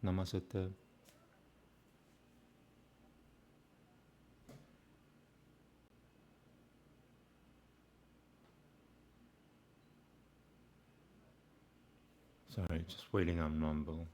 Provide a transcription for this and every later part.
Namaste. Sorry, just waiting on Rumble.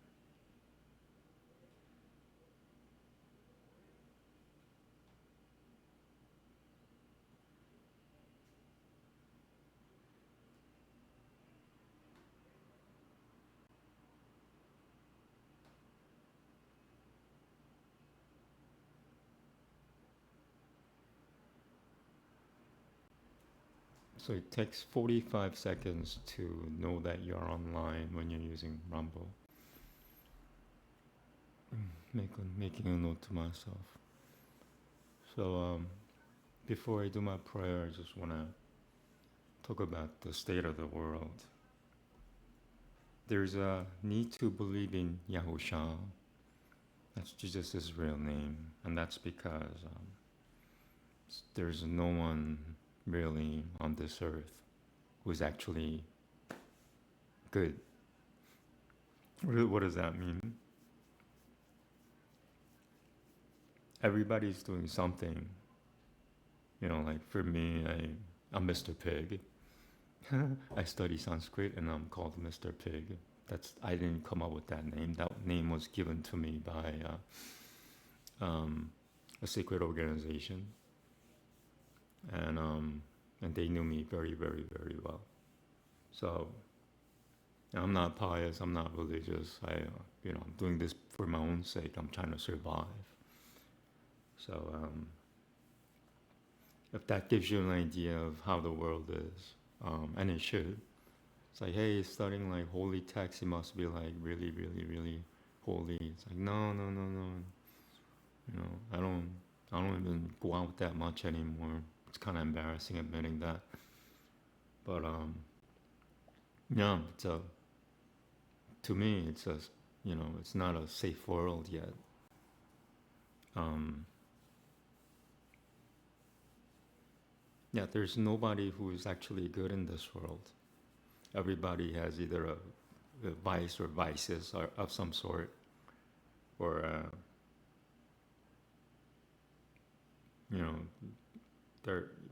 So it takes 45 seconds to know that you're online when you're using Rumble. Making a note to myself. So before I do my prayer, I just want to talk about the state of the world. There's a need to believe in Yahusha. That's Jesus' real name. And that's because there's no one really on this earth who's actually good. What does that mean? Everybody's doing something. You know, like for me, I'm Mr. Pig. I study Sanskrit and I'm called Mr. Pig. I didn't come up with that name. That name was given to me by a secret organization, and they knew me very, very, very well. So I'm not pious. I'm not religious. I'm doing this for my own sake. I'm trying to survive. So if that gives you an idea of how the world is, and it should. It's like, hey, studying like holy text, it must be like really, really, really holy. It's like, no. You know, I don't even go out that much anymore. It's kind of embarrassing admitting that. But yeah, to me, it's not a safe world yet. Yeah, there's nobody who is actually good in this world. Everybody has either a vice or vices of some sort, or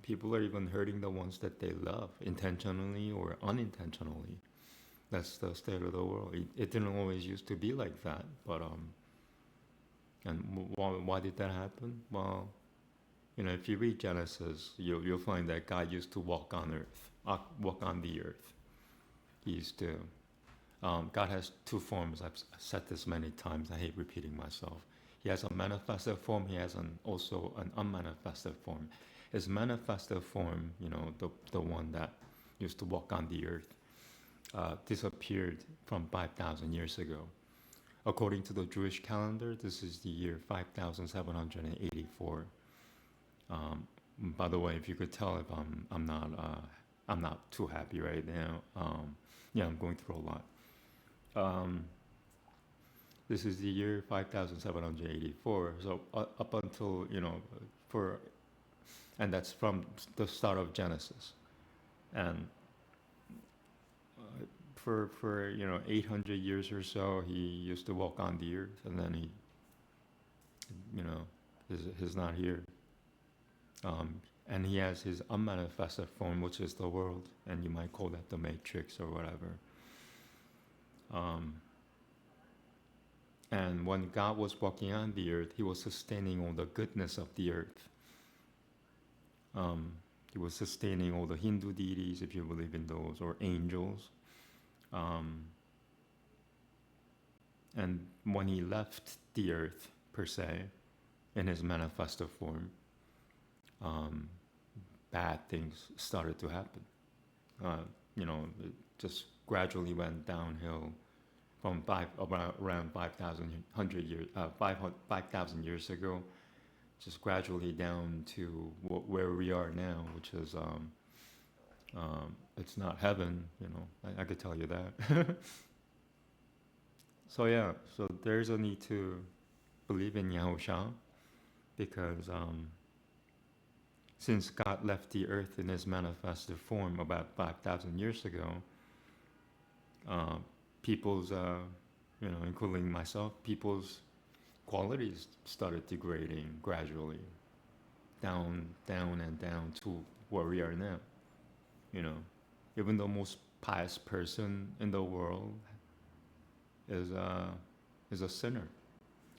people are even hurting the ones that they love, intentionally or unintentionally. That's the state of the world. It didn't always used to be like that, but and why did that happen? Well, if you read Genesis, you'll find that God used to walk on the earth. He used to. God has two forms. I've said this many times. I hate repeating myself. He has a manifested form. He has also an unmanifested form. His manifested form, the one that used to walk on the earth, disappeared from 5,000 years ago. According to the Jewish calendar, this is the year 5,784. By the way, if you could tell if I'm not too happy right now. I'm going through a lot. This is the year 5,784. So up until and that's from the start of Genesis, and for 800 years or so, he used to walk on the earth, and then he's not here. And he has his unmanifested form, which is the world, and you might call that the matrix or whatever. And when God was walking on the earth, he was sustaining all the goodness of the earth. He was sustaining all the Hindu deities, if you believe in those, or angels. And when he left the earth, per se, in his manifested form, bad things started to happen. It just gradually went downhill from around 5,000 years ago, just gradually down to where we are now, which is it's not heaven. I could tell you that. So there's a need to believe in Yahusha, because since God left the earth in his manifested form about 5,000 years ago, people's including myself, people's qualities started degrading gradually, down, down, and down to where we are now. You know, even the most pious person in the world is is a sinner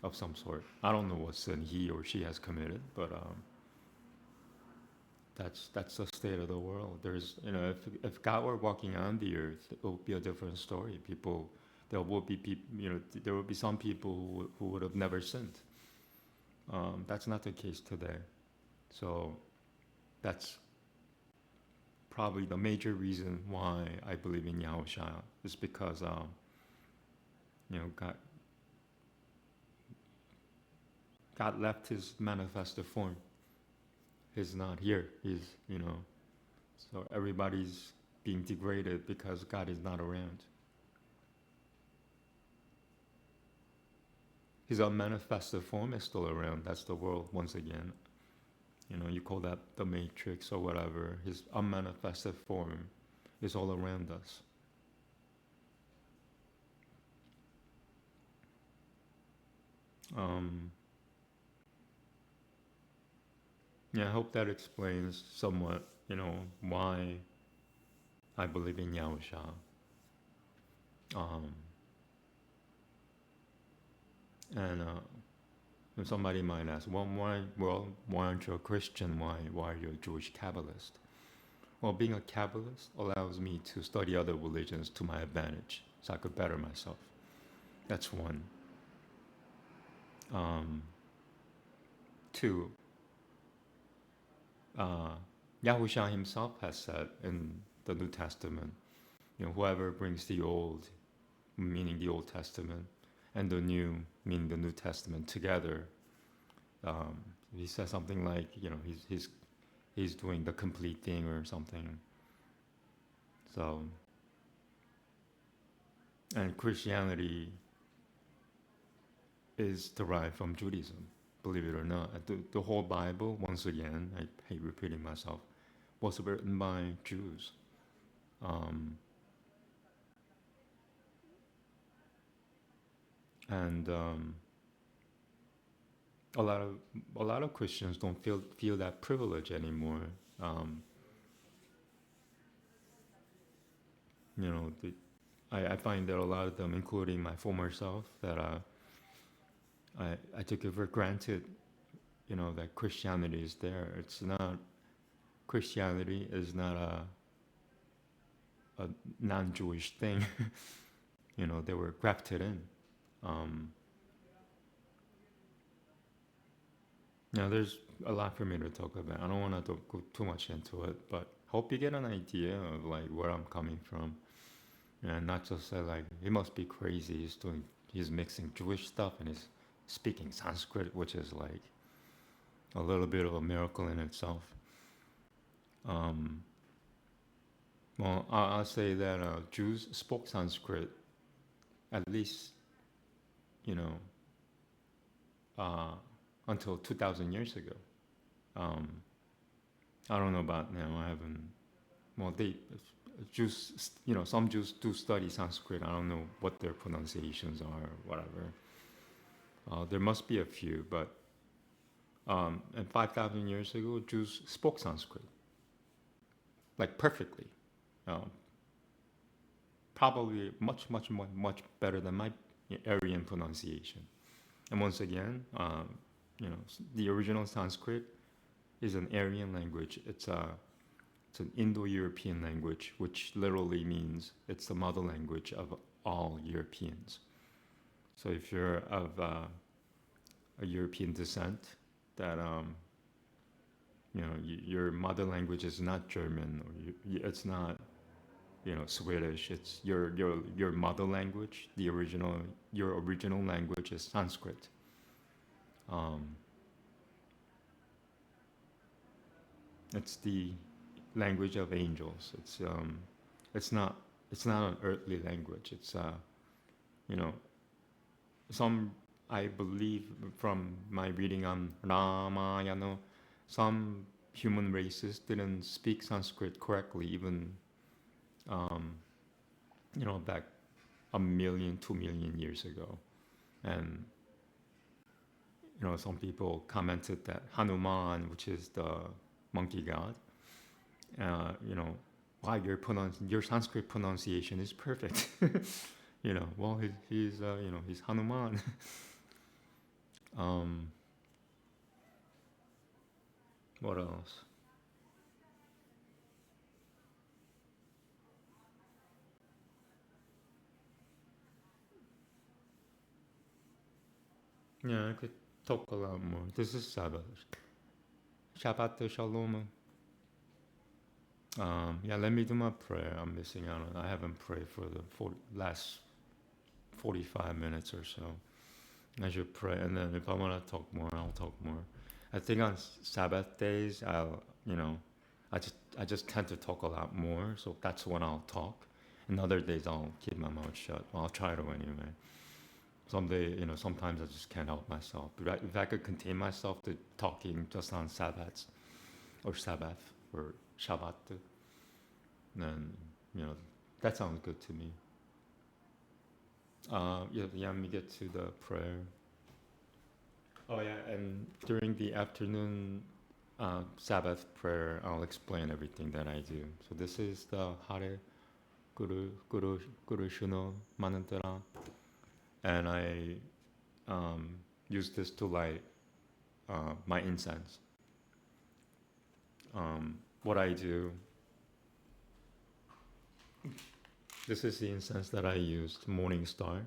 of some sort. I don't know what sin he or she has committed, but that's the state of the world. There's, if God were walking on the earth, it would be a different story. There will be people, there will be some people who would have never sinned. That's not the case today. So that's probably the major reason why I believe in Yahusha is because, God left His manifested form. He's not here. So everybody's being degraded because God is not around. His unmanifested form is still around. That's the world once again. You call that the matrix or whatever. His unmanifested form is all around us. I hope that explains somewhat, why I believe in Yahusha. And somebody might ask, why aren't you a Christian? Why are you a Jewish Kabbalist? Well, being a Kabbalist allows me to study other religions to my advantage, so I could better myself. That's one. Two, Yahusha himself has said in the New Testament, whoever brings the old, meaning the Old Testament, and the new, meaning the New Testament, together, he says something like, he's doing the complete thing or something. So, and Christianity is derived from Judaism, believe it or not. The whole Bible, once again, I hate repeating myself, was written by Jews. And a lot of Christians don't feel that privilege anymore. I find that a lot of them, including my former self, that I took it for granted, that Christianity is there. It's not. Christianity is not a non-Jewish thing. They were grafted in. Now, there's a lot for me to talk about. I don't want to go too much into it, but hope you get an idea of like where I'm coming from, and not just say like he must be crazy. He's mixing Jewish stuff and he's speaking Sanskrit, which is like a little bit of a miracle in itself. Well, I'll say that Jews spoke Sanskrit at least, until 2,000 years ago. I don't know about now. I haven't. Well, Jews, some Jews do study Sanskrit. I don't know what their pronunciations are, or whatever. There must be a few, but and 5,000 years ago, Jews spoke Sanskrit like perfectly. Probably much better than my Aryan pronunciation. And once again, the original Sanskrit is an Aryan language. It's an Indo-European language, which literally means it's the mother language of all Europeans. So if you're of a European descent, that your mother language is not German, or it's not Swedish. It's your mother language. Your original language is Sanskrit. It's the language of angels. It's not an earthly language. It's some, I believe from my reading on Ramayana, some human races didn't speak Sanskrit correctly even back 1,000,000, 2,000,000 years ago. And some people commented that Hanuman, which is the monkey god, wow, your Sanskrit pronunciation is perfect. Well, he's Hanuman. What else? Yeah, I could talk a lot more. This is Sabbath. Shabbat Shalom. Yeah, let me do my prayer. I'm missing out on. I haven't prayed for the last 45 minutes or so. I should pray, and then if I want to talk more, I'll talk more. I think on Sabbath days, I just tend to talk a lot more, so that's when I'll talk. And other days, I'll keep my mouth shut. Well, I'll try to anyway. Sometimes I just can't help myself. But if I could contain myself to talking just on Sabbath or Shabbat, then that sounds good to me. Yeah, let me get to the prayer. Oh yeah, and during the afternoon Sabbath prayer, I'll explain everything that I do. So this is the Hare Krishna mantra, and I use this to light my incense. What I do, this is the incense that I used, Morning Star.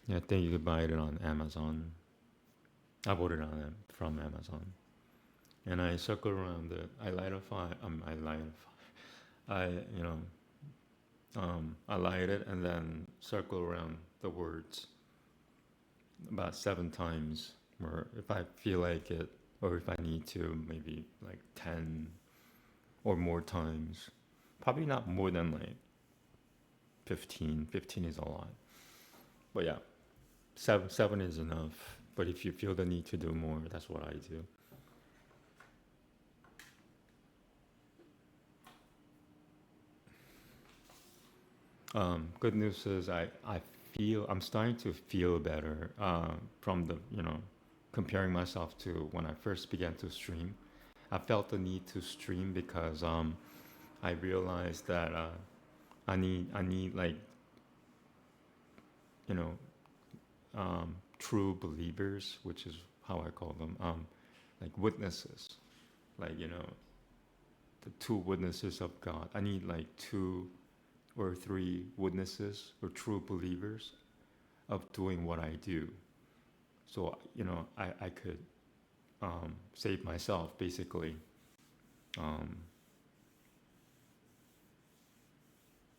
Yeah, I think you could buy it on Amazon. I bought it from Amazon, and I circle around it. I light it and then circle around the words about 7 times, or if I feel like it, or if I need to, maybe like 10 or more times. Probably not more than like 15. 15 is a lot. But yeah, seven is enough. But if you feel the need to do more, that's what I do. Good news is I'm starting to feel better from the comparing myself to when I first began to stream. I felt the need to stream because I realized that I need like true believers, which is how I call them, like witnesses, like the 2 witnesses of God. I need like 2 or 3 witnesses or true believers of doing what I do. So I could save myself basically.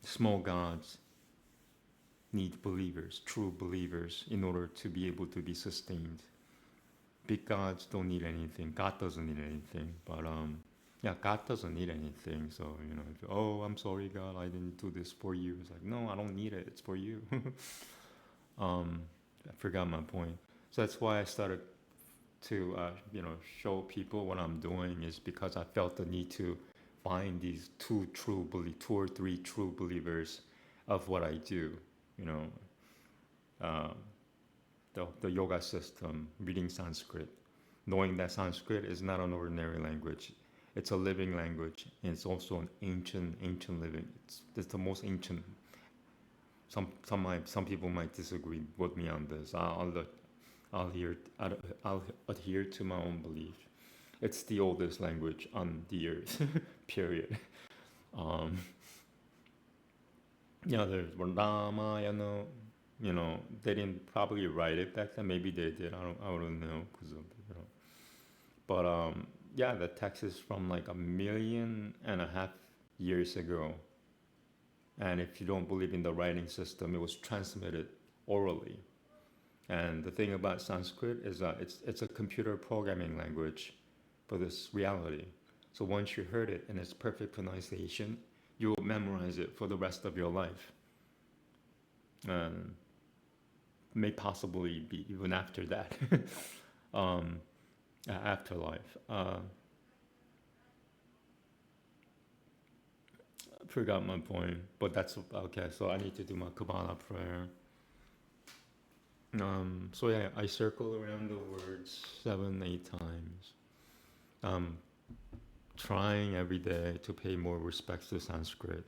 Small gods need believers, true believers, in order to be able to be sustained. Big gods don't need anything. God doesn't need anything. But God doesn't need anything. So I'm sorry, God, I didn't do this for you. It's like, no, I don't need it. It's for you. I forgot my point. So that's why I started to show people what I'm doing, is because I felt the need to find these 2 or 3 true believers of what I do. The yoga system, reading Sanskrit, knowing that Sanskrit is not an ordinary language. It's a living language, and it's also an ancient living. It's the most ancient. Some people might disagree with me on this. I'll adhere to my own belief. It's the oldest language on the earth. Period. There's Ramayana. They didn't probably write it back then. Maybe they did. I don't know, because of But the text is from like 1.5 million years ago. And if you don't believe in the writing system, it was transmitted orally. And the thing about Sanskrit is that it's a computer programming language for this reality. So once you heard it in its perfect pronunciation, you will memorize it for the rest of your life. And may possibly be even after that. Afterlife. forgot my point, but that's okay. So I need to do my Kabbalah prayer. So yeah, I circle around the words 7, 8 times. Trying every day to pay more respect to Sanskrit.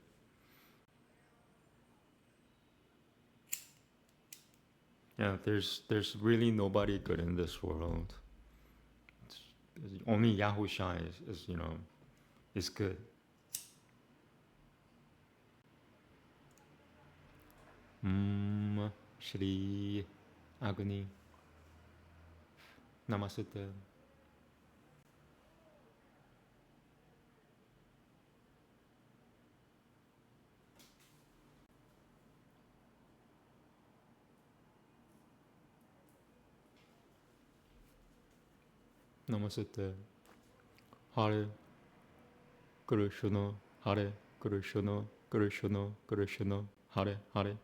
Yeah, there's really nobody good in this world. Only Yahusha is is good. Shri Agni Namaste. Namaste. Hare Krishna. Hare Krishna. Krishna Krishna. Hare Hare.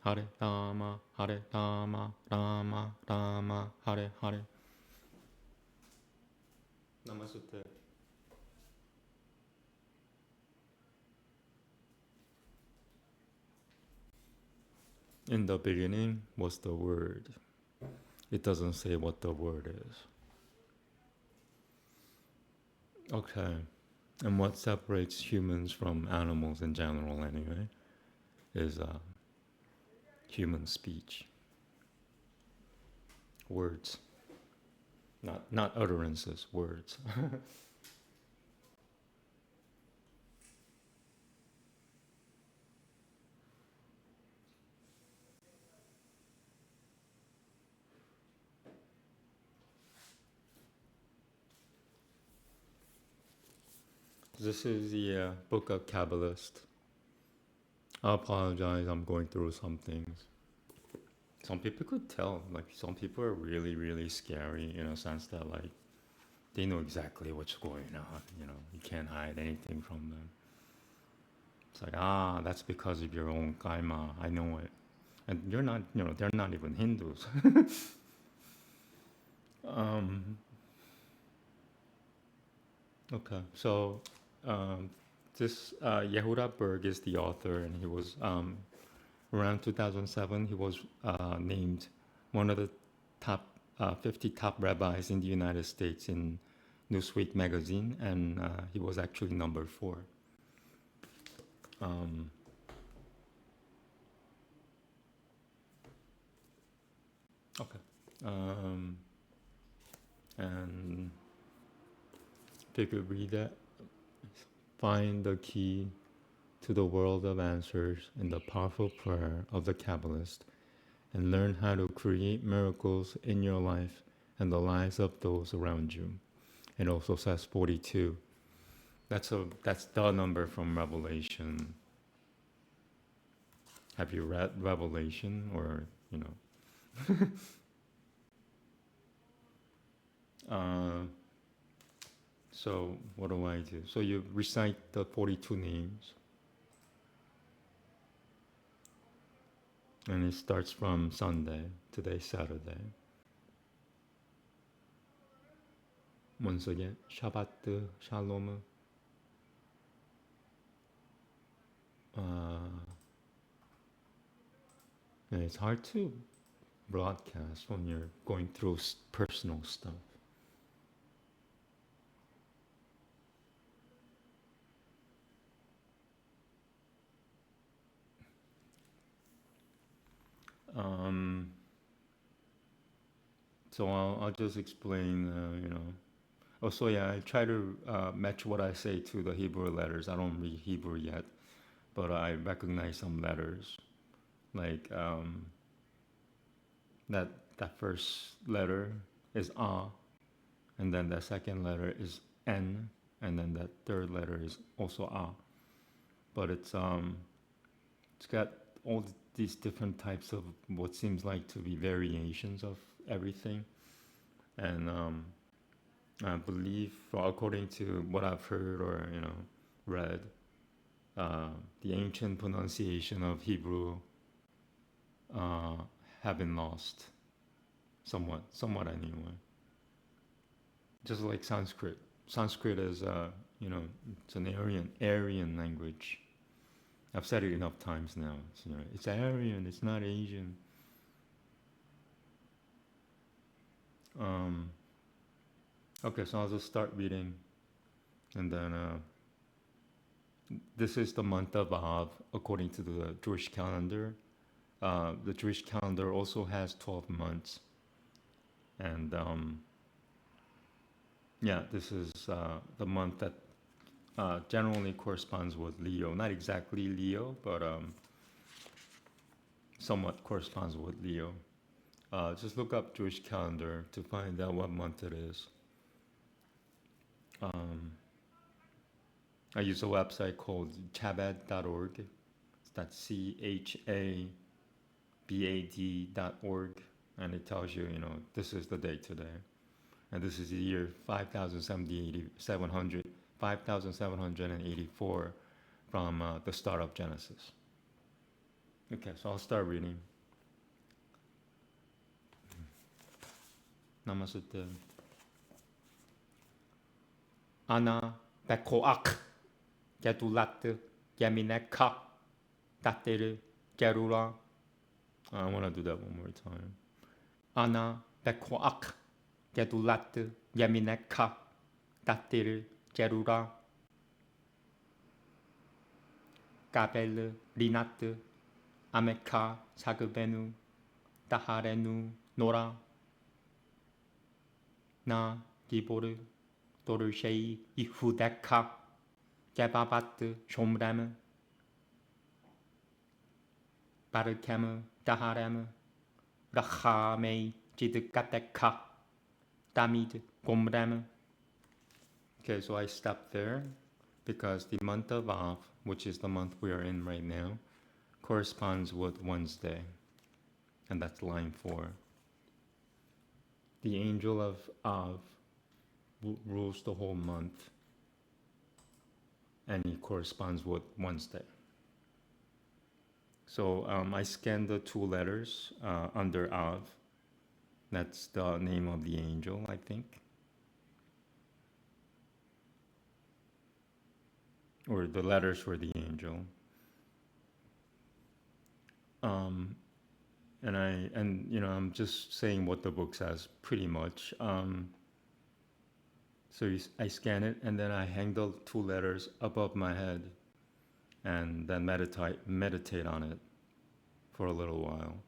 Hare Rama. Hare Rama. Rama Rama. Hare Hare. Namaste. In the beginning was the word. It doesn't say what the word is. Okay. And what separates humans from animals in general anyway is human speech. Words. Not utterances, words. This is the book of Kabbalist. I apologize, I'm going through some things. Some people could tell, like some people are really, really scary in a sense that like they know exactly what's going on, you can't hide anything from them. It's like, that's because of your own karma, I know it. And you're not, they're not even Hindus. Okay, so this Yehuda Berg is the author, and he was around 2007. He was named one of the top 50 top rabbis in the United States in Newsweek magazine, and he was actually number 4. Okay, and if you could read that, find the key to the world of answers in the powerful prayer of the Kabbalist, and learn how to create miracles in your life and the lives of those around you. It also says 42. That's the number from Revelation. Have you read Revelation, or So what do I do? So you recite the 42 names, and it starts from Sunday. Today's Saturday. Once again, Shabbat Shalom. And it's hard to broadcast when you're going through personal stuff. So I'll just explain, Oh, so yeah, I try to match what I say to the Hebrew letters. I don't read Hebrew yet, but I recognize some letters. Like that first letter is A, and then the second letter is N, and then that third letter is also A. But it's got all these different types of what seems like to be variations of everything, and I believe, according to what I've heard or read, the ancient pronunciation of Hebrew have been lost, somewhat anyway. Just like Sanskrit. Sanskrit is, it's an Aryan language. I've said it enough times now. It's Aryan, it's not Asian. Okay, so I'll just start reading, and then this is the month of Av according to the Jewish calendar. The Jewish calendar also has 12 months, and yeah, this is the month that generally corresponds with Leo. Not exactly Leo, but somewhat corresponds with Leo. Just look up Jewish calendar to find out what month it is. I use a website called chabad.org. That's CHABAD.org, and it tells you, this is the day today, and this is the year 5784 from the start of Genesis. Okay, so I'll start reading. Namaste. Ana bekoak gedulat yamineka tatere gerura. I want to do that one more time. Ana bekoak gedulat yamineka tatere gerura. Kabel rinat ameka sagubenu taharenu nora na giboru 도르쉐이 이후데카 제바바트 쇼므라무 바르케무 다하레무 라하메이 지드카테카 다미드 곰라무. Okay, so I stopped there because the month of Av, which is the month we are in right now, corresponds with Wednesday, and that's line 4. The angel of Av rules the whole month, and he corresponds with Wednesday. So I scanned the 2 letters under Av. That's the name of the angel, I think. Or the letters for the angel. And I'm just saying what the book says pretty much. So I scan it, and then I hang the 2 letters above my head, and then meditate on it for a little while.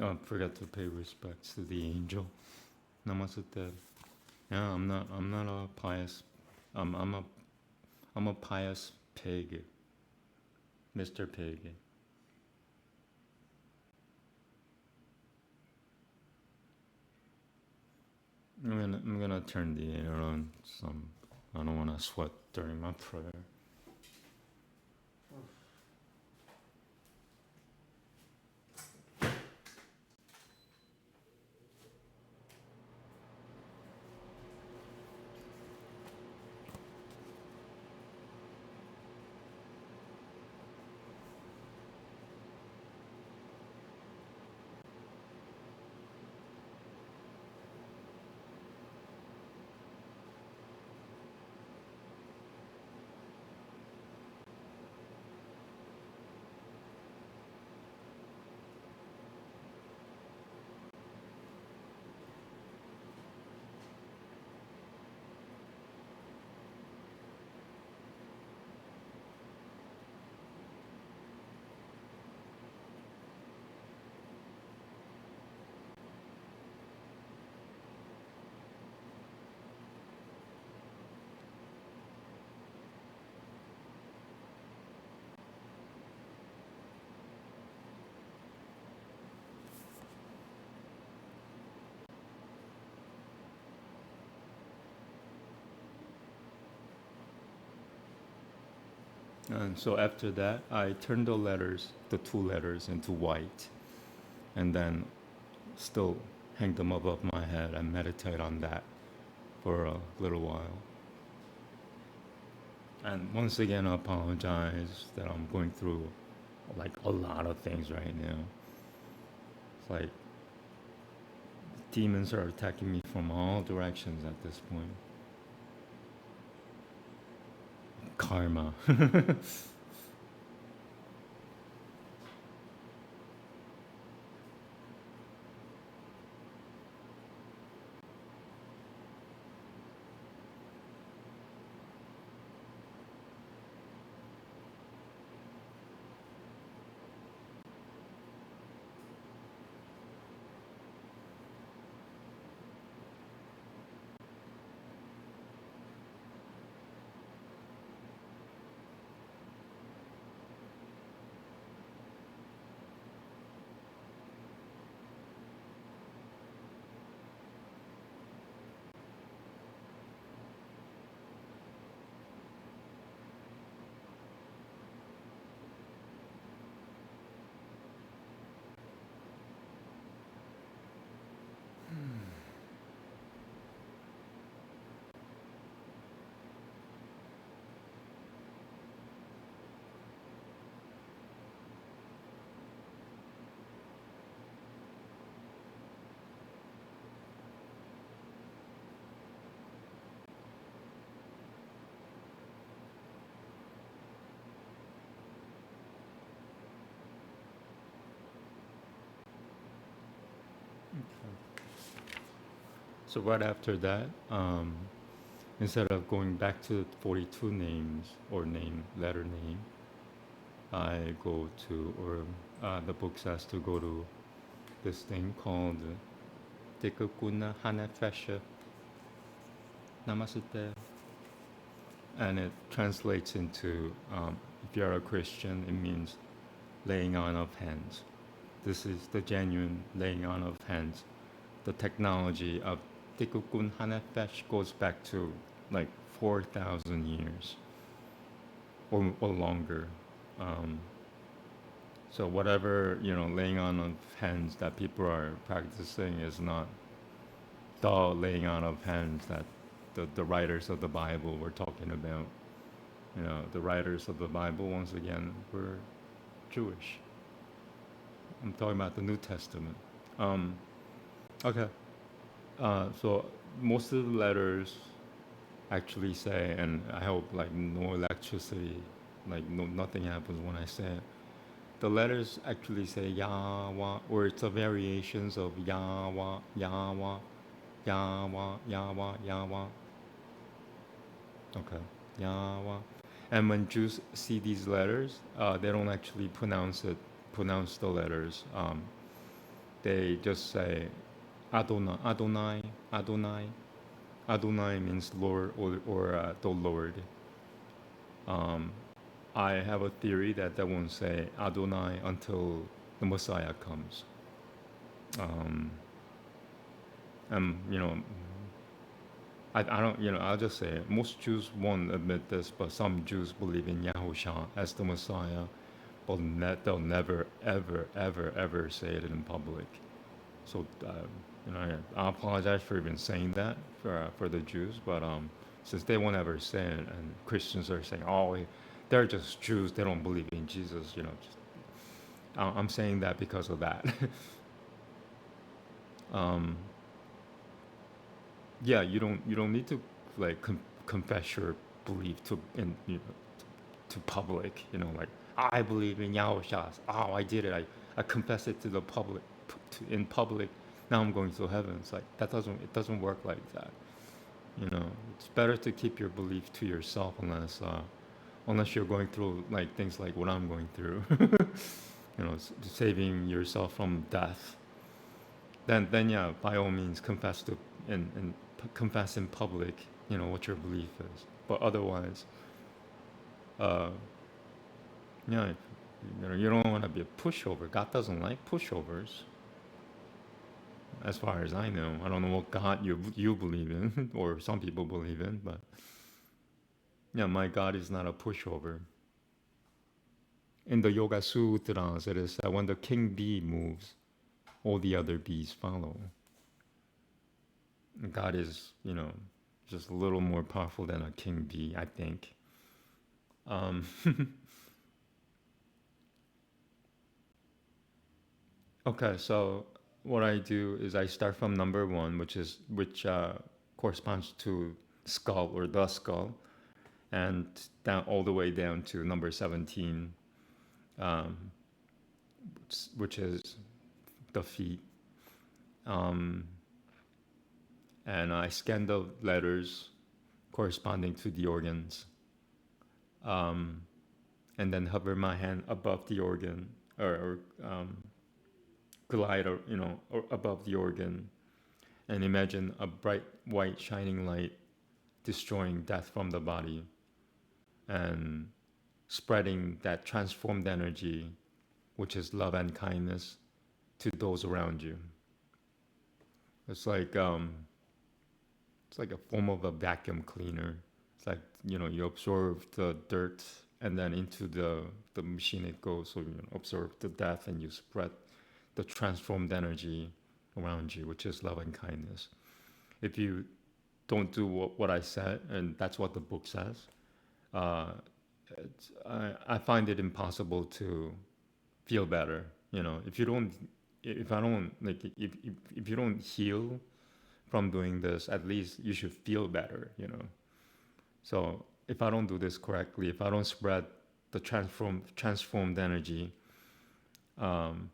Oh, I forgot to pay respects to the angel. Namaste. Yeah, I'm not a pious. I'm a pious pig, Mr. Pig. I'm gonna turn the air on. I don't want to sweat during my prayer. And so after that, I turned the letters, the two letters, into white, and then still hang them above my head and meditate on that for a little while. And once again, I apologize that I'm going through like a lot of things right now. It's like demons are attacking me from all directions at this point. Karma. So right after that, instead of going back to 42 names or letter name, I go to, or the book says to go to this thing called Tikukuna Hanefeshe Namaste. And it translates into, if you're a Christian, it means laying on of hands. This is the genuine laying on of hands. The technology of Tikukun Hanefesh goes back to like 4,000 years or longer. Um, so whatever, laying on of hands that people are practicing is not the laying on of hands that the writers of the Bible were talking about. The writers of the Bible, once again, were Jewish. I'm talking about the New Testament. Okay. So most of the letters actually say, and I hope like no electricity, like no nothing happens when I say it. The letters actually say Yahweh, or it's a variations of Yahweh, Yahweh, Yahweh, Yahweh, Yahweh. Okay, Yahweh. And when Jews see these letters, they don't actually pronounce the letters. They just say Adonai, Adonai, Adonai. Adonai means Lord or the Lord. Um, I have a theory that they won't say Adonai until the Messiah comes. And I don't, I'll just say it. Most Jews won't admit this, but some Jews believe in Yahusha as the Messiah, but they'll never, ever, ever, ever say it in public. So, I apologize for even saying that for the Jews, but since they won't ever say it, and Christians are saying, oh, they're just Jews, they don't believe in Jesus, I'm saying that because of that. um, yeah, you don't need to like confess your belief to public. Like I believe in Yahusha. Oh, I did it. I confess it to the public, in public. Now I'm going to heaven. It's like it doesn't work like that. It's better to keep your belief to yourself unless you're going through like things like what I'm going through. Saving yourself from death. Then yeah, by all means confess to and confess in public. What your belief is. But otherwise, uh, yeah, you don't want to be a pushover. God doesn't like pushovers. As far as I know, I don't know what God you believe in, or some people believe in, but yeah, my God is not a pushover. in the Yoga Sutras, it is that when the king bee moves, all the other bees follow. God is, just a little more powerful than a king bee, I think. Um, okay, so what I do is I start from number one, which corresponds to skull or the skull, and down all the way down to number 17, um, which is the feet. Um, and I scan the letters corresponding to the organs, um, and then hover my hand above the organ or glide or above the organ, and imagine a bright white shining light destroying death from the body and spreading that transformed energy, which is love and kindness, to those around you. It's like it's like a form of a vacuum cleaner. It's like you absorb the dirt and then into the machine it goes. So you absorb the death and you spread the transformed energy around you, which is love and kindness. If you don't do what I said, and that's what the book says, uh, I find it impossible to feel better. If you don't, if I don't like, if you don't heal from doing this, at least you should feel better. So if I don't do this correctly, if I don't spread the transformed energy, um,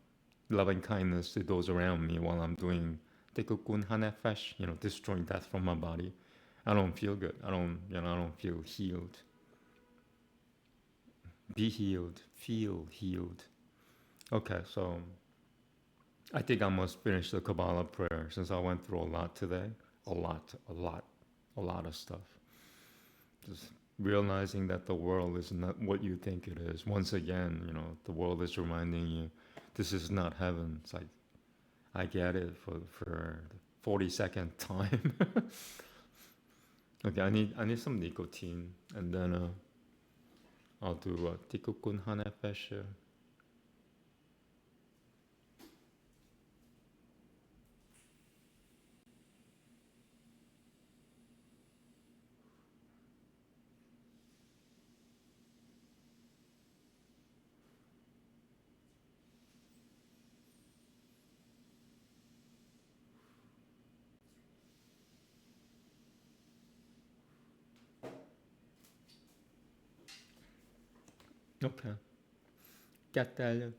loving kindness to those around me while I'm doing tekukun hanefesh, destroying death from my body, I don't feel good. I don't feel healed. Be healed. Feel healed. Okay, so I think I must finish the Kabbalah prayer since I went through a lot today. A lot of stuff. Just realizing that the world is not what you think it is. Once again, the world is reminding you this is not heaven. It's like, I get it for the 42nd time. Okay, I need some nicotine, and then I'll do tikukun hanefesh. Okay, get that.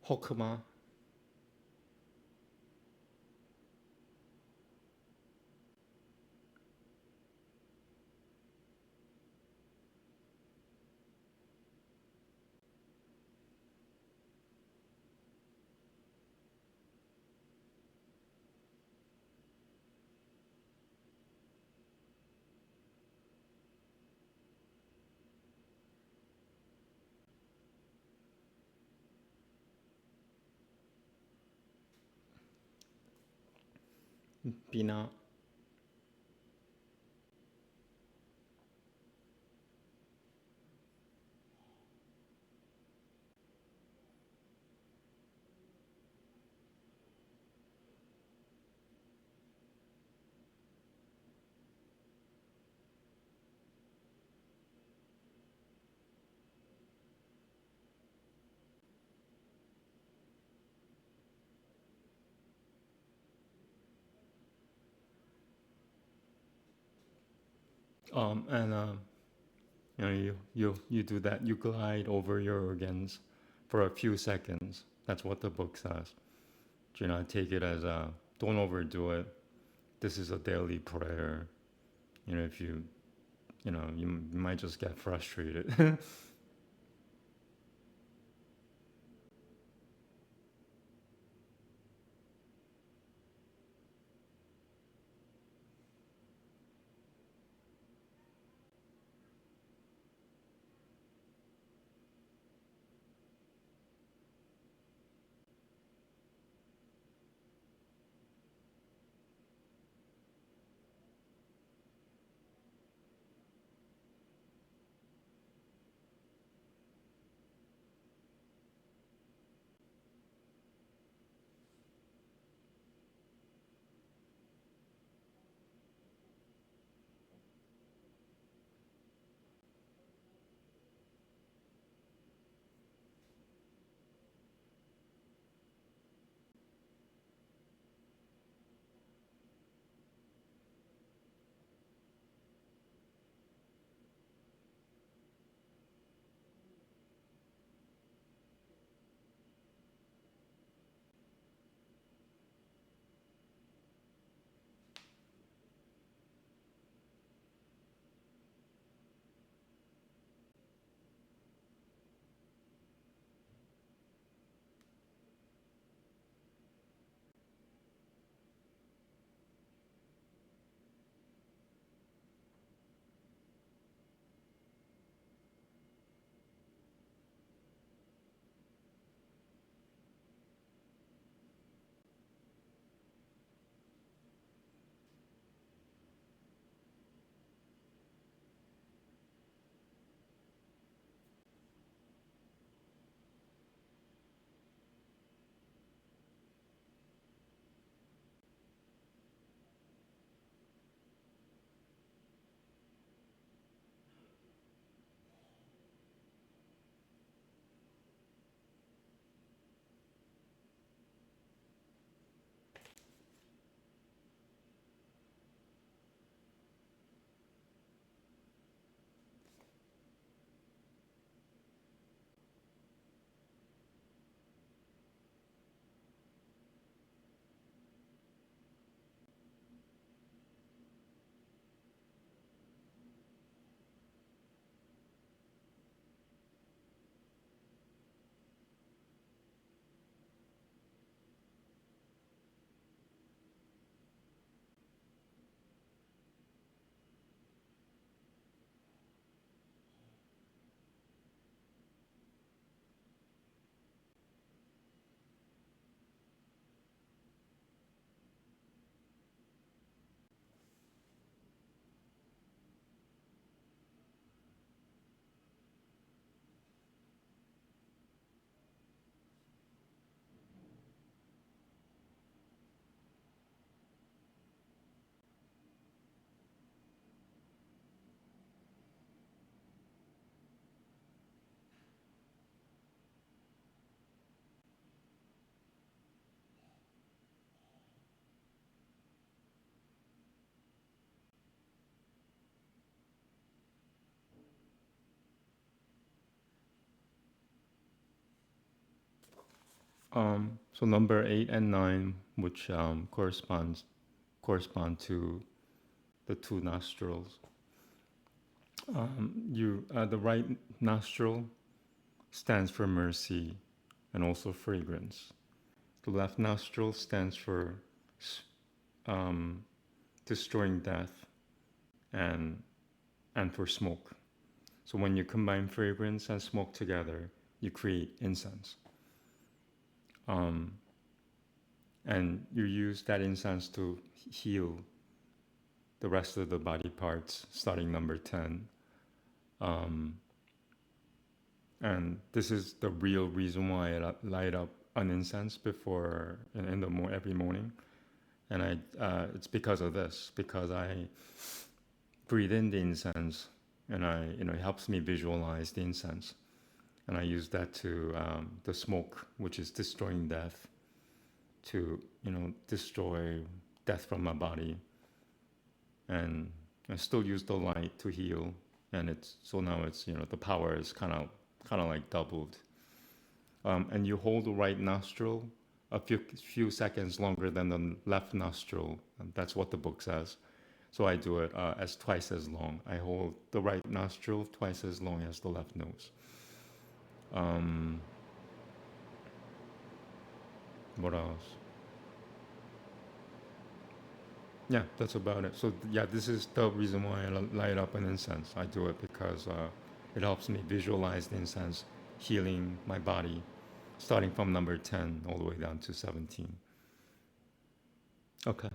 Hokuma. Bina. And you do that. You glide over your organs for a few seconds. That's what the book says. Take it as a, don't overdo it. This is a daily prayer. If you might just get frustrated. So number 8 and 9, which correspond to the two nostrils. The right nostril stands for mercy and also fragrance. The left nostril stands for um, destroying death and for smoke. So when you combine fragrance and smoke together, you create incense. And you use that incense to heal the rest of the body parts, starting number 10. And this is the real reason why I light up an incense before in the every morning. And it's because of this, because I breathe in the incense, and it helps me visualize the incense, and I use that to the smoke, which is destroying death, to destroy death from my body, and I still use the light to heal, and now it's the power is kind of like doubled. And you hold the right nostril a few seconds longer than the left nostril. And that's what the book says. So I do it as twice as long. I hold the right nostril twice as long as the left nose. What else? Yeah, that's about it. So yeah, this is the reason why I light up an incense. I do it because it helps me visualize the incense healing my body, starting from number 10 all the way down to 17. Okay.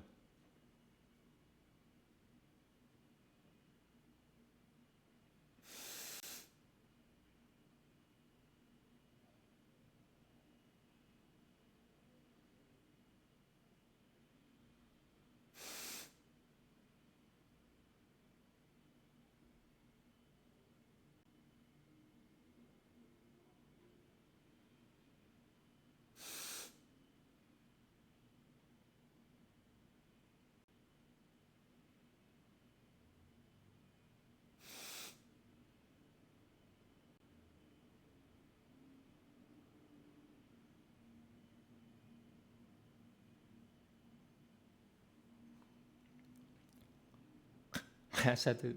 I said it.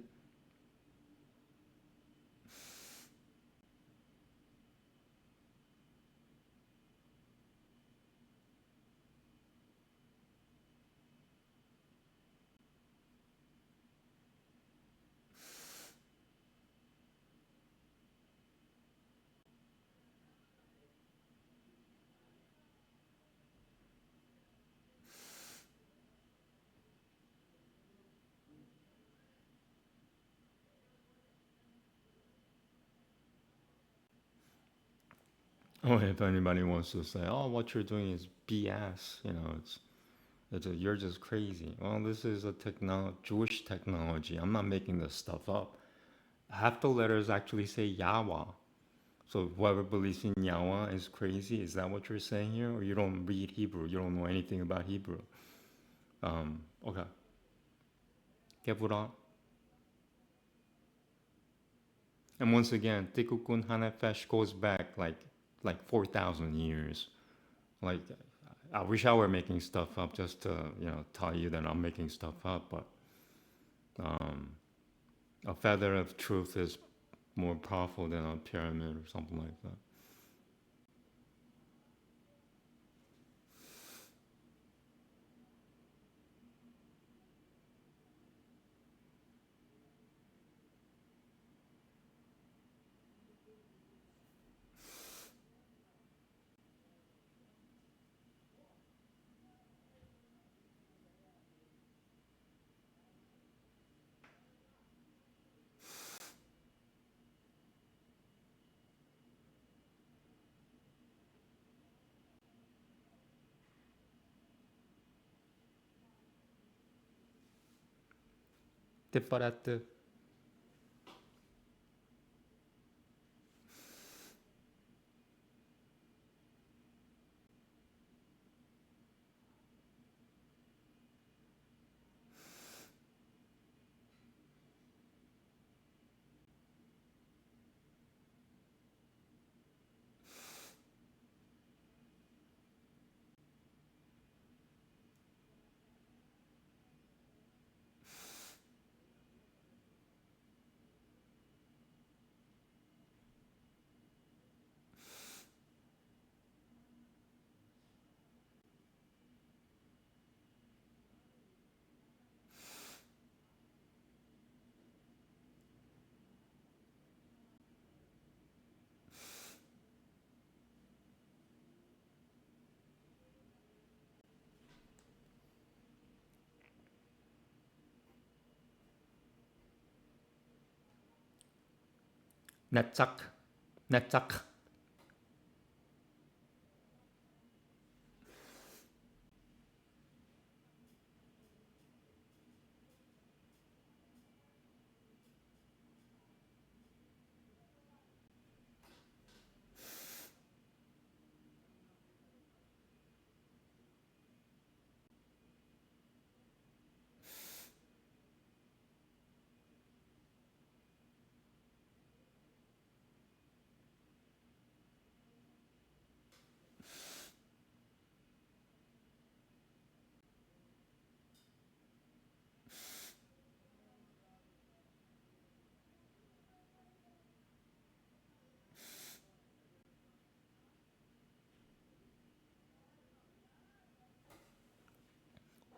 Oh, if anybody wants to say, "Oh, what you're doing is BS," you're just crazy. Well, this is a Jewish technology. I'm not making this stuff up. Half the letters actually say Yahweh. So whoever believes in Yahweh is crazy. Is that what you're saying here? Or you don't read Hebrew? You don't know anything about Hebrew? Okay. Kevura. And once again, Tikkun Hanefesh goes back like 4,000 years. Like, I wish I were making stuff up just to tell you that I'm making stuff up, but a feather of truth is more powerful than a pyramid or something like that. Tifaratte. Netzach. Netzach.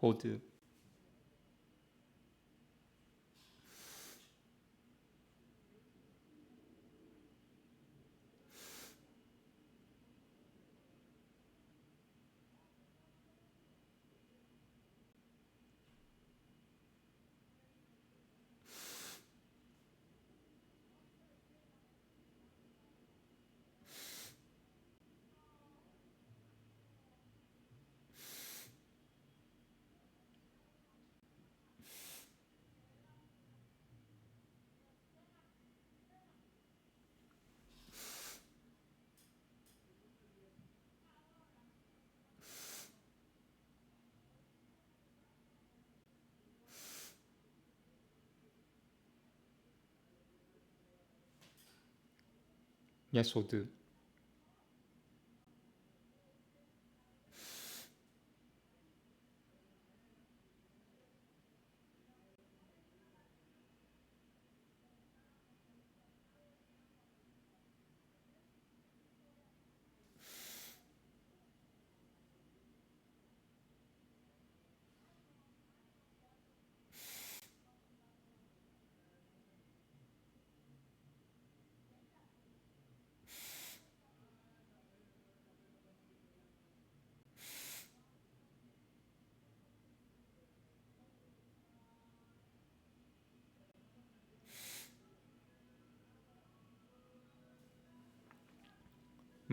호드. Yes, 호드.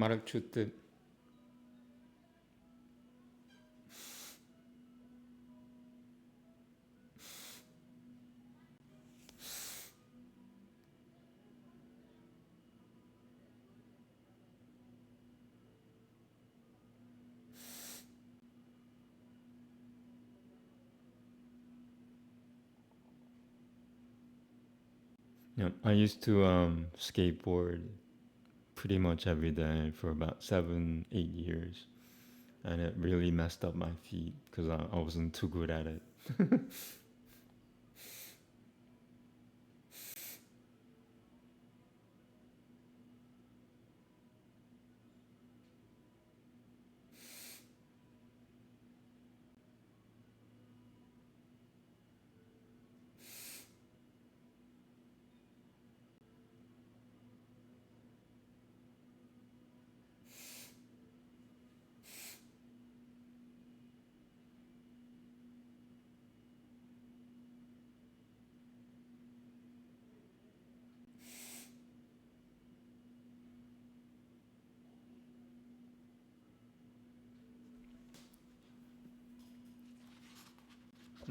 마르추트. Yeah, I used to skateboard pretty much every day for about 7, 8 years, and it really messed up my feet because I wasn't too good at it.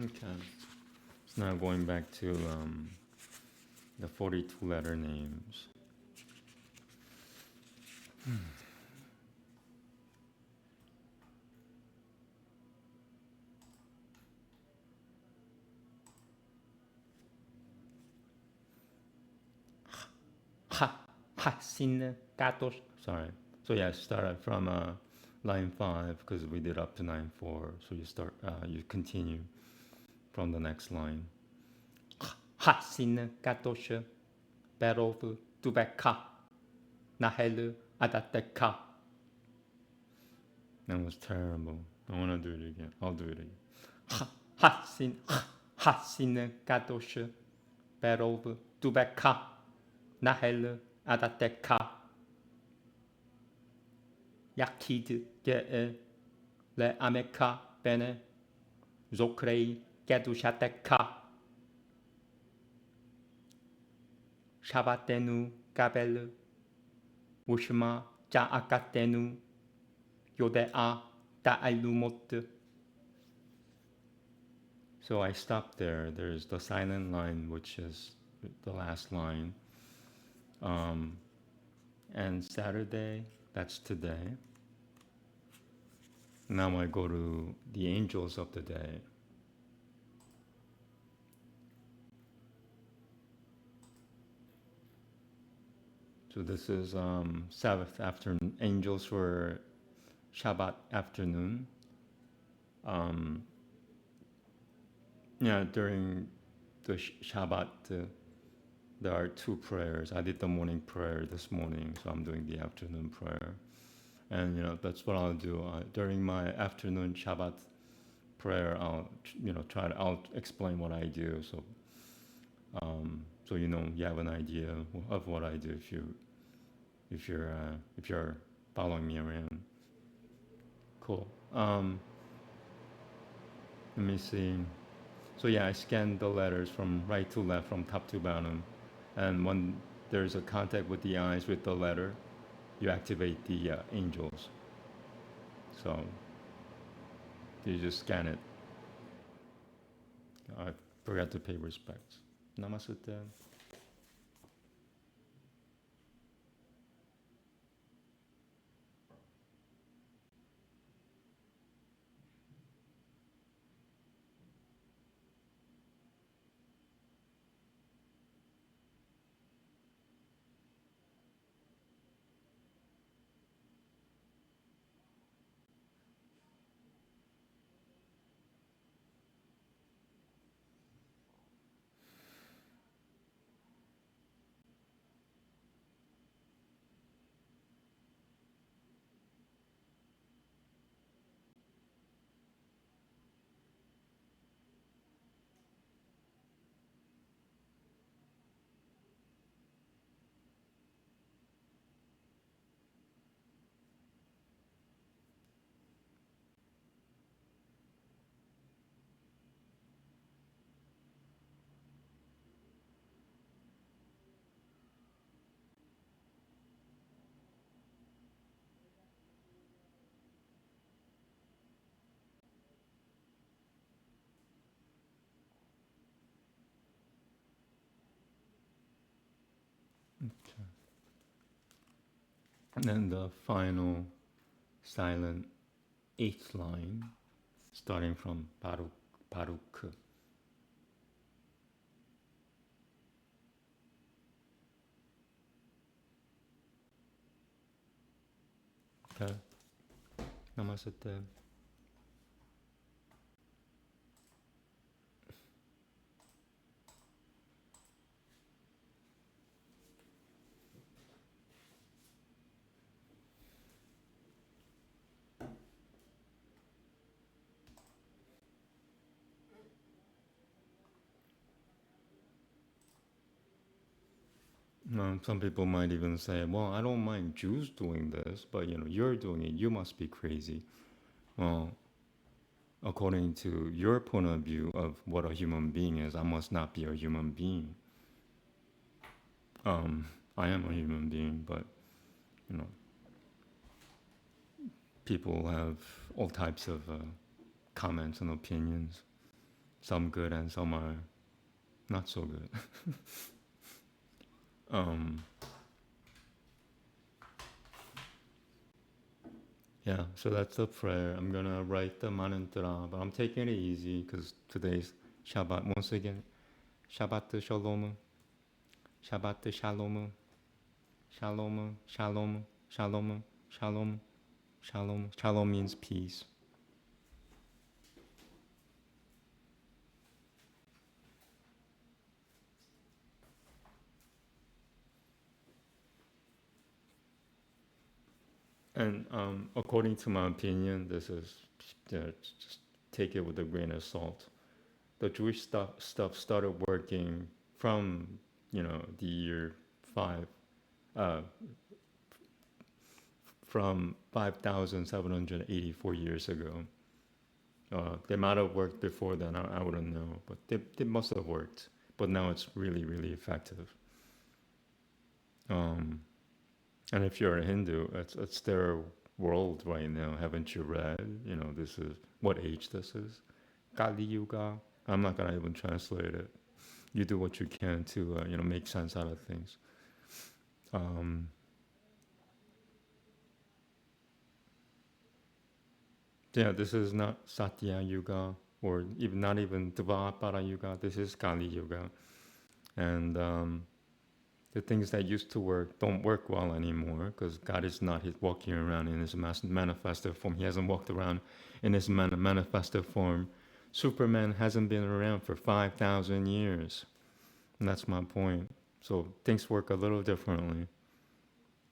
Okay, so now going back to the 42 letter names. Sin gatos. Sorry. So yeah, start from line 5 because we did up to line 4. So you continue from the next line. Sin gatos. Berov tubeka. Nahelu adateka. That was terrible. I want to do it again. I'll do it again. Sin gatos. Berov tubeka. Nahelu adateka. Yakid ge le ameka bene zokrei gedushateka shabatenu Kabbalah, Ushma, Ja Akatenu, Yodea, Ta'alumot. So I stopped there. There's the silent line, which is the last line. And Saturday, that's today. Now I go to the angels of the day. So this is Sabbath afternoon. Angels for Shabbat afternoon. Yeah, during the Shabbat, there are two prayers. I did the morning prayer this morning, so I'm doing the afternoon prayer. And that's what I'll do during my afternoon Shabbat prayer. I'll I'll explain what I do, so you have an idea of what I do if you're following me around. Cool. Let me see. So yeah, I scan the letters from right to left, from top to bottom, and when there's a contact with the eyes with the letter, you activate the angels. So you just scan it. I forgot to pay respects. Namaste. And then the final silent eighth line, starting from Baruch. Okay. Namaste. Some people might even say, well, I don't mind Jews doing this, but you're doing it, you must be crazy. Well, according to your point of view of what a human being is, I must not be a human being. I am a human being, but people have all types of comments and opinions, some good and some are not so good. Yeah, so that's the prayer. I'm gonna write the mantra, but I'm taking it easy because today's Shabbat. Once again, Shabbat Shalom, Shabbat Shalom, Shalom, Shalom, Shalom, Shalom, Shalom. Shalom means peace. And according to my opinion, this is just take it with a grain of salt. The Jewish stuff started working from the year 5, from 5,784 years ago. They might have worked before then. I wouldn't know, but they must have worked. But now it's really, really effective. Um, and if you're a Hindu, it's their world right now. Haven't you read? This is what age this is. Kali Yuga. I'm not gonna even translate it. You do what you can to make sense out of things. Um, yeah, this is not Satya Yuga or even not even Dvapara Yuga. This is Kali Yuga, and the things that used to work don't work well anymore because God is not walking around in his manifested form. He hasn't walked around in his manifested form. Superman hasn't been around for 5,000 years. And that's my point. So things work a little differently,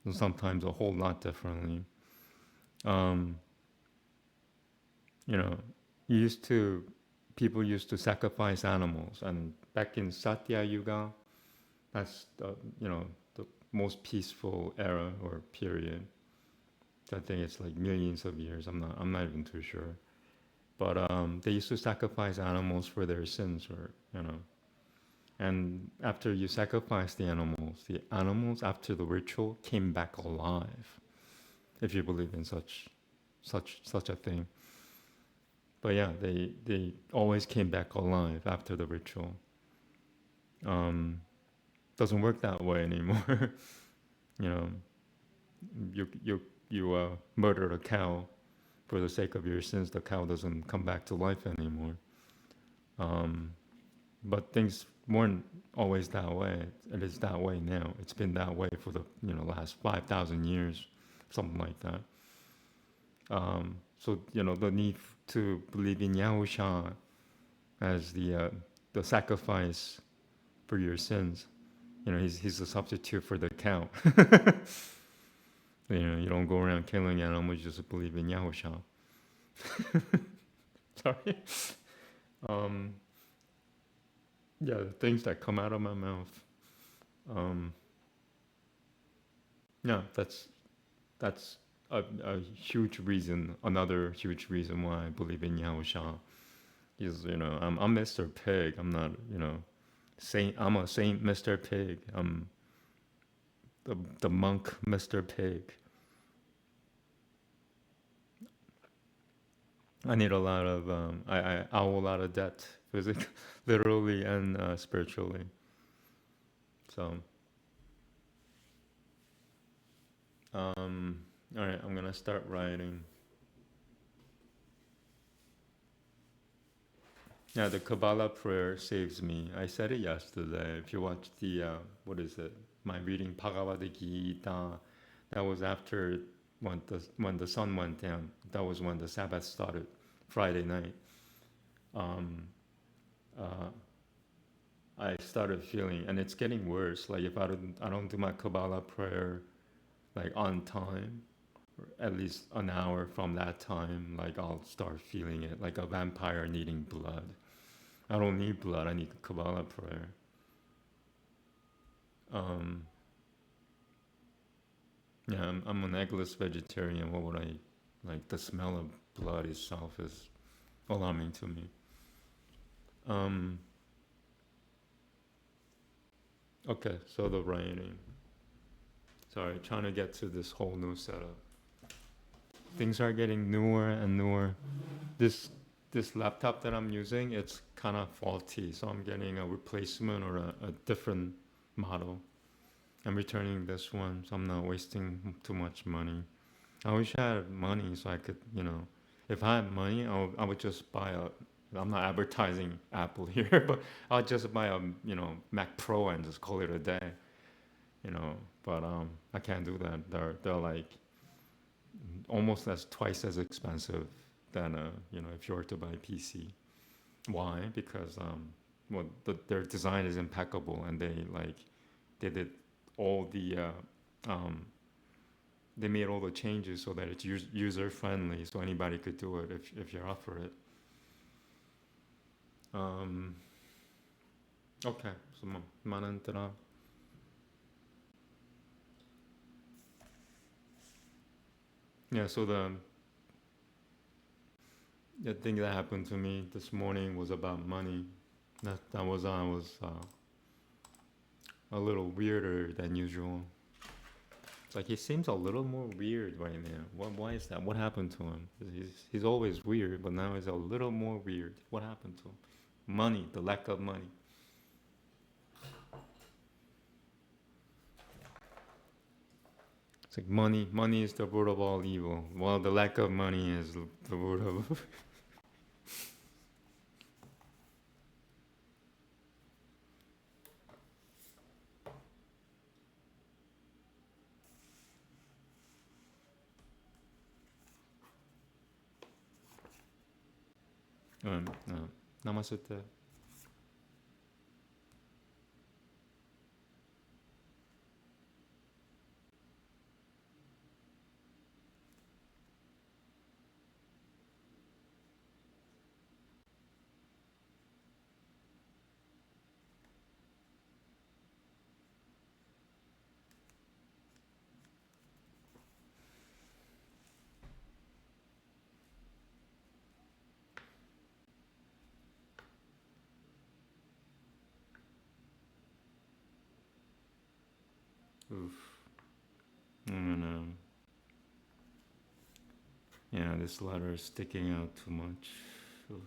and sometimes a whole lot differently. Um, you know, used to people used to sacrifice animals, and back in Satya Yuga, that's the most peaceful era or period. I think it's like millions of years. I'm not even too sure. But they used to sacrifice animals for their sins, or and after you sacrifice the animals after the ritual came back alive. If you believe in such a thing. But yeah, they always came back alive after the ritual. Um, doesn't work that way anymore. you know, you murder a cow for the sake of your sins. The cow doesn't come back to life anymore. Um, but things weren't always that way. It is that way now. It's been that way for the last 5,000 years, something like that. So the need to believe in Yahusha as the sacrifice for your sins. He's a substitute for the cow. You don't go around killing animals, you just believe in Yahusha. Sorry. Um, yeah, the things that come out of my mouth. Um, yeah, that's a huge reason. Another huge reason why I believe in Yahusha is I'm Mr. Pig. I'm not saint. I'm a saint, Mr. Pig. I'm the monk, Mr. Pig. I need a lot of I owe a lot of debt, physically, literally, and spiritually. So, all right, I'm gonna start writing. Yeah, the Kabbalah prayer saves me. I said it yesterday. If you watch the what is it? My reading Bhagavad Gita. That was after when the sun went down. That was when the Sabbath started, Friday night. Um, uh, I started feeling, and it's getting worse. Like if I don't do my Kabbalah prayer like on time, or at least an hour from that time, like I'll start feeling it like a vampire needing blood. I don't need blood. I need Kabbalah prayer. Um, yeah, I'm an eggless vegetarian. What would I like? The smell of blood itself is alarming to me. Um, okay, so the writing. Sorry, trying to get to this whole new setup. Things are getting newer and newer. This this laptop that I'm using, it's kind of faulty, so I'm getting a replacement or a different model. I'm returning this one, so I'm not wasting too much money. I wish I had money so I could, if I had money, I would just buy a. I'm not advertising Apple here, but I'll just buy a, Mac Pro and just call it a day, you know. But I can't do that. They're like almost as twice as expensive than if you were to buy a PC. Why? Because well, their design is impeccable, and they did all um, they made all the changes so that it's user friendly, so anybody could do it if you're up for it. Um, okay, so manantara. Yeah, so the thing that happened to me this morning was about money. That was I was a little weirder than usual. It's like he seems a little more weird right now. Why is that? What happened to him? He's always weird, but now he's a little more weird. What happened to him? Money, the lack of money. It's like money is the root of all evil. Well, the lack of money is the root of. No. Namaste. Oof. And yeah, this letter is sticking out too much. Oof.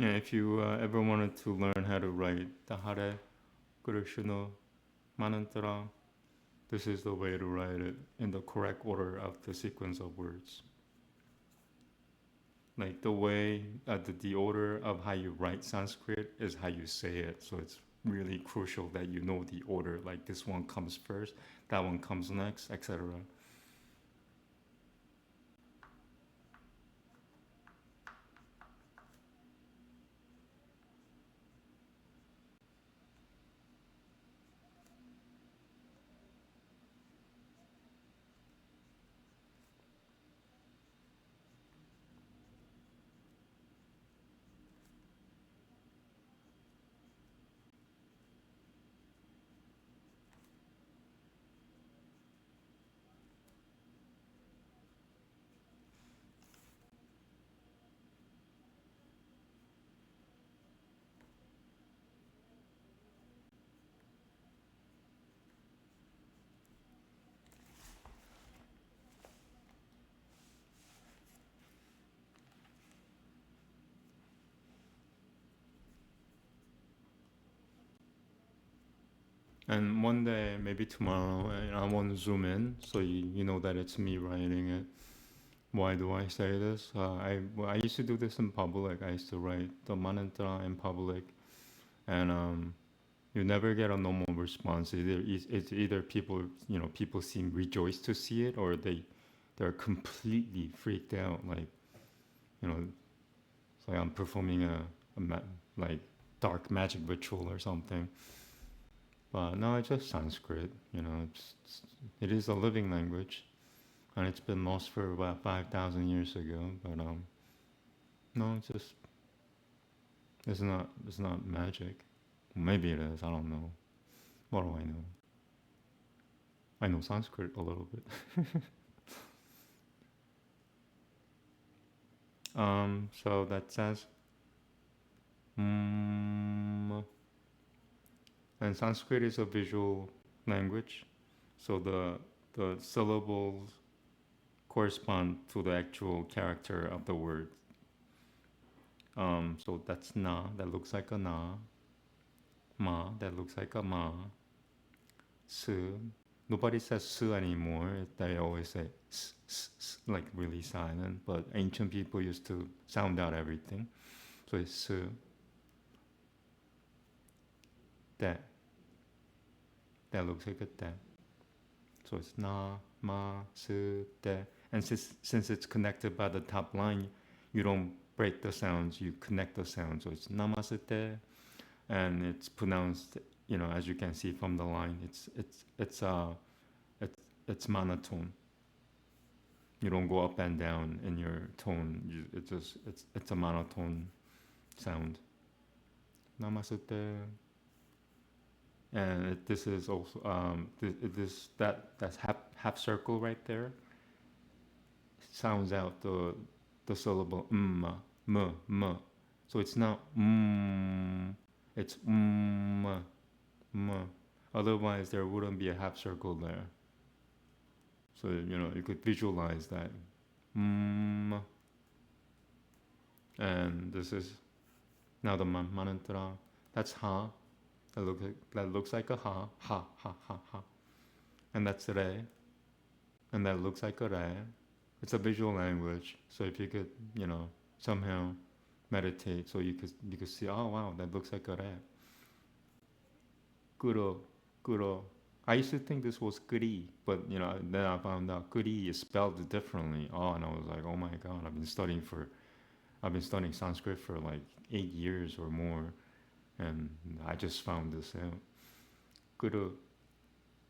Yeah, if you ever wanted to learn how to write the Hare Krishna mantra, this is the way to write it in the correct order of the sequence of words. Like the way, the order of how you write Sanskrit is how you say it. So it's really crucial that you know the order. Like this one comes first, that one comes next, etc. And one day, maybe tomorrow, I want to zoom in so you know that it's me writing it. Why do I say this? I used to do this in public. I used to write the mantra in public, and you never get a normal response. It's either people people seem rejoiced to see it, or they're completely freaked out. Like it's like I'm performing like dark magic ritual or something. But no, it's just Sanskrit. It is a living language, and it's been lost for about 5,000 years ago. But no, it's not magic. Maybe it is. I don't know. What do I know? I know Sanskrit a little bit. So that says, mm, and Sanskrit is a visual language, so the syllables correspond to the actual character of the word. So that's na, that looks like a na. Ma, that looks like a ma. S, Nobody says s anymore. They always say s, like really silent. But ancient people used to sound out everything. So it's s, that. That looks like a that. So it's na, ma, s, that. And since it's connected by the top line, you don't break the sounds, you connect the sounds. So it's namaste, and it's pronounced, as you can see from the line, it's monotone. You don't go up and down in your tone. It's a monotone sound. Namaste. And this is also that's half circle right there. Sounds out the syllable m. So it's not it's m. Otherwise, there wouldn't be a half circle there. So you could visualize that and this is now the mantra. That's ha. That looks like a ha, ha, ha, ha, ha. And that's re. And that looks like a re. It's a visual language. So if you could, somehow meditate, so you could see, oh wow, that looks like a re. Kuro, kuro. I used to think this was kuri, but then I found out kuri is spelled differently. Oh, and I was like, oh my god, I've been studying Sanskrit for like 8 years or more, and I just found this out. Kuru.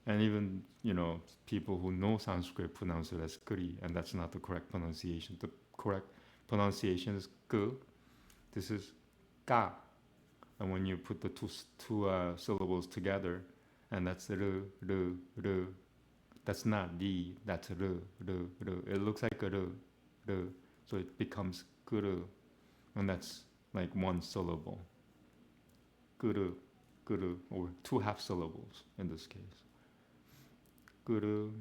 And even, people who know Sanskrit pronounce it as kuri, and that's not the correct pronunciation. The correct pronunciation is ku. This is ka. And when you put the two syllables together, and that's ru, ru, ru. That's not di, that's ru, ru, ru. It looks like a ru, ru. So it becomes kuru. And that's like one syllable. Kuru, kuru, or two half syllables in this case. Kuru.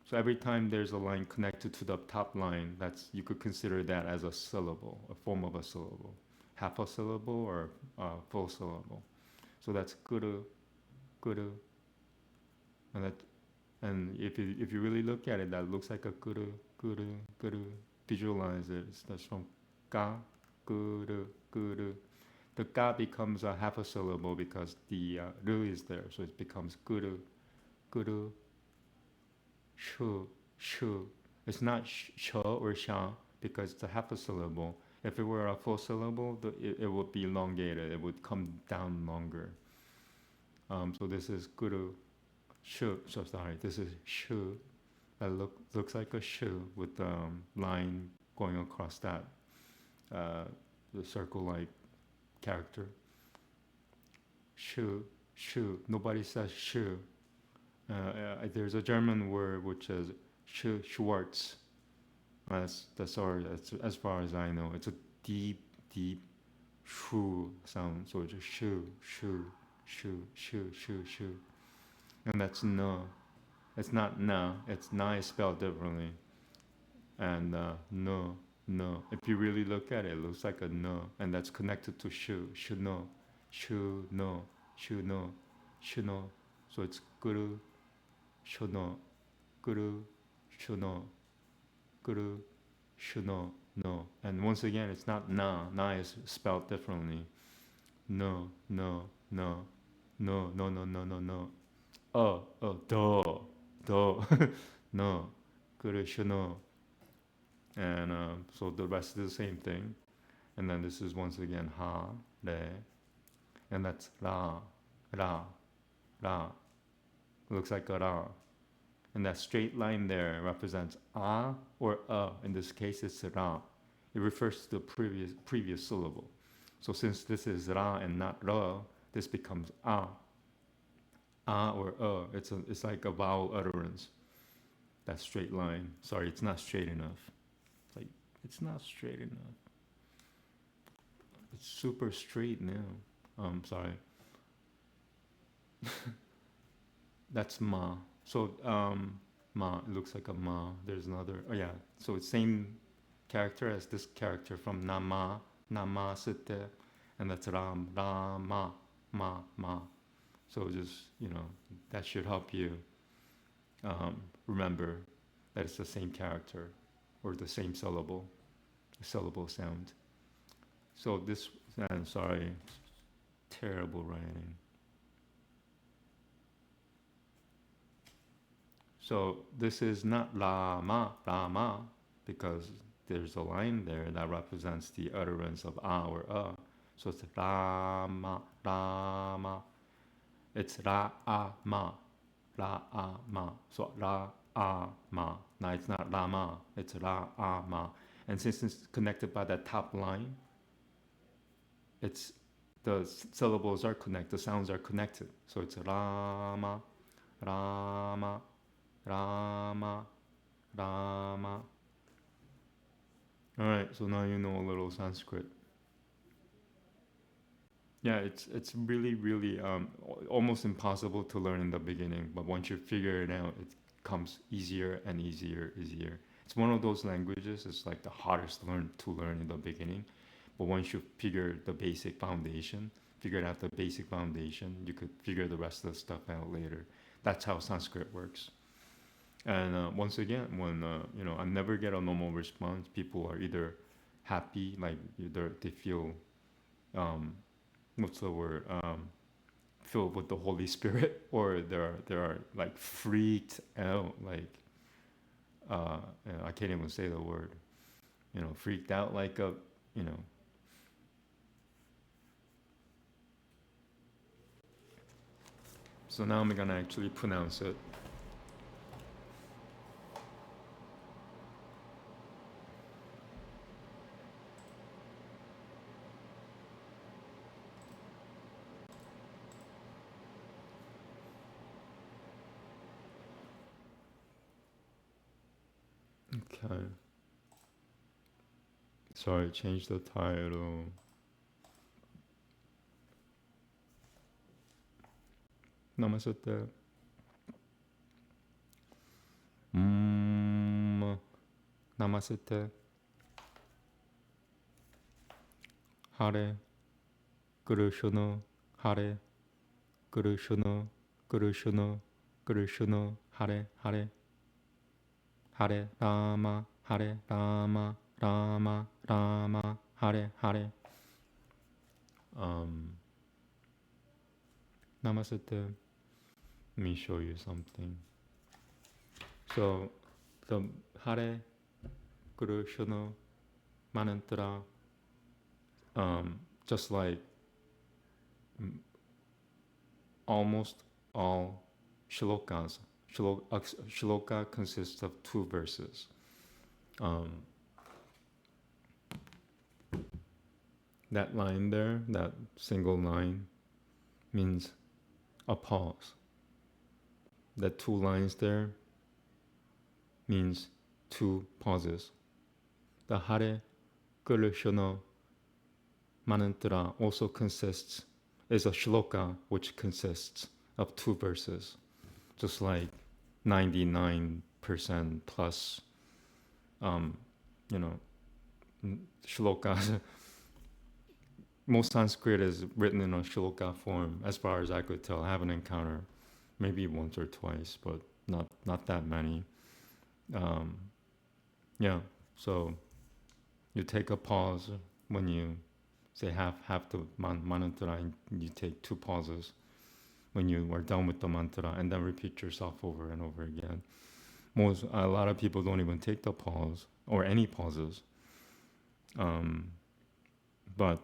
So every time there's a line connected to the top line, you could consider that as a syllable, a form of a syllable. Half a syllable or a full syllable. So that's kuru, kuru. And if you really look at it, that looks like a kuru, kuru, kuru. Visualize it. That's from ka, kuru, kuru. The ka becomes a half a syllable because the ru is there, so it becomes kuru, kuru, shu, shu. It's not sh or sha because it's a half a syllable. If it were a full syllable, it would be elongated. It would come down longer. So this is kuru, shu. So sorry, this is shu. That looks like a shu with the line going across that, the circle-like character. Shu, shu. Nobody says shu. There's a German word which is Schwartz. That's as far as I know. It's a deep shu sound. So it's a shu, shu, shu, shu, shu, shu. And that's no. It's not na. It's na is spelled differently. And no. If you really look at it, it looks like a no. And that's connected to shu. Shu no. Shu no. Shu no. Shu no. So it's guru. Shu no. Guru. Shu no. Guru. Shu no. No. And once again, it's not na. Na is spelled differently. No. No. No. No. No. No. No. No. No. Do. No. Guru. Shu no. And so the rest is the same thing. And then this is once again ha, re, and that's ra, ra, ra. It looks like a ra. And that straight line there represents a or a. In this case, it's ra. It refers to the previous syllable. So since this is ra and not ra, this becomes a. A or a. It's like a vowel utterance. That straight line. Sorry, it's not straight enough. It's not straight enough. It's super straight now. Sorry. That's ma. So ma, it looks like a ma. There's another. Oh yeah. So it's same character as this character from namaste, and that's ram, rama, ma. So just, that should help you remember that it's the same character or the same syllable sound. So this, I'm sorry, terrible writing. So this is not Rama, because there's a line there that represents the utterance of a or a. So it's Rama, Rama. It's Ra-a-ma, Ra-a-ma. So Ra-a-ma. Now it's not Rama, it's Ra-a-ma. And since it's connected by that top line, it's the syllables are connected, the sounds are connected. So it's Rama, Rama, Rama, Rama. All right, so now you know a little Sanskrit. Yeah, it's really really almost impossible to learn in the beginning, but once you figure it out, it comes easier and easier. It's one of those languages. It's like the hardest to learn in the beginning, but once you figure the basic foundation, figure out the basic foundation, you could figure the rest of the stuff out later. That's how Sanskrit works. And once again, when I never get a normal response, people are either happy, like they feel what's the word, filled with the Holy Spirit, or they're like freaked out, like I can't even say the word, freaked out, like a, you know. So now I'm gonna actually pronounce it. Okay. Sorry, change the title. Namaste. Namaste. Hare Krishna. Hare Krishna. Krishna. Krishna. Hare Hare. Hare Rama. Hare Rama. Rama. Rama. Hare Hare. Namaste. Let me show you something. So the Hare Krishna mantra, just like almost all shlokas. Shloka consists of 2 verses. That line there, that single line, means a pause. That 2 lines there means 2 pauses. The Hare Krishna mantra also is a shloka which consists of 2 verses, just like 99% plus, shlokas. Most Sanskrit is written in a shloka form, as far as I could tell. I haven't encountered, maybe once or twice, but not that many. Yeah, so you take a pause when you say have the mantra, and you take 2 pauses when you are done with the mantra, and then repeat yourself over and over again. A lot of people don't even take the pause or any pauses, but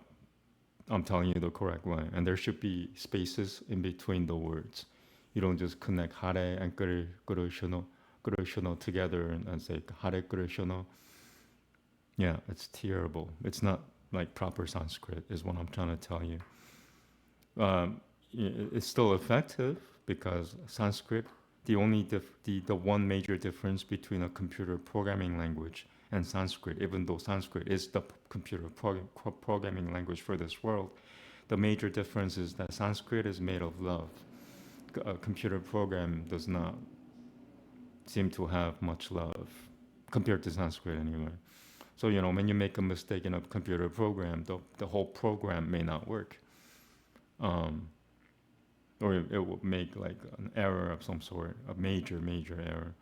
I'm telling you the correct way, and there should be spaces in between the words. You don't just connect Hare and Krishna together and say Hare Krishna. Yeah, it's terrible. It's not like proper Sanskrit, is what I'm trying to tell you. It's still effective because Sanskrit, the one major difference between a computer programming language and Sanskrit, even though Sanskrit is the computer programming language for this world, the major difference is that Sanskrit is made of love. A computer program does not seem to have much love compared to Sanskrit anyway. So, when you make a mistake in a computer program, the whole program may not work. or it will make like an error of some sort, a major error.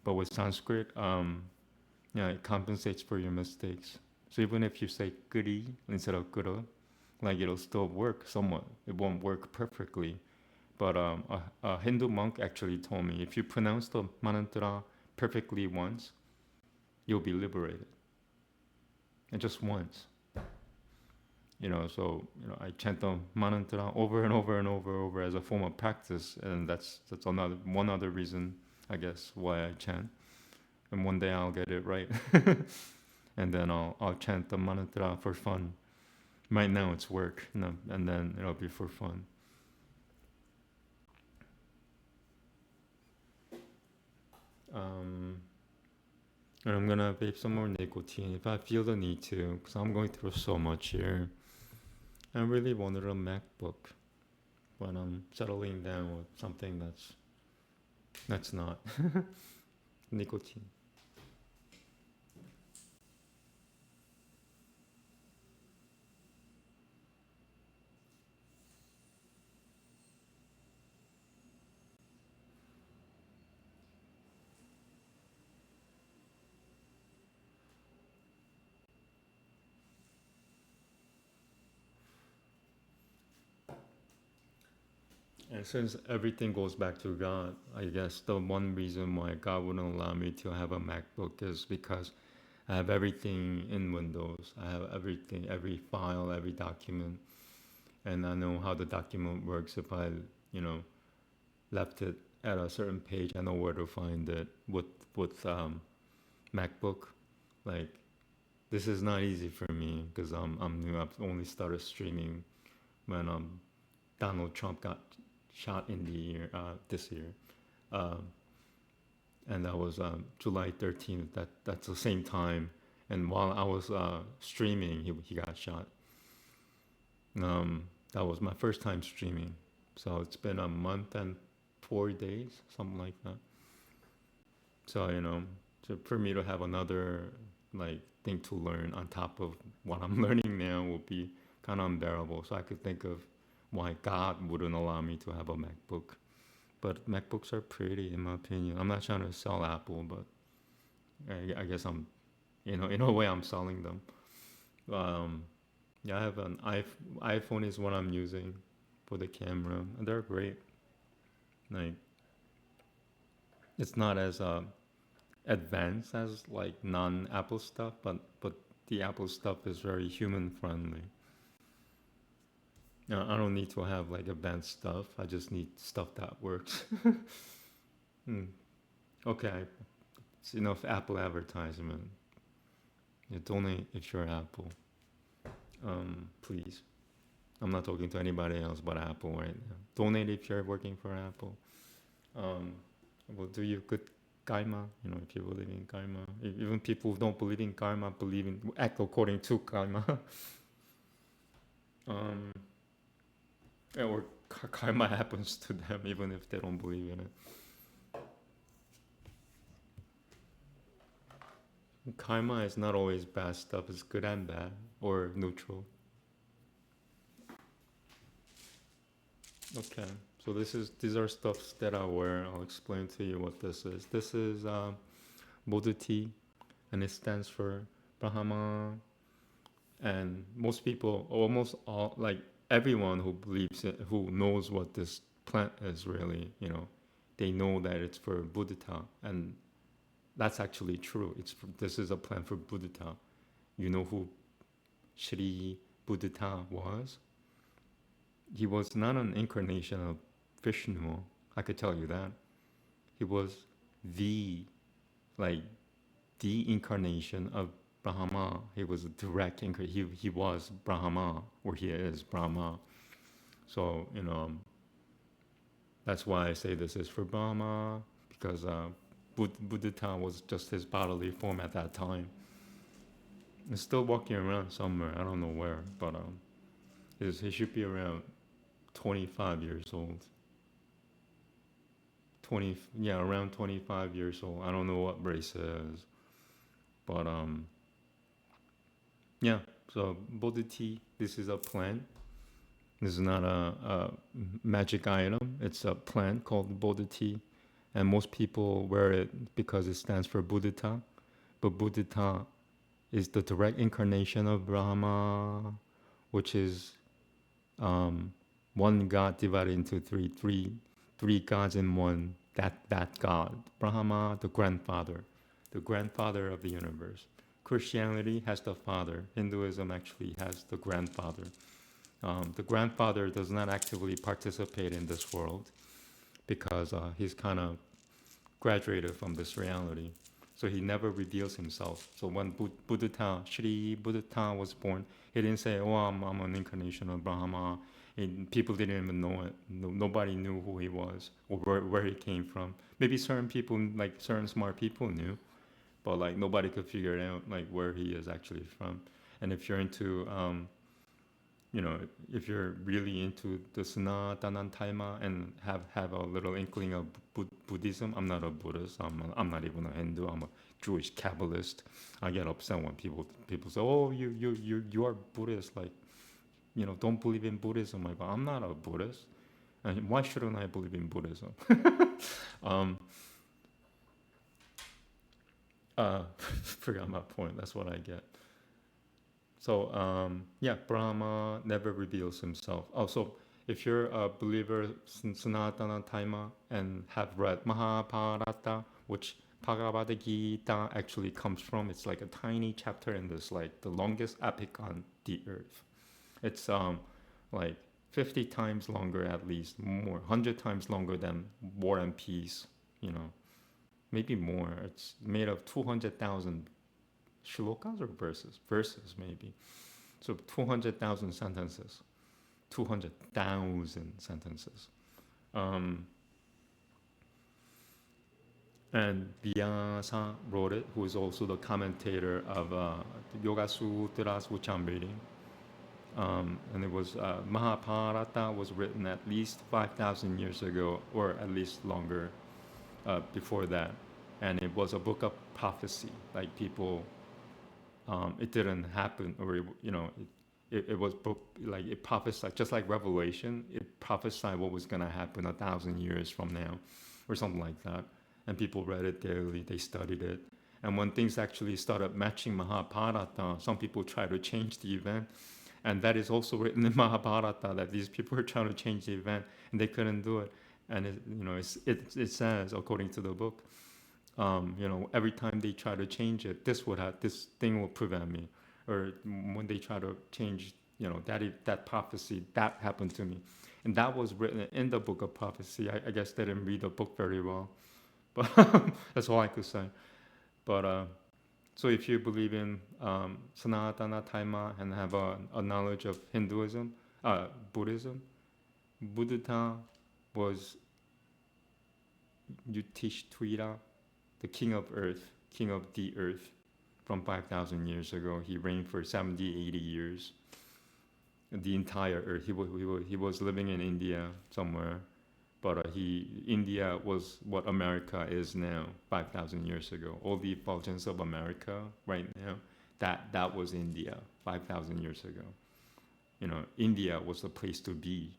But with Sanskrit, yeah, it compensates for your mistakes. So even if you say kuri instead of kura, like it'll still work somewhat. It won't work perfectly. But a Hindu monk actually told me if you pronounce the mantra perfectly once, you'll be liberated. And just once. So I chant the mantra over and over and over as a form of practice, and that's another one other reason, I guess, why I chant. And one day I'll get it right, and then I'll chant the mantra for fun. Right now it's work, and then it'll be for fun. And I'm gonna vape some more nicotine if I feel the need to, because I'm going through so much here. I really wanted a MacBook, but I'm settling down with something that's not nicotine. And since everything goes back to God, I guess the one reason why God wouldn't allow me to have a MacBook is because I have everything in Windows. I have everything, every file, every document, and I know how the document works. If I, you know, left it at a certain page, I know where to find it. With MacBook, like this is not easy for me because I'm new. I've only started streaming when Donald Trump got shot in the year this year, um, and that was July 13th. That's the same time, and while I was streaming, he got shot. That was my first time streaming, so it's been a month and 4 days, something like that. So so for me to have another like thing to learn on top of what I'm learning now will be kind of unbearable. So I could think of why God wouldn't allow me to have a MacBook. But MacBooks are pretty, in my opinion. I'm not trying to sell Apple, but I guess I'm, in a way, I'm selling them. Um, yeah, I have an iPhone is what I'm using for the camera, and they're great. Like it's not as advanced as like non-Apple stuff, but the Apple stuff is very human friendly. I don't need to have like advanced stuff. I just need stuff that works. Hmm. Okay, it's enough Apple advertisement. Yeah, donate if you're Apple. Please. I'm not talking to anybody else but Apple right now. Donate if you're working for Apple. Um, will do you good karma. If you believe in karma. Even people who don't believe in karma act according to karma. um, or karma happens to them even if they don't believe in it. Karma is not always bad stuff. It's good and bad or neutral. Okay. So these are stuffs that I wear. I'll explain to you what this is. This is Bodhiti, and it stands for Brahma. And most people, almost all, like everyone who believes it, who knows what this plant is really, they know that it's for Buddhita, and that's actually true. This is a plant for Buddhita. You know who Shri Buddhita was? He was not an incarnation of Vishnu. I could tell you that. He was the, like, the incarnation of Brahma. He was a direct incarnation. He was Brahma, or he is Brahma. So, that's why I say this is for Brahma, because Buddhita was just his bodily form at that time. He's still walking around somewhere. I don't know where, but he should be around 25 years old. 20, yeah, around 25 years old. I don't know what race it is, but yeah. So Bodhiti, this is a plant, This is not a magic item. It's a plant called Bodhi tea, and most people wear it because it stands for Buddhita. But Buddhita is the direct incarnation of Brahma, which is um, one God divided into three gods in one. That God, Brahma, the grandfather of the universe. Christianity has the father. Hinduism actually has the grandfather. The grandfather does not actively participate in this world because he's kind of graduated from this reality. So he never reveals himself. So when Buddhata, Shri Buddhata was born, he didn't say, "Oh, I'm an incarnation of Brahma." People didn't even know it. Nobody knew who he was or where he came from. Maybe certain people, like certain smart people, knew, but like nobody could figure it out, like where he is actually from. And if you're into you know, if you're really into the Sanatana Dharma and have a little inkling of Buddhism, I'm not a Buddhist. I'm not even a Hindu. I'm a Jewish Kabbalist. I get upset when people say, "Oh, you are Buddhist." Like, don't believe in Buddhism. I go, I'm not a Buddhist, and why shouldn't I believe in Buddhism? um, Forgot my point. That's what I get. So yeah, Brahma never reveals himself. Also, if you're a believer in Sanatana Dharma and have read Mahabharata, which Bhagavad Gita actually comes from, it's like a tiny chapter in this, like the longest epic on the earth. It's like 50 times longer, at least more, 100 times longer than War and Peace. You know, maybe more. It's made of 200,000 shlokas or verses, maybe. So 200,000 sentences. 200,000 sentences. Um, and Vyasa wrote it, who is also the commentator of the Yoga Sutras, which I'm reading. And it was Mahabharata was written at least 5,000 years ago, or at least longer before that. And it was a book of prophecy. Like people, it didn't happen, or it was like it prophesied, just like Revelation. It prophesied what was going to happen 1,000 years from now, or something like that. And people read it daily. They studied it. And when things actually started matching Mahabharata, some people tried to change the event. And that is also written in Mahabharata that these people were trying to change the event and they couldn't do it. And it says, according to the book, every time they try to change it, this thing will prevent me. Or when they try to change, that prophecy, that happened to me. And that was written in the book of prophecy. I guess they didn't read the book very well, but that's all I could say. But so if you believe in Sanatana Dharma and have a knowledge of Hinduism, Buddhism, Buddha was Yudhishthira, the king of earth, king of the earth, from 5,000 years ago. He reigned for 70, 80 years. The entire earth. He was living in India somewhere, but India was what America is now 5,000 years ago. All the effulgence of America right now, that was India 5,000 years ago. India was the place to be.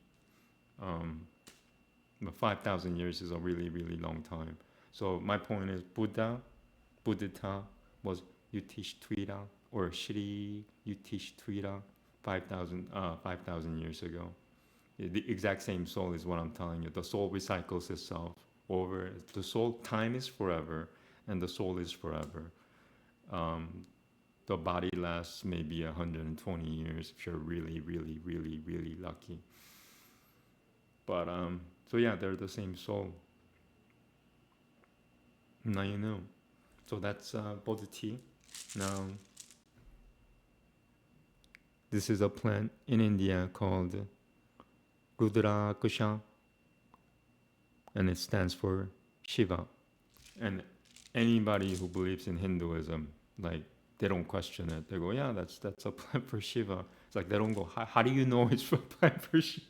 But 5,000 years is a really, really long time. So my point is Buddhita was Yudhishthira or Shri Yudhishthira 5,000 years ago. The exact same soul is what I'm telling you. The soul recycles itself over. The soul, time is forever, and the soul is forever. The body lasts maybe 120 years if you're really, really, really, really lucky. But so yeah, they're the same soul. Now you know. So that's Bodhi tea. Now, this is a plant in India called Rudrakusha, and it stands for Shiva. And anybody who believes in Hinduism, like they don't question it. They go, yeah, that's a plant for Shiva. It's like they don't go, how do you know it's a plant for Shiva?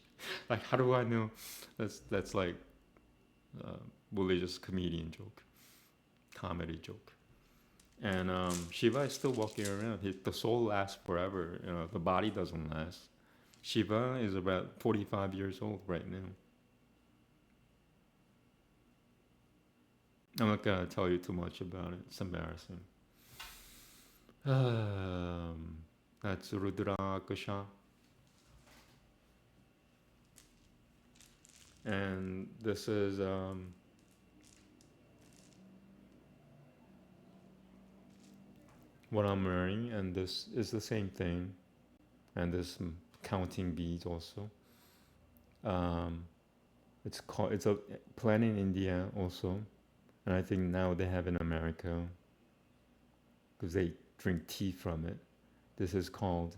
Like, how do I know? That's like a religious comedian joke, comedy joke. And Shiva is still walking around. The soul lasts forever. The body doesn't last. Shiva is about 45 years old right now. I'm not gonna tell you too much about it. It's embarrassing. That's Rudrakasha. And this is what I'm wearing, and this is the same thing. And this counting beads also. Um, it's a plant in India also, and I think now they have in America because they drink tea from it. This is called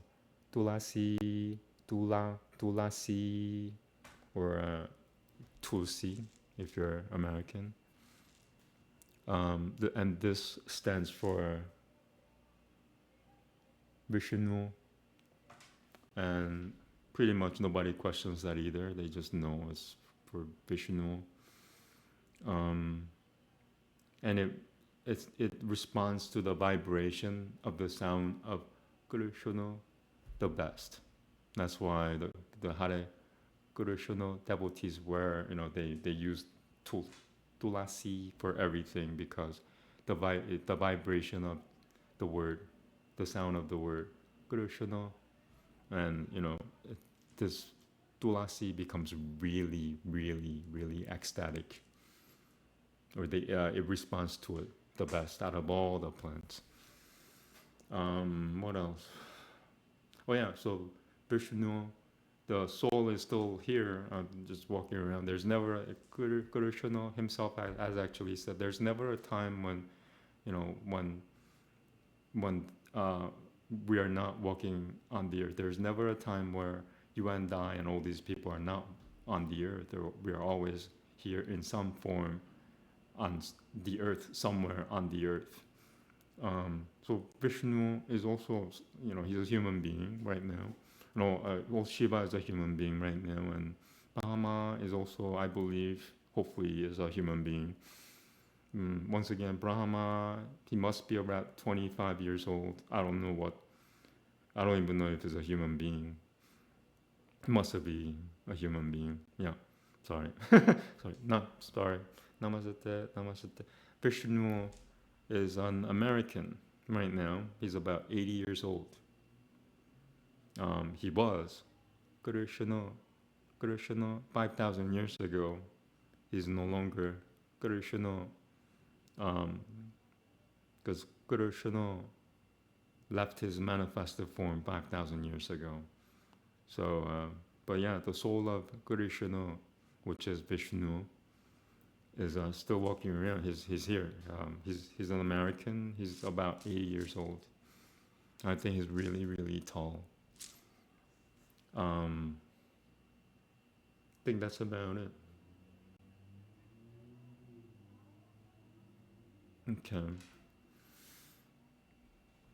tulasi, tulasi, or tulsi if you're American. And this stands for Vishnu, and pretty much nobody questions that either. They just know it's for Vishnu. Um, and it responds to the vibration of the sound of Krishna the best. That's why the Hare Krishna devotees were, they use tulasi for everything because the vibration of the word, the sound of the word Krishna, and this tulasi becomes really, really, really ecstatic, or it responds to it the best out of all the plants. What else? Oh yeah, so Vishnu, the soul is still here, just walking around. There's never Krishna himself has actually said, there's never a time when, when we are not walking on the earth. There's never a time where you and I and all these people are not on the earth. We are always here in some form on the earth, somewhere on the earth. So Vishnu is also, he's a human being right now. Well, Shiva is a human being right now, and Brahma is also, I believe, hopefully, is a human being. Once again, Brahma, he must be about 25 years old. I don't even know if he's a human being. He must be a human being. Yeah, sorry. Sorry. Namaste, namaste. Vishnu is an American right now. He's about 80 years old. He was Krishna 5,000 years ago. He's no longer Krishna because Krishna left his manifested form 5,000 years ago. So, but yeah, the soul of Krishna, which is Vishnu, is still walking around. He's here. He's an American. He's about 80 years old. I think he's really, really tall. I think that's about it. Okay.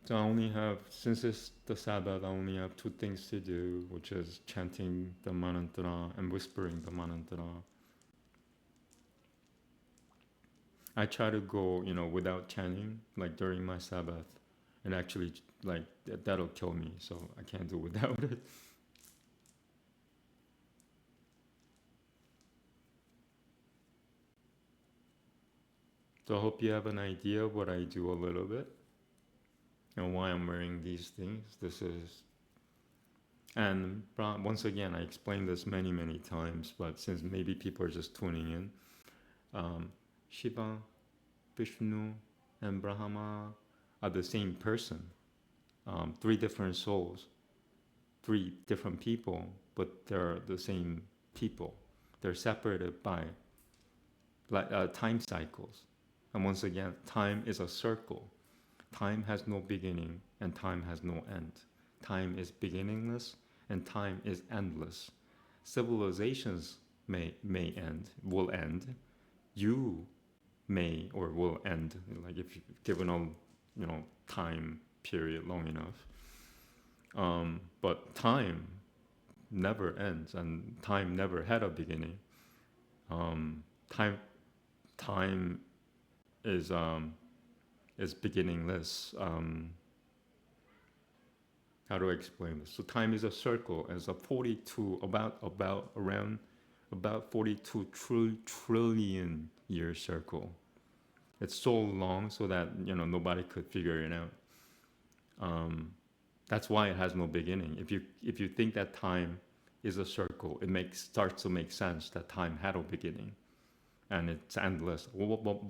So I only have, since it's the Sabbath, I only have two things to do, which is chanting the mantra and whispering the mantra. I try to go, without chanting, like during my Sabbath, and actually, like, that'll kill me, so I can't do without it. So I hope you have an idea of what I do a little bit and why I'm wearing these things. And once again, I explained this many, many times, but since maybe people are just tuning in, Shiva, Vishnu, and Brahma are the same person. Three different souls, three different people, but they're the same people. They're separated by time cycles. And once again, time is a circle. Time has no beginning and time has no end. Time is beginningless and time is endless. Civilizations will end. You may or will end, like if you've given a time period long enough. But time never ends, and time never had a beginning. Time is beginningless. How to explain this? So time is a circle, and it's a 42 about 42 trillion year circle. It's so long so that nobody could figure it out. That's why it has no beginning. If you think that time is a circle, it starts to make sense that time had a beginning, and it's endless. Well,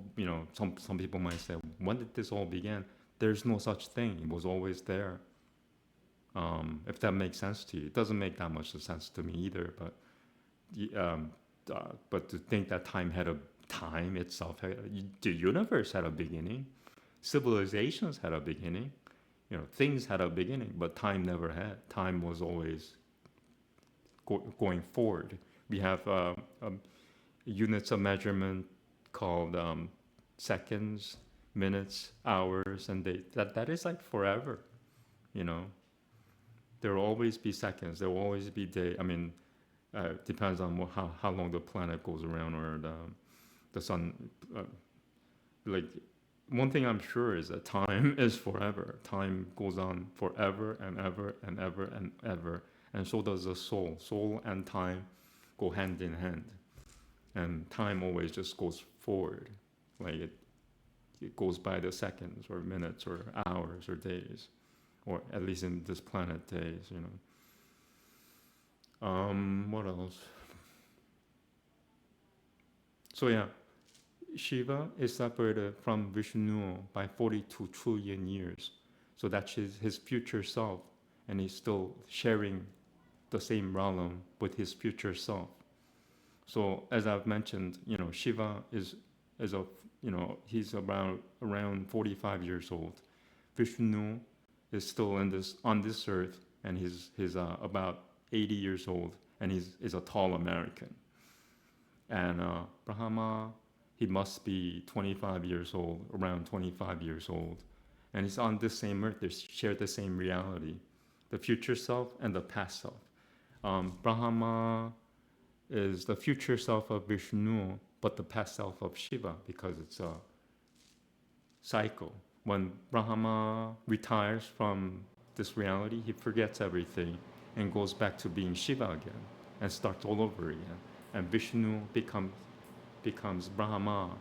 some people might say, when did this all begin? There's no such thing. It was always there. If that makes sense to you, it doesn't make that much sense to me either. But to think that time itself, the universe had a beginning, civilizations had a beginning, things had a beginning, but time never had. Time was always going forward. We have units of measurement called seconds, minutes, hours, and days. That is like forever, you know. There will always be seconds. There will always be day. I mean, depends on how long the planet goes around or the sun. Like one thing I'm sure is that time is forever. Time goes on forever and ever and ever and ever, and so does the soul. Soul and time go hand in hand, and time always just goes forward, like it goes by the seconds or minutes or hours or days, or at least in this planet days. What else? So yeah, Shiva is separated from Vishnu by 42 trillion years. So that's his future self, and he's still sharing the same realm with his future self. So as I've mentioned, Shiva is a he's around 45 years old. Vishnu is still on this earth, and he's about 80 years old, and he's is a tall American. And Brahma, he must be 25 years old, around 25 years old, and he's on this same earth. They share the same reality, the future self and the past self. Brahma is the future self of Vishnu, but the past self of Shiva, because it's a cycle. When Brahma retires from this reality, he forgets everything and goes back to being Shiva again and starts all over again. And Vishnu becomes Brahma,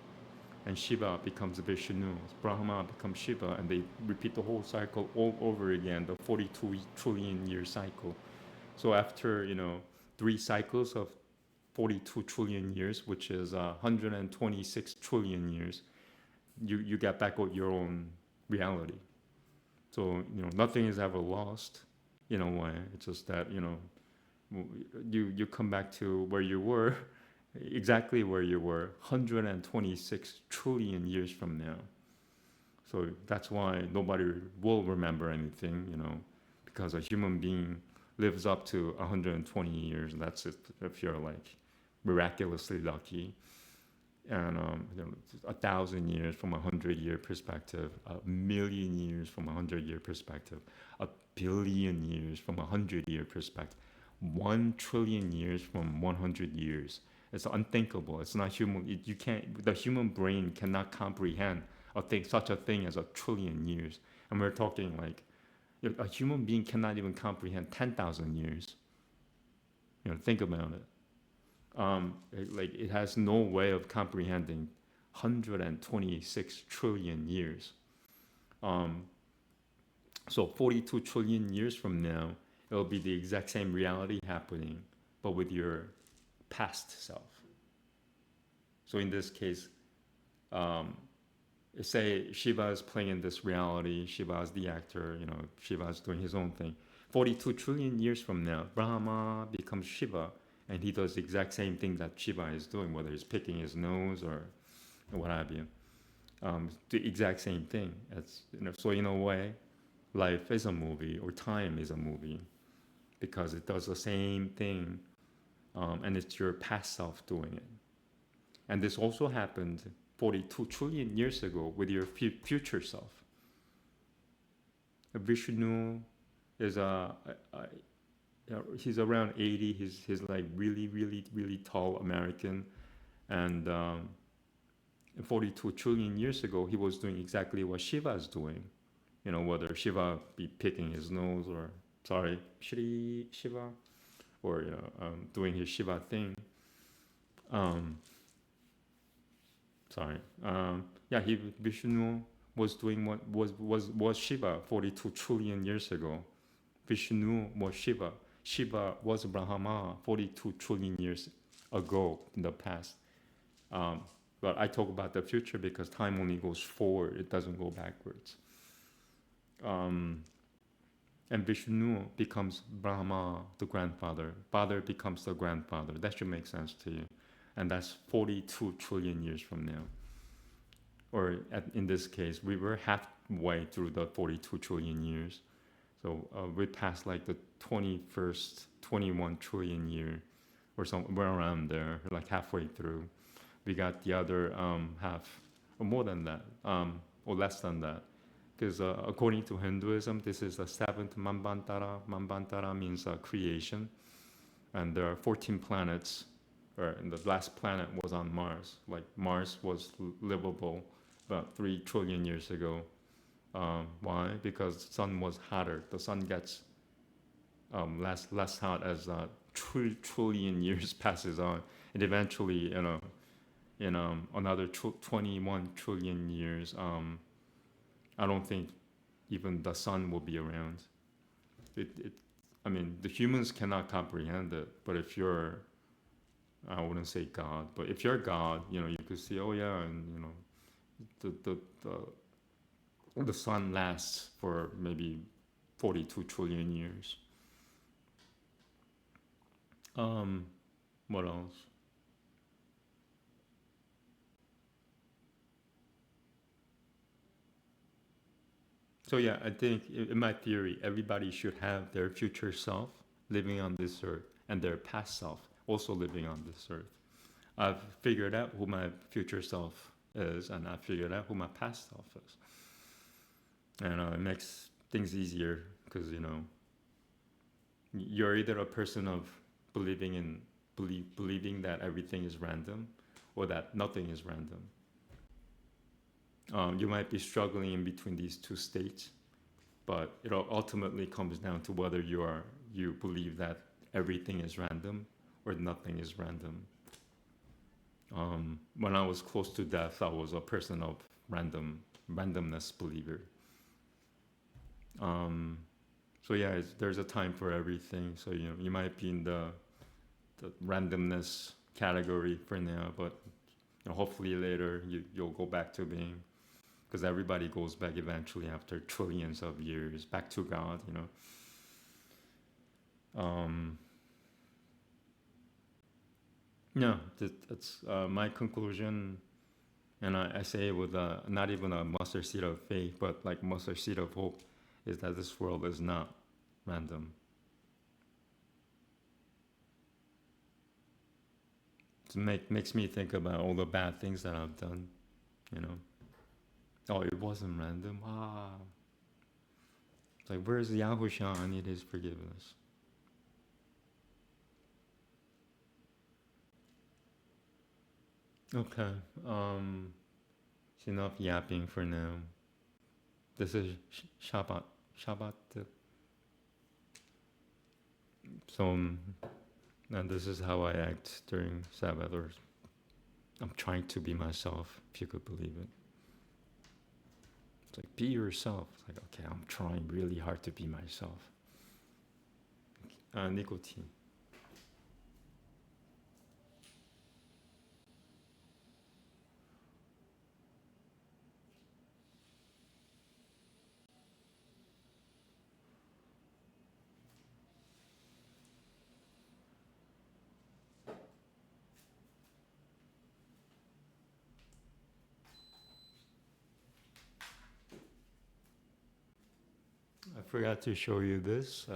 and Shiva becomes Vishnu. Brahma becomes Shiva, and they repeat the whole cycle all over again, the 42 trillion year cycle. So after 3 cycles of 42 trillion years, which is 126 trillion years, you get back your own reality. So nothing is ever lost in a way. It's just that you come back to where you were, exactly where you were 126 trillion years from now. So that's why nobody will remember anything, because a human being lives up to 120 years. That's it, if you're like miraculously lucky. And 1,000 years from 100-year perspective, 1,000,000 years from 100-year perspective, 1,000,000,000 years from 100-year perspective, 1 trillion years from 100 years. It's unthinkable. It's not human. You can't. The human brain cannot comprehend such a thing as 1,000,000,000 years. And we're talking like a human being cannot even comprehend 10,000 years. Think about it. It has no way of comprehending 126 trillion years. So 42 trillion years from now, it'll be the exact same reality happening, but with your past self. So in this case, say Shiva is playing in this reality, Shiva is the actor, Shiva is doing his own thing. 42 trillion years from now, Brahma becomes Shiva, and he does the exact same thing that Shiva is doing, whether he's picking his nose or what have you. The exact same thing. So in a way, life is a movie, or time is a movie, because it does the same thing, and it's your past self doing it. And this also happened 42 trillion years ago with your future self. Vishnu is he's around 80. He's like really, really, really tall American, and 42 trillion years ago, he was doing exactly what Shiva is doing. Whether Shiva be picking his nose or Shri Shiva, or doing his Shiva thing. Um, Vishnu was doing what was Shiva 42 trillion years ago. Vishnu was Shiva. Shiva was Brahma 42 trillion years ago in the past. But I talk about the future because time only goes forward; it doesn't go backwards. And Vishnu becomes Brahma, the grandfather. Father becomes the grandfather. That should make sense to you. And that's 42 trillion years from now. Or in this case, we were halfway through the 42 trillion years. So we passed like the 21st, 21 trillion year or somewhere around there, like halfway through. We got the other half, or more than that, or less than that. Because according to Hinduism, this is the seventh Manvantara. Manvantara means creation. And there are 14 planets, and the last planet was on Mars. Like Mars was livable about 3 trillion years ago. Why? Because the sun was hotter. The sun gets less hot as 3 trillion years passes on. And eventually, in another 21 trillion years, I don't think even the sun will be around. I mean, the humans cannot comprehend it. But if you're, I wouldn't say God, but if you're God, you could see, oh yeah, and the sun lasts for maybe 42 trillion years. What else? So yeah, I think in my theory, everybody should have their future self living on this earth and their past self also living on this earth. I've figured out who my future self is, and I've figured out who my past self is. And it makes things easier because, you're either a person of believing that everything is random or that nothing is random. You might be struggling in between these two states, but it ultimately comes down to whether you believe that everything is random or nothing is random. When I was close to death, I was a person of randomness believer. So yeah, there's a time for everything. So you might be in the randomness category for now, but hopefully later you'll go back to being, because everybody goes back eventually after trillions of years back to God. Yeah, that's my conclusion, and I say it with not even a mustard seed of faith, but like mustard seed of hope, is that this world is not random. It makes me think about all the bad things that I've done, Oh, it wasn't random. It's like, where's Yahusha? I need his forgiveness. Okay. It's enough yapping for now. This is Shabbat. Shabbat. So, and this is how I act during Sabbath, or I'm trying to be myself, if you could believe it. It's like, be yourself. It's like, okay, I'm trying really hard to be myself. Nicotine. I forgot to show you this.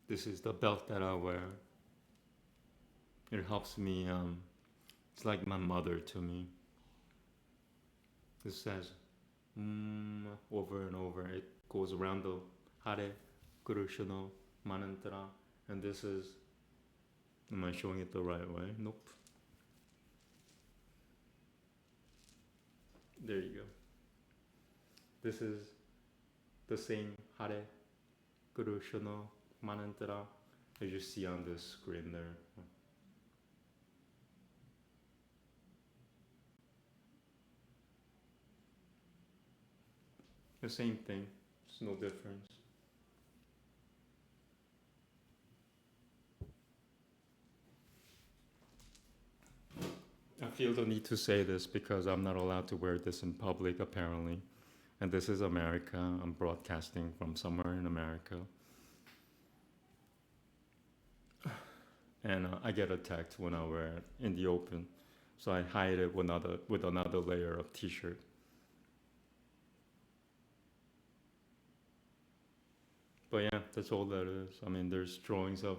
This is the belt that I wear. It helps me. It's like my mother to me. It says over and over. It goes around the Hare Krishna mantra, and this is. Am I showing it the right way? Nope. There you go. This is the same Hare Krishna Manantara, as you see on the screen there. The same thing. There's no difference. I feel the need to say this because I'm not allowed to wear this in public apparently. And this is America. I'm broadcasting from somewhere in America. And I get attacked when I wear it in the open. So I hide it with another layer of t-shirt. But yeah, that's all that is. I mean, there's drawings of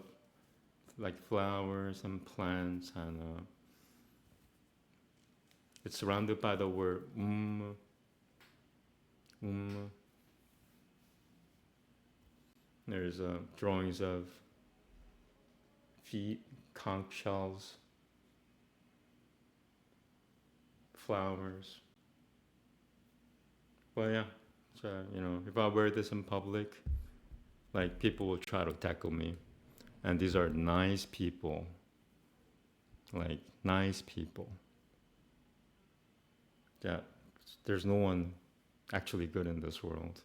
like flowers and plants, and it's surrounded by the word um. There's drawings of feet, conch shells, flowers. But yeah, so if I wear this in public, like people will try to tackle me, and these are nice people, like nice people. Yeah, there's no one actually good in this world.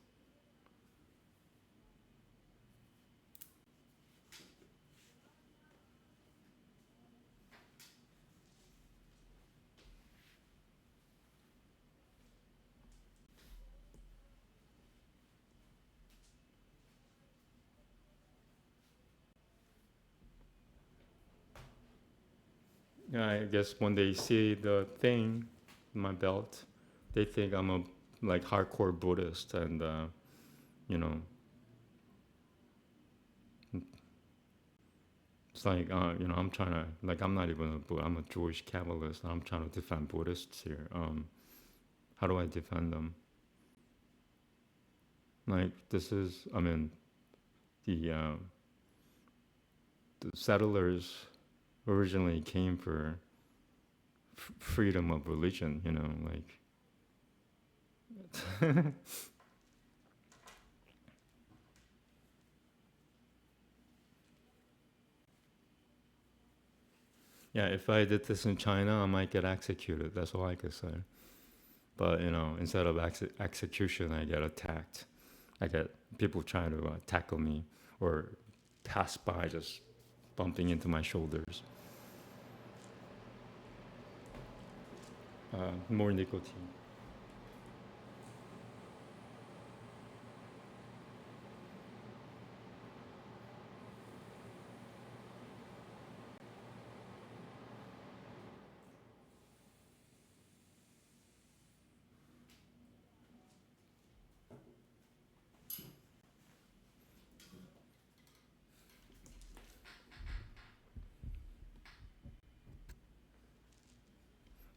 Yeah, I guess when they see the thing, my belt, they think I'm a like hardcore Buddhist, and you know, it's like I'm trying to like I'm not even a Buddhist. I'm a Jewish Kabbalist. I'm trying to defend Buddhists here. How do I defend them? Like this is, I mean, the uh, the settlers originally came for freedom of religion. Like. Yeah, if I did this in China, I might get executed. That's all I could say. But instead of execution, I get attacked. I get people trying to tackle me or pass by, just bumping into my shoulders. More nicotine.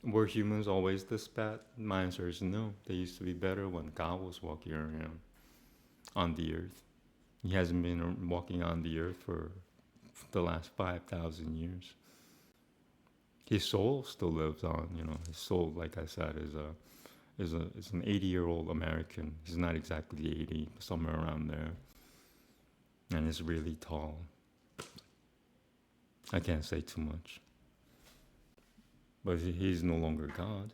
Were humans always this bad? My answer is no. They used to be better when God was walking around on the earth. He hasn't been walking on the earth for the last 5,000 years. His soul still lives on. His soul, like I said, is an 80-year-old American. He's not exactly 80, somewhere around there, and he's really tall. I can't say too much, but he's no longer God.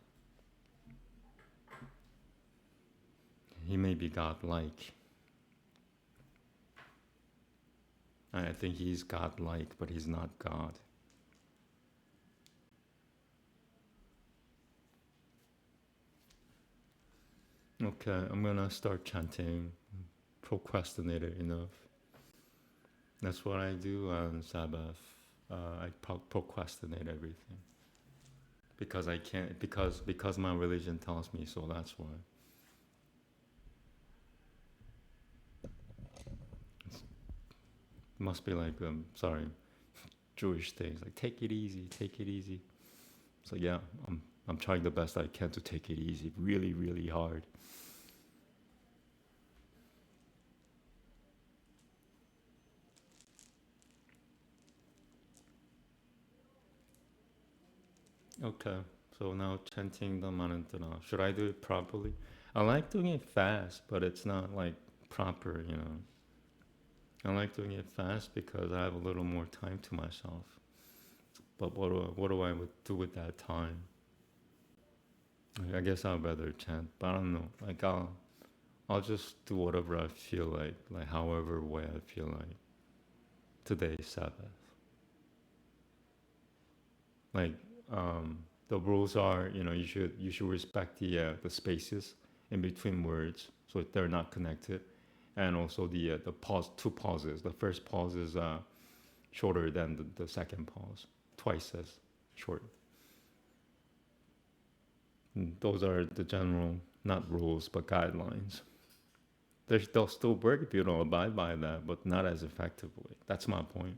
He may be God-like. I think he's God-like, but he's not God. Okay, I'm gonna start chanting. Procrastinated enough. That's what I do on Sabbath. I procrastinate everything because I can't because my religion tells me so. That's why. It must be like sorry, Jewish things like take it easy, take it easy. So yeah, I'm trying the best I can to take it easy, really really hard. Okay, so now chanting the manantana. Should I do it properly? I like doing it fast, but it's not like proper. I like doing it fast because I have a little more time to myself. But what do I do with that time? I guess I'd rather chant, but I don't know. Like I'll just do whatever I feel like however way I feel like. Today's Sabbath. Like the rules are, you should respect the spaces in between words so they're not connected, and also the pause, two pauses. The first pause is shorter than the second pause, twice as short. And those are the general, not rules but guidelines. They'll still work if you don't abide by that, but not as effectively. That's my point.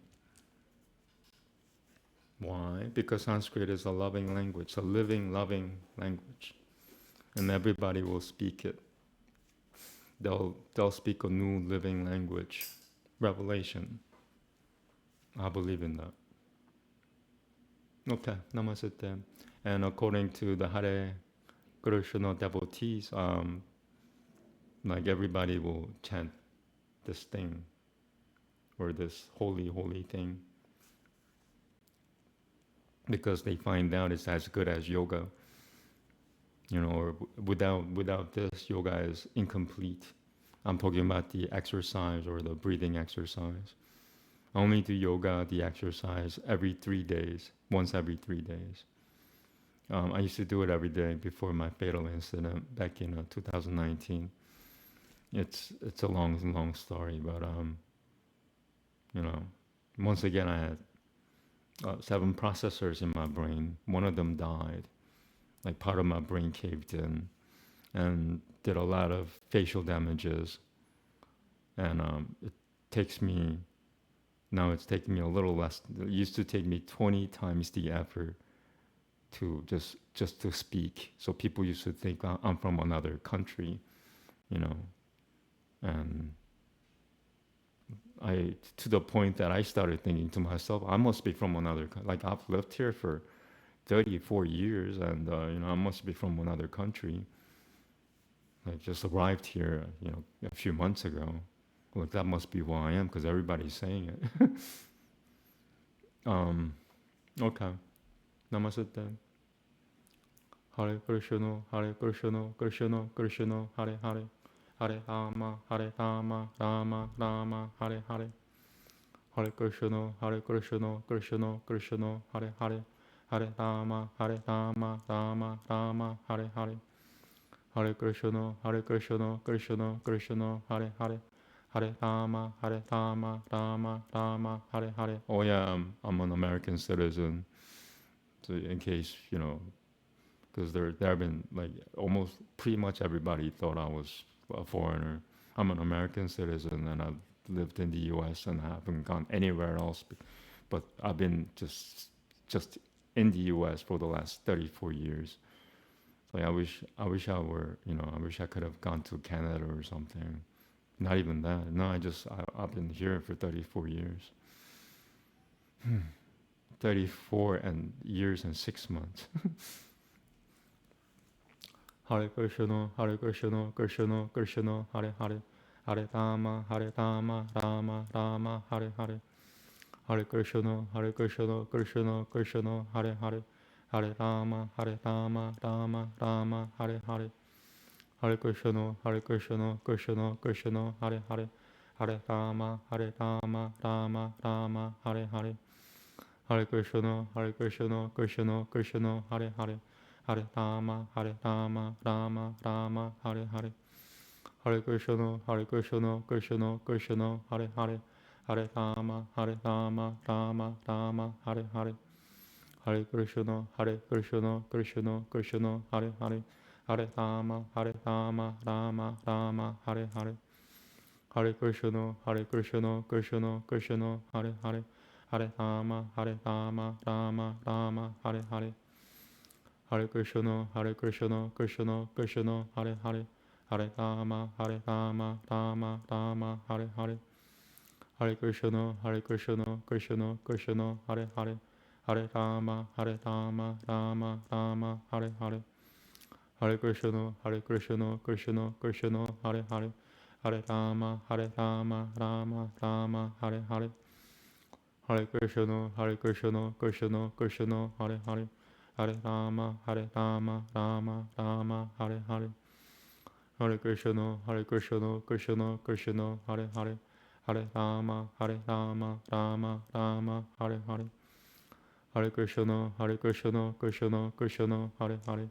Why? Because Sanskrit is a loving language, a living, loving language, and everybody will speak it. They'll speak a new living language, revelation. I believe in that. Okay, Namaste. And according to the Hare Krishna devotees, like everybody will chant this thing or this holy, holy thing because they find out it's as good as yoga. Or without this, yoga is incomplete. I'm talking about the exercise or the breathing exercise. I only do yoga, the exercise, every 3 days, once every 3 days. I used to do it every day before my fatal incident back in 2019. It's a long story, but once again I had 7 processors in my brain. One of them died, like part of my brain caved in, and did a lot of facial damages. And it's taking me a little less. It used to take me 20 times the effort to just to speak. So people used to think I'm from another country, and to the point that I started thinking to myself, I must be from another country. Like I've lived here for 34 years, and I must be from another country. I just arrived here, a few months ago. Like that must be who I am because everybody's saying it. Okay. Namaste. Hare Krishna, Hare Krishna, Krishna Krishna, Hare Hare, Hare Rama, Rama Rama, Hare Hare. Hare Krishna, Hare Krishna, Krishna Krishna, Hare Hare, Hare Rama, Rama Rama, Hare Hare. Hare Krishna, Hare Krishna, Krishna Krishna, Hare Hare, Hare Rama, Rama Rama, Hare Hare. Oh yeah, I'm an American citizen. So in case because there have been like almost pretty much everybody thought I was a foreigner. I'm an American citizen and I've lived in the U.S. and haven't gone anywhere else, but I've been just in the U.S. for the last 34 years. Like I wish I were I wish I could have gone to Canada or something. Not even that. No, I've been here for 34 years. 34 and years and 6 months. Hare Krishna, Hare Krishna, Krishna Krishna, Hare Hare, Hare Rama, Rama Rama, Hare Hare. Hare Krishna, Hare Krishna, Krishna Krishna, Hare Hare, Hare Rama, Rama Rama, Hare Hare. Hare Krishna, Hare Krishna, Krishna Krishna, Hare Hare, Hare Rama, Rama Rama, Hare Hare. Hare Krishna, Hare Krishna, Krishna Krishna, Hare Hare, Hare Rama, Rama Rama, Hare Hare. Hare Krishna, Hare Krishna, Krishna Krishna, Hare Hare, Hare Rama, Rama Rama, Hare Hare. Hare Krishna, Hare Krishna, Krishna Krishna, Hare Hare, Hare Rama, Rama Rama, Hare Hare. Hare Krishna, Hare Krishna, Krishna Krishna, Hare Hare, Hare Rama, Rama Rama, Hare Hare. Hare Krishna, Hare Krishna, Krishna Krishna, Hare Hare, Hare Rama, Rama Rama, Hare Hare. Hare Krishna, Hare Krishna, Krishna Krishna, Hare Hare, Hare Rama, Rama Rama, Hare Hare. Hare Krishna, Hare Krishna, Krishna Krishna, Hare Hare, Hare Rama, Rama Rama, Hare Hare. Hare Krishna, Krishna Krishna, Hare Hare. Hare Rama, Rama Rama, Hare Hare. Hare Krishna, Krishna Krishna, Hare Hare. Hare Rama, Rama Rama, Hare Hare. Hare Krishna, Krishna Krishna, Hare Hare.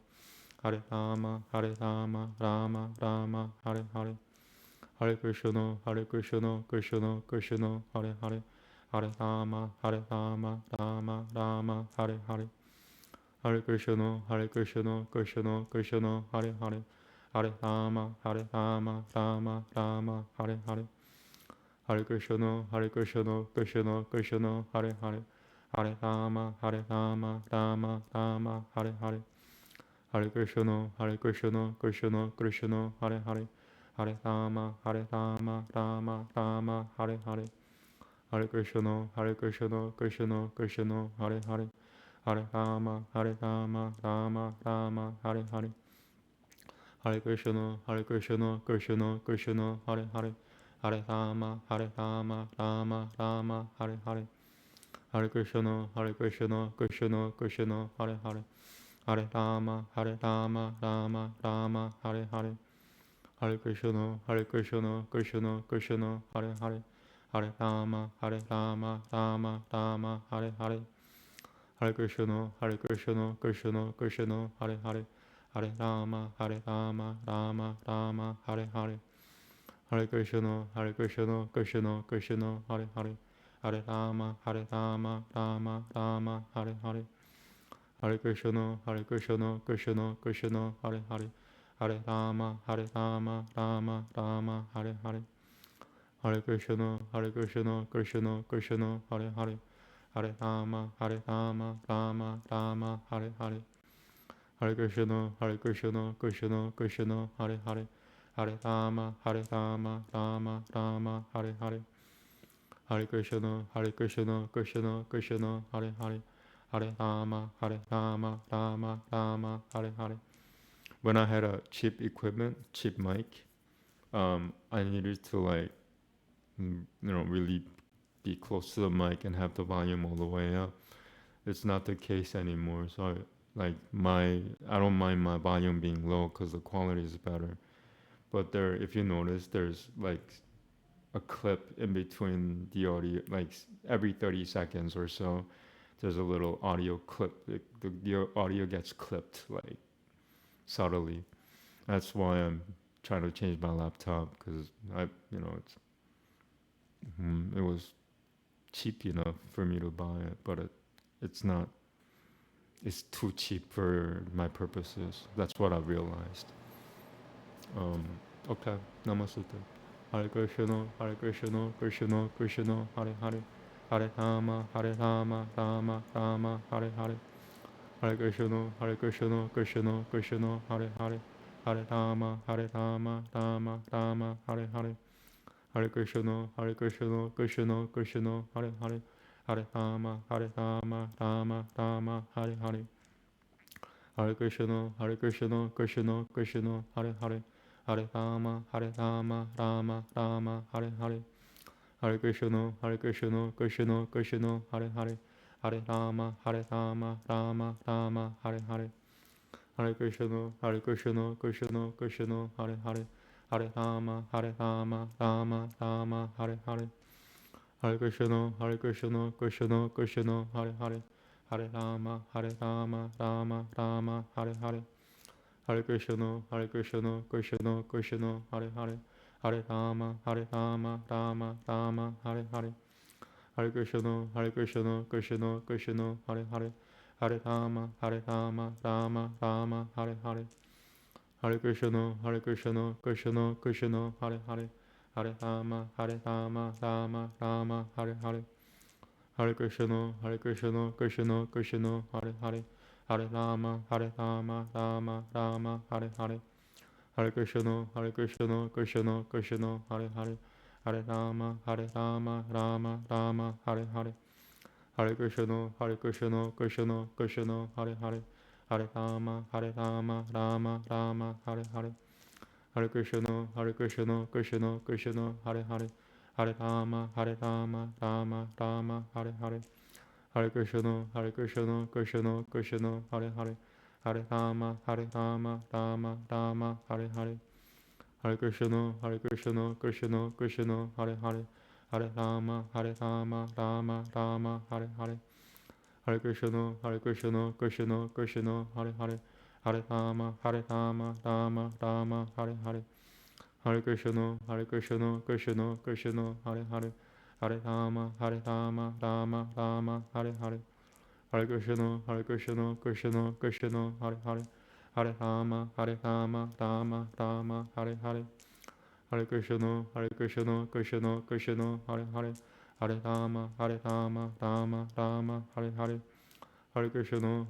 Hare Rama, Rama Rama, Hare Hare. Hare Krishna, Krishna Krishna, Hare Hare. Hare Rama, Rama Rama, Hare Hare. Hare Krishna, Krishna Krishna, Hare Hare. Hare Rama, Rama Rama, Hare Hare. Hare Krishna, Krishna Krishna, Hare Hare. Hare Rama, Rama Rama, Hare Hare. Hare Krishna, Krishna Krishna, Hare Hare. Hare Rama, Rama Rama, Hare Hare. Hare Krishna, Krishna Krishna, Hare Hare. Hare Rama, Rama Rama, Hare Hare. Hare Krishna, Krishna Krishna, Hare Hare. Hare Rama, Rama Rama, Hare Hare. Hare Krishna, Krishna Krishna, Hare Hare. Hare Rama, Rama Rama, Hare Hare. Hare Krishna, Krishna Krishna, Hare Hare. Hare Rama, Rama Rama, Hare Hare. Hare Krishna, Krishna Krishna, Hare Hare. Hare Rama, Rama Rama, Hare Hare. Hare Krishna, Krishna Krishna, Hare Hare. Hare Rama, Rama Rama, Hare Hare. Hare Krishna, Krishna Krishna, Hare Hare. Hare Rama, Rama Rama, Hare Hare. Hare Krishna, Krishna Krishna, Hare Hare. Hare Rama, Rama Rama, Hare Hare. Hare Krishna, Krishna Krishna, Hare Hare. Hare Rama, Rama Rama, Hare Hare. Hare Krishna, Krishna Krishna, Hare Hare. Hare Rama, Rama Rama, Hare Hare. When I had a cheap equipment, cheap mic, I needed to really be close to the mic and have the volume all the way up. It's not the case anymore. So I don't mind my volume being low because the quality is better. But if you notice, there's like a clip in between the audio, like every 30 seconds or so, there's a little audio clip. The audio gets clipped like subtly. That's why I'm trying to change my laptop because it was cheap enough for me to buy it, but it's not. It's too cheap for my purposes. That's what I realized. Okay, Namaste. Hare Krishna, Krishna Krishna, Hare Hare. Hare Rama, Rama Rama, Hare Hare. Hare Krishna, Krishna Krishna, Hare Hare. Hare Rama, Rama Rama, Hare Hare. Hare Krishna, Krishna Krishna, Hare Hare. Hare Rama, Rama Rama, Hare Hare. Hare Krishna, Krishna Krishna, Hare Hare. Hare Rama, Rama Rama, Hare Hare. Hare Krishna, Krishna Krishna, Hare Hare. Hare Rama, Rama Rama, Hare Hare. Hare Krishna, Krishna Krishna, Hare Hare. Hare Rama, Rama Rama, Hare Hare. Hare Krishna, Krishna Krishna, Hare Hare. Hare Rama, Rama Rama, Hare Hare. Hare Krishna, Krishna Krishna, Hare Hare. Hare Rama, Rama Rama, Hare Hare. Hare Krishna, Krishna Krishna, Hare Hare. Hare Rama, Rama Rama, Hare Hare. Hare Krishna, Krishna Krishna, Hare Hare. Hare Rama, Rama Rama, Hare Hare. Hare Krishna, Krishna Krishna, Hare Hare. Hare Rama, Rama Rama, Hare Hare. Hare Krishna, Krishna Krishna, Hare Hare. Hare Rama, Rama Rama, Hare Hare. Hare Krishna, Krishna Krishna, Hare Hare. Hare Rama, Rama Rama, Hare Hare. Hare Krishna, Hare Krishna, Krishna Krishna, Hare Hare, Hare Rama, Rama Rama, Hare Hare, Hare Krishna, Krishna Krishna, Hare Hare, Hare Rama, Rama Rama, Hare Hare, Hare Krishna, Krishna Krishna, Hare Hare, Hare Rama, Rama Rama, Hare Hare, Hare Krishna, Krishna Krishna, Hare Hare, Hare Rama, Rama Rama, Hare Hare, Hare Krishna, Krishna Krishna, Hare Hare, Hare Rama, Rama Rama, Hare Hare, Hare Krishna, Krishna Krishna, Hare Hare, Hare Rama, Rama Rama, Hare Hare, Hare Krishna, Krishna Krishna, Hare Hare, Hare Rama, Rama Rama, Hare Hare, Hare Krishna,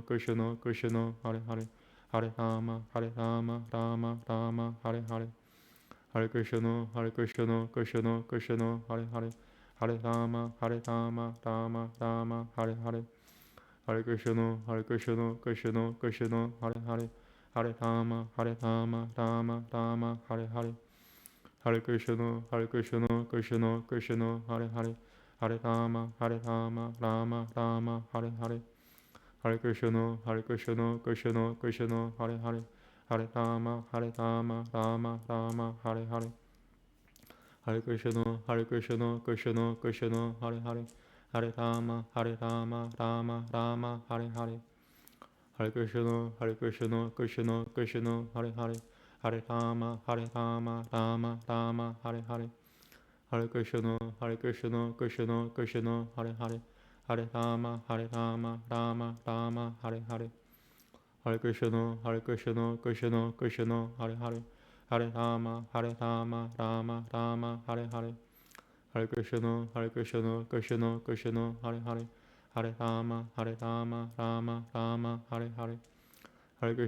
Krishna Krishna, Hare Hare, Hare Rama, Rama Rama, Hare Hare, Hare Krishna, Krishna Krishna, Hare Hare, Hare Rama, Rama Rama, Hare Hare, Hare Krishna, Krishna Krishna, Hare Hare, Hare Rama, Rama Rama, Hare Hare, Hare Krishna, Krishna Krishna, Hare Hare, Hare Rama, Rama Rama, Hare Hare, Hare Krishna, Krishna Krishna, Hare Hare, Hare Rama, Rama Rama, Hare Hare, Hare Krishna, Krishna Krishna, Hare Hare, Hare Rama, Rama Rama, Hare Hare, Hare Krishna, Krishna Krishna, Hare Hare, Hare Rama, Rama Rama, Hare Hare, Hare Krishna, Krishna Krishna, Hare Hare, Hare Rama, Rama Rama, Hare Hare, Hare Krishna, Krishna Krishna, Hare Hare, Hare Rama, Rama Rama, Hare Hare, Hare Krishna, Krishna Krishna, Hare Hare, Hare Rama, Rama Rama, Hare Hare, Hare Krishna, Krishna Krishna, Hare Hare, Hare Rama, Rama Rama, Hare Hare, Hare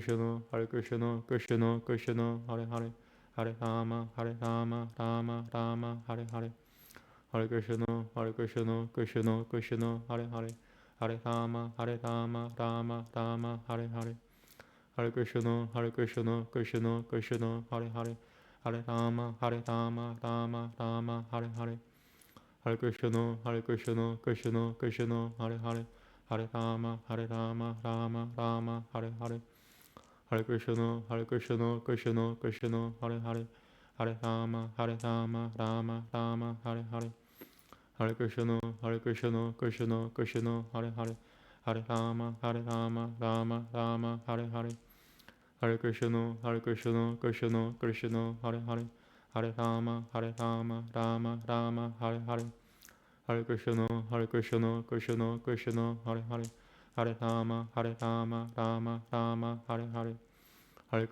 Krishna, Krishna Krishna, Hare Hare, Hare Rama, Rama Rama, Hare Hare, Hare Krishna, Krishna Krishna, Hare Hare, Hare Rama, Rama Rama, Hare Hare, Hare Krishna, Krishna Krishna, Hare Hare, Hare Rama, Rama Rama, Hare Hare, Hare Krishna, Krishna Krishna, Hare Hare, Hare Rama, Rama Rama, Hare Hare, Hare Krishna, Krishna Krishna, Hare Hare, Hare Rama, Rama Rama, Hare Hare, Hare Krishna, Krishna Krishna, Hare Hare, Hare Rama, Rama Rama, Hare Hare, Hare Krishna, Krishna Krishna, Hare Hare, Hare Rama, Rama Rama, Hare Hare, Hare Krishna, Krishna Krishna, Hare Hare, Hare Rama, Rama Rama, Hare Hare, Hare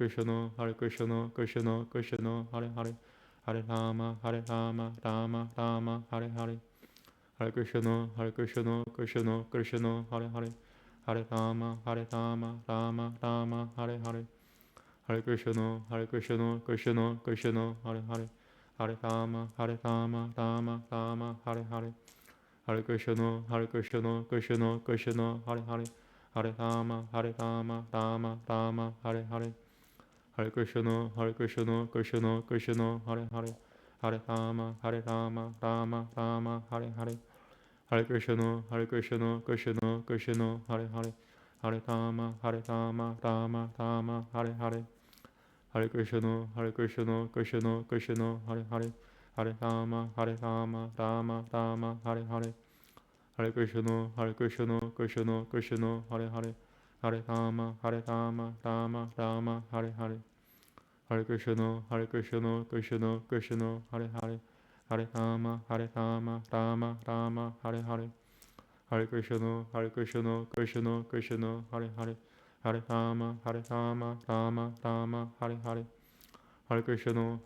Krishna, Krishna Krishna, Hare Hare, Hare Rama, Rama Rama, Hare Hare, Hare Krishna, Krishna Krishna, Hare Hare, Hare Rama, Rama Rama, Hare Hare, Hare Krishna, Krishna Krishna, Hare Hare, Hare Rama, Rama Rama, Hare Hare, Hare Krishna, Krishna Krishna, Hare Hare, Hare Rama, Rama Rama, Hare Hare, Hare Krishna, Krishna Krishna, Hare Hare, Hare Rama, Rama Rama, Hare Hare, Hare Krishna, Krishna Krishna, Hare Hare, Hare Rama, Rama Rama, Hare Hare, Hare Krishna, Krishna Krishna, Hare Hare, Hare Rama, Rama Rama, Hare Hare, Hare Krishna, Krishna Krishna, Hare Hare, Hare Rama, Rama Rama, Hare Hare, Hare Krishna, Krishna Krishna, Hare Hare, Hare Rama, Rama Rama, Hare Hare, Hare Krishna,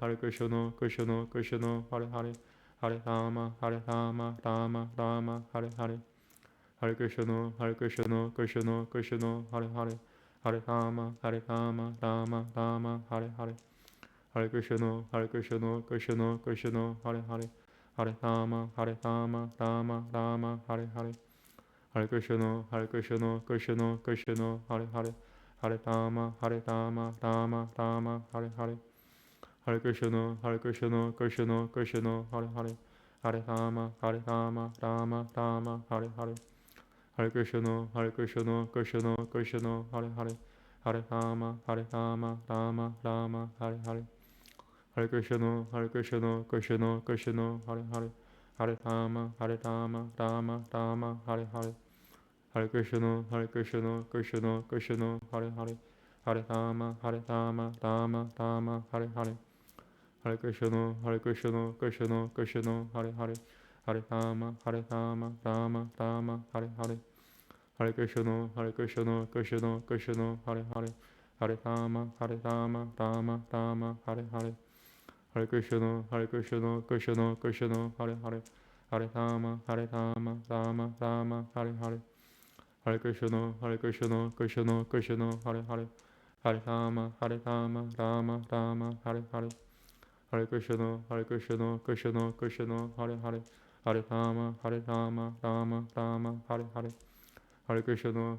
Krishna Krishna, Hare Hare, Hare Rama, Rama Rama, Hare Hare, Hare Krishna, Krishna Krishna, Hare Hare, Hare Rama, Rama Rama, Hare Hare, Hare Krishna, Krishna Krishna, Hare Hare, Hare Rama, Rama Rama, Hare Hare, Hare Krishna, Krishna Krishna, Hare Hare, Hare Rama, Rama Rama, Hare Hare, Hare Krishna, Hare Krishna, Krishna Krishna, Hare Hare, Hare Rama, Rama Rama, Hare Hare, Hare Krishna, Krishna Krishna, Hare Hare, Hare Rama, Rama Rama, Hare Hare, Hare Krishna, Krishna Krishna, Hare Hare, Hare Rama, Rama Rama, Hare Hare, Hare Krishna, Krishna Krishna, Hare Hare, Hare Rama, Rama Rama, Hare Hare, Hare Krishna, Krishna Krishna, Hare Hare, Hare Rama, Rama Rama, Hare Hare, Hare Krishna, Krishna Krishna, Hare Hare, Hare Rama, Rama Rama, Hare Hare, Hare Krishna, Krishna Krishna, Hare Hare, Hare Rama, Rama Rama, Hare Hare, Hare Krishna, Krishna Krishna, Hare Hare, Hare Rama, Rama Rama, Hare Hare, Hare Krishna, Krishna Krishna, Hare Hare, Hare Rama, Rama Rama, Hare Hare, Hare Krishna,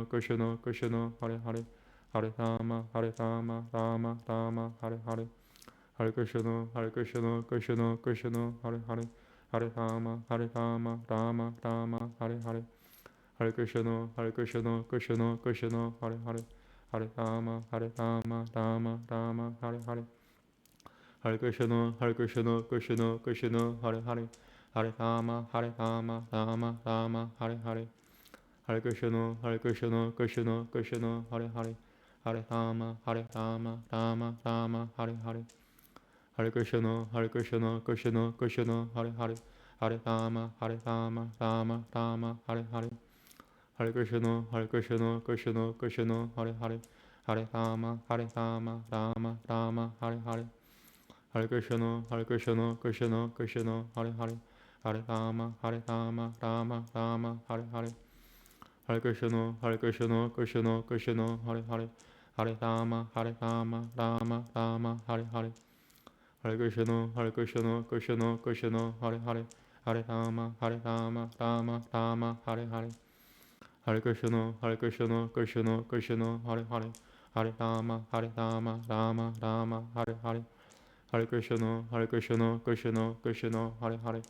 Krishna Krishna, Hare Hare, Hare Rama, Rama Rama, Hare Hare, Hare Krishna, Krishna Krishna, Hare Hare, Hare Rama, Rama Rama, Hare Hare, Hare Krishna, Krishna Krishna, Hare Hare, Hare Rama, Rama Rama, Hare Hare, Hare Krishna, Krishna Krishna, Hare Hare, Hare Rama, Rama Rama, Hare Hare, Hare Krishna, Krishna Krishna, Hare Hare, Hare Rama, Rama Rama, Hare Hare, Hare Krishna, Krishna Krishna, Hare Hare, Hare Rama, Rama Rama, Hare Hare, Hare Krishna, Krishna Krishna, Hare Hare, Hare Rama, Rama Rama, Hare Hare, Hare Krishna, Krishna Krishna, Hare Hare, Hare Rama, Rama Rama, Hare Hare, Hare Krishna, Krishna Krishna, Hare Hare, Hare Rama, Rama Rama, Hare Hare, Hare Krishna, Krishna Krishna, Hare Hare, Hare Rama, Rama Rama, Hare Hare, Hare Krishna, Krishna Krishna, Hare Hare, Hare Rama, Rama Rama, Hare Hare, Hare Krishna, Krishna Krishna, Hare Hare,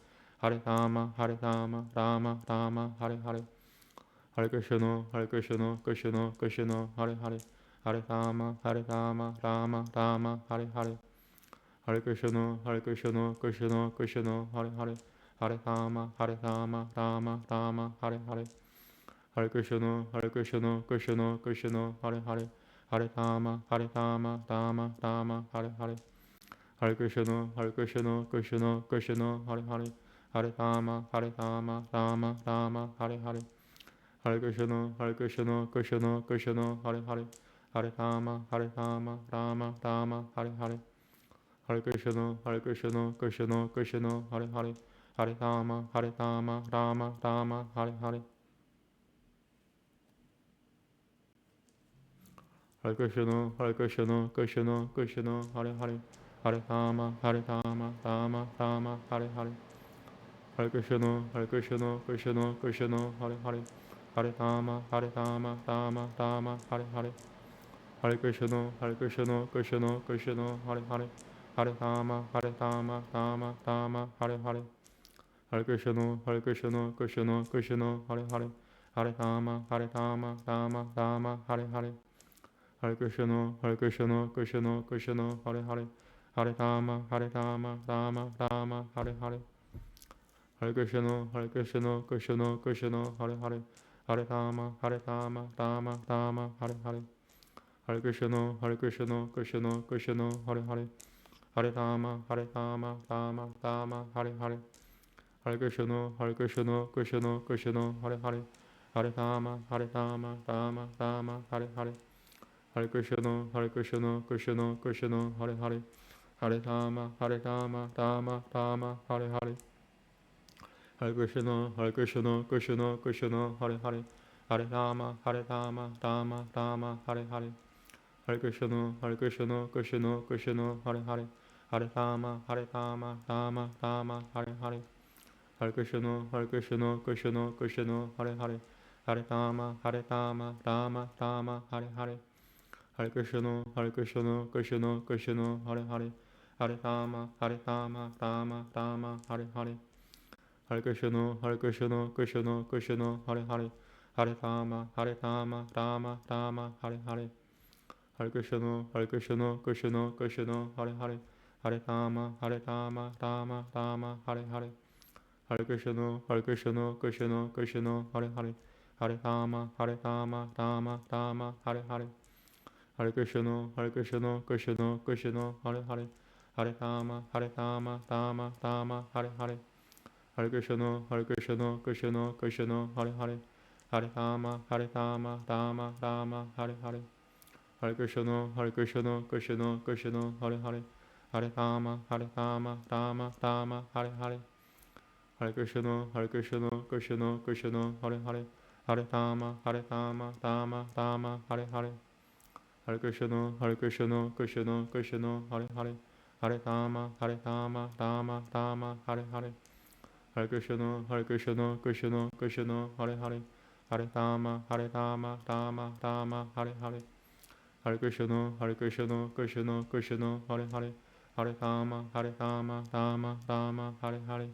Hare Rama, Rama Rama, Hare Hare, Hare Krishna, Krishna Krishna, Hare Hare, Hare Rama, Rama Rama, Hare Hare, Hare Krishna, Krishna Krishna, Hare Hare, Hare Rama, Rama Rama, Hare Hare, Hare Krishna, Krishna Krishna, Hare Hare, Hare Rama, Rama Rama, Hare Hare, Hare Krishna, Krishna Krishna, Hare Hare, Hare Rama, Rama Rama, Hare Hare, Hare Krishna, Krishna Krishna, Hare Hare, Hare Rama, Rama Rama, Hare Hare, Hare Krishna, Krishna Krishna, Hare Hare, Hare Rama, Rama Rama, Hare Hare, Hare Krishna, Krishna Krishna, Hare Hare, Hare Rama, Rama Rama, Hare Hare, Hare Krishna, Krishna Krishna, Hare Hare, Hare Rama, Rama Rama, Hare Hare, Hare Krishna, Krishna Krishna, Hare Hare, Hare Rama, Rama Rama, Hare Hare, Hare Krishna, Krishna Krishna, Hare Hare, Hare Rama, Rama Rama, Hare Hare, Hare Krishna, Krishna Krishna, Hare Hare, Hare Rama, Rama Rama, Hare Hare, Hare Krishna, Krishna Krishna, Hare Hare, Hare Rama, Rama Rama, Hare Hare, Hare Krishna, Krishna Krishna, Hare Hare, Hare Rama, Rama Rama, Hare Hare, Hare Krishna, Krishna Krishna, Hare Hare, Hare Rama, Rama Rama, Hare Hare, Hare Krishna, Krishna Krishna, Hare Hare, Hare Rama, Rama Rama, Hare Hare, Hare Krishna, Krishna Krishna, Hare Hare, Hare Rama, Rama Rama, Hare Hare, Hare Krishna, Krishna Krishna, Hare Hare, Hare Rama, Rama Rama, Hare Hare, Hare Krishna, Krishna Krishna, Hare Hare, Hare Rama, Rama Rama, Hare Hare, Hare Krishna, Krishna Krishna, Hare Hare, Hare Rama, Hare Rama, Rama Rama, Hare Hare. Hare Krishna, Hare Krishna, Krishna Krishna, Hare Hare. Hare Rama, Hare Rama, Rama Rama, Hare Hare. Hare Krishna, Hare Krishna, Krishna Krishna, Hare Hare. Hare Rama, Hare Rama, Rama Rama, Hare Hare. Hare Krishna, Hare Krishna, Krishna Krishna, Hare Hare. Hare Rama, Hare Rama, Rama Rama, Hare Hare. Hare Krishna, Hare Krishna, Krishna Krishna, Hare Hare. Hare Rama, Hare Rama, Rama Rama, Hare Hare. Hare Krishna, Hare Krishna, Krishna Krishna, Hare Hare. Hare Rama, Hare Rama, Rama Rama, Hare Hare. Hare Krishna, Hare Krishna, Krishna Krishna, Hare Hare. Hare Rama, Hare Rama, Rama Rama, Hare Hare. Hare Krishna, Hare Krishna, Krishna Krishna, Hare Hare. Hare Rama, Hare Rama, Rama Rama, Hare Hare. Hare Krishna, Hare Krishna, Krishna Krishna, Hare Hare. Hare Rama, Hare Rama, Rama Rama, Hare Hare. Hare Krishna, Hare Krishna, Krishna Krishna, Hare Hare. Hare Rama, Hare Rama, Rama Rama, Hare Hare. Hare Krishna, Hare Krishna, Krishna Krishna, Hare Hare. Hare Rama, Hare Rama, Rama Rama, Hare Hare.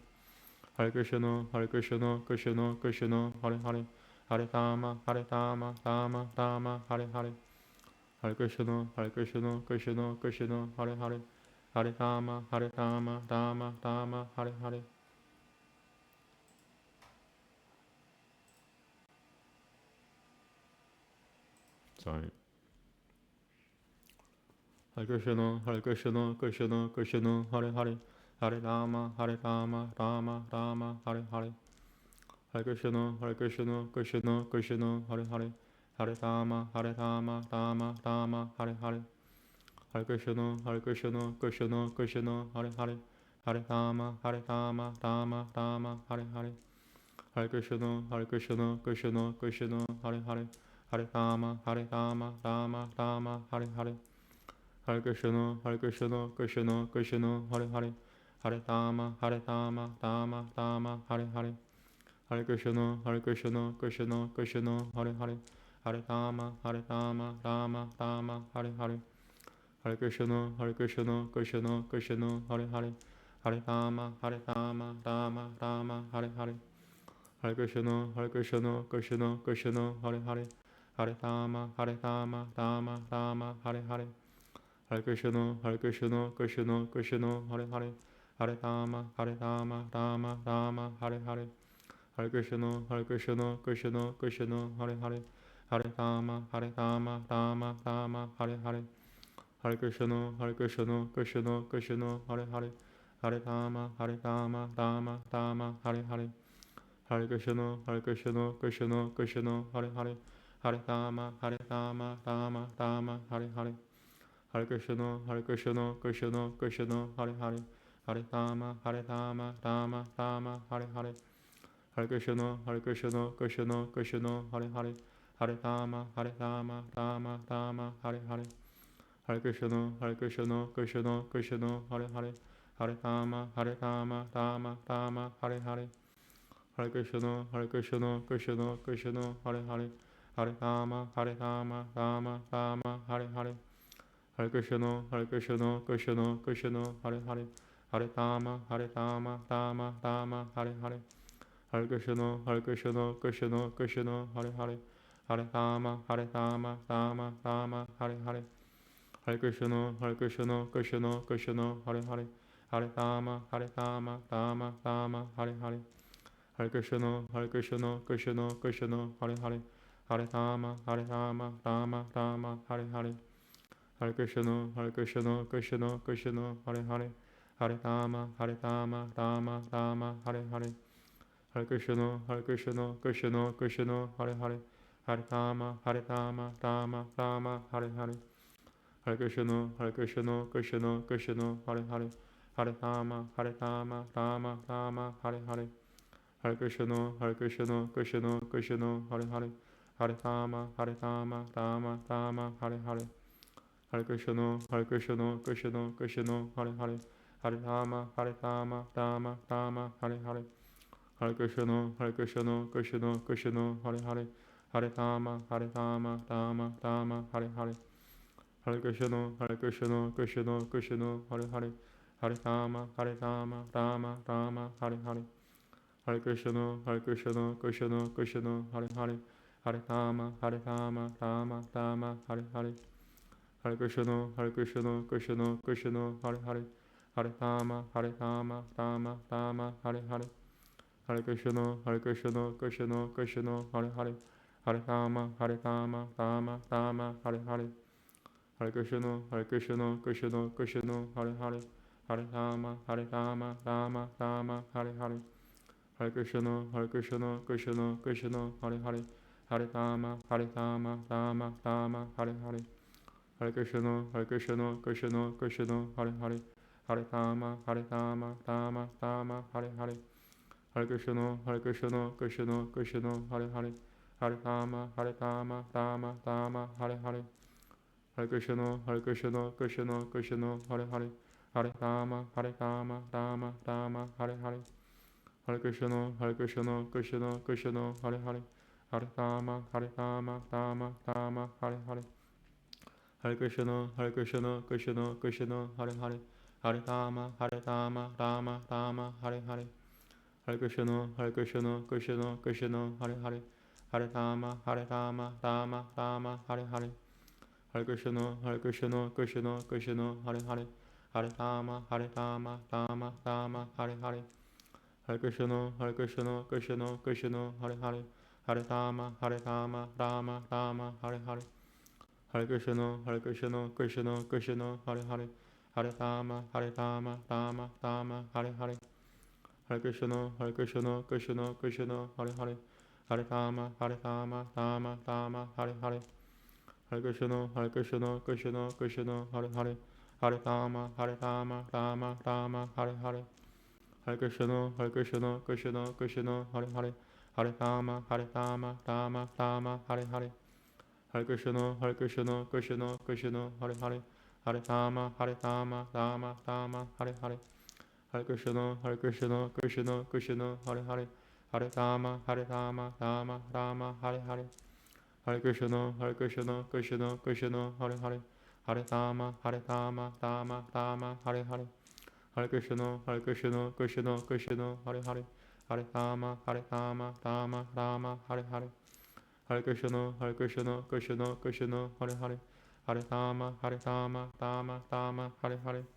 Hare Krishna, Hare Krishna, Krishna Krishna, Hare Hare. Hare Rama, Hare Rama, Rama Rama, Hare Hare. Hare Krishna, Hare Krishna, Krishna Krishna, Hare Hare. Hare Rama, Hare Rama, Rama Rama, Hare Hare. Sorry. Hare Krishna, Hare Krishna, Krishna Krishna, Hare Hare. Hare Rama, Hare Rama, Rama Rama, Hare Hare. Hare Krishna, Hare Krishna, Krishna Krishna, Hare Hare. Hare Rama, Hare Rama, Rama Rama, Hare Hare. Hare Krishna, Hare Krishna, Krishna Krishna, Hare Hare. Hare Rama, Hare Rama, Rama Rama, Hare Hare. Hare Krishna, Hare Krishna, Krishna Krishna, Hare Hare. Hare Rama, Hare Rama, Rama Rama, Hare Hare. Hare Krishna, Hare Krishna, Krishna Krishna, Hare Hare. Hare Rama, Hare Rama, Rama Rama, Hare Hare. Hare Krishna, Hare Krishna, Krishna Krishna, Hare Hare. Hare Rama, Hare Rama, Rama Rama, Hare Hare. Hare Krishna, Hare Krishna, Krishna Krishna, Hare Hare. Hare Rama, Hare Rama, Rama Rama, Hare Hare. Hare Krishna, Hare Krishna, Krishna Krishna, Hare Hare. Hare Rama, Hare Rama, Rama Rama, Hare Hare. Hare Krishna, Hare Krishna, Krishna Krishna, Hare Hare. Hare Rama, Hare Rama, Rama Rama, Hare Hare. Hare Krishna, Hare Krishna, Krishna Krishna, Hare Hare. Hare Rama, Hare Rama, Rama Rama, Hare Hare. Hare Krishna, Hare Krishna, Krishna Krishna, Hare Hare. Hare Rama, Hare Rama, Rama Rama, Hare Hare. Hare Krishna, Hare Krishna, Krishna Krishna, Hare Hare. Hare Rama, Hare Rama, Rama Rama, Hare Hare. Hare Krishna, Hare Krishna, Krishna Krishna, Hare Hare. Hare Rama, Hare Rama, Rama Rama, Hare Hare. Hare Krishna, Hare Krishna, Krishna Krishna, Hare Hare. Hare Rama, Hare Rama, Rama Rama, Hare Hare. Hare Krishna, Hare Krishna, Krishna Krishna, Hare Hare. Hare Rama, Hare Rama, Rama Rama, Hare Hare. Hare Krishna, Hare Krishna, Krishna Krishna, Hare Hare. Hare Rama, Hare Rama, Rama Rama, Hare Hare. Hare Krishna, Hare Krishna, Krishna Krishna, Hare Hare. Hare Rama, Hare Rama, Rama Rama, Hare Hare. Hare Krishna, Hare Krishna, Krishna Krishna, Hare Hare. Hare Rama, Hare Rama, Rama Rama, Hare Hare. Hare Krishna, Hare Krishna, Krishna Krishna, Hare Hare. Hare Rama, Hare Rama, Rama Rama, Hare Hare. Hare Krishna, Hare Krishna, Krishna Krishna, Hare Hare. Hare Rama, Hare Rama, Rama Rama, Hare Hare. Hare Krishna, Hare Krishna, Krishna Krishna, Hare Hare. Hare Rama, Hare Rama, Rama Rama, Hare Hare. Hare Krishna, Hare Krishna, Krishna Krishna, Hare Hare. Hare Rama, Hare Rama, Rama Rama, Hare Hare. Hare Krishna, Hare Krishna, Krishna Krishna, Hare Hare. Hare Rama, Hare Rama, Rama Rama, Hare Hare. Hare Krishna, Hare Krishna, Krishna Krishna, Hare Hare. Hare Rama, Hare Rama, Rama Rama, Hare Hare. Hare Krishna, Hare Krishna, Krishna Krishna, Hare Hare. Hare Rama, Hare Rama, Rama Rama, Hare Hare. Hare Krishna, Hare Krishna, Krishna Krishna, Hare Hare. Hare Rama, Hare Rama, Rama Rama, Hare Hare. Hare Krishna, Hare Krishna, Krishna Krishna, Hare Hare. Hare Rama, Rama Rama, Hare Hare. Hare Krishna, Krishna Krishna, Hare Hare. Hare Rama, Rama Rama, Hare Hare. Hare Krishna, Krishna Krishna, Hare Hare. Hare Rama, Rama Rama, Hare Hare. Hare Krishna, Krishna Krishna, Hare Hare. Hare Rama, Rama Rama, Hare Hare. Hare Krishna, Krishna Krishna, Hare Hare. Hare Rama, Rama Rama, Hare Hare. Hare Krishna, Krishna Krishna, Hare Hare. Hare Rama, Rama Rama, Hare Hare. Hare Krishna, Krishna Krishna, Hare Hare. Hare Rama, Rama Rama, Hare Hare. Hare Krishna, Krishna Krishna, Hare Hare. Hare Rama, Rama Rama, Hare Hare. Hare Krishna, Krishna Krishna, Hare Hare. Hare Rama, Rama Rama, Hare Hare. Hare Krishna, Krishna Krishna, Hare Hare. Hare Rama, Rama Rama, Hare Hare. Hare Krishna, Krishna Krishna, Hare Hare. Hare Rama, Rama Rama, Hare Hare. Hare Krishna, Krishna Krishna, Hare Hare. Hare Rama, Rama Rama, Hare Hare. Hare Krishna, Krishna Krishna, Hare Hare. Hare Rama, Rama Rama, Hare Hare. Hare Krishna, Krishna Krishna, Hare Hare. Hare Rama, Rama Rama, Hare Hare. Hare Krishna, Krishna Krishna, Hare Hare. Hare Rama, Rama Rama, Hare Hare. Hare Krishna, Krishna Krishna, Hare Hare. Hare Rama, Rama Rama, Hare Hare. Hare Krishna, Krishna Krishna, Hare Hare. Hare Rama, Rama Rama, Hare Hare. Hare Krishna, Krishna Krishna, Hare Hare. Hare Rama, Rama Rama, Hare Hare. Hare Krishna, Krishna Krishna, Hare Hare. Hare Rama, Rama Rama, Hare Hare. Hare Krishna, Krishna Krishna, Hare Hare. Hare Rama, Rama Rama, Hare Hare. Hare Krishna, Krishna Krishna, Hare Hare. Hare Rama, Rama Rama, Hare Hare. Hare Krishna, Krishna Krishna, Hare Hare. Hare Rama, Rama Rama, Hare Hare. Hare Krishna, Krishna Krishna, Hare Hare. Hare Rama, Rama Rama, Hare Hare. Hare Krishna, Krishna Krishna, Hare Hare. Hare Rama, Rama Rama, Hare Hare. Hare Krishna, Krishna Krishna, Hare Hare. Hare Rama, Rama Rama, Hare Hare.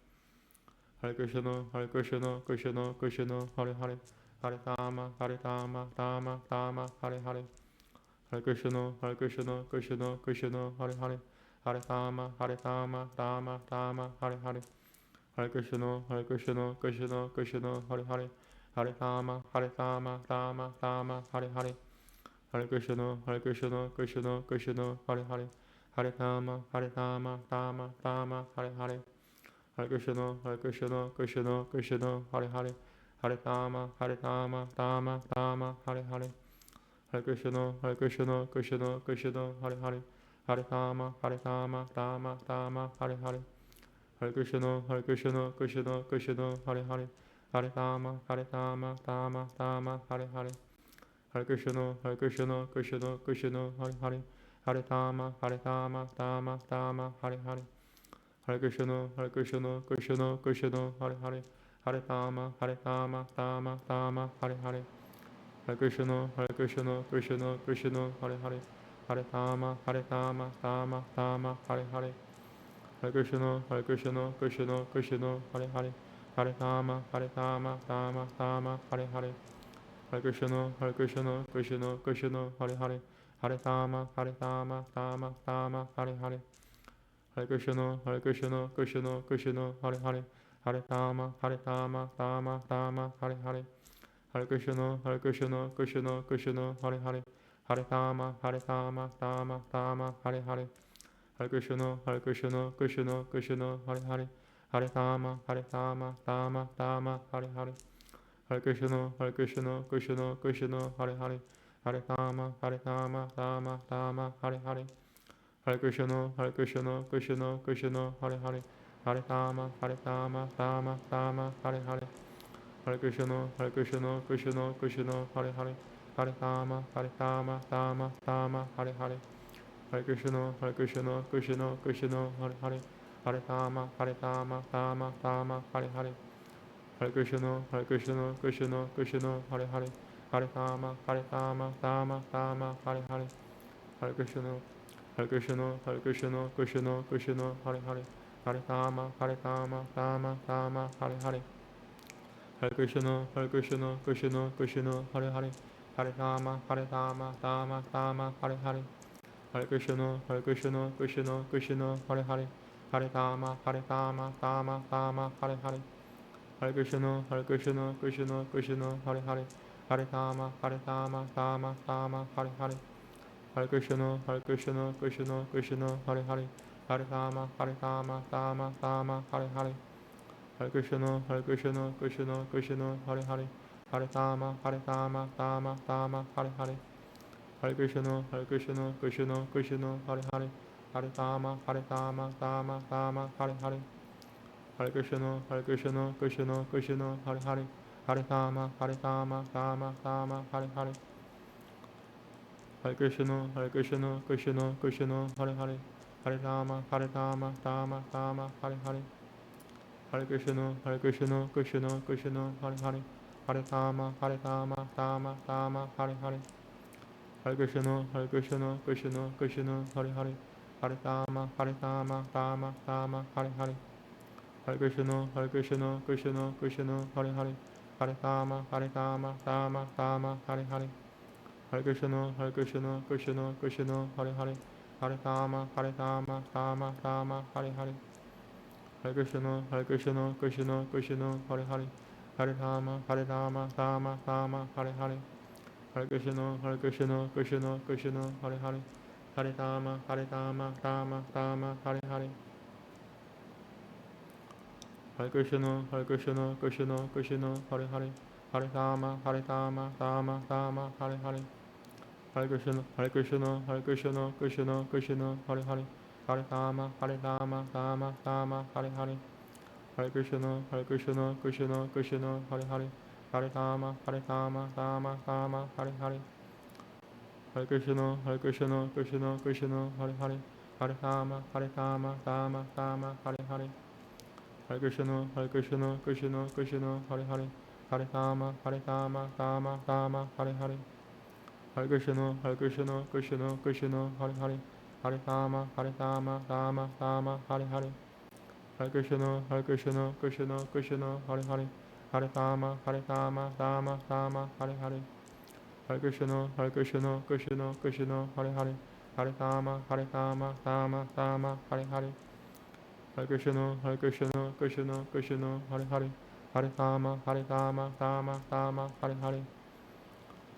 Hare Krishna, Krishna Krishna, Hare Hare. Hare Rama, Rama Rama, Hare Hare. Hare Krishna, Krishna Krishna, Hare Hare. Hare Rama, Rama Rama, Hare Hare. Hare Krishna, Krishna Krishna, Hare Hare. Hare Rama, Rama Rama, Hare Hare. Hare Krishna, Krishna Krishna, Hare Hare. Hare Rama, Rama Rama, Hare Hare. Hare Krishna, Krishna Krishna, Hare Hare. Hare Rama, Rama Rama, Hare Hare. Hare Krishna, Krishna Krishna, Hare Hare. Hare Rama, Rama Rama, Hare Hare. Hare Krishna, Krishna Krishna, Hare Hare. Hare Rama, Rama Rama, Hare Hare. Hare Krishna, Krishna Krishna, Hare Hare. Hare Rama, Rama Rama, Hare Hare. Hare Krishna, Krishna Krishna, Hare Hare. Hare Rama, Rama Rama, Hare Hare. Hare Krishna, Krishna Krishna, Hare Hare. Hare Rama, Rama Rama, Hare Hare. Hare Krishna, Krishna Krishna, Hare Hare. Hare Rama, Rama Rama, Hare Hare. Hare Krishna, Krishna Krishna, Hare Hare. Hare Rama, Rama Rama, Hare Hare. Hare Krishna, Krishna Krishna, Hare Hare. Hare Rama, Rama Rama, Hare Hare. Hare Krishna, Krishna Krishna, Hare Hare. Hare Rama, Rama Rama, Hare Hare. Hare Krishna, Krishna Krishna, Hare Hare. Hare Rama, Rama Rama, Hare Hare. Hare Krishna, Krishna Krishna, Hare Hare. Hare Rama, Rama Rama, Hare Hare. Hare Krishna, Krishna Krishna, Hare Hare. Hare Rama, Hare Rama, Rama Rama, Hare Hare. Hare Krishna, Hare Krishna, Krishna Krishna, Hare Hare. Hare Rama, Hare Rama, Rama Rama, Hare Hare. Hare Krishna, Hare Krishna, Hare Krishna, Krishna Krishna, Hare Hare. Hare Rama, Hare Rama, Rama Rama, Hare Hare. Hare Krishna, Hare Krishna, Krishna Krishna, Hare Hare. Hare Rama, Hare Rama, Rama Rama, Hare Hare. Hare Krishna, Hare Krishna, Krishna Krishna, Hare Hare. Hare Rama, Hare Rama, Rama Rama, Hare Hare. Hare Krishna, Hare Krishna, Krishna Krishna, Hare Hare. Hare Rama, Hare Rama, Rama Rama, Hare Hare. Hare Krishna, Hare Krishna, Krishna Krishna, Hare Hare. Hare Rama, Hare Rama, Rama Rama, Hare Hare. Hare Krishna, Hare Krishna, Krishna Krishna, Hare Hare. Hare Rama, Hare Rama, Rama Rama, Hare Hare. Hare Krishna, Hare Krishna, Krishna Krishna, Hare Hare. Hare Rama, Hare Rama, Rama Rama, Hare Hare. Hare Krishna, Hare Krishna, Krishna Krishna, Hare Hare. Hare Rama, Hare Rama, Rama Rama, Hare Hare. Hare Krishna, Hare Krishna, Krishna Krishna, Hare Hare. Hare Rama, Hare Rama, Rama Rama, Hare Hare. Hare Krishna, Hare Krishna, Krishna Krishna, Hare Hare. Hare Rama, Hare Rama, Rama Rama, Hare Hare. Hare Krishna, Hare Krishna, Krishna Krishna, Hare Hare. Hare Rama, Hare Rama, Rama Rama, Hare Hare. Hare Krishna, Hare Krishna, Krishna Krishna, Hare Hare. Hare Rama, Hare Rama, Rama Rama, Hare Hare. Hare Krishna, Hare Krishna, Krishna Krishna, Hare Hare. Hare Rama, Hare Rama, Rama Rama, Hare Hare. Hare Krishna, Hare Krishna, Krishna Krishna, Hare Hare. Hare Rama, Hare Rama, Rama Rama, Hare Hare. Hare Krishna, Hare Krishna, Krishna Krishna, Hare Hare. Hare Rama, Hare Rama, Rama Rama, Hare Hare. Hare Krishna, Hare Krishna, Krishna Krishna, Hare Hare. Hare Rama, Hare Rama, Rama Rama, Hare Hare. Hare Krishna, Hare Krishna, Hare Krishna, Krishna Krishna, Hare Hare. Hare Rama, Hare Rama, Rama Rama, Hare Hare. Hare Krishna, Hare Krishna, Krishna Krishna, Hare Hare. Hare Rama, Hare Rama, Rama Rama, Hare Hare. Hare Krishna, Hare Krishna, Krishna Krishna, Hare Hare. Hare Rama, Hare Rama, Rama Rama, Hare Hare. Hare Krishna, Hare Krishna, Krishna Krishna, Hare Hare. Hare Rama, Hare Rama, Rama Rama, Hare Hare. Hare Krishna, Hare Krishna, Krishna Krishna, Hare Hare. Hare Rama, Hare Rama, Rama Rama, Hare Hare. Hare Krishna, Hare Krishna, Krishna Krishna, Hare Hare. Hare Rama, Hare Rama, Rama Rama, Hare Hare. Hare Krishna, Hare Krishna, Krishna Krishna, Hare Hare. Hare Rama, Hare Rama, Rama Rama, Hare Hare. Hare Krishna, Hare Krishna, Krishna Krishna, Hare Hare. Hare Rama, Hare Rama, Rama Rama, Hare Hare. Hare Krishna, Hare Krishna, Krishna Krishna, Hare Hare. Hare Rama, Hare Rama, Rama Rama, Hare Hare.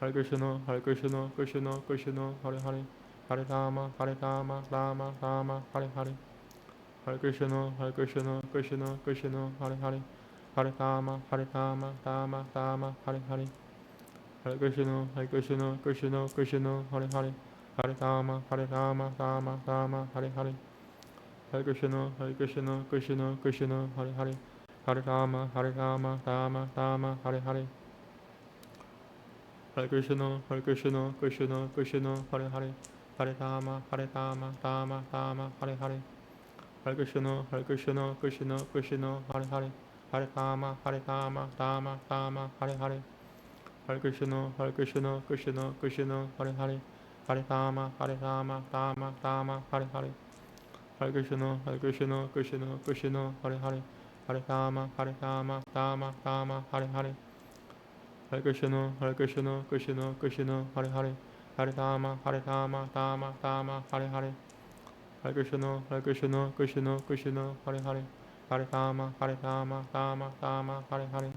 Hare Krishna, Hare Krishna, Krishna Krishna, Hare Hare. Hare Rama, Hare Rama, Rama Rama, Hare Hare. Hare Krishna, Hare Krishna, Krishna Krishna, Hare Hare. Hare Rama, Hare Rama, Rama Rama, Hare Hare. Hare Krishna, Hare Krishna, Krishna Krishna, Hare Hare. Hare Rama, Hare Rama, Rama Rama, Hare Hare. Hare Krishna, Hare Krishna, Krishna Krishna, Hare Hare. Hare Rama, Hare Rama, Rama Rama, Hare Hare. Hare Krishna, Hare Krishna, Krishna Krishna, Hare Hare. Hare Rama, Hare Rama, Rama Rama, Hare Hare. Hare Krishna, Hare Krishna, Krishna Krishna, Hare Hare. Hare Rama, Hare Rama, Rama Rama, Hare Hare. Hare Krishna, Hare Krishna, Krishna Krishna, Hare Hare. Hare Rama, Hare Rama, Rama Rama, Hare Hare. Hare Krishna, Hare Krishna, Krishna Krishna, Hare Hare. Hare Rama, Hare Rama, Rama Rama, Hare Hare. Hare Krishna, Hare Krishna, Krishna Krishna, Hare Hare. Hare Rama, Hare Rama, Rama Rama, Hare Hare.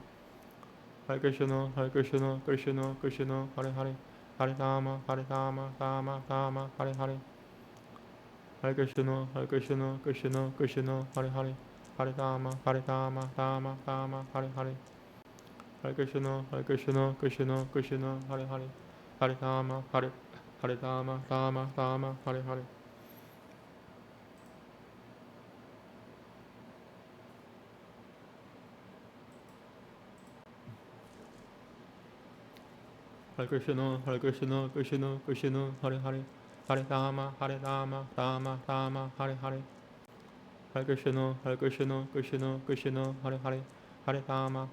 Hare Krishna, Hare Krishna, Krishna Krishna, Hare Hare. Hare Rama, Hare Rama, Rama Rama, Hare Hare. Hare Krishna, Hare Krishna, Krishna Krishna, Hare Hare. Hare Rama, Hare Rama, Rama Rama, Hare Hare. Hare Krishna, Hare Krishna, Krishna Krishna, Hare Hare. Hare Rama, Hare Rama, Rama Rama, Hare Hare. Hare Krishna, Hare Krishna, Krishna Krishna, Hare Hare. Hare Rama, Rama Rama, Hare Hare. Hare Krishna, Hare Krishna, Krishna Krishna, Hare Hare, Hare Rama,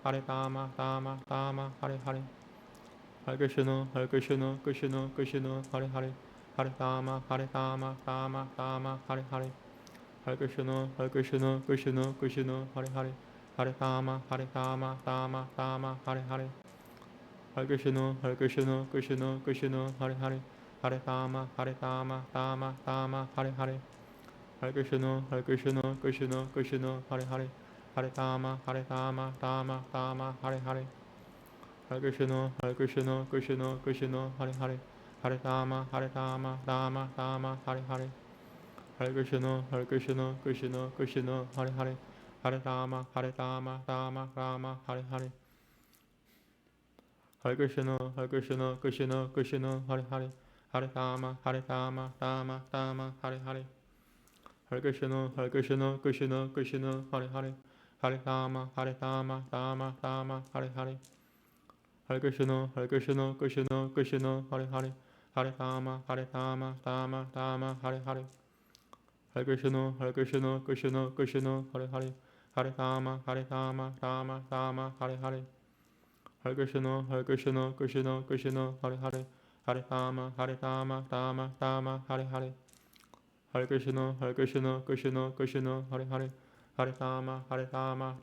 Rama, Rama, Hare Hare. Hare Krishna, Hare Krishna, Krishna Krishna, Hare Hare, Hare Rama, Rama, Rama, Hare Hare. Hare Krishna, Hare Krishna, Krishna Krishna, Hare Hare, Hare Rama, Rama, Hare Hare. Hare Krishna, Hare Krishna, Krishna Krishna, Hare Hare, Hare Rama, Rama, Hare Hare. Hare Krishna, Hare Krishna, Krishna Krishna, Hare Hare, Hare Rama, Rama, Hare Hare. Hare Krishna, Hare Krishna, Krishna Krishna, Hare Hare, Hare Rama, Rama, Hare Hare. Hare Krishna, Hare Krishna, Krishna Krishna, Hare Hare, Hare Rama, Rama, Hare Hare. Hare Krishna, Hare Krishna, Krishna Krishna, Hare Hare, Hare Rama, Rama, Hare Hare. Hare Krishna, Hare Krishna, Krishna Krishna, Hare Hare, Hare Rama, Rama, Hare Hare. Hare Krishna, Hare Krishna, Krishna Krishna, Hare Hare, Hare Rama, Rama, Hare Hare. Hare Krishna, Hare Krishna, Krishna Krishna, Hare Hare, Hare Rama, Rama, Hare Hare. Hare Krishna, Hare Krishna, Krishna Krishna, Hare Hare, Hare Rama, Rama, Hare Hare. Hare Krishna, Hare Krishna, Krishna Krishna, Hare Hare, Hare Rama,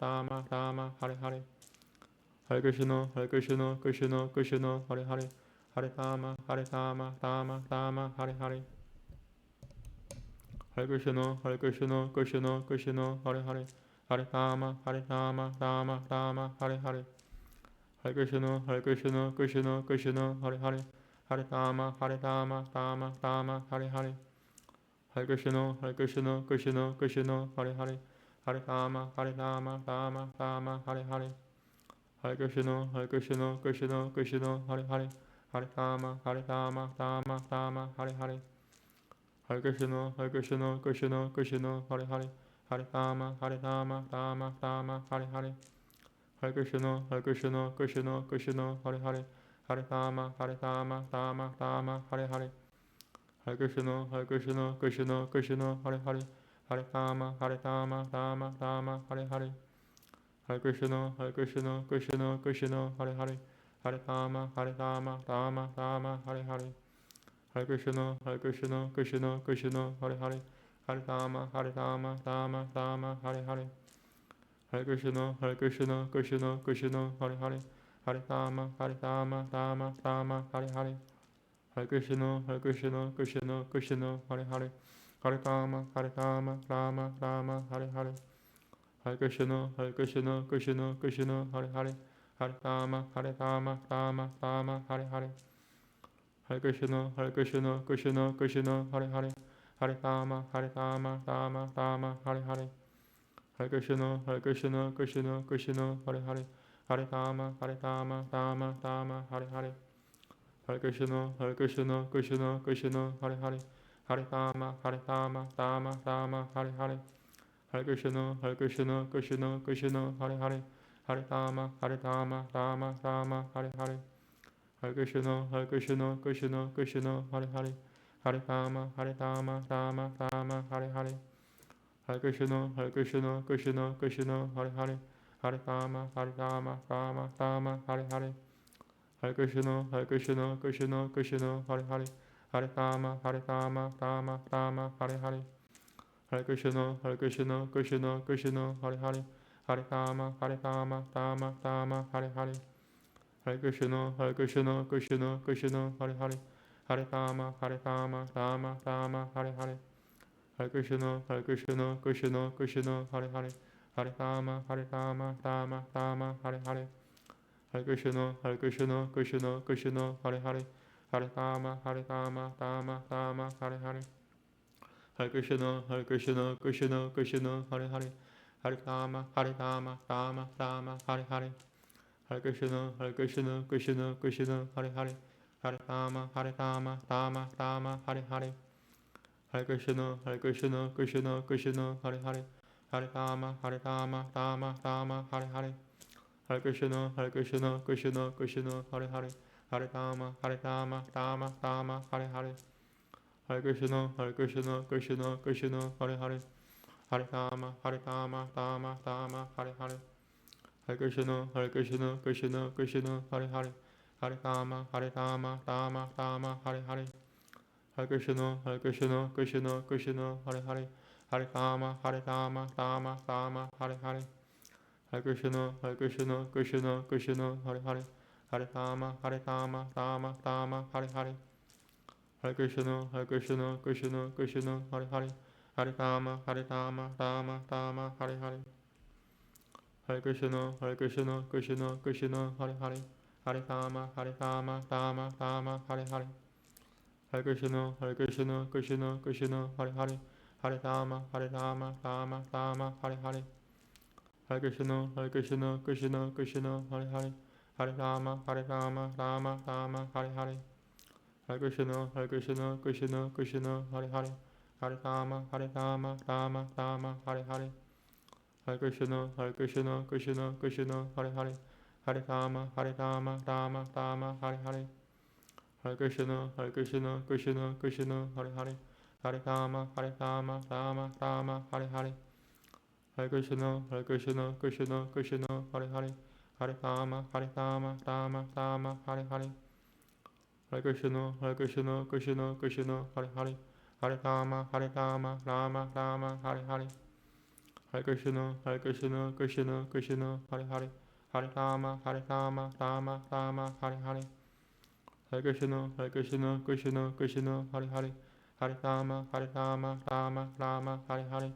Rama, Hare Hare. Hare Krishna, Hare Krishna, Krishna Krishna, Hare Hare, Hare Rama, Rama, Hare Hare. Hare Krishna, Hare Krishna, Krishna Krishna, Hare Hare, Hare Rama, Rama, Hare Hare. Hare Krishna, Hare Krishna, Krishna Krishna, Hare Hare, Hare Rama, Rama, Hare Hare. Hare Krishna, Hare Krishna, Krishna Krishna, Hare Hare, Hare Rama, Rama, Hare Hare. Hare Krishna, Hare Krishna, Krishna Krishna, Hare Hare, Hare Rama, Rama, Hare Hare. Hare Krishna, Hare Krishna, Krishna Krishna, Hare Hare, Hare Rama, Rama, Hare Hare. Hare Krishna, Hare Krishna, Krishna Krishna, Hare Hare, Hare Rama, Rama, Hare Hare. Hare Krishna, Hare Krishna, Krishna Krishna, Hare Hare, Hare Rama, Rama, Hare Hare. Hare Krishna, Hare Krishna, Krishna Krishna, Hare Hare, Hare Rama, Rama, Hare Hare. Hare Krishna, Hare Krishna, Krishna Krishna, Hare Hare, Hare Rama, Rama, Hare Hare. Hare Krishna, Hare Krishna, Krishna Krishna, Hare Hare, Hare Rama, Rama, Hare Hare. Hare Krishna, Hare Krishna, Krishna Krishna, Hare Hare, Hare Rama, Rama, Hare Hare. Hare Krishna, Hare Krishna, Krishna Krishna, Hare Hare, Hare Rama, Rama, Hare Hare. Hare Krishna, Hare Krishna, Krishna Krishna, Hare Hare, Hare Rama, Rama, Hare Hare. Hare Krishna, Hare Krishna, Krishna Krishna, Hare Hare, Hare Rama, Rama, Hare Hare. Hare Krishna, Hare Krishna, Krishna Krishna, Hare Hare, Hare Rama, Rama, Hare Hare. Hare Krishna, Hare Krishna, Krishna Krishna, Hare Hare, Hare Rama, Rama, Hare Hare. Hare Krishna, Hare Krishna, Krishna Krishna, Hare Hare, Hare Rama, Rama, Hare Hare. Hare Krishna, Hare Krishna, Krishna Krishna, Hare Hare, Hare Rama, Rama, Hare Hare. Hare Krishna, Hare Krishna, Krishna Krishna, Hare Hare, Hare Rama, Rama, Hare Hare. Hare Krishna, Hare Krishna, Krishna Krishna, Hare Hare, Hare Rama, Rama, Hare Hare. Hare Krishna, Hare Krishna, Krishna Krishna, Hare Hare, Hare Rama, Rama, Hare Hare. Hare Krishna, Hare Krishna, Krishna Krishna, Hare Hare, Hare Rama, Rama, Hare Hare. Hare Krishna, Hare Krishna, Krishna Krishna, Hare Hare, Hare Rama, Rama, Hare Hare. Hare Krishna, Hare Krishna, Krishna Krishna, Hare Hare, Hare Rama, Rama, Hare Hare. Hare Krishna, Hare Krishna, Krishna Krishna, Hare Hare, Hare Rama, Rama, Hare Hare. Hare Krishna, Hare Krishna, Krishna Krishna, Hare Hare, Hare Rama, Rama, Hare Hare. Hare Krishna, Hare Krishna, Krishna Krishna, Hare Hare, Hare Rama, Rama, Hare Hare. Hare Krishna, Hare Krishna, Krishna Krishna, Hare Hare, Hare Rama, Hare Rama, Rama Rama, Hare Hare. Hare Krishna, Krishna Krishna, Hare Hare. Hare Rama, Rama Rama, Hare Hare. Hare Krishna, Krishna Krishna, Hare Hare. Hare Rama, Rama Rama, Hare Hare. Hare Krishna, Krishna Krishna, Hare Hare. Hare Rama, Rama Rama, Hare Hare. Hare Krishna, Krishna Krishna, Hare Hare. Hare Rama, Rama Rama, Hare Hare. Hare Krishna, Krishna Krishna, Hare Hare. Hare Rama, Rama Rama, Hare Hare. Hare Krishna, Krishna Krishna, Hare Hare. Hare Rama, Rama Rama, Hare Hare. Hare Krishna, Krishna Krishna, Hare Hare. Hare Rama, Rama Rama, Hare Hare. Hare Krishna, Krishna Krishna, Hare Hare. Hare Rama, Rama Rama, Hare Hare. Hare Krishna, Krishna Krishna, Hare Hare. Hare Rama, Rama Rama, Hare Hare. Hare Krishna, Krishna Krishna, Hare Hare. Hare Rama, Rama Rama, Hare Hare. Hare Krishna, Krishna Krishna, Hare Hare. Hare Rama, Rama Rama, Hare Hare. Hare Krishna, Krishna Krishna, Hare Hare. Hare Rama, Rama Rama, Hare Hare. Hare Krishna, Krishna Krishna, Hare Hare. Hare Rama, Rama Rama, Hare Hare. Hare Krishna, Krishna Krishna, Hare Hare. Hare Rama, Rama Rama, Hare Hare. Hare Krishna, Krishna Krishna, Hare Hare. Hare Rama, Rama Rama, Hare Hare.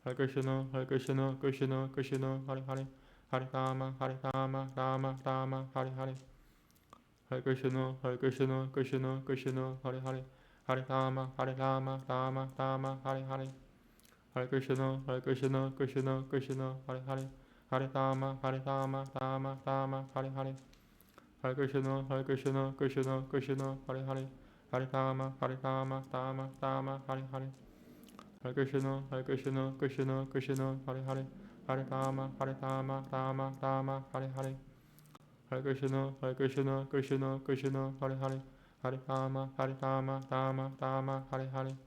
Hare Krishna, Krishna Krishna, Hare Hare. Hare Rama, Rama Rama, Hare Hare. Hare Krishna, Krishna Krishna, Hare Hare. Hare Rama, Rama Rama, Hare Hare. Hare Krishna, Krishna Krishna, Hare Hare. Hare Rama, Rama Rama, Hare Hare. Hare Krishna, Krishna Krishna, Hare Hare. Hare Rama, Rama Rama, Hare Hare. Hare Krishna, Krishna Krishna, Hare Hare. Hare Rama, Rama Rama, Hare Hare. Hare Krishna, Krishna Krishna, Hare Hare. Hare Rama, Rama Rama, Hare Hare. Hare Krishna, Krishna Krishna, Hare Hare. Hare Rama, Rama Rama, Hare Hare.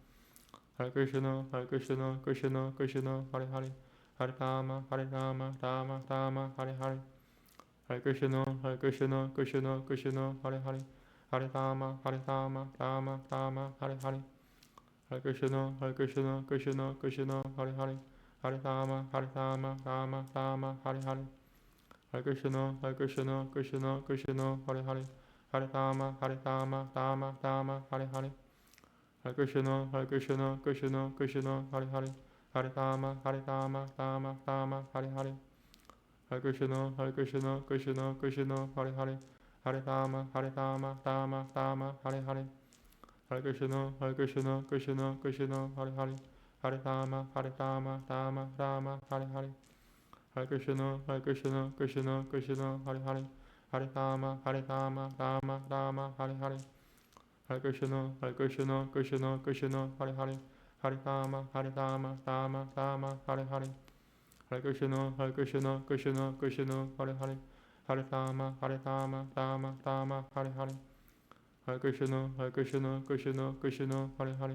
Hare Krishna, Krishna Krishna, Hare Hare. Hare Rama, Rama Rama, Hare Hare. Hare Krishna, Krishna Krishna, Hare Hare. Hare Rama, Rama Rama, Hare Hare. Hare Krishna, Krishna Krishna, Hare Hare. Hare Rama, Rama Rama, Hare Hare. Hare Krishna, Krishna Krishna, Hare Hare. Hare Rama, Rama Rama, Hare Hare. Hare Krishna, Krishna Krishna, Hare Hare. Hare Rama, Rama Rama, Hare Hare. Hare Krishna, Krishna Krishna, Hare Hare. Hare Rama, Rama Rama, Hare Hare. Hare Krishna, Krishna Krishna, Hare Hare. Hare Rama, Rama Rama, Hare Hare. Hare Krishna, Krishna Krishna, Hare Hare. Hare Rama, Rama Rama, Hare Hare. Hare Krishna, Krishna Krishna, Hare Hare.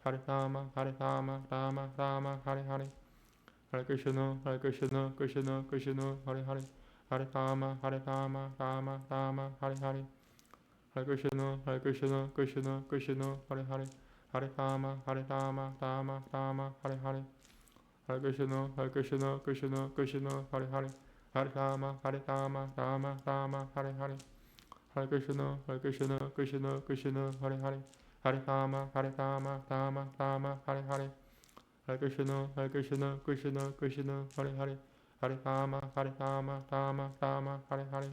Hare Rama, Rama Rama, Hare Hare. Hare Krishna, Krishna Krishna, Hare Hare. Hare Rama, Rama Rama, Hare Hare. Hare Krishna, Krishna Krishna, Hare Hare. Hare Rama, Rama Rama, Hare Hare. Hare Krishna, Krishna Krishna, Hare Hare. Hare Rama, Rama Rama, Hare Hare. Hare Krishna, Krishna Krishna, Hare Hare. Hare Rama, Rama Rama, Hare Hare. Hare Krishna, Krishna Krishna, Hare Hare. Hare Rama, Rama Rama, Hare Hare.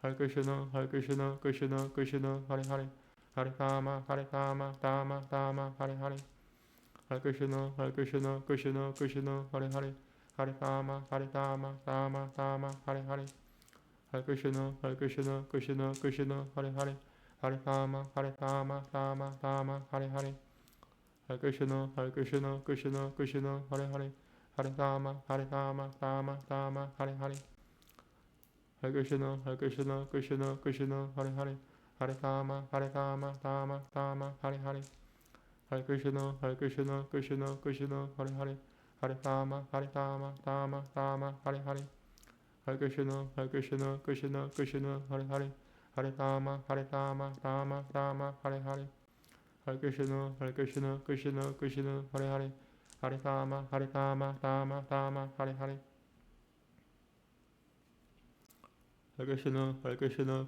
Hare Krishna, Krishna Krishna, Hare Hare. Hare Rama, Rama Rama, Hare Hare. Hare Krishna, Krishna Krishna, Hare Hare. Hare Rama, Rama Rama, Hare Hare. Hare Krishna, Krishna Krishna, Hare Hare. Hare Rama, Rama Rama, Hare Hare. Hare Krishna, Krishna Krishna, Hare Hare. Hare Rama, Rama Rama, Hare Hare. Hare Krishna, Krishna Krishna, Hare Hare. Hare Rama, Rama Rama, Hare Hare. Hare Krishna, Krishna Krishna, Hare Hare. Hare Rama, Rama, Hare Hare. Hare Krishna, Krishna, Krishna, Hare Hare. Hare Rama, Rama, Hare Hare. Hare Krishna, Krishna, Krishna, Hare Hare. Hare Rama, Rama, Hare Hare. Hare Krishna, Krishna,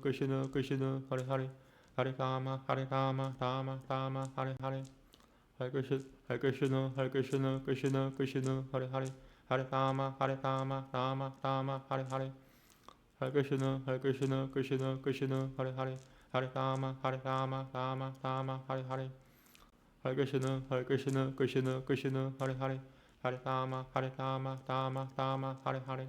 Krishna, Hare Hare. Hare Rama, Rama, Hare Hare. Hare Krishna, Krishna, Krishna, Hare Hare. Hare Rama, Rama, Hare Hare. Hare Krishna, Krishna, Hare Hare. Hare Rama, Rama, Hare Hare. Hare Krishna, Krishna, Hare Hare. Hare Rama, Rama, Hare Hare.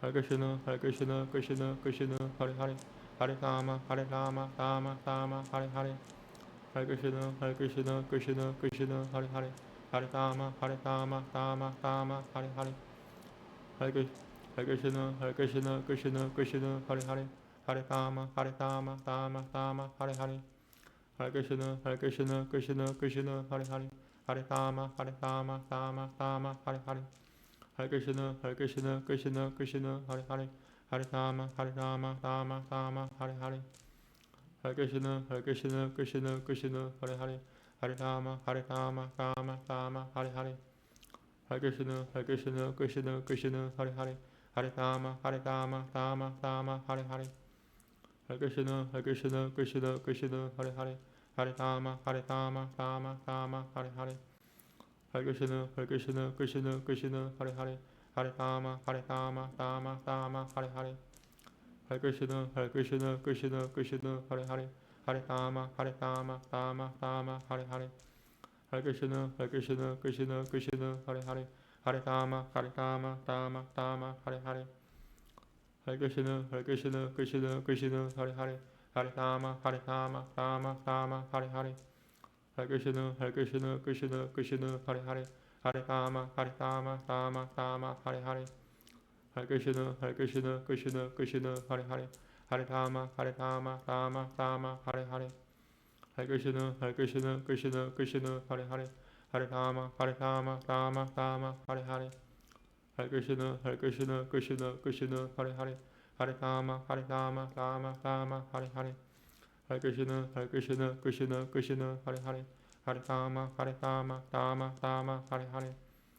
Hare Krishna, Krishna, Hare Hare. Hare Rama, Rama, Hare Hare. Hare Krishna, Krishna, Hare Hare. Hare Rama, Rama, Hare Hare. Hare Krishna, Krishna, Hare Hare. Hare Rama, Rama, Hare Hare. Hare Krishna, Krishna, Hare Hare. Hare Rama, Rama, Hare Hare. Hare Krishna, Krishna, Hare Hare. Hare Rama, Rama, Hare Hare. Hare Krishna, Krishna, Hare Hare. Hare Rama, Rama, Hare Hare. Hare Krishna, Krishna, Hare Hare. Hare Rama, Rama, Hare Hare. Hare Krishna, Krishna, Hare Hare. Hare Rama, Rama, Hare Hare. Hare Krishna, Krishna, Hare Hare. Hare Rama, Rama, Hare Hare. Hare Krishna, Krishna, Hare Hare. Hare Rama, Rama, Hare Hare. Hare Krishna, Krishna, Hare Hare. Hare Rama, Rama, Hare Hare. Hare Krishna, Krishna, Hare Hare. Hare Rama, Rama, Hare Hare. Hare Krishna, Krishna, Hare Hare. Hare Rama, Rama, Hare Hare. Hare Krishna, Krishna, Hare Hare. Hare Rama, Rama, Hare Hare. Hare Krishna, Krishna, Hare Hare. Hare Rama, Rama, Hare Hare. Hare Krishna, Krishna, Hare Hare. Hare Rama, Rama, Hare Hare. Hare Krishna, Krishna, Hare Hare. Hare Rama, Rama, Hare Hare. Hare Krishna, Krishna, Hare Hare. Hare Rama, Rama, Hare Hare. Hare Krishna, Krishna, Hare Hare. Hare Rama, Rama, Hare Hare. Hare Krishna, Krishna, Hare Hare. Hare Rama,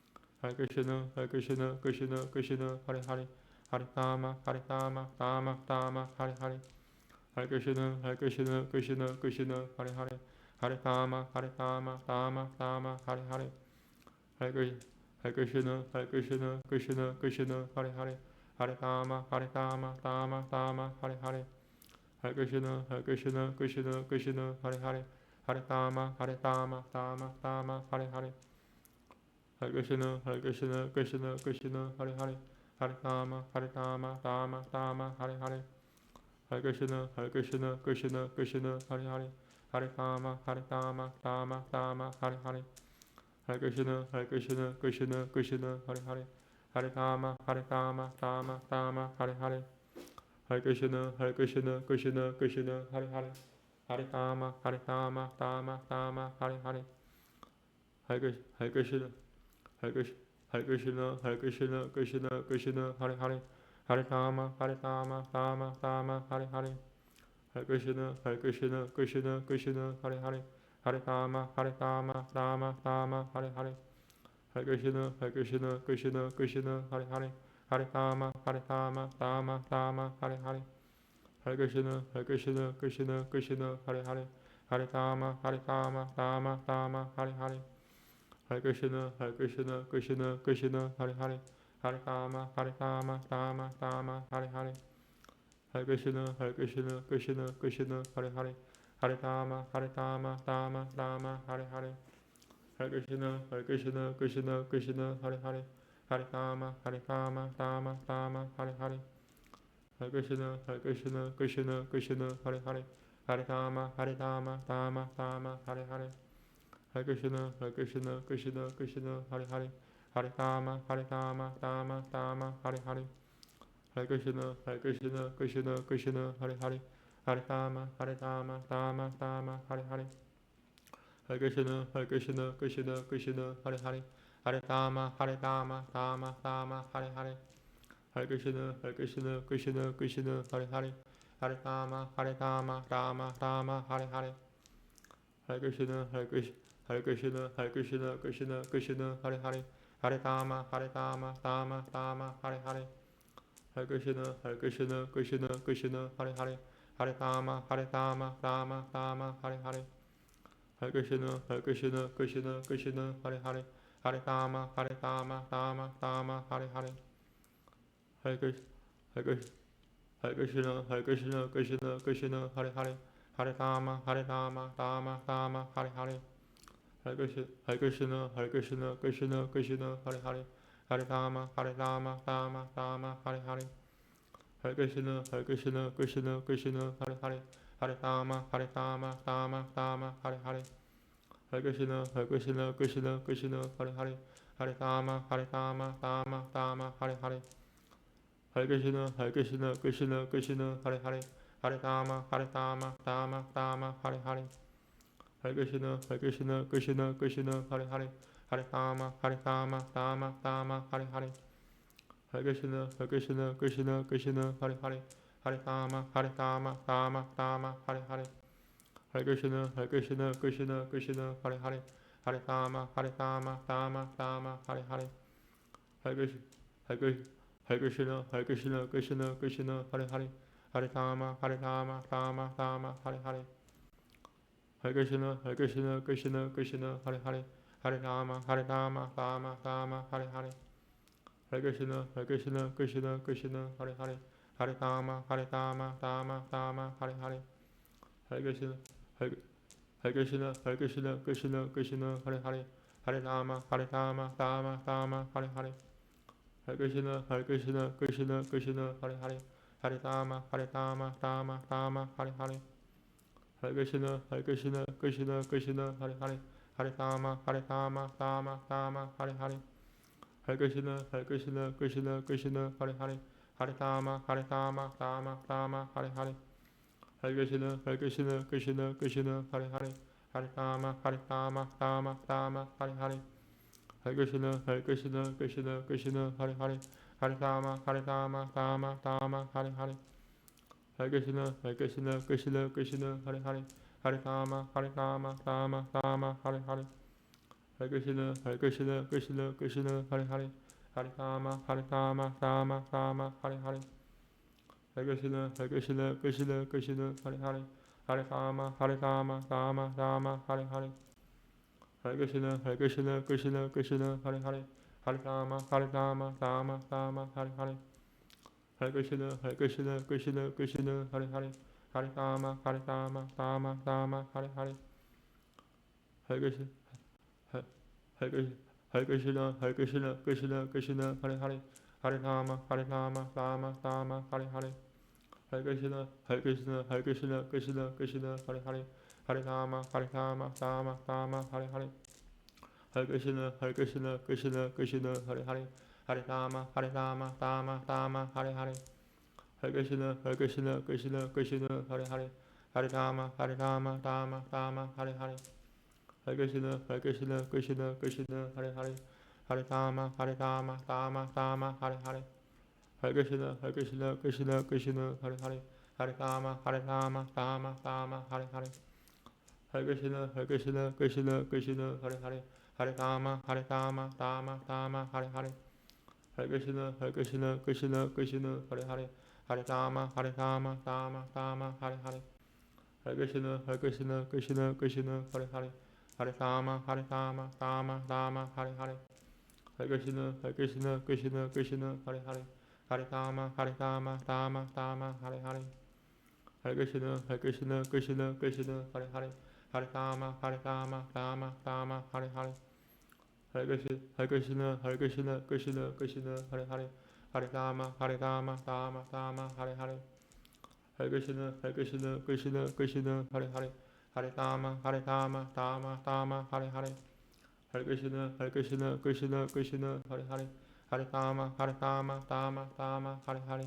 Rama, Hare Hare. Hare Krishna, Krishna, Hare Hare. Hare Rama, Rama, Hare Hare. Hare Krishna, Krishna, Hare Hare. Hare Rama, Rama, Hare Hare. Hare Krishna, Krishna, Hare Hare. Hare Rama, Rama, Hare Hare. Hare Krishna, Krishna, Hare Hare. Hare Rama, Rama, Hare Hare. Hare Krishna, Krishna, Hare Hare. Hare Rama, Rama, Hare Hare. Hare Krishna, Hare Krishna, Krishna, Hare Hare. Hare Rama, Rama, Hare Hare. Hare Krishna, Krishna, Hare Hare. Hare Rama, Rama, Hare Hare. Hare Krishna, Krishna, Hare Hare. Hare Rama, Rama, Hare Hare. Hare Krishna, Krishna, Hare Hare. Hare Rama, Rama, Hare Hare. Hare Krishna, Krishna, Hare Hare. Hare Rama, Rama, Hare Hare. Hare Krishna, Krishna, Hare Hare. Hare Rama, Rama, Hare Hare. Hare Krishna, Krishna, Hare Hare. Hare Rama, Rama, Hare Hare. Hare Krishna, Krishna, Hare Hare. Hare Rama, Rama, Hare Hare. Hare Krishna, Krishna, Hare Hare. Hare Rama, Rama, Hare Hare. Hare Krishna, Krishna, Hare Hare. Hare Rama, Rama, Hare Hare. Hare Krishna, Krishna, Hare Hare. Hare Rama, Hare Rama, Rama Rama, Hare Hare. Hare Krishna, Hare Krishna, Krishna Krishna, Hare Hare. Hare Rama, Hare Rama, Rama Rama, Hare Hare. Hare Krishna, Hare Krishna, Hare Krishna, Hare Krishna, Krishna Krishna, Hare Hare. Hare Rama, Rama Rama, Hare Hare. Hare Krishna, Hare Krishna, Krishna Krishna, Hare Hare. Hare Rama, Rama Rama, Hare Hare. Hare Krishna, Hare Krishna, Krishna Krishna, Hare Hare. Hare Rama, Rama Rama, Hare Hare. Hare Krishna, Hare Krishna, Hare Krishna, Hare Krishna, Krishna Krishna, Hare Hare. Hare Rama, Rama Rama, Hare Hare. Hare Krishna, Hare Krishna, Hare Krishna, Krishna Krishna, Hare Hare. Hare Rama, Rama Rama, Hare Hare. Hare Krishna, Hare Krishna, Krishna Krishna, Hare Hare. Hare Rama, Rama, Hare Hare. Hare Krishna, Hare Krishna, Krishna Krishna, Hare Hare. Hare Rama, Rama, Hare Hare. Hare Krishna, Hare Krishna, Krishna Krishna, Hare Hare. Hare Rama, Rama, Hare Hare. Hare Krishna, Hare Krishna, Krishna Krishna, Hare Hare. Hare Rama, Rama, Hare Hare. Hare Krishna, Hare Krishna, Krishna Krishna, Hare Hare. Hare Rama, Rama, Hare Hare. Hare Krishna, Hare Krishna, Krishna Krishna, Hare Hare. Hare Rama, Rama, Hare Hare. Hare Krishna, Hare Krishna, Hare Krishna, Hare Krishna, Krishna Krishna, Hare Hare. Hare Rama, Rama, Hare Hare. Hare Krishna, Hare Krishna, Krishna Krishna, Hare Hare. Hare Rama, Rama, Hare Hare. Hare Krishna, Hare Krishna, Krishna Krishna, Hare Hare. Hare Rama, Rama, Hare Hare. Hare Krishna, Hare Krishna, Hare Krishna, Krishna Krishna, Hare Hare. Hare Rama, Rama, Hare Hare. Hare Krishna, Hare Krishna, Krishna Krishna, Hare Hare. Hare Rama, Rama, Hare Hare. Hare Krishna, Hare Krishna, Krishna Krishna, Hare Hare. Hare Rama, Rama, Hare Hare. Hare Krishna, Hare Krishna, Krishna Krishna, Hare Hare. Hare Rama, Rama, Hare Hare. Hare Krishna, Hare Krishna, Krishna Krishna, Hare Hare. Hare Rama, Rama, Hare Hare. Hare Krishna, Hare Krishna, Krishna Krishna, Hare Hare. Hare Rama, Rama, Hare Hare. Hare Krishna, Hare Krishna, Krishna Krishna, Hare Hare. Hare Rama, Rama, Hare Hare. Hare Krishna, Hare Krishna, Krishna Krishna, Hare Hare. Hare Rama, Rama, Hare Hare. Hare Krishna, Hare Krishna, Krishna Krishna, Hare Hare. Hare Rama, Rama, Hare Hare. Hare Krishna, Hare Krishna, Krishna Krishna, Hare Hare. Hare Rama, Rama, Hare Hare. Hare Krishna, Hare Krishna, Krishna Krishna, Hare Hare. Hare Rama, Rama, Hare Hare. Hare Krishna, Hare Krishna, Hare Krishna, Hare Krishna, Krishna Krishna, Hare Hare. Hare Rama, Rama, Hare Hare. Hare Krishna, Hare Krishna, Hare Krishna, Krishna Krishna, Hare Hare. Hare Rama, Rama, Hare Hare. Hare Krishna, Hare Krishna, Krishna Krishna, Hare Hare. Hare Rama, Rama, Hare Hare. Hare Krishna, Hare Krishna, Krishna Krishna, Hare Hare. Hare Rama, Rama, Hare Hare. Hare Krishna, Hare Krishna, Krishna Krishna, Hare Hare. Hare Rama, Rama, Hare Hare. Hare Krishna, Hare Krishna, Krishna Krishna, Hare Hare. Hare Rama, Rama, Hare Hare. Hare Krishna, Hare Krishna, Krishna Krishna, Hare Hare. Hare Rama, Rama, Hare Hare. Hare Krishna, Hare Krishna, Krishna Krishna, Hare Hare. Hare Rama, Rama, Hare Hare. Hare Krishna, Hare Krishna, Krishna Krishna, Hare Hare. Hare Rama, Rama, Hare Hare. Hare Krishna, Hare Krishna, Krishna Krishna, Hare Hare. Hare Rama, Rama, Hare Hare. Hare Krishna, Hare Krishna, Krishna Krishna, Hare Hare. Hare Rama, Rama, Hare Hare. Hare Krishna, Hare Krishna, Hare Krishna, Krishna Krishna, Hare Hare. Hare Rama, Rama, Hare Hare. Hare Krishna, Hare Krishna, Krishna Krishna, Hare Hare. Hare Rama, Rama, Hare Hare. Hare Krishna, Hare Krishna, Krishna Krishna, Hare Hare. Hare Rama, Rama, Hare Hare.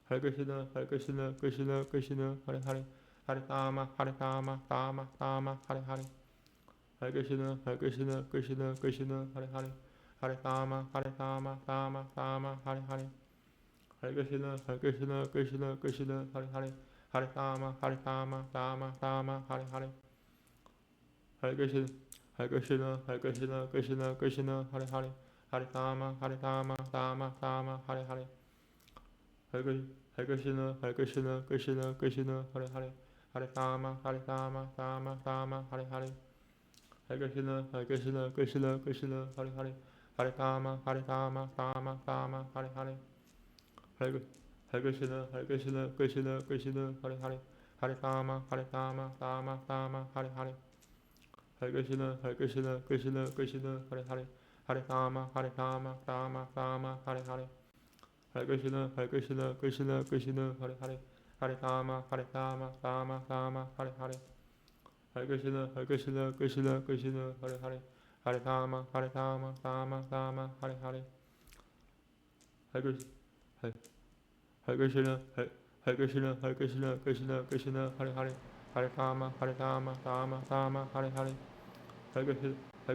Hare Krishna, Hare Krishna, Krishna Krishna, Hare Hare. Hare Rama, Rama, Hare Hare. Hare Krishna, Hare Krishna, Krishna Krishna, Hare Hare. Hare Rama, Rama Rama, Hare Hare. Hare Krishna, Krishna Krishna, Hare Hare. Hare Rama, Rama Rama, Hare Hare. Hare Krishna, Krishna Krishna, Hare Hare. Hare Rama, Rama, Hare Hare. Hare Krishna, Krishna Krishna, Hare Hare. Hare Rama, Rama, Hare Hare. Hare Krishna, Krishna Krishna, Hare Hare. Hare Rama, Rama, Hare Hare. Hare Krishna, Krishna Krishna, Hare Hare. Hare Rama, Rama, Hare Hare. Hare Krishna, Krishna Krishna, Hare Hare. Hare Rama, Rama, Hare Hare. Hare Krishna, Krishna Krishna, Hare Hare. Hare Rama, Rama, Hare Hare. Hare Krishna, Krishna Krishna, Hare Hare. Hare Rama, Rama, Hare Hare. Hare Krishna, Hare Krishna, Krishna Krishna, Hare Hare. Hare Rama, Rama, Hare Hare. Hare Krishna, Krishna Krishna, Hare Hare. Hare Rama, Rama, Hare Hare. Hare Krishna, Krishna Krishna, Hare Hare. Hare Rama, Rama, Hare Hare. Hare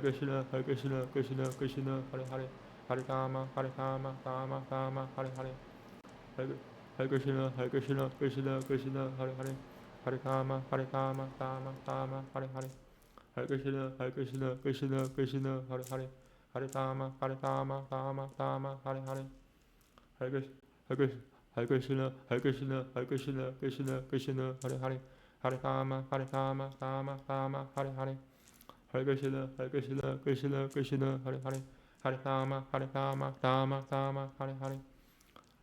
Krishna, Krishna Krishna, Hare Hare. Hare Rama, Rama, Hare Hare. Hare Krishna, Krishna Krishna, Hare Hare. Hare Rama, Rama, Hare Hare. Hare Krishna, Krishna Krishna, Hare Hare. Hare Rama, Rama, Hare Hare. Hare Krishna, Krishna Hare Hare. Hare Rama, Rama, Hare Hare. Hare Krishna, Krishna Hare Hare. Hare Rama, Rama, Hare Hare. Hare Krishna, Krishna Hare Hare. Hare Rama, Rama, Hare Hare.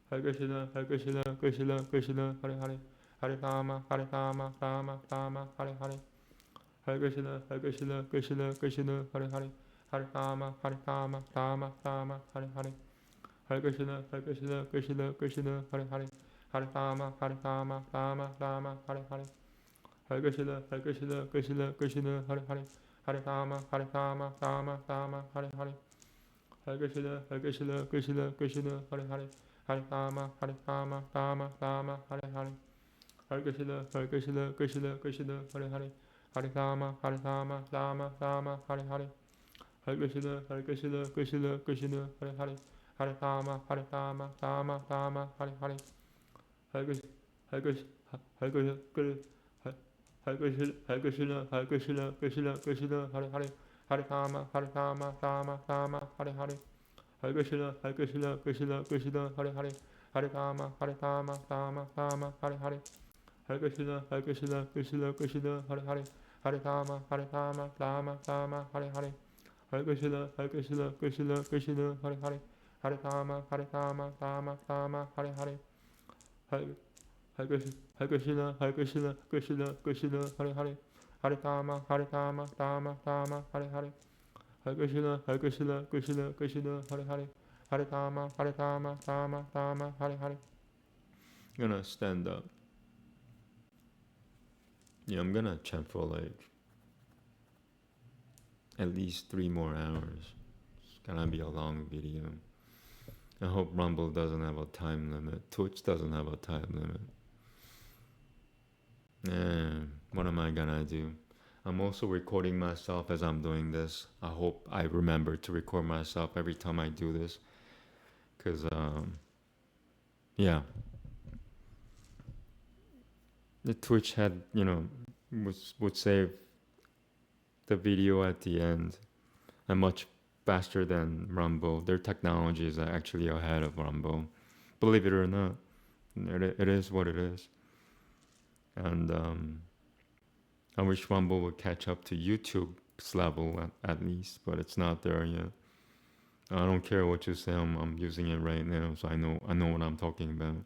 Hare Krishna, Krishna Hare Hare. Hare Rama, Rama, Hare Hare. Hare Krishna, Krishna Hare Hare. Hare Rama, Rama, Hare Hare. Hare Krishna, Krishna Hare Hare. Hare Rama, Rama, Hare Hare. Hare Krishna, Krishna Hare Hare. Hare Rama, Rama, Hare Hare. Hare Krishna, Hare Krishna, Hare Krishna, Krishna Hare Hare. Hare Rama, Rama, Hare Hare. Hare Krishna, Krishna Hare Hare. Hare Rama, Rama, Hare Hare. Hare Krishna, Krishna Hare Hare. Hare Rama, Rama, Hare Hare. Hare Krishna, Krishna Hare Hare. Hare Rama, Rama, Hare Hare. Hare Krishna, Krishna Hare Hare. Hare Rama, Rama, Hare Hare. Hare Krishna, Krishna Hare Hare. Hare Rama, Rama, Hare Hare. I'm gonna stand up. Yeah, I'm gonna chant for like at least 3 more hours. It's gonna be a long video. I hope Rumble doesn't have a time limit. Twitch doesn't have a time limit. And what am I gonna do? I'm also recording myself as I'm doing this. I hope I remember to record myself every time I do this. Because, yeah. The Twitch had, would save the video at the end and much faster than Rumble. Their technology is actually ahead of Rumble. Believe it or not, it is what it is. And I wish Rumble would catch up to YouTube's level at least, but it's not there yet. I don't care what you say. I'm using it right now, so I know what I'm talking about.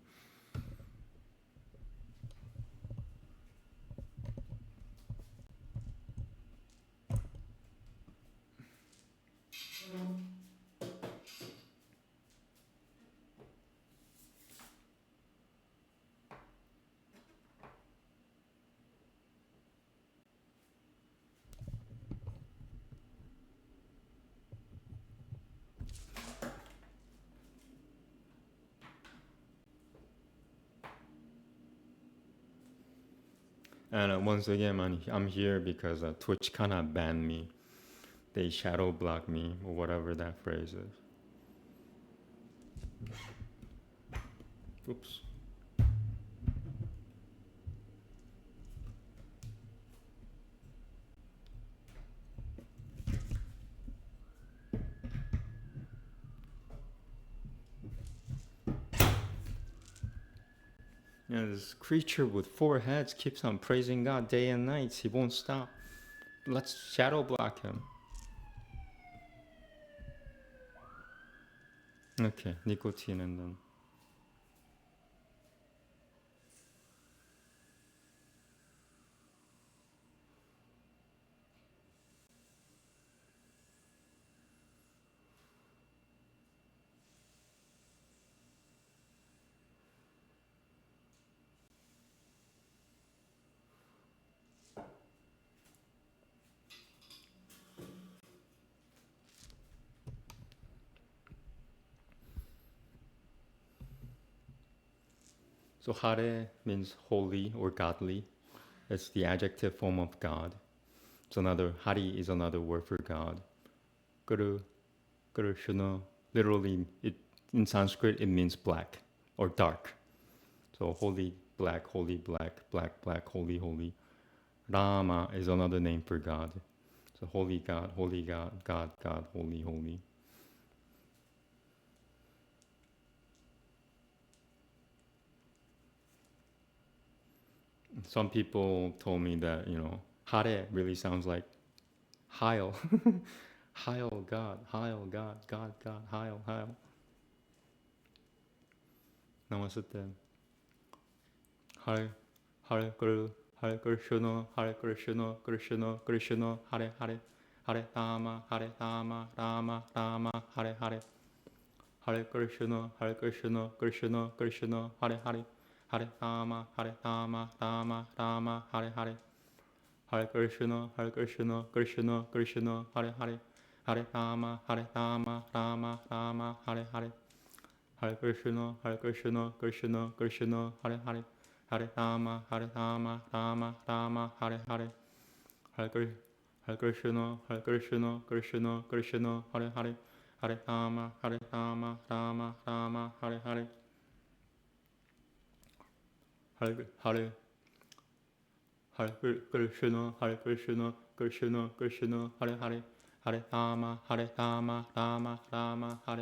And once again, I'm here because Twitch kind of banned me they shadow block me, or whatever that phrase is. Oops. This creature with 4 heads keeps on praising God day and night. He won't stop. Let's shadow block him. Okay, nicotine and then. So Hare means holy or godly. It's the adjective form of God. It's another, Hari is another word for God. Guru, Krishna, literally, in Sanskrit, it means black or dark. So holy, black, black, black, holy, holy. Rama is another name for God. So holy God, God, holy, holy. Some people told me that, Hare really sounds like Heil. Heil God, God, Heil, Heil. Namaste. Hare, Hare Guru, Hare Krishna, Krishna, Krishna, Hare Hare, Hare Rama, Rama, Rama, Hare Hare. Hare Krishna, Krishna, Krishna, Hare Hare, Hare Rama, Rama, Rama, Hare Hare. Hare Krishna, Krishna, Krishna, Hare Hare, Hare Rama, Rama, Hare Hare. Hare Krishna, Krishna, Krishna, Hare Hare, Hare Rama, Rama, Hare Hare. Hare Krishna, Krishna, Hare Hare, Hare Rama, Rama, Hare Hare. Hare Hare Krishna, Krishna, Krishna, Hare Hare, Hare Rama, Rama, Hare Hare.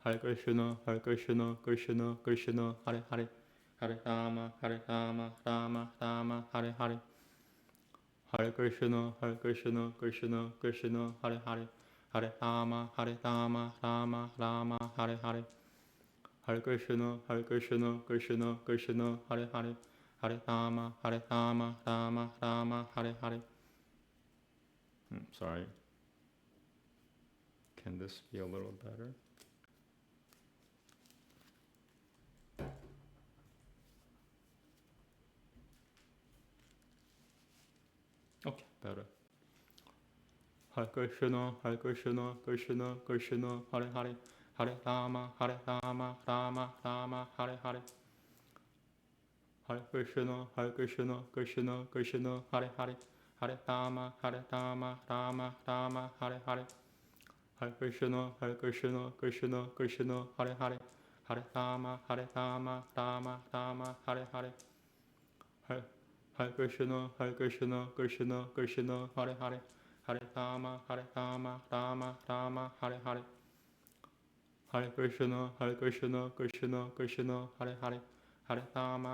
Hare Krishna, Krishna, Hare Hare, Hare Rama, Rama, Hare Hare. Hare Krishna, Krishna, Hare Hare, Hare Rama, Rama, Hare Hare. Hare Krishna, Krishna, Hare Hare, Hare Rama, Rama, Hare Hare. Sorry. Can this be a little better? Okay, better. Hare Krishna, Krishna, Krishna, Hare Hare, Hare Rama, Rama, Hare Hare. Hare Krishna, Krishna, Hare Hare, Hare Rama, Rama, Hare Hare. Hare Krishna, Krishna, Hare Hare, Hare Rama, Rama, Hare Hare. Hare Krishna, Krishna, Hare Hare, Hare Rama, Rama, Hare Hare. Hare Krishna, Krishna, Hare Hare, Hare Rama,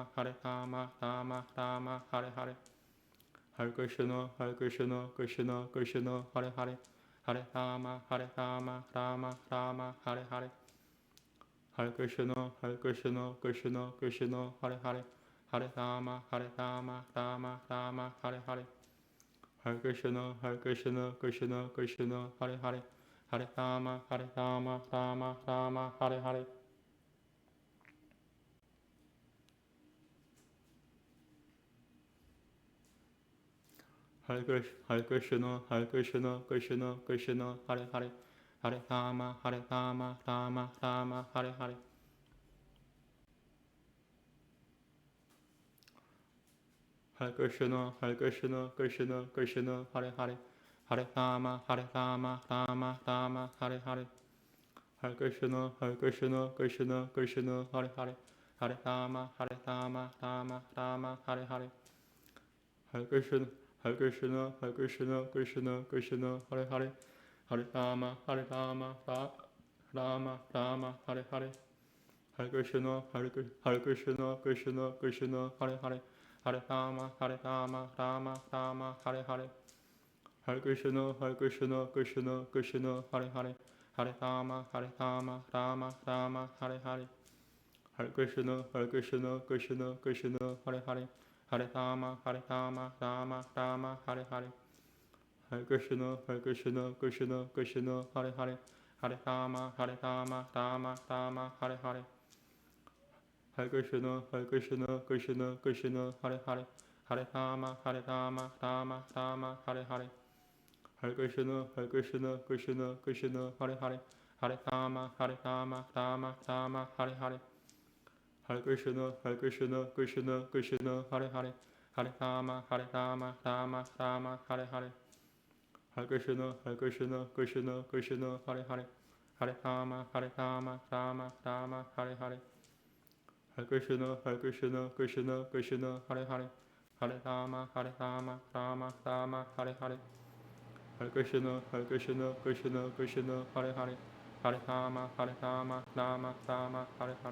Rama, Hare Hare. Hare Krishna, Krishna, Hare Hare, Hare Rama, Rama, Hare Hare. Hare Krishna, Krishna, Hare Hare, Hare Rama, Rama, Hare Hare. Hare Krishna, Krishna, Hare Hare, Hare Rama, Rama, Hare Hare. Hare Krishna, Krishna, Hare Hare, Hare Rama, Rama, Hare Hare. Hare Krishna, Krishna, Hare Hare, Hare Rama, Rama Rama, Hare Hare. Hare Krishna, Krishna Krishna, Hare Hare. Hare Rama, Rama Rama, Hare Hare. Hare Krishna, Krishna Krishna, Hare Hare. Hare Rama, Rama Rama, Hare Hare. Hare Krishna, Krishna Krishna, Hare Hare. Hare Rama, Rama Hare Hare. Hare Krishna, Krishna Hare Hare. Hare Rama, Rama Hare Hare. Hare Krishna, Krishna Hare Hare. Hare Rama, Rama Hare Hare. Hare Krishna, Krishna Hare Hare. Hare Rama, Rama Hare Hare. Hare Krishna, Krishna Hare Hare. Hare Rama, Rama Hare Hare. Hare Krishna, Krishna Hare Hare. Hare Rama, Rama Hare Hare. Hare Krishna, Krishna Hare Hare. Hare Rama, Rama Hare Hare. Hare Krishna, Krishna Hare Hare. Hare Rama, Rama Hare Hare. Hare Krishna, Krishna Hare Hare. Hare Rama, Rama Hare Hare. Hare Krishna, Krishna Hare Hare. Hare Rama, Rama Hare Hare. Hare Krishna, Krishna Hare Hare. Hare Rama, Rama Hare Hare. Hare Krishna, Krishna Hare Hare. Hare Rama, Rama Hare Hare. Hare Krishna, Krishna Hare Hare. Hare Rama, Rama Hare Hare.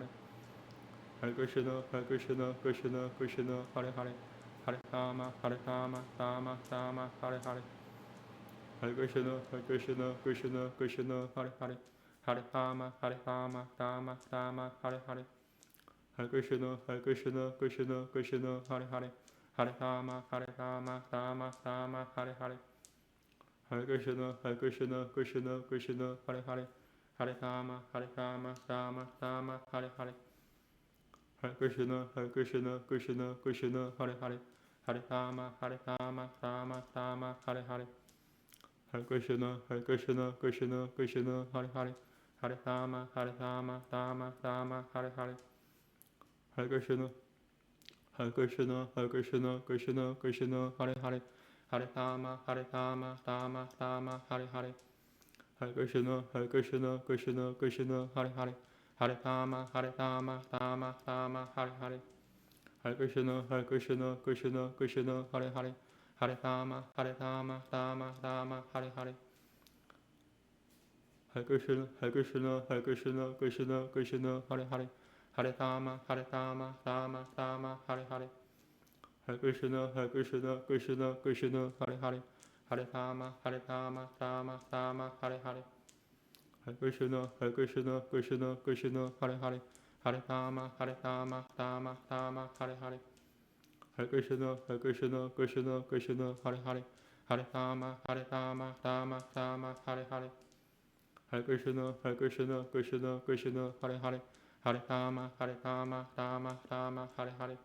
Hare Krishna, Krishna Hare Hare. Hare Rama, Rama Hare Hare. Hare Krishna, Krishna Hare Hare. Hare Rama, Rama Hare Hare. Hare Krishna, Krishna Hare Hare. Hare Rama, Rama Hare Hare. Hare Krishna, Krishna Hare Hare. Hare Rama, Rama Hare Hare. Hare Krishna, Krishna Hare Hare. Hare Rama, Rama Hare Hare. Hare Krishna, Krishna Hare Hare. Hare Rama, Rama Hare Hare. Hare Krishna, Krishna Hare Hare. Hare Rama, Rama Hare Hare. Hare Krishna, Krishna Hare Hare. Hare Rama, Rama Hare Hare. Hare Krishna, Krishna Hare Hare. Hare Rama, Rama Hare Hare. Hare Krishna, Krishna Hare Hare. Hare Rama, Rama Hare Hare. Hare Krishna, Krishna Hare Hare. Hare Rama,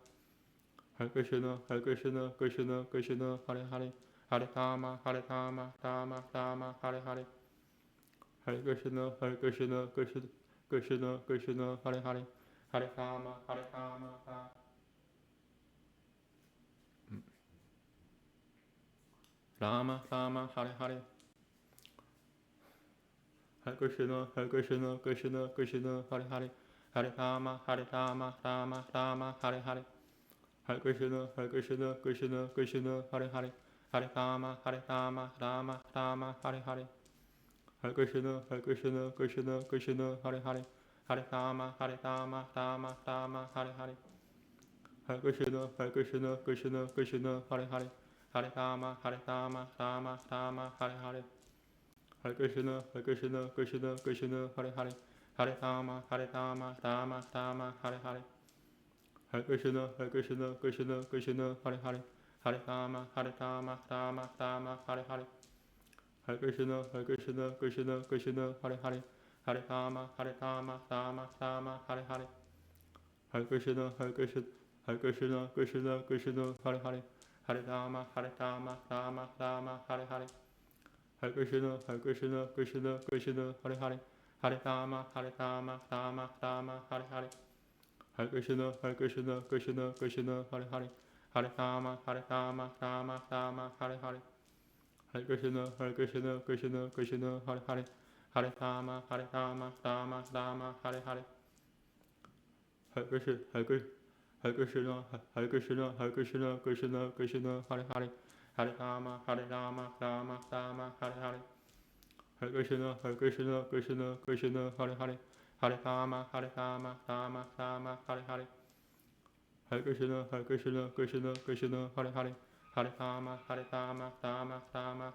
Rama Hare Hare. Hare Krishna, Krishna Hare Hare. Hare Rama, Rama Hare Hare. Hare Krishna, Krishna Hare Hare. Hare Rama, Rama Hare Hare. Hare Krishna, Krishna Hare Hare. Hare Rama, Rama Hare Hare. Hare Krishna, Krishna Hare Hare. Hare Rama, Rama Hare Hare. Hare Krishna, Krishna Hare Hare. Hare Rama, Rama Hare Hare. Hare Krishna, Krishna Hare Hare. Hare Rama, Rama Hare Hare. Hare Krishna, Krishna Hare Hare. Hare Rama, Rama Hare Hare. Hare Krishna, Krishna Hare Hare. Hare Rama, Rama Hare Hare. Hare Krishna, Krishna Hare Hare. Hare Rama, Rama Hare Hare. Hare Krishna, Krishna Hare Hare. Hare Rama, Rama Hare Hare. Hare Krishna, Krishna Hare Hare. Hare Rama, Rama Hare Hare. Hare Krishna, Krishna Hare Hare. Hare Rama, Rama Hare Hare. Hare Krishna, Hare Krishna, Krishna Krishna, Hare Hare, Hare Rama, Rama Rama, Hare Hare. Hare Krishna, Hare Krishna, Hare Krishna, Hare Krishna, Hare Krishna, Krishna Krishna, Hare Hare, Hare Rama, Rama Rama, Hare Hare. Hare Krishna, Hare Krishna, Krishna Krishna, Hare Hare, Hare Rama, Rama, Hare Hare. Hare Krishna, Hare Krishna, Krishna Krishna, Hare Hare, Hare Rama, Rama,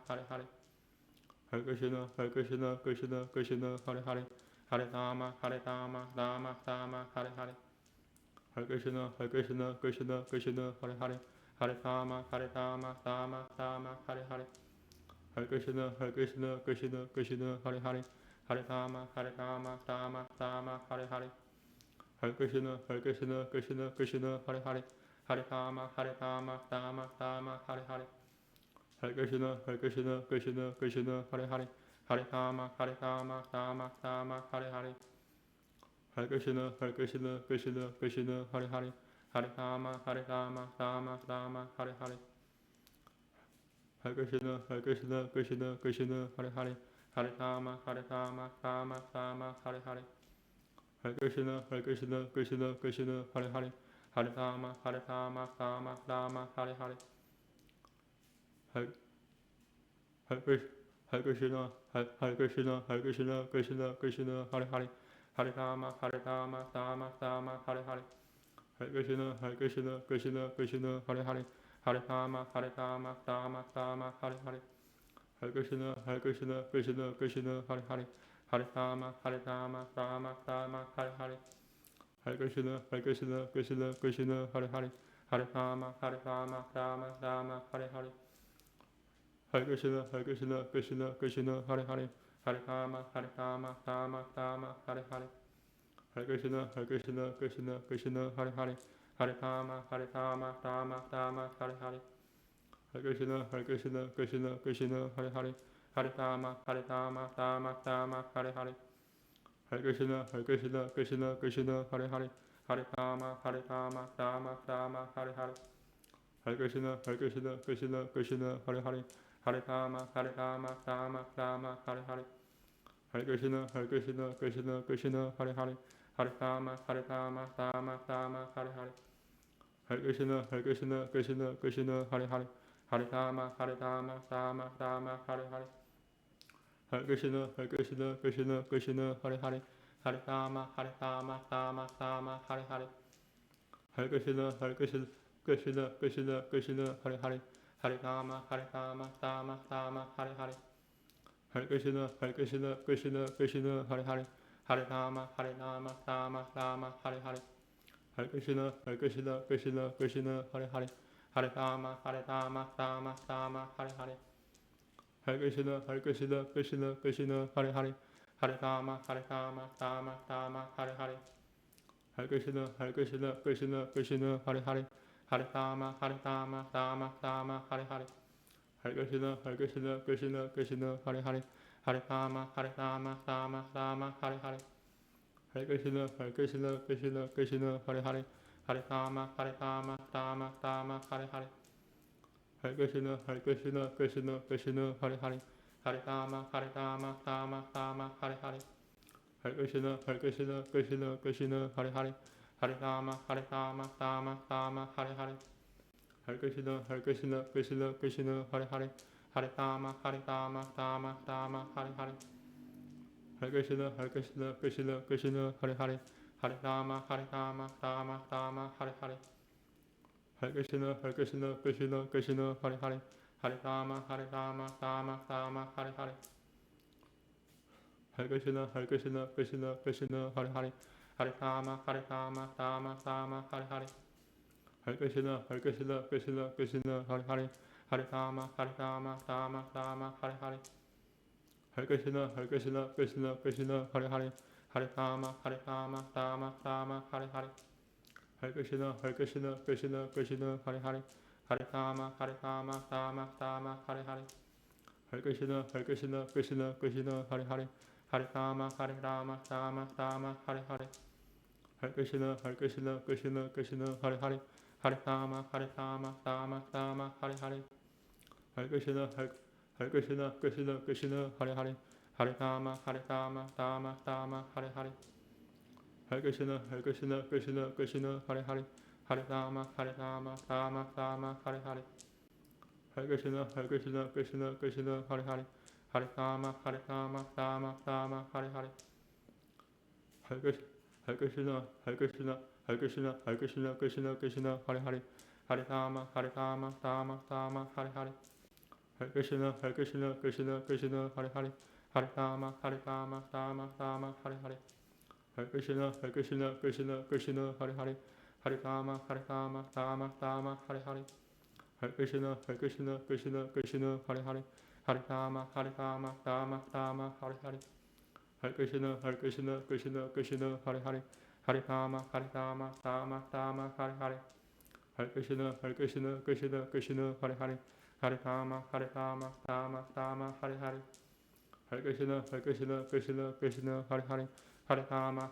Hare Hare. Hare Krishna, Hare Krishna, Krishna Krishna, Hare Hare, Hare Rama, Rama, Hare Hare. Hare Krishna, Hare Krishna, Krishna Krishna, Hare Hare, Hare Rama, Rama, Hare Hare. Hare Krishna, Hare Krishna, Krishna Krishna, Hare Hare, Hare Rama, Rama, Hare Hare. Hare Krishna, Hare Krishna, Krishna Krishna, Hare Hare, Hare Rama, Rama, Hare Hare. Hare Krishna, Hare Krishna, Krishna Krishna, Hare Hare, Hare Rama, Rama, Hare Hare. Hare Krishna, Hare Krishna, Krishna Krishna, Hare Hare, Hare Rama, Rama, Hare Hare. Hare Krishna, Hare Krishna, Krishna Krishna, Hare Hare, Hare Rama, Rama, Hare Hare. Hare Krishna, Hare Krishna, Krishna Krishna, Hare Hare, Hare Rama, Rama, Hare Hare. Hare Hare Krishna, Hare Krishna, Hare Krishna, Hare Krishna, Krishna Krishna, Hare Hare, Hare Rama, Rama, Hare Hare. Hare Krishna, Hare Krishna, Krishna Krishna, Hare Hare, Hare Rama, Rama, Hare Hare. Hare Krishna, Hare Krishna, Krishna Krishna, Hare Hare, Hare Rama, Rama, Hare Hare. Hare Krishna, Hare Krishna, Krishna Krishna, Hare Hare, Hare Rama, Rama, Hare Hare. Hare Krishna, Hare Krishna, Krishna Krishna, Hare Hare, Hare Rama, Rama, Hare Hare. Hare Krishna, Hare Krishna, Krishna Krishna, Hare Hare, Hare Rama, Rama, Hare Hare. Hare Krishna, Hare Krishna, Krishna Krishna, Hare Hare, Hare Rama, Rama, Hare Hare. Hare Krishna, Hare Krishna, Krishna Krishna, Hare Hare, Hare Rama, Rama, Hare Hare. Hare Krishna, Hare Krishna, Krishna Krishna, Hare Hare, Hare Rama, Rama, Hare Hare. Hare Krishna, Hare Krishna, Krishna Krishna, Hare Hare, Hare Rama, Rama, Hare Hare. Hare Krishna, Hare Krishna, Krishna Krishna, Hare Hare, Hare Rama, Rama, Hare Hare. Hare Krishna, Hare Krishna, Krishna Krishna, Hare Hare, Hare Rama, Rama, Hare Hare. Hare Krishna, Hare Krishna, Krishna, Hare Hare, Hare Rama, Rama, Hare Hare. Hare Krishna, Hare Krishna, Krishna, Hare Hare, Hare Rama, Rama, Hare Hare. Hare Krishna, Hare Krishna, Krishna, Hare Hare, Hare Rama, Rama, Hare Hare. Hare Krishna, Hare Krishna, Krishna, Hare Hare, Hare Rama, Rama, Hare Hare. Hare Krishna, Hare Krishna, Krishna, Hare Hare, Hare Rama, Rama, Hare Hare. Hare Krishna, Hare Krishna, Krishna, Hare Hare, Hare Rama, Rama, Hare Hare. Hare Krishna, Hare Krishna, Krishna, Hare Hare, Hare Rama, Rama, Hare Hare. Hare Krishna, Hare Krishna, Krishna, Hare Hare, Hare Rama, Rama, Hare Hare. Hare Krishna, Hare Krishna, Krishna, Hare Hare, Hare Rama, Rama, Hare Hare. Hare Krishna, Hare Krishna, Krishna, Hare Hare, Hare Rama, Rama, Hare Hare. Hare Krishna, Hare Krishna, Krishna, Hare Hare, Hare Rama, Rama, Hare Hare. Hare Krishna, Hare Krishna, Krishna, Hare Hare, Hare Rama, Rama, Hare Hare. Hare Krishna, Hare Krishna, Krishna, Hare Hare, Hare Rama, Rama, Hare Hare. Hare Krishna, Hare Krishna, Krishna, Hare Hare, Hare Rama, Rama, Hare Hare. Hare Krishna, Hare Krishna, Krishna, Hare Hare, Hare Rama, Rama, Hare Hare. Hare Krishna, Hare Krishna, Krishna, Hare Hare, Hare Rama, Rama, Hare Hare. Hare Krishna, Hare Krishna, Krishna, Hare Hare, Hare Rama, Rama, Hare Hare. Hare Krishna, Hare Krishna, Krishna, Hare Hare, Hare Rama, Rama, Hare Hare. Hare Krishna, Hare Krishna, Krishna Krishna, Hare Hare, Hare Rama, Rama Rama, Hare Hare. Hare Krishna, Krishna Krishna, Hare Hare, Hare Rama, Rama Rama, Hare Hare. Hare Krishna, Krishna Krishna, Hare Hare, Hare Rama, Rama Rama, Hare Hare. Hare Krishna, Krishna Krishna, Krishna Krishna, Hare Hare, Hare Rama, Rama Hare Hare. Hare Krishna, Krishna Krishna, Hare Hare, Hare Rama, Rama Hare Hare. Hare Krishna, Krishna Krishna, Hare Hare, Hare Rama, Rama Hare Hare. Hare Krishna, Krishna Krishna, Hare Hare, Hare Rama, Rama Hare Hare. Hare Krishna, Krishna Krishna, Hare Hare, Hare Rama, Rama Hare Hare. Hare Krishna, Krishna Krishna, Hare Hare, Hare Rama, Rama Hare Hare. Hare Krishna, Krishna Krishna, Hare Hare, Hare Rama,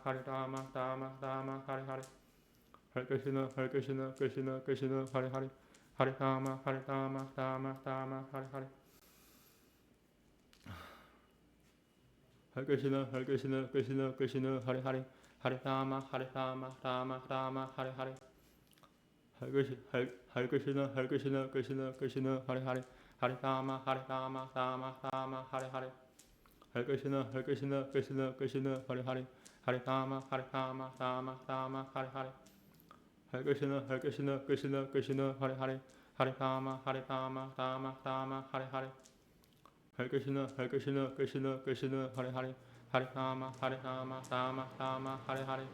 Rama Hare Hare. Hare Krishna, Krishna Krishna, Hare Hare, Hare Rama, Rama Hare Hare. Hare Krishna, Krishna Hare Hare, Hare Rama, Rama Hare Hare. Hare Krishna, Krishna Hare Hare, Hare Rama, Rama Hare Hare. Hare Krishna, Krishna Hare Hare, Hare Rama, Rama Hare Hare. Hare Krishna, Krishna Hare Hare, Hare Rama, Rama Hare Hare. Hare Krishna, Krishna Hare Hare, Hare Rama, Rama Hare Hare. Hare Krishna, Krishna Hare Hare, Hare Rama, Rama Hare Hare.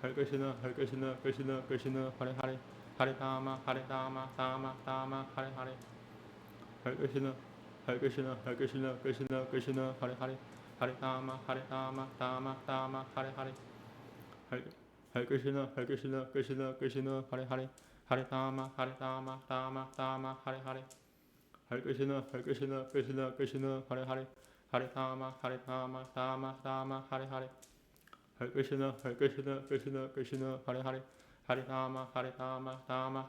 Hare Krishna, Krishna Krishna Hare Hare, Hare Rama, Rama Hare Hare. Hare Krishna, Krishna Hare Hare, Hare Rama, Rama Hare Hare. Hare Krishna, Krishna Hare Hare, Hare Rama, Rama Hare Hare. Hare Krishna, Krishna Hare Hare, Hare Rama, Rama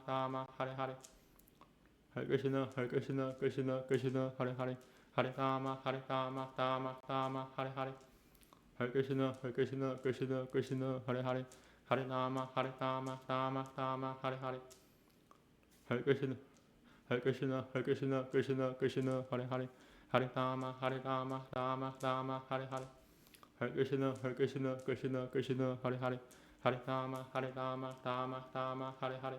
Hare Hare. Hare Krishna, Krishna Hare Hare, Hare Rama, Rama Hare Hare. Hare Krishna, Krishna Hare Hare, Hare Rama, Rama Hare Hare. Hare Krishna, Krishna Hare Hare, Hare Rama, Rama Hare Hare.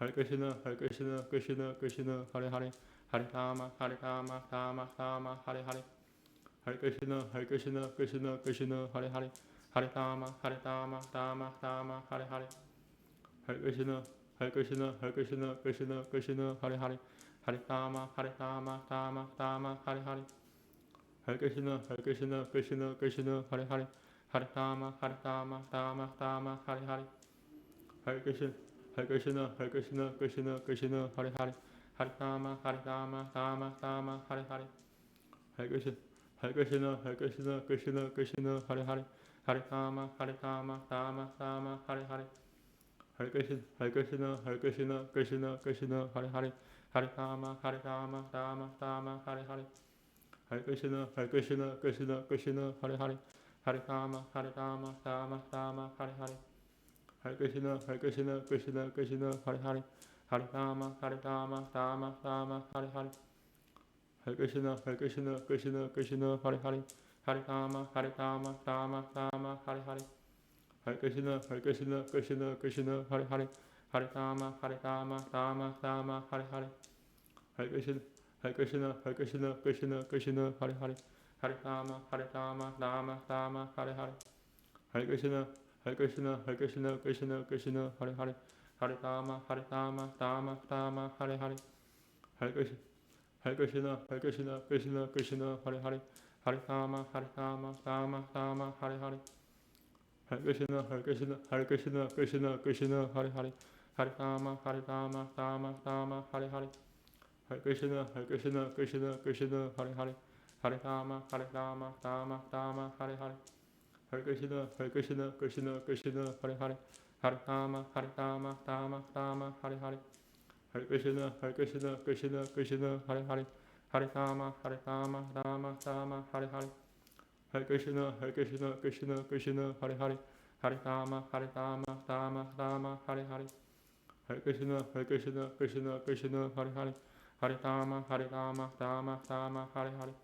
Hare Krishna, Krishna Hare Hare, Hare Rama, Rama Hare Hare. Hare Krishna, Krishna Hare Hare, Hare Rama, Rama Hare Hare. Hare Krishna, Krishna Hare Hare, Hare Rama, Rama Hare Hare. Hare Krishna, Krishna Hare Hare, Hare Rama, Rama Hare Hare. Hare Krishna, Krishna Hare Hare, Hare Rama, Rama Hare Hare. Hare Krishna, Krishna Hare Hare, Hare Rama, Rama Hare Hare. Hare Krishna, Krishna Hare Hare, Hare Rama, Rama Hare Hare. Hare Krishna, Krishna Hare Hare, Hare Rama, Rama Hare Hare. Hare Krishna, Krishna Hare Hare, Hare Rama, Rama Hare Hare. Hare Krishna, Krishna Hare Hare, Hare Rama, Rama Hare Hare. Hare Krishna, Krishna Hare Hare, Hare Rama, Rama Hare Hare. Hare Krishna, Krishna Hare Hare, Hare Rama, Rama Hare Hare. Hare Krishna, Krishna Hare Hare, Hare Rama, Rama Hare Hare. Hare Krishna, Krishna Hare Hare, Hare Rama, Rama Hare Hare. Hare Krishna, Krishna Hare Hare, Hare Rama, Rama Hare Hare. Hare Krishna, Krishna Hare Hare, Hare Rama, Rama Hare Hare. Hare Krishna, Krishna Hare Hare, Hare Rama, Rama Hare Hare. Hare Krishna, Krishna Hare Hare, Hare Rama, Rama Hare Hare. Hare Krishna, Krishna Hare Hare, Hare Rama, Rama Rama, Hare Hare. Hare Krishna, Krishna Krishna, Hare Hare. Hare Rama, Rama Hare Hare. Hare Krishna, Krishna Krishna, Hare Hare. Hare Rama, Rama Hare Hare.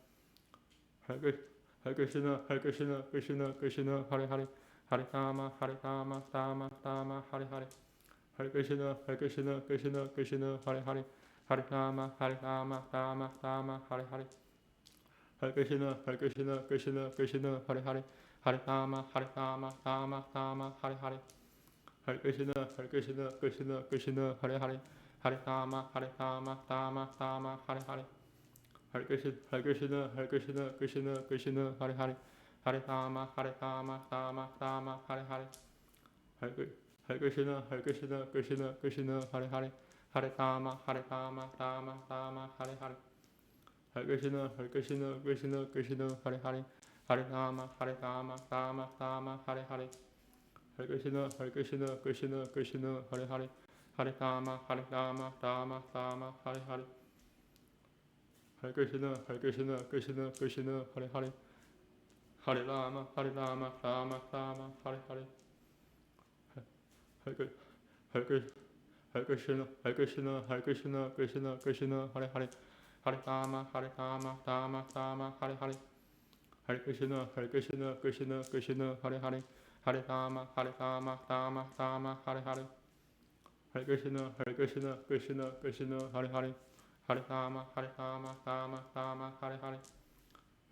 Hare Krishna, Krishna Krishna, Hare Hare. Hare Rama, Rama Hare Hare. Hare Krishna, Krishna Krishna, Hare Hare. Hare Rama, Rama Hare Hare. Hare Krishna, Krishna Krishna, Hare Hare. Hare Rama, Rama Hare Hare. Hare Krishna, Krishna Krishna, Hare Hare. Hare Rama, Rama Hare Hare. Hare Krishna, Krishna Krishna, Hare Hare. Hare Rama, Rama Hare Hare. Hare Krishna, Krishna Krishna, Hare Hare. Hare Rama, Rama Hare Hare. Hare Krishna, Krishna Krishna, Hare Hare. Hare Rama, Rama Hare Hare. Hare Krishna, Krishna Krishna, Hare Hare. Hare Rama, Rama Hare Hare. Hare Krishna, Krishna Krishna, Hare Hare. Hare Rama, Rama Hare Hare. Hare Krishna, Krishna Krishna, Hare Hare. Hare Rama, Rama Hare Hare. Hare Krishna, Krishna Krishna, Hare Hare. Hare Rama, Rama Hare Hare. Hare Krishna, Krishna Krishna, Hare Hare. Hare Rama, Rama Hare Hare. Hare Krishna, Krishna Krishna, Hare Hare. Hare Rama, Rama Hare Hare. Hare Krishna, Krishna Krishna, Hare Hare. Hare Rama, Rama Hare Hare.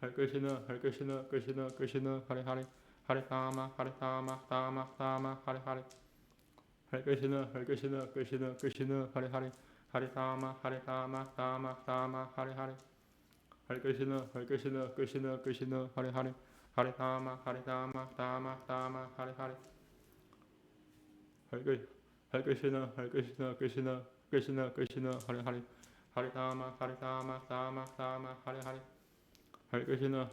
Hare Krishna, Krishna Krishna, Hare Hare. Hare Rama, Rama Hare Hare. Hare Krishna, Krishna Krishna, Hare Hare. Hare Rama, Rama Hare Hare. Hare Krishna, Krishna Krishna, Hare Hare. Hare Rama, Rama Hare Hare. Hare Krishna,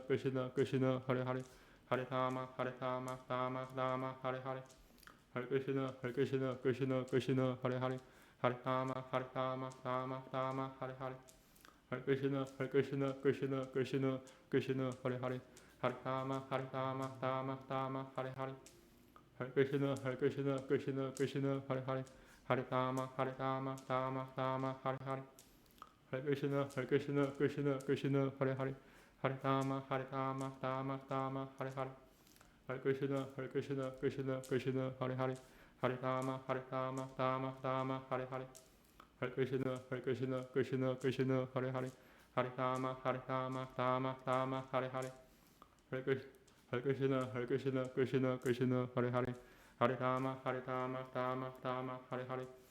Krishna Krishna, Hare Hare. Hare Rama, Rama Hare Hare. Hare Krishna, Krishna Krishna, Hare Hare. Hare Rama, Rama Hare Hare. Hare Krishna, Krishna Krishna, Hare Hare. Hare Rama, Rama Hare Hare. Hare Krishna, Krishna Krishna, Hare Hare. Hare Rama, Rama Hare Hare. Hare Krishna, Krishna Krishna, Hare Hare. Hare Rama, Rama Hare Hare. Hare Krishna, Krishna Krishna, Hare Hare. Hare Rama, Rama Hare Hare. Hare Krishna, Krishna Krishna, Hare Hare. Hare Rama, Rama Hare Hare.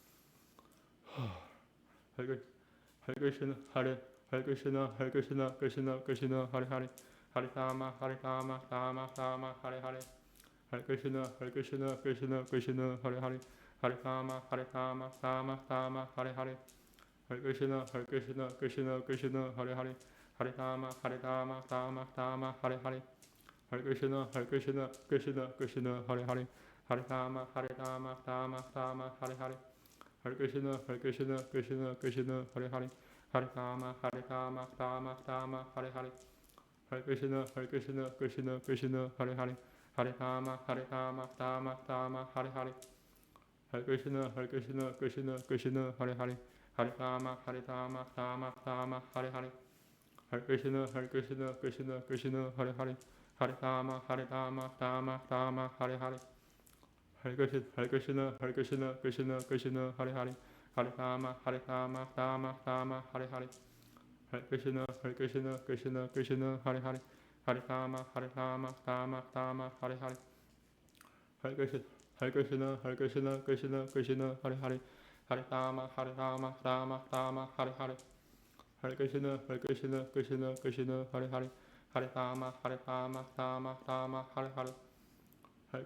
Hare Krishna, Hare Krishna, Krishna Krishna, Hare Hare. Hare Rama, Rama Hare Hare. Hare Krishna, Krishna Krishna, Hare Hare. Hare Rama, Rama Hare Hare. Hare Krishna, Krishna Krishna, Hare Hare. Hare Rama, Rama Hare Hare. Hare Krishna, Krishna Krishna, Hare Hare. Hare Rama, Rama Hare Hare. Hare Krishna, Krishna Krishna, Hare Hare. Hare Rama, Rama Hare Hare. Hare Krishna, Krishna Krishna, Hare Hare. Hare Rama, Rama Hare Hare. Hare Krishna, Krishna Krishna, Hare Hare. Hare Rama, Rama Hare Hare. Hare Krishna, Krishna Krishna, Hare Hare. Hare Rama, Rama Hare Hare. Hare Krishna, Krishna Krishna, Hare Hare. Hare Rama, Rama Hare Hare. Hare Krishna, Krishna Krishna, Hare Hare. Hare Rama, Rama Hare Hare. Hare Krishna, Krishna Krishna, Hare Hare. Hare Rama, Rama Hare Hare. Hare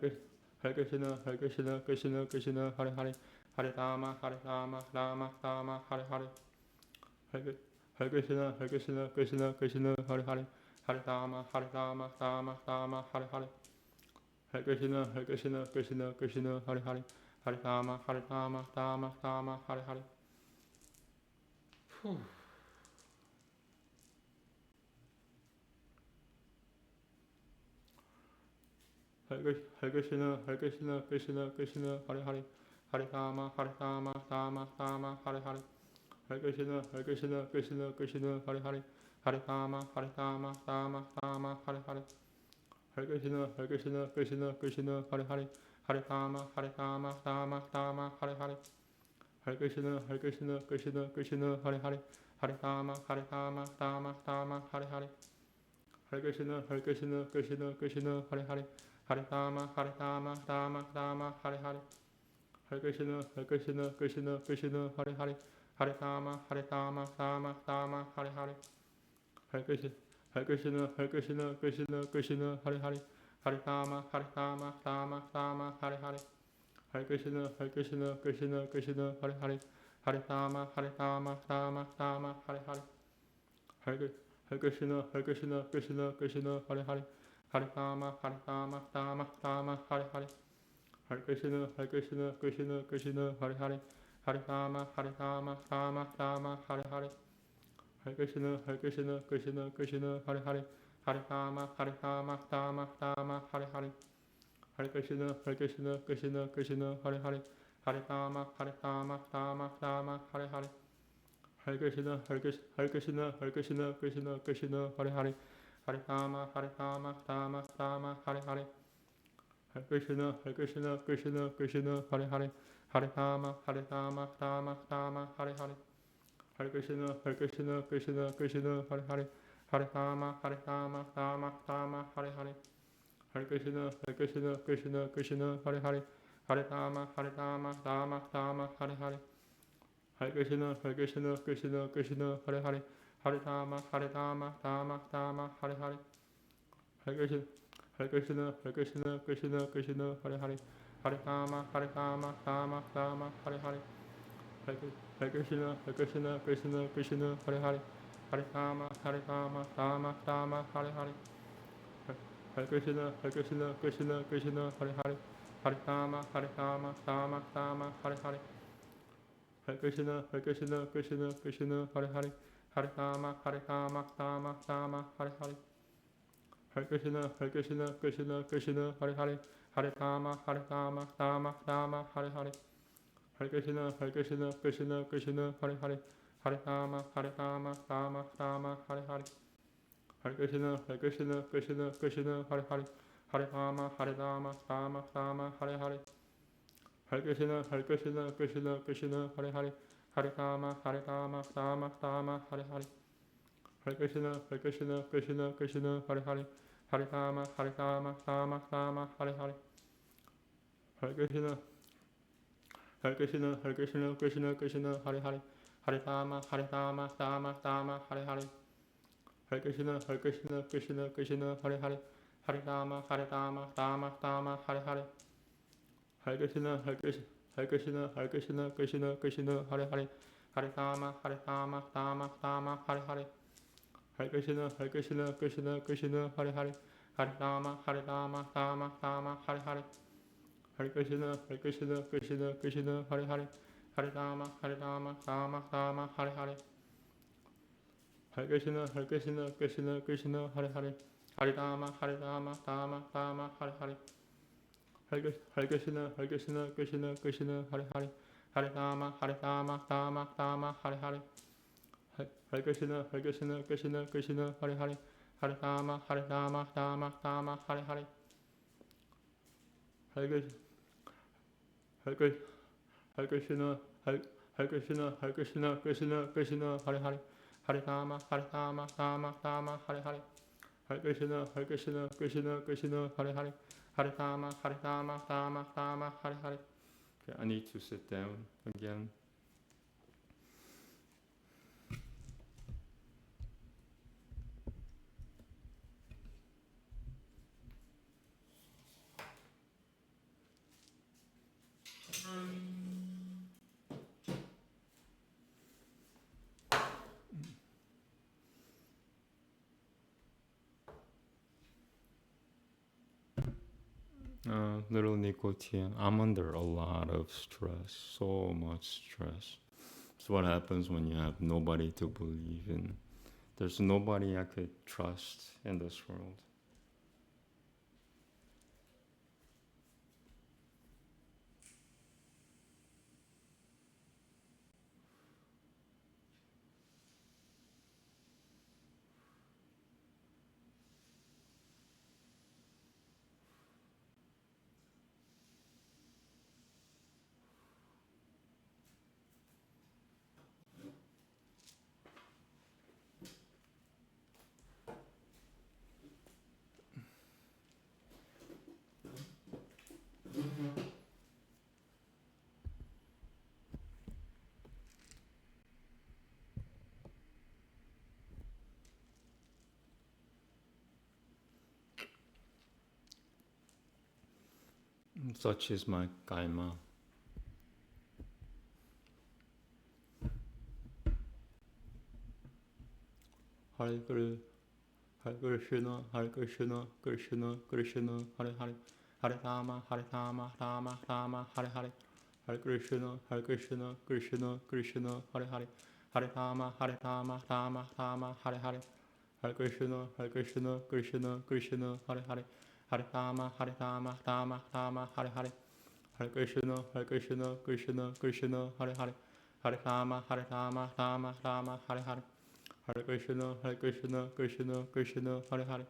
Krishna, Krishna Krishna, Hare Hare. Hare Rama, Rama Hare Hare. Hare Krishna, Krishna Krishna, Hare Hare. Hare Rama, Rama Hare Hare. Hare Krishna, Krishna Krishna, Hare Hare. Hare Rama, Rama Hare Hare. Hare Krishna, Krishna Krishna, Hare Hare. Hare Rama, Rama Hare Hare. Hare Krishna, Hare Krishna, Krishna Krishna, Hare Hare, Hare Rama, Rama, Rama, Hare Hare. Hare Krishna, Hare Krishna, Krishna Krishna, Hare Hare, Hare Rama, Rama, Rama, Hare Hare. Hare Krishna, Hare Krishna, Krishna Krishna, Hare Hare, Hare Rama, Rama, Hare Hare. Hare Krishna, Hare Krishna, Krishna Krishna, Hare Hare, Hare Rama, Rama, Hare Hare. Hare Krishna, Hare Krishna, Krishna Krishna, Hare Hare, Hare Rama, Rama, Hare Hare. Hare Krishna, Hare Krishna, Krishna Krishna, Hare Hare, Hare Rama, Rama, Hare Hare. Hare Krishna, Hare Krishna, Hare Krishna, Krishna Krishna, Hare Hare, Hare Rama, Rama, Hare Hare. Hare Krishna, Hare Krishna, Krishna Krishna, Hare Hare, Hare Rama, Rama, Hare Hare. Hare Krishna, Hare Krishna, Krishna Krishna, Hare Hare, Hare Rama, Rama, Hare Hare. Hare Krishna, Hare Krishna, Krishna Krishna, Hare Hare, Hare Rama, Rama, Hare Hare. Hare Krishna, Hare Krishna, Krishna Krishna, Hare Hare, Hare Rama, Rama, Hare Hare. Hare Krishna, Hare Krishna, Krishna Krishna, Hare Hare, Hare Rama, Rama, Hare Hare. Hare Krishna, Hare Krishna, Hare Krishna, Hare Krishna, Krishna Krishna, Hare Hare, Hare Rama, Rama, Hare Hare. Hare Krishna, Hare Krishna, Krishna Krishna, Hare Hare, Hare Rama, Rama, Hare Hare. Hare Krishna, Hare Krishna, Krishna Krishna, Hare Hare, Hare Rama, Rama, Hare Hare. Hare Krishna, Hare Krishna, Krishna Krishna, Hare Hare, Hare Rama, Rama, Hare Hare. Hare Krishna, Hare Krishna, Krishna Krishna, Hare Hare, Hare Rama, Rama, Hare Hare. Hare Krishna, Hare Krishna, Hare Krishna, Krishna Krishna, Hare Hare, Hare Rama, Rama, Hare Hare. Hare Krishna, Hare Krishna, Krishna Krishna, Hare Hare, Hare Rama, Rama, Hare Hare. Hare Krishna, Hare Krishna, Krishna Krishna, Hare Hare, Hare Rama, Rama, Hare Hare. Hare Krishna, Hare Krishna, Krishna Krishna, Hare Hare, Hare Rama, Rama, Hare Hare. Hare Krishna, Hare Krishna, Krishna Krishna, Hare Hare, Hare Rama, Rama, Hare Hare. Hare Krishna, Hare Krishna, Krishna Krishna, Hare Hare, Hare Rama, Rama, Hare Hare. Hare Krishna, Hare Krishna, Krishna Krishna, Hare Hare, Hare Rama, Rama, Hare Hare. Hare Krishna, Hare Krishna, Krishna Krishna, Hare Hare, Hare Rama, Rama, Hare Hare. Hare Krishna, Hare Krishna, Krishna Krishna, Hare Hare, Hare Rama, Rama, Hare Hare. Hare Krishna, Hare Krishna, Hare Krishna, Krishna Krishna, Hare Hare, Hare Rama, Rama, Hare Hare. Hare Krishna, Hare Krishna, Krishna Krishna, Hare Hare, Hare Rama, Rama, Hare Hare. Hare Krishna, Hare Krishna, Hare Krishna, Hare Krishna, Krishna Krishna, Hare Hare, Hare Rama, Rama, Hare Hare. Hare Krishna, Hare Krishna, Krishna Krishna, Hare Hare, Hare Rama, Rama, Hare Hare. Hare Krishna, Hare Krishna, Krishna Krishna, Hare Hare, Hare Rama, Rama, Hare Hare. Hare Krishna, Hare Krishna, Krishna Krishna, Hare Hare, Hare Rama, Rama, Hare Hare. Hare Krishna, Hare Krishna, Krishna Krishna, Hare Hare, Hare Rama, Rama, Hare Hare. Hare Krishna, Hare Krishna, Krishna Krishna, Hare Hare, Hare Rama, Rama, Hare Hare. Hare Krishna, Hare Krishna, Hare Krishna, Hare Krishna, Hare Krishna, Krishna Krishna, Hare Hare, Hare Rama, Rama, Hare Hare. Hare Krishna, Hare Krishna, Krishna Krishna, Hare Hare, Hare Rama, Rama, Hare Hare. Okay, I need to sit down again. Little nicotine. I'm under a lot of stress, so much stress. It's what happens when you have nobody to believe in. There's nobody I could trust in this world. Such is my karma. Hare Krishna, Hare Krishna, Hare Krishna, Krishna Krishna, Hare Hare, Hare Rama, Rama Rama, Hare Hare, Hare Krishna, Krishna Krishna, Hare Hare, Hare Rama, Rama Rama, Hare Hare, Hare Krishna, Krishna Krishna, Hare Hare, Hare Rama, Rama Hare Hare, Hare Krishna, Krishna Krishna, Hare Hare, Hare Rama, Rama Hare Hare, Hare Krishna, Krishna Krishna, Hare Hare,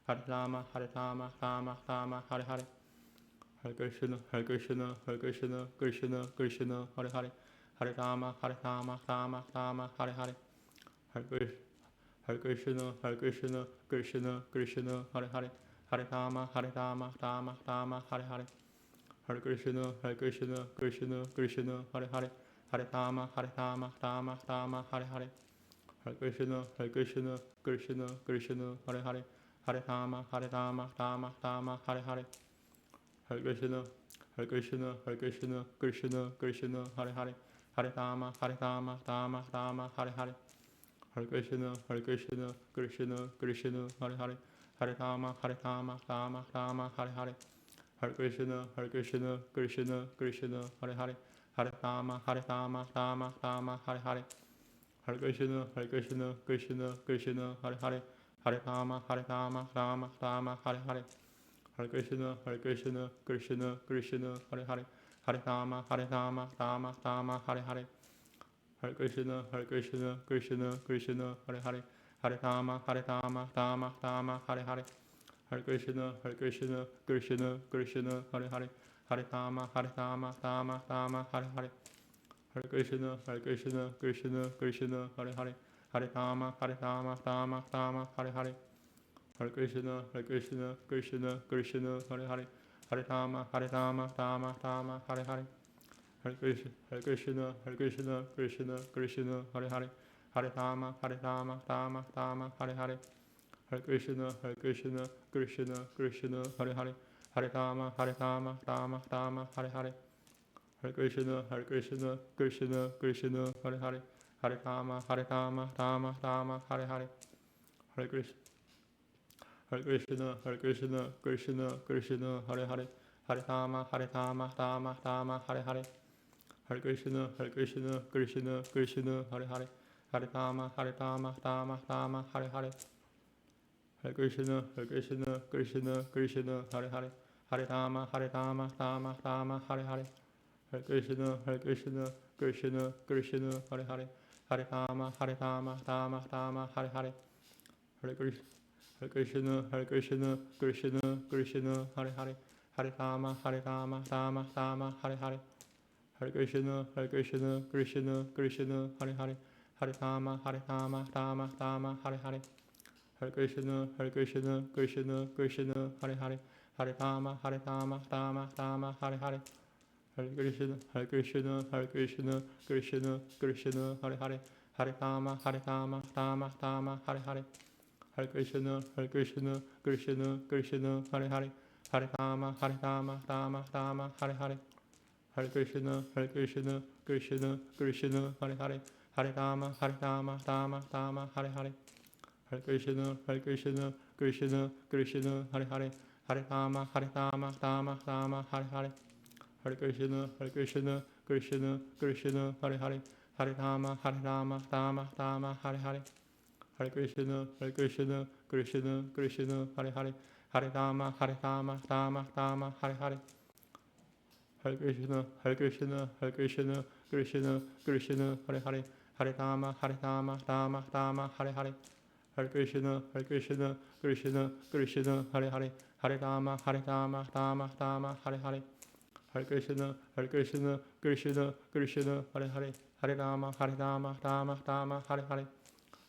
Hare Rama, Rama Hare Hare, Hare Krishna, Krishna Krishna, Hare Hare, Hare Rama, Rama Hare Hare, Hare Krishna, Krishna Krishna, Hare Hare, Hare Rama, Rama Hare Hare, Hare Krishna, Krishna Hare Hare, Hare Rama, Rama Hare Hare, Hare Krishna, Krishna Hare Hare, Hare Rama, Rama Hare Hare, Hare Krishna, Krishna Krishna, Hare Hare, Hare Rama, Rama Hare Hare, Hare Krishna, Krishna Hare Hare, Hare Rama, Rama Hare Hare, Hare Krishna, Krishna Hare Hare, Hare Rama, Rama Hare Hare, Hare Krishna, Krishna Hare Hare, Hare Rama, Rama Hare Hare, Hare Krishna, Krishna Hare Hare, Hare Rama, Rama Hare Hare, Hare Krishna, Krishna Hare Hare, Hare Rama, Rama Hare Hare, Hare Krishna, Krishna Hare Hare, Hare Rama, Rama Hare Hare, Hare Krishna, Krishna Hare Hare, Hare Rama, Rama Hare Hare, Hare Krishna, Krishna Hare Hare, Hare Rama, Rama Hare Hare, Hare Krishna, Krishna Hare Hare, Hare Rama, Rama Hare Hare, Hare Krishna, Krishna Hare Hare, Hare Rama, Rama Hare Hare, Hare Krishna, Krishna Hare Hare, Hare Rama, Rama Hare Hare, Hare Krishna, Krishna Hare Hare, Hare Rama, Rama Hare Hare, Hare Krishna, Krishna Hare Hare, Hare Rama, Rama Hare Hare, Hare Krishna, Krishna Hare Hare, Hare Rama, Rama Hare Hare, Hare Krishna, Krishna Hare Hare, Hare Rama, Rama Hare Hare, Hare Krishna, Krishna Hare Hare, Hare Rama, Rama Hare Hare, Hare Krishna, Krishna Hare Hare, Hare Rama, Rama Hare Hare, Hare Krishna, Krishna Hare Hare, Hare Rama, Rama Hare Hare, Hare Krishna, Krishna Hare Hare, Hare Rama, Rama Hare Hare, Hare Krishna, Krishna Hare Hare, Hare Rama, Rama Hare Hare, Hare Krishna, Krishna Hare Hare, Hare Rama, Rama Hare Hare, Hare Krishna, Krishna Hare Hare, Hare Rama, Rama Hare Hare, Hare Krishna, Krishna Hare Hare, Hare Rama, Rama Hare Hare, Hare Krishna, Krishna Hare Hare, Hare Rama, Rama Hare Hare, Hare Krishna, Krishna Hare Hare, Hare Rama, Rama Hare Hare, Hare Krishna, Krishna Hare Hare, Hare Rama, Rama Hare Hare,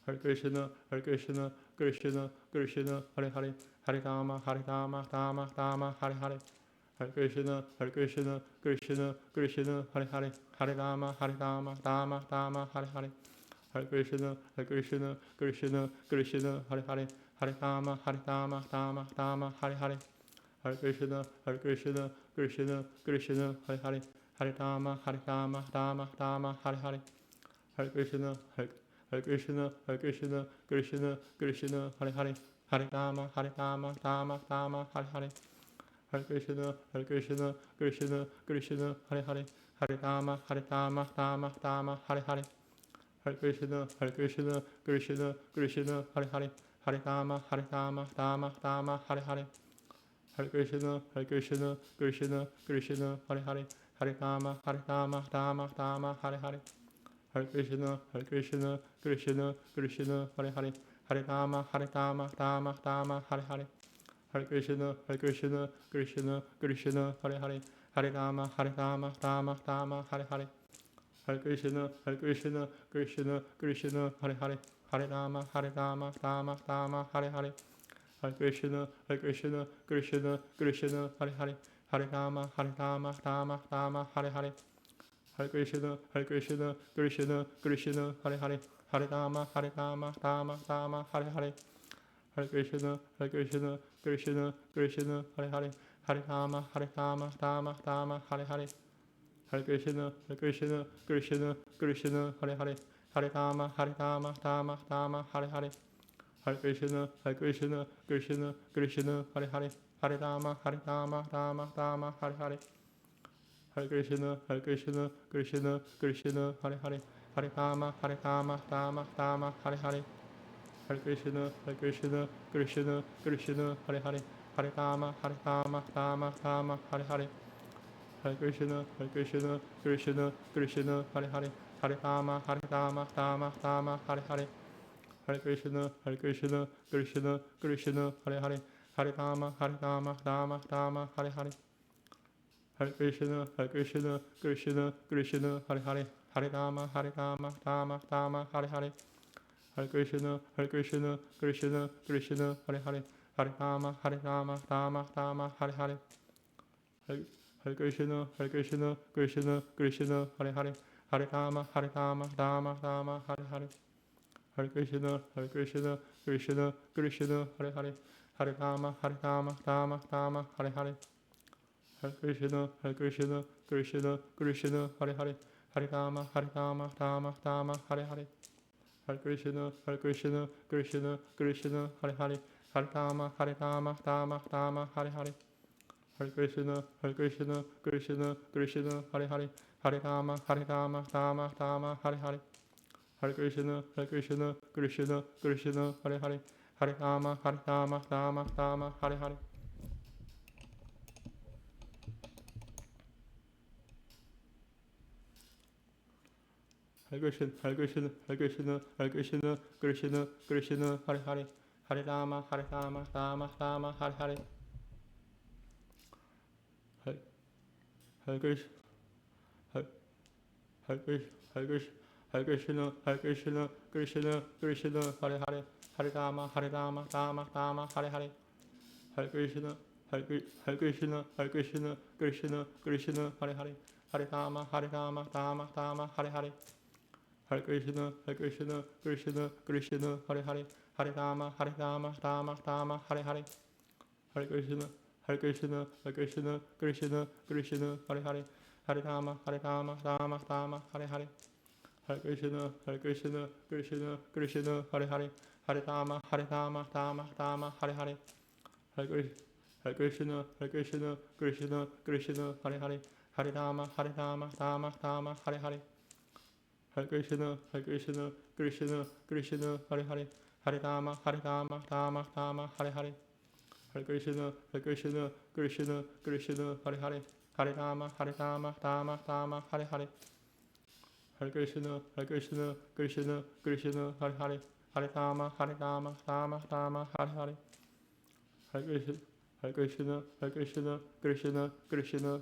Hare Krishna, Krishna Hare Hare, Hare Rama, Rama Hare Hare, Hare Krishna, Krishna Hare Hare, Hare Rama, Rama Hare Hare, Hare Krishna, Krishna Hare Hare, Hare Rama, Rama Hare Hare, Hare Krishna, Krishna Hare Hare, Hare Rama, Rama Hare Hare, Hare Krishna, Hare Krishna, Krishna Krishna, Hare Hare, Hare Rama, Rama Rama, Hare Hare, Hare Krishna, Hare Krishna, Hare Krishna, Krishna Krishna, Hare Hare, Hare Rama, Rama Rama, Hare Hare, Hare Krishna, Krishna Krishna, Hare Hare, Hare Rama, Rama, Hare Hare, Hare Krishna, Krishna Krishna, Hare Hare, Hare Rama, Rama, Hare Hare, Hare Krishna, Krishna Krishna, Hare Hare, Hare Rama, Rama, Hare Hare, Hare Krishna, Krishna Krishna, Hare Hare, Hare Rama, Rama, Hare Hare, Hare Krishna, Krishna Krishna, Hare Hare, Hare Rama, Rama, Hare Hare, Hare Krishna, Krishna Krishna, Hare Hare, Hare Rama, Rama, Hare Hare, Hare Krishna, Krishna Krishna, Hare Hare, Hare Rama, Rama, Hare Hare, Hare Krishna, Krishna Krishna, Hare Hare, Hare Rama, Rama, Hare Hare, Hare Krishna, Krishna Krishna, Hare Hare, Hare Rama, Rama, Hare Hare, Hare Krishna, Krishna Krishna, Hare Hare, Hare Rama, Rama, Hare Hare, Hare Krishna, Krishna Krishna, Hare Hare, Hare Rama, Rama, Hare Hare, Hare Krishna, Krishna Krishna, Hare Hare, Hare Rama, Rama, Hare Hare, Hare Krishna, Krishna Krishna, Hare Hare, Hare Rama, Rama, Hare Hare, Hare Krishna, Krishna Krishna, Hare Hare, Hare Rama, Rama, Hare Hare, Hare Krishna, Krishna Hare Hare, Hare Rama, Rama, Hare Hare, Hare Krishna, Krishna Hare Hare, Hare Rama, Rama, Hare Hare, Hare Krishna, Krishna Hare Hare, Hare Rama, Rama, Hare Hare, Hare Krishna, Krishna Hare Hare, Hare Rama, Rama, Hare Hare, Hare Krishna, Krishna Hare Hare, Hare Rama, Rama, Hare Hare, Hare Krishna, Krishna Hare Hare, Hare Rama, Rama, Hare Hare, Hare Krishna, Krishna Hare Hare, Hare Rama, Rama, Hare Hare, Hare Krishna, Krishna Hare Hare, Hare Rama, Rama, Hare Hare, Hare Krishna, Krishna Hare Hare, Hare Rama, Rama, Hare Hare, Hare Krishna, Krishna Hare Hare, Hare Rama, Rama, Hare Hare, Hare Krishna, Hare Krishna, Hare Krishna, Krishna Hare Hare, Hare Rama, Rama, Hare Hare, Hare Krishna, Krishna Hare Hare, Hare Rama, Rama, Hare Hare, Hare Krishna, Krishna Hare Hare, Hare Rama, Rama, Hare Hare, Hare Krishna, Krishna Hare Hare, Hare Rama, Rama, Hare Hare, Hare Krishna, Krishna Hare Hare, Hare Rama, Rama, Hare Hare, Hare Krishna, Krishna Hare Hare, Hare Rama, Rama, Hare Hare, Hare Krishna, Krishna Hare Hare, Hare Rama, Rama, Hare Hare, Hare Krishna, Krishna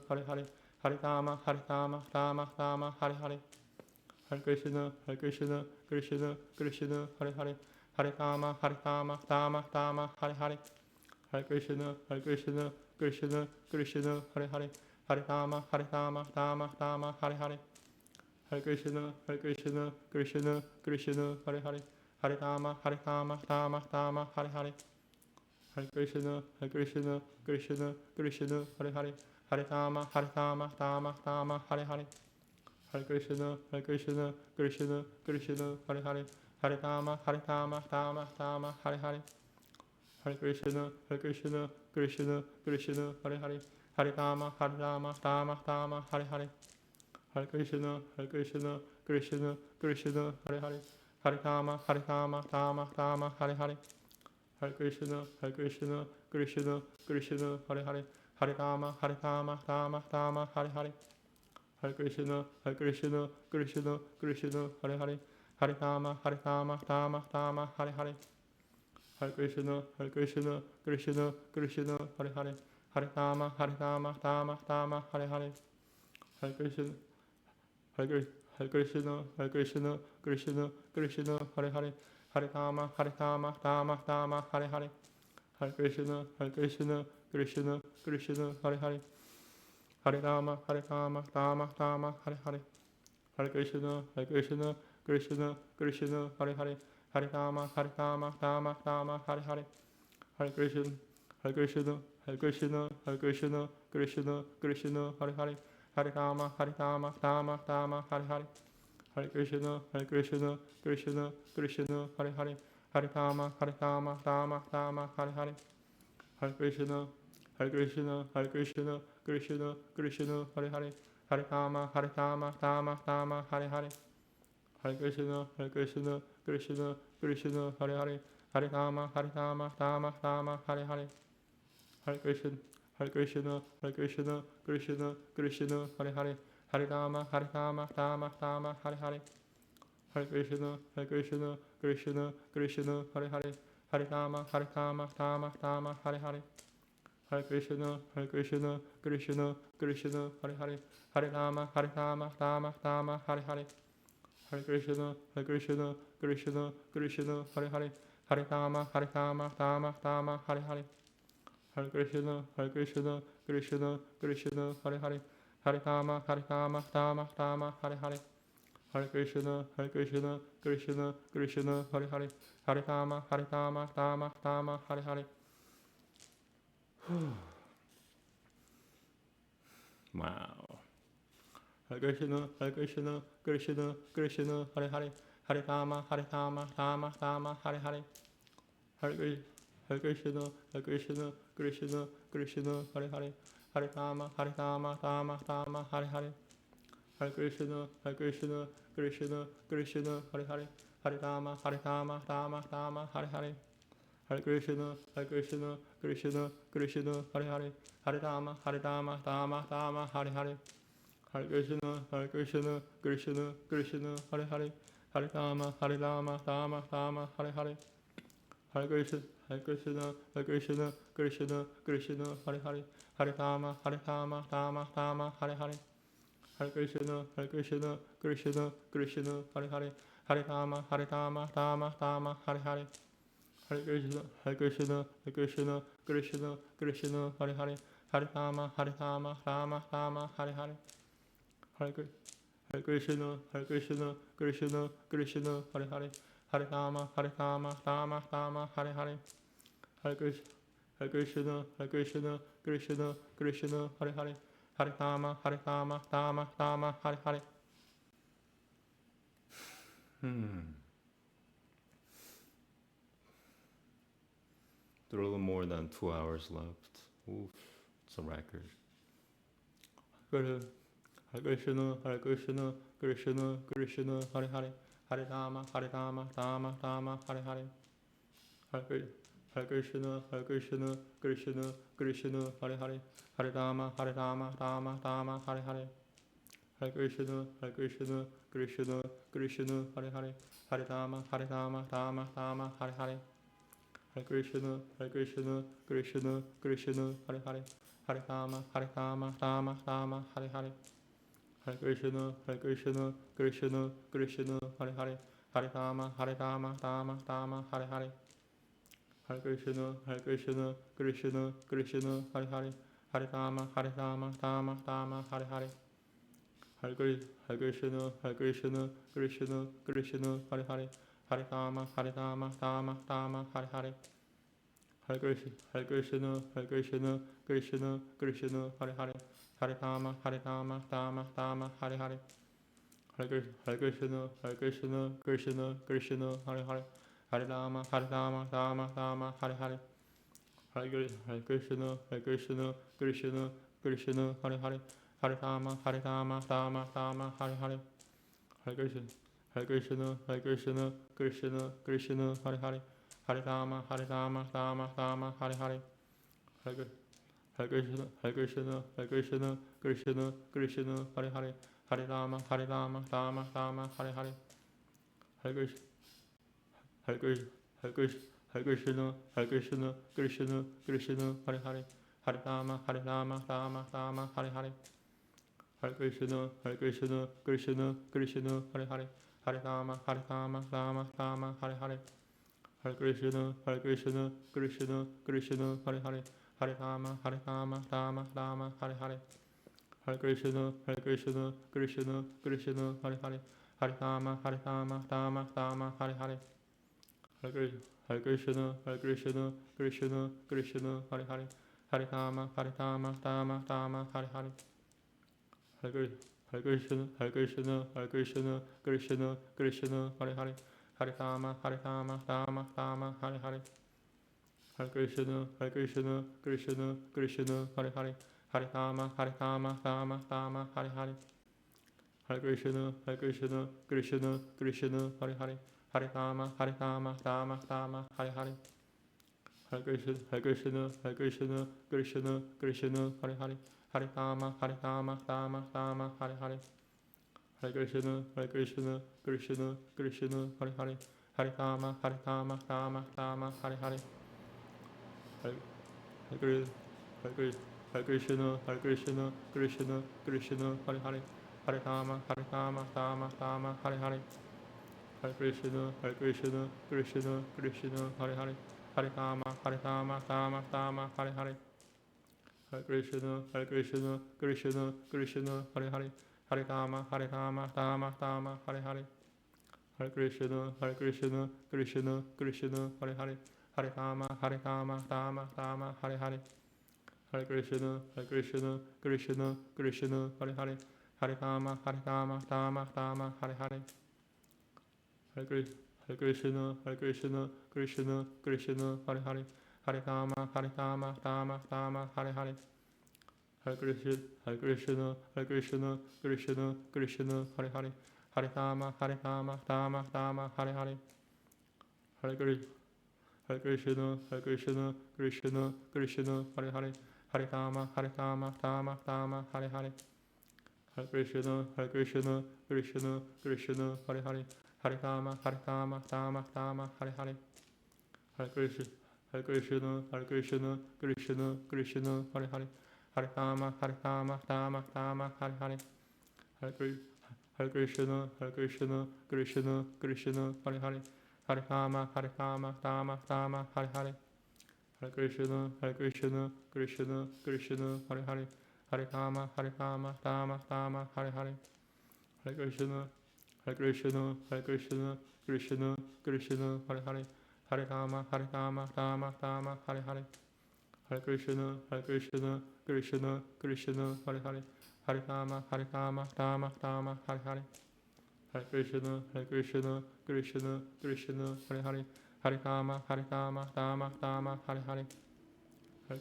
Hare Hare, Hare Rama, Rama, Hare Hare, Hare Krishna, Krishna Hare Hare, Hare Rama, Rama, Hare Hare, Hare Krishna, Krishna Hare Hare, Hare Rama, Rama, Hare Hare, Hare Krishna, Krishna Hare Hare, Hare Rama, Rama, Hare Hare, Hare Krishna, Krishna Hare Hare, Hare Rama, Rama, Hare Hare, Hare Krishna, Krishna Hare Hare, Hare Rama, Rama, Hare Hare, Krishna, Hare Krishna, Krishna Krishna, Hare Hare, Hare Rama, Rama Rama, Hare Hare. Hare Krishna, Krishna Krishna, Hare Hare, Hare Rama, Rama Rama, Hare Hare. Hare Krishna, Krishna Krishna, Hare Hare, Hare Rama, Rama Rama, Hare Hare. Hare Krishna, Krishna Krishna, Hare Hare, Hare Rama, Rama, Hare Hare. Hare Krishna, Krishna Krishna, Hare Hare, Hare Rama, Rama, Hare Hare. Hare Krishna, Krishna Krishna, Hare Hare, Hare Rama, Rama, Hare Hare. Hare Krishna, Krishna Krishna, Hare Hare, Hare Rama, Rama, Hare Hare. Hare Krishna, Hare Krishna, Krishna, Hare Hare, Hare Rama, Rama, Hare Hare. Hare Krishna, Krishna Krishna, Hare Hare, Hare Rama, Rama, Hare Hare. Hare Krishna, Krishna, Hare Hare, Hare Rama, Rama, Hare Hare. Hare Krishna, Krishna Krishna, Hare Hare, Hare Rama, Rama, Hare Hare. Hare Krishna, Krishna, Hare Hare, Hare Rama, Rama, Hare Hare. Hare Krishna, Krishna, Hare Hare, Hare Rama, Rama, Hare Hare. Hare Krishna, Krishna, Hare Hare, Hare Rama, Rama, Hare Hare. Hare Krishna, Krishna Hare Hare, Hare Rama, Rama, Hare Hare. Hare Krishna, Krishna, Hare Hare, Hare Rama, Rama, Hare Hare. Hare Krishna, Krishna, Hare Hare, Hare Rama, Rama, Hare Hare. Hare Krishna, Krishna, Hare Hare, Hare Rama, Rama, Hare Hare. Hare Krishna, Krishna, Hare Hare, Hare Rama, Rama, Hare Hare. Hare Krishna, Krishna, Hare Hare, Hare Rama, Rama, Hare Hare. Wow. Hare Krishna, Krishna, Hare Hare, Hare Rama, Rama, Hare Hare. Hare Krishna, Krishna, Hare Hare, Hare Rama, Rama, Hare Hare. Hare Krishna, Krishna, Hare Hare, Hare Rama, Rama, Hare Hare. Hare Krishna, Krishna, Hare Hare, Hare Rama, Rama, Hare Hare. Hare Krishna, Krishna, Hare Hare, Hare Rama, Rama, Hare Hare. Hare Krishna, Krishna, Hare Hare, Hare Rama, Rama, Hare Hare. Hare Krishna, Krishna, Hare Hare, Hare Rama, Rama, Hare Hare. Hare Krishna, Krishna, Hare Hare, Hare Rama, Rama, Hare Hare. Hare Krishna, Krishna, Hare Hare, Hare Rama, Rama, Hare Hare. Hare Krishna, Krishna, Hare Hare, Hare Rama, Rama, Hare Hare. There are a little more than 2 hours left. Oof, it's a record. Hare Krishna, Krishna, Hare Hare, Hare Rama, Rama, Hare Hare. Hare Krishna, Krishna, Hare Hare, Hare Rama, Rama, Hare Hare. Hare Krishna, Krishna, Hare Hare, Hare Rama, Rama, Hare Hare. Hare Krishna, Krishna, Hare Hare, Hare Rama, Rama, Hare Hare. Hare Krishna, Krishna, Hare Hare, Hare Rama, Rama, Hare Hare. Hare Krishna, Krishna, Hare Hare, Hare Rama, Rama, Hare Hare. Hare Krishna, Krishna, Hare Hare, Hare Rama, Rama, Hare Hare. Hare Krishna, Hare Krishna, Hare Krishna, Krishna Krishna, Hare Hare, Hare Rama, Rama Rama, Hare Hare. Hare Krishna, Hare Krishna, Krishna Krishna, Hare Hare, Hare Rama, Rama Rama, Hare Hare. Hare Krishna, Hare Krishna, Krishna Krishna, Hare Hare, Hare Rama, Rama Rama, Hare Hare. Hare Krishna, Hare Krishna, Hare Krishna, Krishna Krishna, Hare Hare, Hare Rama, Rama, Hare Hare. Hare Krishna, Hare Krishna, Hare Krishna, Krishna Krishna, Hare Hare, Hare Rama, Rama, Hare Hare. Hare Krishna, Hare Krishna, Hare Krishna, Hare Krishna, Hare Krishna, Krishna Krishna, Hare Hare, Hare Rama, Rama, Hare Hare. Hare Krishna, Hare Krishna, Krishna Krishna, Hare Hare, Hare Rama, Rama, Hare Hare. Hare Krishna, Hare Krishna, Krishna Krishna, Hare Hare, Hare Rama, Rama, Hare Hare. Hare Krishna, Hare Krishna, Krishna Krishna, Hare Hare, Hare Rama, Rama, Hare Hare. Hare Krishna, Hare Krishna, Krishna Krishna, Hare Hare, Hare Rama, Rama, Hare Hare. Hare Krishna, Hare Krishna, Hare Krishna, Krishna Krishna, Hare Hare, Hare Rama, Rama, Hare Hare. Hare Krishna, Hare Krishna, Krishna Krishna, Hare Hare, Hare Rama, Rama, Hare Hare. Hare Krishna, Hare Krishna, Krishna Krishna, Hare Hare, Hare Rama, Rama, Hare Hare. Hare Krishna, Hare Krishna, Hare Krishna, Krishna Krishna, Hare Hare, Hare Rama, Rama, Hare Hare. Hare Krishna, Hare Krishna, Krishna Krishna, Hare Hare, Hare Rama, Rama, Hare Hare. Hare Krishna, Hare Krishna, Krishna Krishna, Hare Hare, Hare Rama, Rama, Hare Hare. Hare Krishna, Hare Krishna, Krishna Krishna, Hare Hare, Hare Rama, Rama, Hare Hare. Hare Krishna, Hare Krishna, Krishna Krishna, Hare Hare, Hare Rama, Rama, Hare Hare. Hare Krishna, Hare Krishna, Krishna Krishna, Hare Hare, Hare Rama, Rama, Hare Hare. Hare Krishna, Hare Krishna, Krishna Krishna, Hare Hare, Hare Rama, Rama, Hare Hare. Hare Krishna, Hare Krishna, Krishna Krishna, Hare Hare, Hare Rama, Rama, Hare Hare. Hare Krishna, Hare Krishna, Hare Krishna, Krishna Krishna, Hare Hare, Hare Rama, Rama, Hare Hare. Hare Krishna, Hare Krishna, Krishna Krishna, Hare Hare, Hare Rama, Rama, Hare Hare. Hare Krishna, Hare Krishna, Krishna Krishna, Hare Hare, Hare Rama, Rama, Hare Hare. Hare Krishna, Hare Krishna, Hare Krishna, Krishna Krishna, Hare Hare, Hare Rama, Rama, Hare Hare. Hare Krishna, Hare Krishna, Krishna Krishna, Hare Hare, Hare Rama, Rama, Hare Hare. Hare Krishna, Hare Krishna, Krishna Krishna, Hare Hare, Hare Rama, Rama, Hare Hare. Hare Krishna, Hare Krishna, Hare Krishna, Krishna Krishna, Hare Hare, Hare Rama, Rama, Hare Hare. Hare Krishna, Hare Krishna, Krishna Krishna, Hare Hare, Hare Rama, Rama, Hare Hare. Hare Krishna, Hare Krishna, Krishna Krishna, Hare Hare, Hare Rama, Rama, Hare Hare.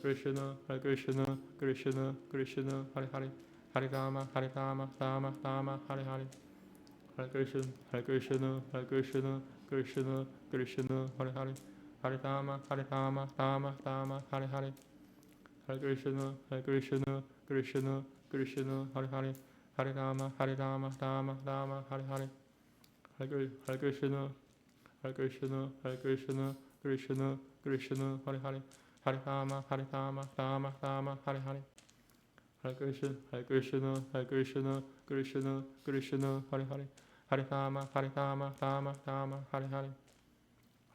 Hare Krishna, Hare Krishna, Krishna Krishna, Hare Hare, Hare Rama, Rama, Hare Hare. Hare Krishna, Hare Krishna, Hare Krishna, Krishna Krishna, Hare Hare, Hare Rama, Rama, Hare Hare. Hare Krishna, Hare Krishna, Krishna Krishna, Hare Hare, Hare Rama, Rama, Hare Hare. Hare Krishna, Hare Krishna, Hare Krishna, Krishna Krishna, Hare Hare, Hare Rama, Rama, Hare Hare. Hare Krishna, Hare Krishna, Hare Krishna, Krishna Krishna, Hare Hare, Hare Rama, Rama, Hare Hare.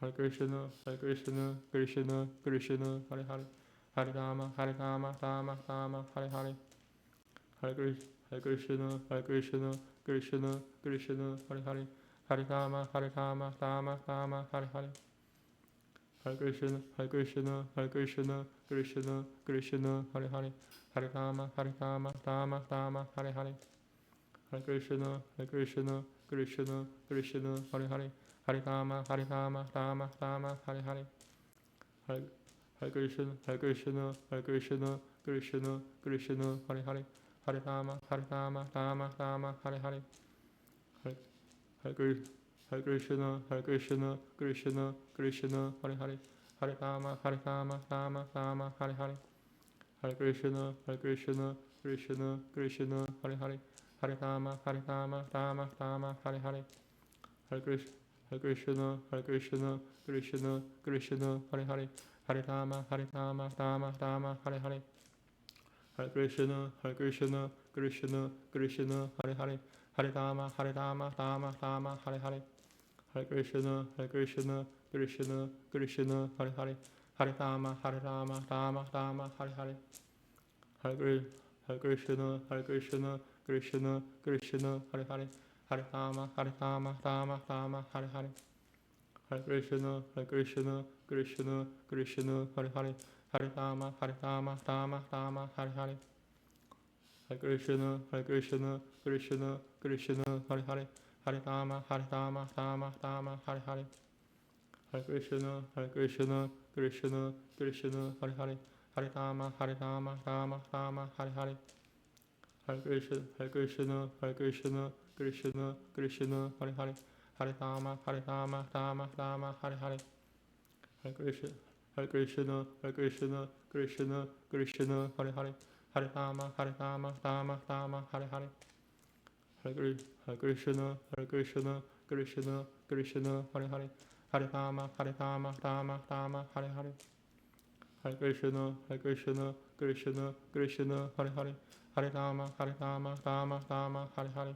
Hare Krishna, Hare Krishna, Krishna Krishna, Hare Hare, Hare Rama, Rama, Hare Hare. Hare Krishna, Hare Krishna, Krishna Krishna, Hare Hare, Hare Rama, Rama, Hare Hare. Hare Krishna, Hare Krishna, Hare Krishna, Krishna, Krishna, Hare Hare, Hare Rama, Rama, Rama, Hare Hare, Hare Krishna, Hare Krishna, Krishna, Krishna, Hare Hare, Hare Rama, Rama, Rama, Hare Hare, Hare Hare Krishna, Hare Krishna, Hare Krishna, Krishna, Krishna, Hare Hare, Hare Rama, Rama, Hare Hare, Hare Hare Krishna, Hare Krishna, Hare Krishna, Krishna, Krishna, Hare Hare, Hare Rama, Rama, Hare Hare, Hare Krishna, Hare Krishna, Krishna, Krishna, Hare Hare, Hare Rama, Rama, Hare Hare, Hare Krishna, Hare Krishna, Hare Krishna, Krishna, Krishna, Hare Hare, Hare Rama, Rama, Hare Hare, Hare Krishna, Hare Krishna, Krishna, Krishna, Hare Hare, Hare Rama, Rama, Hare Hare, Hare Krishna, Hare Krishna, Krishna, Krishna, Hare Hare, Hare Rama, Rama, Hare Hare, Hare Krishna, Hare Krishna, Krishna, Krishna, Hare Hare, Hare Rama, Rama, Hare Hare, Hare Krishna, Hare Krishna, Krishna, Krishna, Hare Hare, Hare Rama, Rama, Hare Hare, Hare Krishna, Hare Krishna, Krishna, Krishna, Hare Hare, Hare Rama, Rama, Hare Hare, Hare Krishna, Hare Krishna, Krishna, Krishna, Hare Hare, Hare Rama, Rama, Hare Hare, Hare Krishna, Hare Krishna, Hare Krishna, Krishna, Krishna, Hare Hare, Hare Rama, Rama, Hare Hare, Hare Krishna, Hare Krishna, Hare Krishna, Krishna, Krishna, Hare Hare, Hare Rama, Rama, Hare Hare, Hare Krishna, Hare Krishna, Krishna, Krishna, Hare Hare, Hare Rama, Rama, Hare Hare, Hare Krishna, Hare Krishna, Krishna, Krishna, Hare Hare, Hare Rama, Rama, Hare Hare, Hare Krishna, Hare Krishna, Krishna, Krishna, Hare Hare, Hare Rama, Rama, Hare Hare,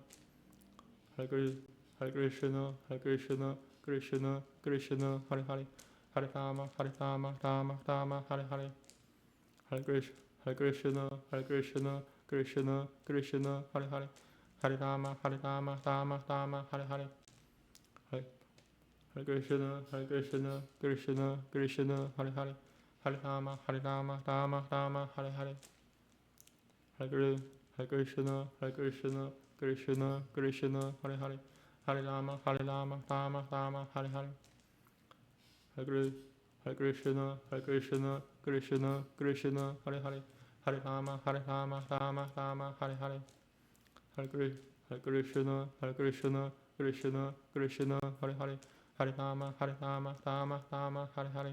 Hare Krishna, Hare Krishna, Hare Krishna, Krishna, Krishna, Hare Hare, Hare Rama, Rama, Hare Hare, Hare Krishna, Hare Krishna, Krishna, Krishna, Hare Hare, Hare Rama, Rama, Hare Hare, Hare Krishna, Hare Krishna, Krishna, Krishna, Hare Hare, Hare Rama, Rama, Hare Hare, Hare Krishna, Hare Krishna, Krishna, Krishna, Hare Hare, Hare Rama, Rama, Hare Hare, Hare Krishna, Hare Krishna, Krishna, Krishna, Hare Hare, Hare Rama, Rama, Hare Hare, Hare Krishna, Hare Krishna, Krishna, Krishna, Hare Hare, Hare Rama, Rama, Hare Hare,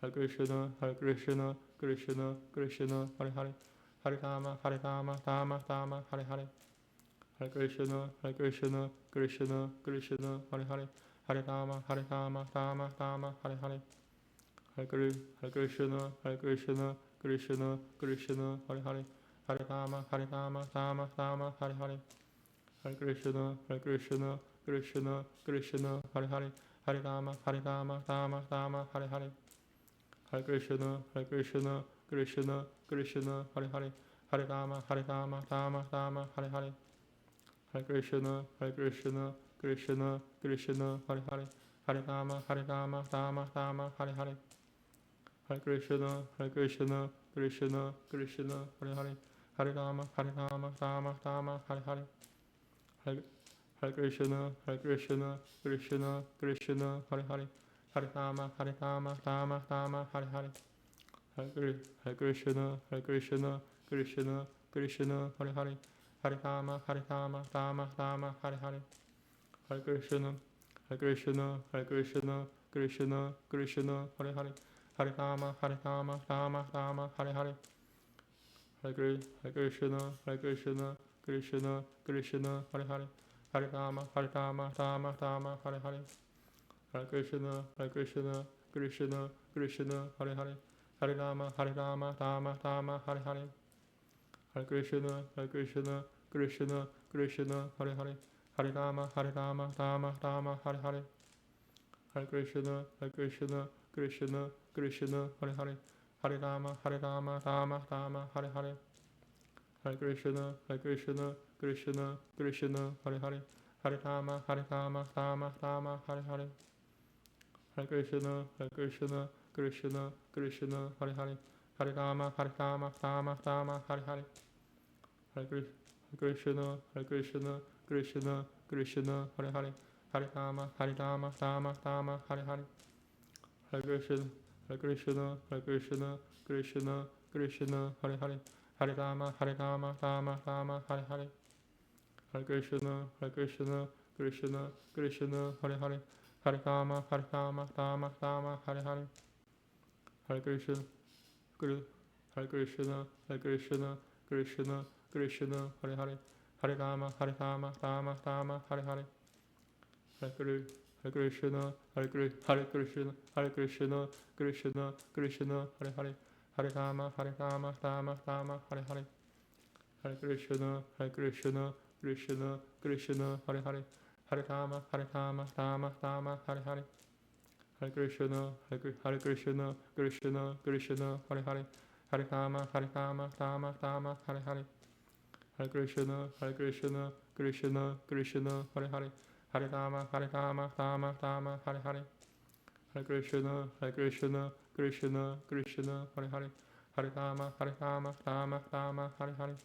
Hare Krishna, Hare Krishna, Krishna, Krishna, Hare Hare, Hare Rama, Rama, Hare Hare, Hare Krishna, Hare Krishna, Krishna, Krishna, Hare Hare, Hare Rama, Rama, Hare Hare, Hare Krishna, Hare Krishna, Krishna, Krishna, Hare Hare, Hare Rama, Rama, Hare Hare, Hare Krishna, Hare Krishna, Krishna, Krishna, Hare Hare, Hare Rama, Rama, Hare Hare, Hare Krishna, Hare Krishna, Krishna, Krishna, Hare Hare, Hare Rama, Rama, Hare Hare, Hare Krishna, Hare Krishna, Krishna, Krishna, Hare Hare, Hare Rama, Rama, Hare Hare, Hare Hare Krishna, Hare Krishna, Krishna, Krishna, Hare Hare, Hare Rama, Rama, Hare Hare, Hare Krishna, Hare Krishna, Krishna, Krishna, Hare Hare, Hare Rama, Rama, Hare Hare, Hare Krishna, Hare Krishna, Hare Krishna, Krishna, Krishna, Hare Hare, Hare Rama, Rama, Hare Hare, Hare Krishna, Hare Krishna, Krishna, Krishna, Hare Hare, Hare Rama, Rama, Hare Hare, Hare Krishna, Hare Krishna, Krishna, Krishna, Hare Hare, Hare Rama, Rama, Hare Hare, Hare Krishna, Hare Krishna, Krishna, Krishna, Hare Hare, Hare Rama, Rama, Hare Hare, Hare Krishna, Hare Krishna, Krishna, Krishna, Hare Hare, Hare Rama, Rama, Hare Hare, Hare Krishna, Hare Krishna, Krishna, Krishna, Hare Hare, Hare Rama, Rama, Hare Hare, Hare Krishna, Hare Krishna, Krishna, Krishna, Hare Hare, Hare Rama, Rama, Rama, Hare Hare, Hare Krishna, Hare Krishna, Krishna, Krishna, Hare Hare, Hare Rama, Rama, Rama, Hare Hare, Hare Krishna, Hare Krishna, Hare Krishna, Krishna, Krishna, Hare Hare, Hare Rama, Rama, Rama, Hare Hare, Hare Krishna, Hare Krishna, Krishna, Krishna, Hare Hare, Hare Rama, Rama, Rama, Hare Hare, Hare Krishna, Hare Krishna, Hare Krishna, Krishna, Krishna, Hare Hare, Hare Rama, Rama, Rama, Hare Hare, Hare Krishna, Hare Krishna, Hare Krishna, Krishna, Krishna, Hare Hare, Hare Rama, Rama, Rama, Hare Hare, Hare Krishna, Hare Krishna, Krishna, Krishna, Hare Hare, Hare Rama, Rama, Rama, Hare Hare, Hare Krishna, Hare Krishna, Krishna, Krishna, Hare Hare, Hare Rama, Rama, Rama, Hare Hare, Hare Krishna, Hare Krishna, Krishna, Krishna, Hare Hare, Hare Rama, Rama, Rama, Hare Hare, Hare Krishna, Hare Krishna, Krishna, Krishna, Hare Hare, Hare Rama, Rama, Rama, Hare Hare,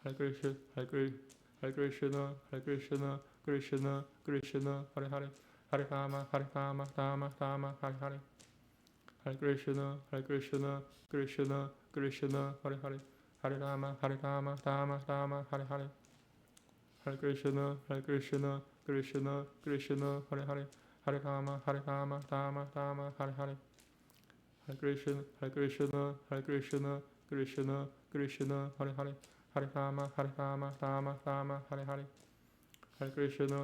Hare Krishna, Hare Krishna, Hare Krishna, Krishna, Krishna, Hare Hare, Hare Rama, Rama, Hare Hare, Hare Krishna, Hare Krishna, Krishna, Krishna, Hare Hare, Hare Rama, Rama, Hare Hare, Hare Krishna, Hare Krishna, Krishna, Krishna, Hare Hare, Hare Rama, Rama, Hare Hare, Hare Krishna, Hare Krishna, Hare Krishna, Krishna, Krishna, Hare Hare, Hare Rama, Rama, Hare Hare, Hare Krishna, Hare Krishna, Krishna, Krishna, Hare Hare, Hare Rama, Rama, Hare Hare, Hare Krishna,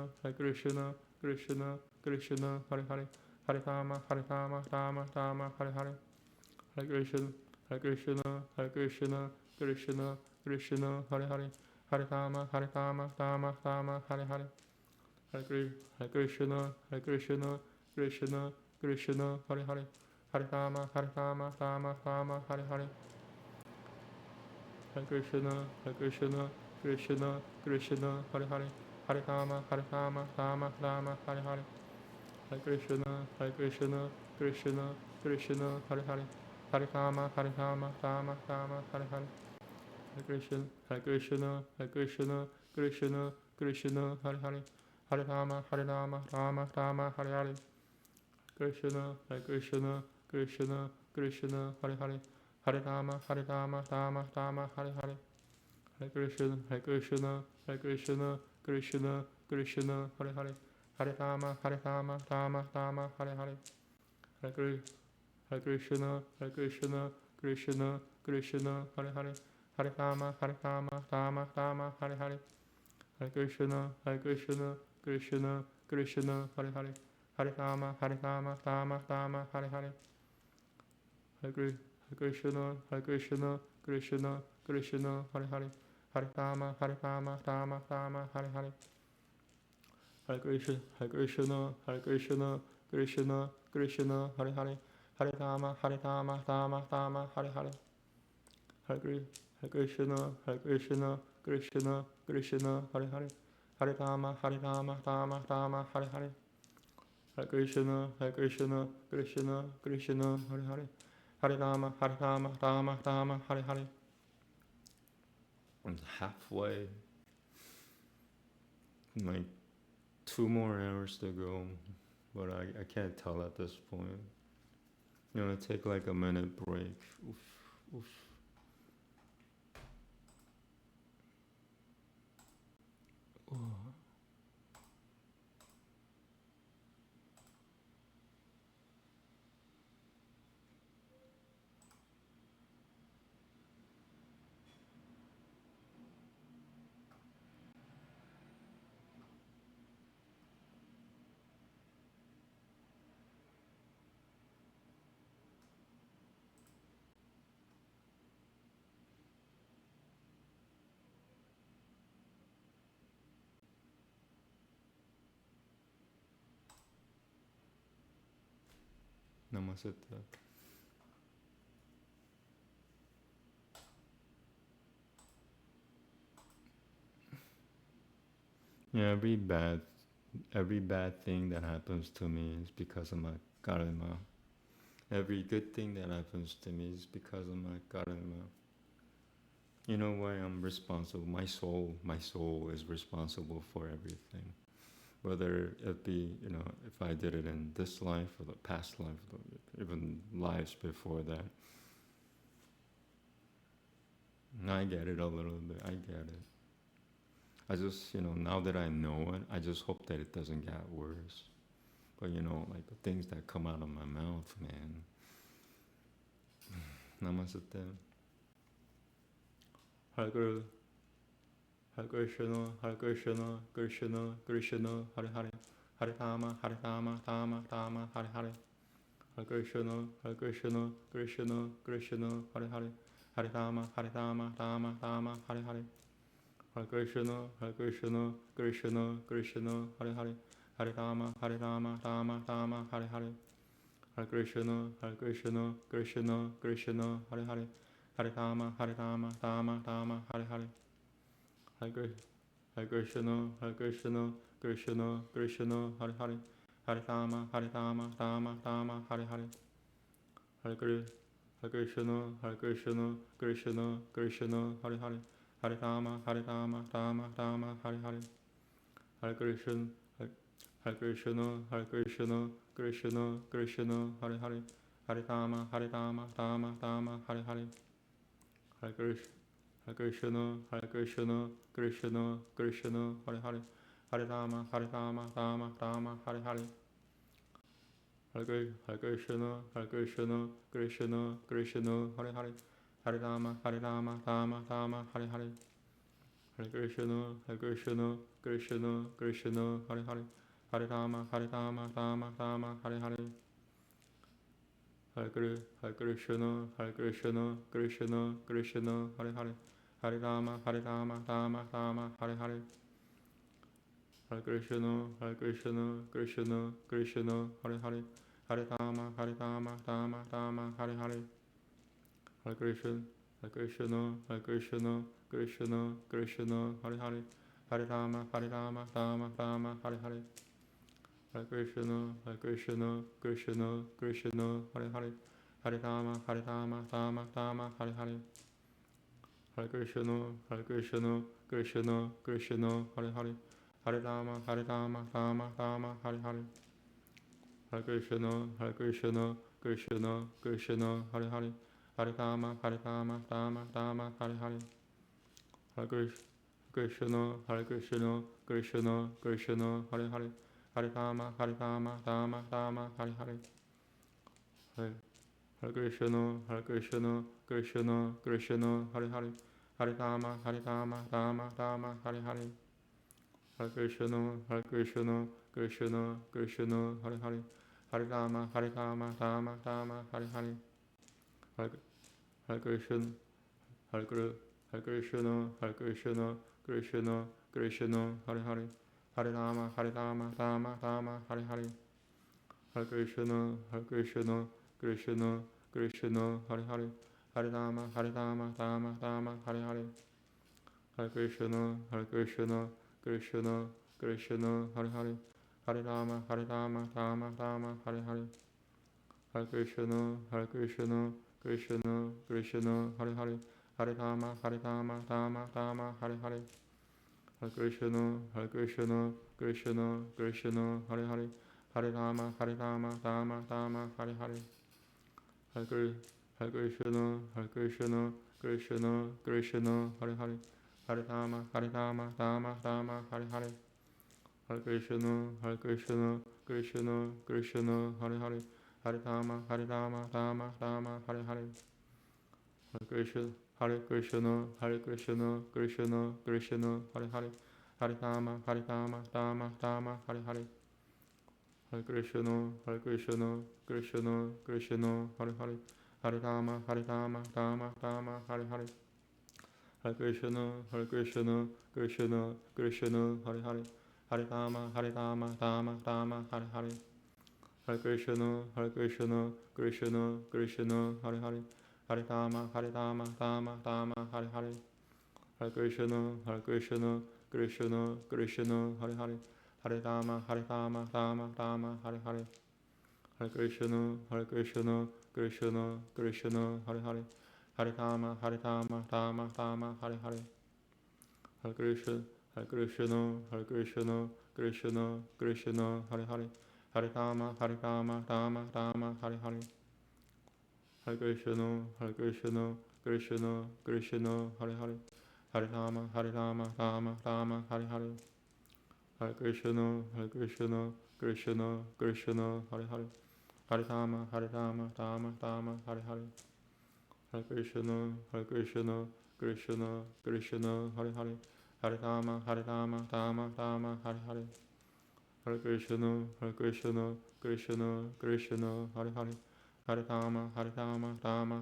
Hare Krishna, Hare Krishna, Krishna, Krishna, Hare Hare, Hare Rama, Rama, Hare Hare, Hare Krishna, Hare Krishna, Krishna, Krishna, Hare Hare, Hare Rama, Rama, Hare Hare, Hare Krishna, Hare Krishna, Krishna, Krishna, Hare Hare, Hare Rama, Rama, Hare Hare, Hare Krishna, Hare Krishna, Krishna, Krishna, Hare Hare, Hare Rama, Rama, Hare Hare, Hare Krishna, Hare Krishna, Hare Krishna, Krishna, Krishna, Hare Hare, Hare Rama, Rama, Hare Hare, Krishna, Hare Krishna, Krishna, Krishna, Hare Hare, Hare Rama, Rama, Hare Hare, Hare Krishna, Hare Krishna, Hare Krishna, Krishna, Krishna, Hare Hare, Hare Rama, Rama, Hare Hare, Hare Krishna, Hare Krishna, Krishna, Krishna, Hare Hare, Hare Rama, Rama, Hare Hare, Hare Krishna, Hare Krishna, Krishna, Krishna, Hare Hare, Hare Rama, Rama, Hare Hare, Hare Krishna, Hare Krishna, Krishna, Krishna, Hare Hare, Hare Rama, Rama, Hare Hare, Hare Krishna, Hare Krishna, Hare Krishna, Krishna, Krishna, Hare Hare, Hare Rama, Rama, Hare Hare, Hare Krishna, Hare Krishna, Krishna, Krishna, Hare Hare, Hare Rama, Rama, Hare Hare, Hare Krishna, Hare Krishna, Krishna, Krishna, Hare Hare, Hare Rama, Rama, Hare Hare. I'm halfway, like 2 more hours to go, but I can't tell at this point. You know, take like a minute break. Oof, oof. Oh. Namaste. Yeah, it'd be bad Every bad thing that happens to me is because of my karma. Every good thing that happens to me is because of my karma. You know why I'm responsible? My soul is responsible for everything. Whether it be, if I did it in this life or the past life, or even lives before that. I get it a little bit. I get it. I just, now that I know it, I just hope that it doesn't get worse. But, like the things that come out of my mouth, man. Namaste. Hare Krishna, Hare Krishna, Hare Krishna, Krishna, Krishna, Hare Hare. Hare Rama, Hare Rama, Rama, Rama, Hare Hare. Hare Krishna, Hare Krishna, Krishna, Krishna, Hare Hare. Hare Rama, Hare Rama, Rama, Rama, Hare Hare. Hare Krishna, Hare Krishna, Krishna, Krishna, Hare Hare. Hare Rama, Hare Rama, Rama, Rama, Hare Hare. Hare Krishna, Hare Krishna, Krishna, Krishna, Hare Hare. Hare Rama, Hare Rama, Rama, Rama, Hare Hare. Hare Krishna, Hare Krishna, Krishna, Krishna, Hare Hare. Hare Rama, Hare Rama, Rama, Rama, Hare Hare. Hare Krishna, Hare Krishna, Krishna, Krishna, Hare Hare. Hare Rama, Hare Rama, Rama, Rama, Hare Hare. Hare Krishna, Hare Krishna, Hare Krishna, Krishna, Krishna, Hare Hare. Hare Rama, Hare Rama, Rama, Rama, Hare Hare. Hare Krishna, Hare Krishna, Hare Krishna, Krishna, Krishna, Hare Hare. Hare Rama, Hare Rama, Rama, Rama, Hare Hare. Hare Krishna, Hare Krishna, Krishna, Krishna, Hare Hare. Hare Rama, Hare Rama, Rama, Rama, Hare Hare. Hare Krishna, Hare Krishna, Krishna, Krishna, Hare Hare. Hare Rama, Hare Rama, Rama, Rama, Hare Hare. Hare Krishna, Hare Krishna, Krishna, Krishna, Hare Hare. Hare Rama, Hare Rama, Rama, Rama, Hare Hare. Hare Krishna, Hare Krishna, Krishna, Krishna, Hare Hare. Hare Rama, Hare Rama, Rama, Rama, Hare Hare. Hare Krishna, Hare Krishna, Hare Krishna, Krishna, Krishna, Hare Hare. Hare Rama, Hare Rama, Rama, Rama, Hare Hare. Hare Krishna, Hare Krishna, Krishna, Krishna, Hare Hare. Hare Rama, Hare Rama, Rama, Rama, Hare Hare. Hare Krishna, Hare Krishna, Krishna, Krishna, Hare Hare. Hare Rama, Hare Rama, Rama, Rama, Hare Hare. Hare Krishna, Hare Krishna, Krishna, Krishna, Hare Hare. Hare Rama, Hare Rama, Rama, Rama, Hare Hare. Hare Krishna, Hare Krishna, Krishna, Krishna, Hare Hare. Hare Rama, Hare Rama, Rama, Rama, Hare Hare. Hare Krishna, Hare Krishna, Krishna, Krishna, Hare Hare. Hare Rama, Hare Rama, Rama, Rama, Hare Hare. Hare Krishna, Hare Krishna, Krishna, Krishna, Hare Hare. Hare Rama, Hare Rama, Rama, Rama, Hare Hare. Hare Krishna, Hare Krishna, Hare Krishna, Krishna, Krishna, Hare Hare. Hare Rama, Hare Rama, Rama, Rama, Hare Hare. Hare Krishna, Hare Krishna, Krishna, Krishna, Hare Hare. Hare Rama, Hare Rama, Rama, Rama, Hare Hare. Hare Krishna, Hare Krishna, Krishna, Krishna, Hare Hare. Hare Rama, Hare Rama, Rama, Rama, Hare Hare. Hare Krishna, Hare Krishna, Krishna, Krishna, Hare Hare. Hare Rama, Hare Rama, Rama, Rama, Hare Hare. Hare Krishna, Hare Krishna, Krishna, Krishna, Hare Hare. Hare Rama, Hare Rama, Rama, Rama, Hare Hare. Hare Krishna, Hare Krishna, Krishna, Krishna, Hare Hare. Hare Rama, Hare Rama, Rama, Rama, Hare Hare. Hare Krishna, Hare Krishna, Krishna, Krishna, Hare Hare. Hare Rama, Hare Rama, Rama, Rama, Hare Hare. Hare Krishna, Hare Krishna, Krishna, Krishna, Hare Hare. Hare Rama, Hare Rama, Rama, Rama, Hare Hare. Hare Krishna, Hare Krishna, Krishna, Krishna, Hare Hare. Hare Rama, Hare Rama, Rama, Rama, Hare Hare. Hare Krishna, Hare Krishna, Krishna, Krishna, Hare Hare. Hare Rama, Hare Rama, Rama, Rama, Hare Hare. Hare Krishna, Hare Krishna, Krishna, Krishna, Hare Hare. Hare Rama, Hare Rama, Rama, Rama, Hare Hare. Hare Krishna, Hare Krishna, Krishna, Krishna, Hare Hare. Hare Rama, Rama Rama, Hare Hare. Hare Krishna, Krishna Krishna, Hare Hare. Hare Rama, Rama Hare Hare. Hare Krishna, Krishna Krishna, Hare Hare. Hare Rama, Rama Hare Hare. Hare Krishna, Krishna Hare Hare. Hare Rama, Rama Hare Hare. Hare Krishna, Krishna Hare Hare. Hare Rama, Rama Hare Hare. Hare Krishna, Krishna Hare Hare. Hare Rama, Rama Hare Hare. Hare Krishna, Krishna Hare Hare. Hare Rama,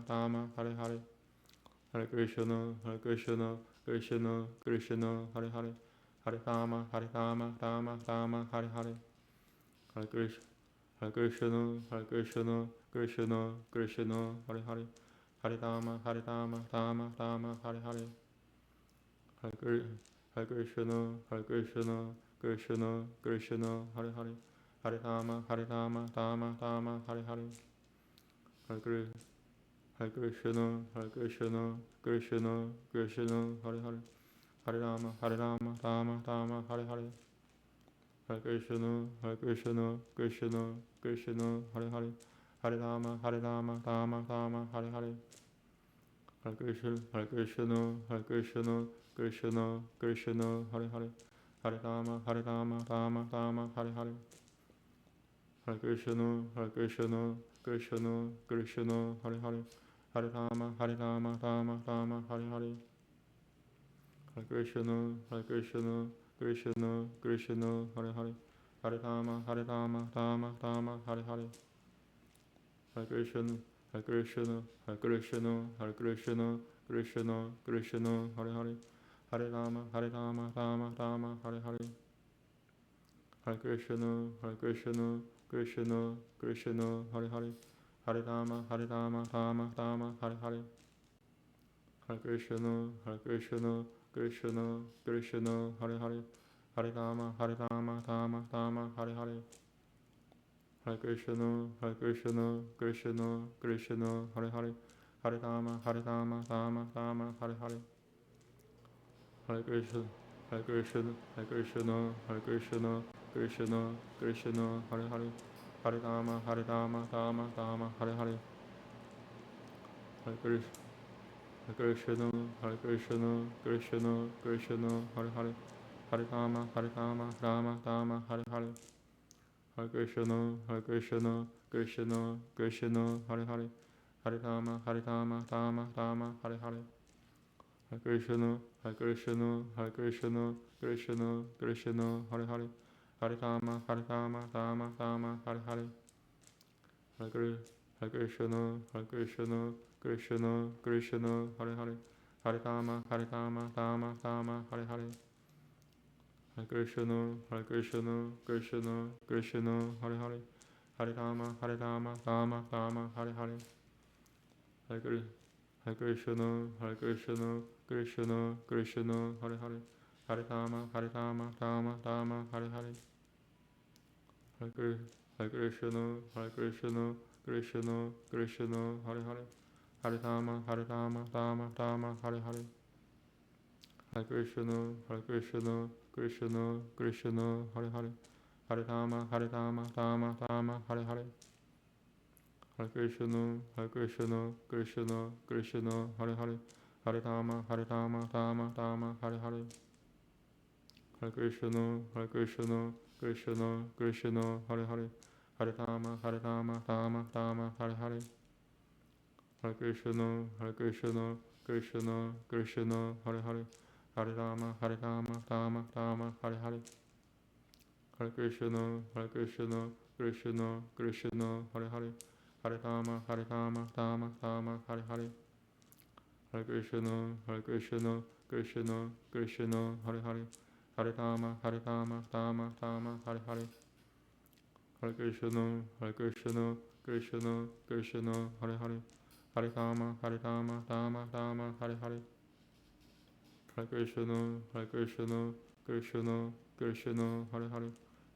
Rama Hare Hare. Hare Krishna, Krishna Hare Hare. Hare Rama, Rama Hare Hare. Hare Krishna, Krishna Hare Hare. Hare Rama, Rama Hare Hare. Hare Krishna, Krishna Hare Hare. Hare Rama, Rama Hare Hare. Hare Krishna, Krishna Hare Hare. Hare Rama, Rama Hare Hare. Hare Krishna, Krishna Hare Hare. Hare Rama, Rama Hare Hare. Hare Krishna, Krishna Hare Hare. Hare Rama, Rama Hare Hare. Hare Krishna, Krishna Hare Hare. Hare Rama, Rama Hare Hare. Hare Krishna, Krishna Hare Hare. Hare Rama, Rama Hare Hare. Hare Krishna, Krishna Krishna Hare Hare. Hare Rama, Rama Hare Hare. Hare Krishna, Krishna Hare Hare. Hare Rama, Rama Hare Hare. Hare Krishna, Krishna Hare Hare. Hare Rama, Rama Hare Hare. Hare Krishna, Krishna Hare Hare. Hare Rama, Rama Hare Hare. Hare Krishna, Krishna Hare Hare. Hare Rama, Rama Hare Hare. Hare Krishna, Krishna Hare Hare. Hare Rama, Rama Hare Hare. Hare Krishna, Krishna Hare Hare. Hare Rama, Rama Hare Hare. Hare Krishna, Krishna Hare Hare. Hare Rama, Rama Hare Hare. Hare Krishna, Krishna Hare Hare. Hare Rama, Rama Hare Hare. Hare Krishna, Krishna Hare Hare. Hare Rama, Rama Hare Hare. Hare Krishna, Krishna Hare Hare. Hare Rama, Rama Hare Hare. Hare Krishna, Krishna Hare Hare. Hare Rama, Rama Hare Hare. Hare Krishna, Krishna Hare Hare. Hare Rama, Rama Hare Hare. Hare Krishna, Krishna Hare Hare. Hare Rama, Rama Hare Hare. Hare Krishna, Krishna Hare Hare. Hare Rama, Rama Hare Hare. Hare Krishna, Krishna Hare Hare. Hare Rama, Rama Hare Hare. Hare Krishna, Krishna Hare Hare. Hare Rama, Rama Hare Hare. Hare Krishna, Krishna Hare Hare. Hare Rama, Rama Hare Hare. Hare Krishna, Krishna Hare Hare. Hare Rama, Rama Hare Hare. Hare Krishna, Krishna Hare Hare.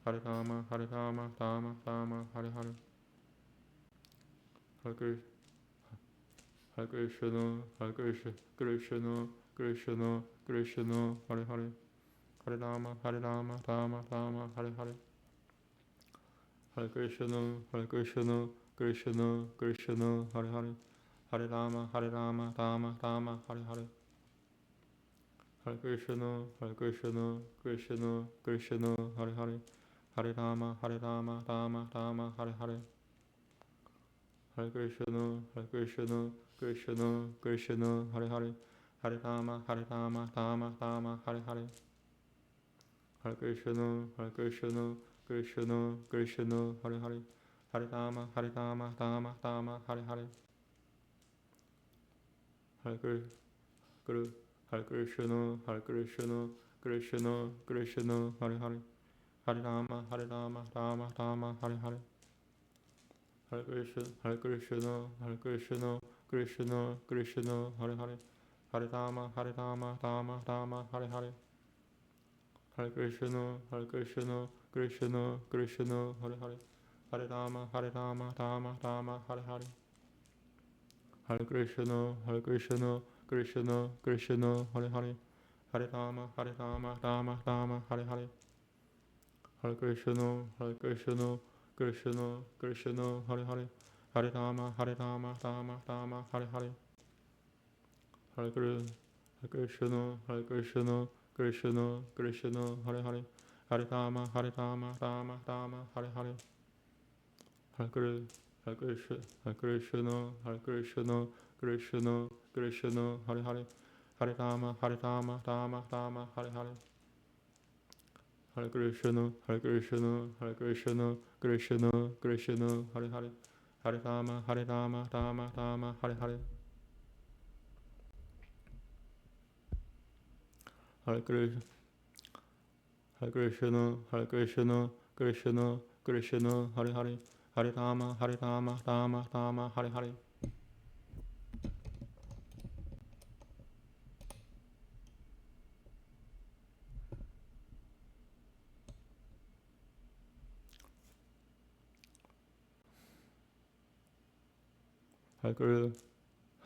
Hare Rama, Hare Rama, Rama Rama, Hare Hare. Hare Krishna, Hare Krishna, Hare Krishna, Krishna, Krishna, Krishna, Hare Hare. Hare Rama, Hare Rama, Rama Rama, Hare Hare. Hare Krishna, Hare Krishna, Krishna, Krishna, Hare Hare. Hare Rama, Rama Rama, Hare Hare. Hare Krishna, Hare Krishna, Krishna, Krishna, Hare Hare. Hare Rama, Rama Rama, Hare Hare. Hare Krishna, Hare Krishna, Krishna, Krishna, Hare Hare. Hare Rama, Rama Rama, Hare Hare. Hare Krishna, Hare Krishna, Krishna, Krishna, Hare Hare. Hare Rama, Rama Rama, Hare Hare. Hare Krishna, Hare Krishna, Hare Krishna, Krishna, Krishna, Hare Hare. Hare Rama, Rama Rama, Hare Hare. Hare Krishna, Hare Krishna, Hare Krishna, Krishna, Krishna, Hare Hare. Hare Rama, Rama Rama, Hare Hare. Hare Krishna, Hare Krishna, Krishna, Krishna, Hare Hare. Hare Rama, Rama Rama, Hare Hare. Hare Krishna, Hare Krishna, Krishna, Krishna, Hare Hare. Hare Rama, Rama Rama, Hare Hare. Hare Krishna, Hare Krishna, Krishna, Krishna, Hare Hare. Hare Rama, Rama Rama, Hare Hare. Hare Krishna, Hare Krishna, Krishna, Krishna, Hare Hare. Hare Rama, Rama Rama, Hare Hare. Hare Krishna, Hare Krishna, Hare Krishna, Krishna, Krishna, Hare Hare. Hare Rama, Rama Rama, Hare Hare. Hare Krishna, Hare Krishna, Hare Krishna, Krishna, Krishna, Hare Hare. Hare Rama, Rama Rama, Hare Hare. Hare Krishna, Hare Krishna, Hare Krishna, Krishna, Krishna, Hare Hare. Hare Rama, Rama Rama, Hare Hare.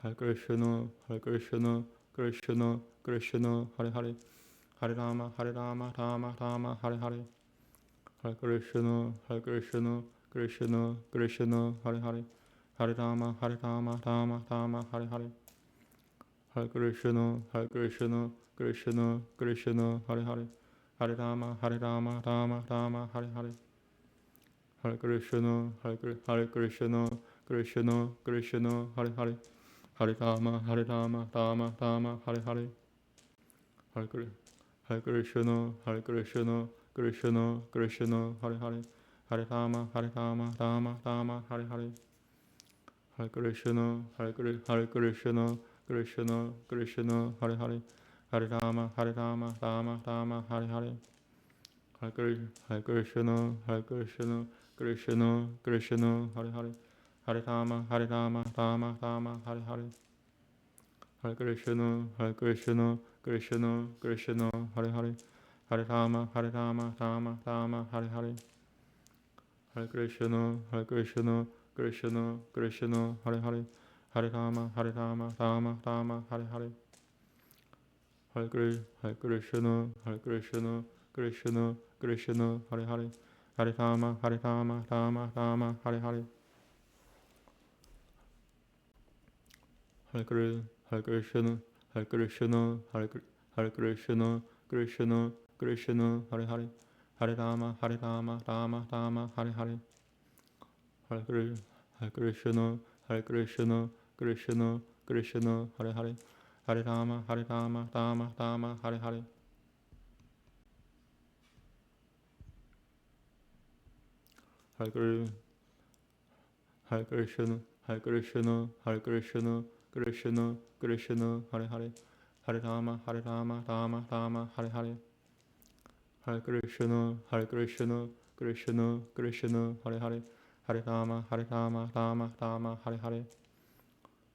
Hare Krishna, Hare Krishna, Krishna, Krishna, Hare Hare. Hare Rama, Rama Rama, Hare Hare. Hare Krishna, Hare Krishna, Krishna, Krishna, Hare Hare. Hare Rama, Rama Rama, Hare Hare. Hare Krishna, Hare Krishna, Krishna, Krishna, Hare Hare. Hare Rama, Rama Rama, Hare Hare. Hare Krishna, Hare Krishna, Krishna, Krishna, Hare Hare. Hare Rama, Rama Rama, Hare Hare. Hare Krishna, Hare Krishna, Krishna, Krishna, Hare Hare. Hare Rama, Rama Rama, Hare Hare. Hare Krishna, Hare Krishna, Krishna, Krishna, Hare Hare. Hare Rama, Rama Rama, Hare Hare. Hare Krishna, Hare Krishna, Krishna, Krishna, Hare Hare. Hare Rama, Rama Rama, Hare Hare. Hare Krishna, Hare Krishna, Krishna, Krishna, Hare Hare. Hare Rama, Rama Rama, Hare Hare. Hare Krishna, Hare Krishna, Krishna, Krishna, Hare Hare. Hare Rama, Rama Rama, Hare Hare. Hare Krishna, Hare Krishna, Krishna, Krishna, Hare Hare. Hare Rama, Rama Rama, Hare Hare. Hare Krishna, Hare Krishna, Hare Krishna, Krishna, Krishna, Hare Hare. Hare Rama, Rama Rama, Hare Hare. Hare Krishna, Hare Krishna, Krishna, Krishna, Hare Hare. Hare Rama, Rama Rama, Hare Hare. Hare Hare Krishna, Hare Krishna, Hare Krishna, Krishna, Krishna, Hare Hare. Hare Rama, Rama Rama, Hare Hare. Hare Krishna, Hare Krishna, Krishna, Krishna, Hare Hare. Hare Rama, Rama Rama, Hare Hare.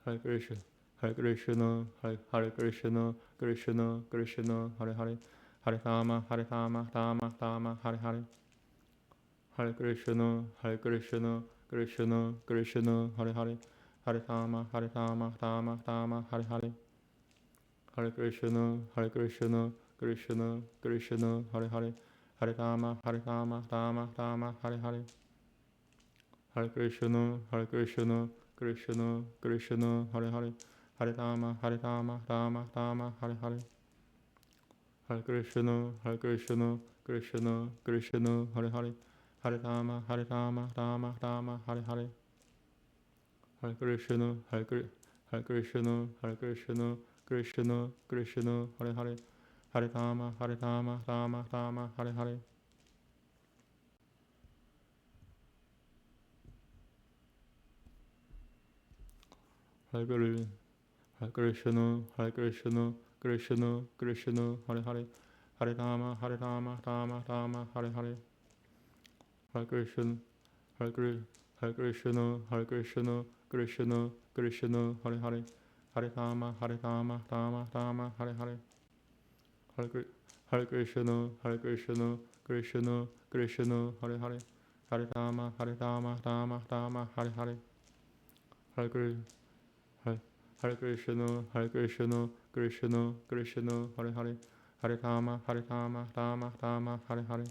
Hare Krishna, Hare Krishna, Hare Krishna, Krishna, Krishna, Hare Hare. Hare Rama, Rama Rama, Hare Hare. Hare Krishna, Hare Krishna, Krishna Krishna, Hare Hare, Hare Rama, Rama Rama, Hare Hare. Hare Krishna, Hare Krishna, Krishna Krishna, Hare Hare, Hare Rama, Rama Rama, Hare Hare. Hare Krishna, Hare Krishna, Krishna Krishna, Hare Hare, Hare Rama, Rama Rama, Hare Hare. Hare Krishna, Hare Krishna, Krishna Krishna, Hare Hare, Hare Rama, Rama Rama, Hare Hare. Hare Krishna, Hare Krishna, Hare Krishna, Krishna Krishna, Hare Hare, Hare Rama, Rama Rama, Hare Hare. Hare Krishna, Hare Krishna, Krishna Krishna, Hare Hare, Hare Rama, Rama, Hare Hare. Hare Krishna, Hare Krishna, Hare Krishna, Krishna Krishna, Hare Hare, Hare Rama, Rama, Hare Hare. Hare Krishna, Hare Krishna, Krishna Krishna, Hare Hare, Hare Rama, Rama, Hare Hare. Hare Krishna, Hare Krishna, Krishna Krishna, Hare Hare, Hare Rama, Rama, Hare Hare.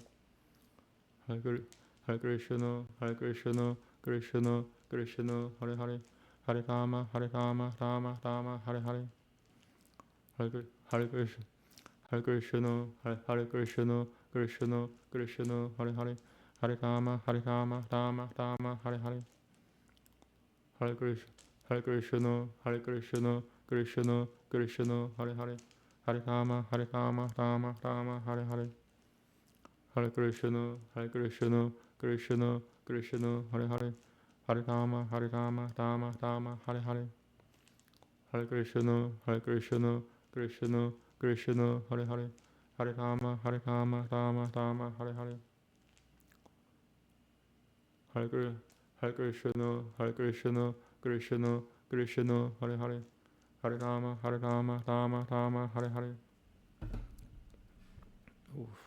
Hare Krishna, Hare Krishna, Krishna Krishna, Hare Hare, Hare Rama, Rama, Hare Hare. Hare Krishna, Hare Krishna, Hare Krishna, Krishna Krishna, Hare Hare, Hare Rama, Rama, Hare Hare. Hare Krishna, Hare Krishna, Hare Krishna, Krishna Krishna, Hare Hare, Hare Rama, Rama, Hare Hare. Hare Krishna, Hare Krishna, Krishna Krishna, Hare Hare, Hare Rama, Rama, Hare Hare. Hare Krishna, Hare Krishna, Krishna Krishna, Hare Hare, Hare Rama, Rama, Hare Hare. Hare Krishna, Hare Krishna, Krishna Krishna, Hare Hare, Hare Rama, Rama, Hare Hare. Oof.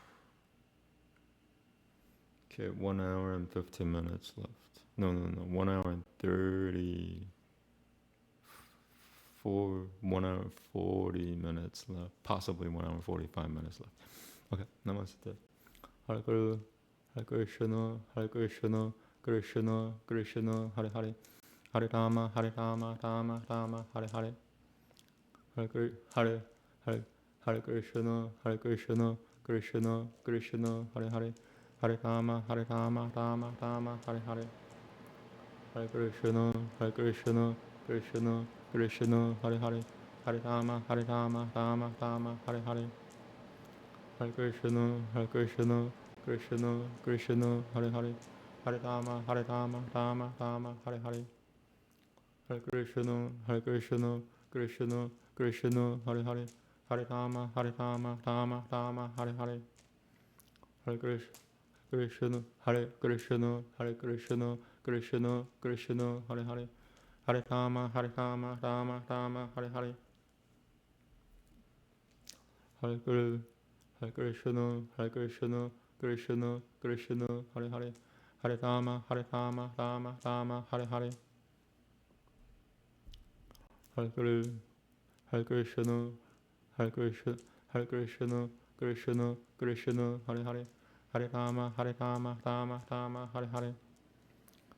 Okay, 1 hour and 15 minutes left. No, 1 hour and 1 hour and 40 minutes left. Possibly 1 hour and 45 minutes left. Okay, Namaste. Hare Krishna, Hare Krishna, Krishna Krishna, Hare Hare, Hare Rama, Rama, Hare Hare. Hare Krishna, Hare Krishna, Krishna Krishna, Hare Hare, Hare Rama, Rama, Hare Hare. Hare Krishna, Hare Krishna, Krishna Krishna, Hare Hare, Hare Rama, Rama, Hare Hare. Hare Krishna, Hare Krishna, Krishna Krishna, Hare Hare, Hare Rama, Rama, Hare Hare. Hare Krishna, Hare Krishna, Krishna Krishna, Hare Hare, Hare Rama, Rama, Hare Hare. Hare Krishna, Hare Krishna, Hare Krishna, Krishna Krishna, Hare Hare, Hare Rama, Rama, Hare Hare. Hare Krishna, Hare Krishna, Krishna Krishna, Hare Hare, Hare Rama, Rama, Hare Hare. Hare Krishna, Hare Krishna, Hare Krishna, Krishna Krishna, Hare Hare, Hare Rama, Rama, Hare Hare.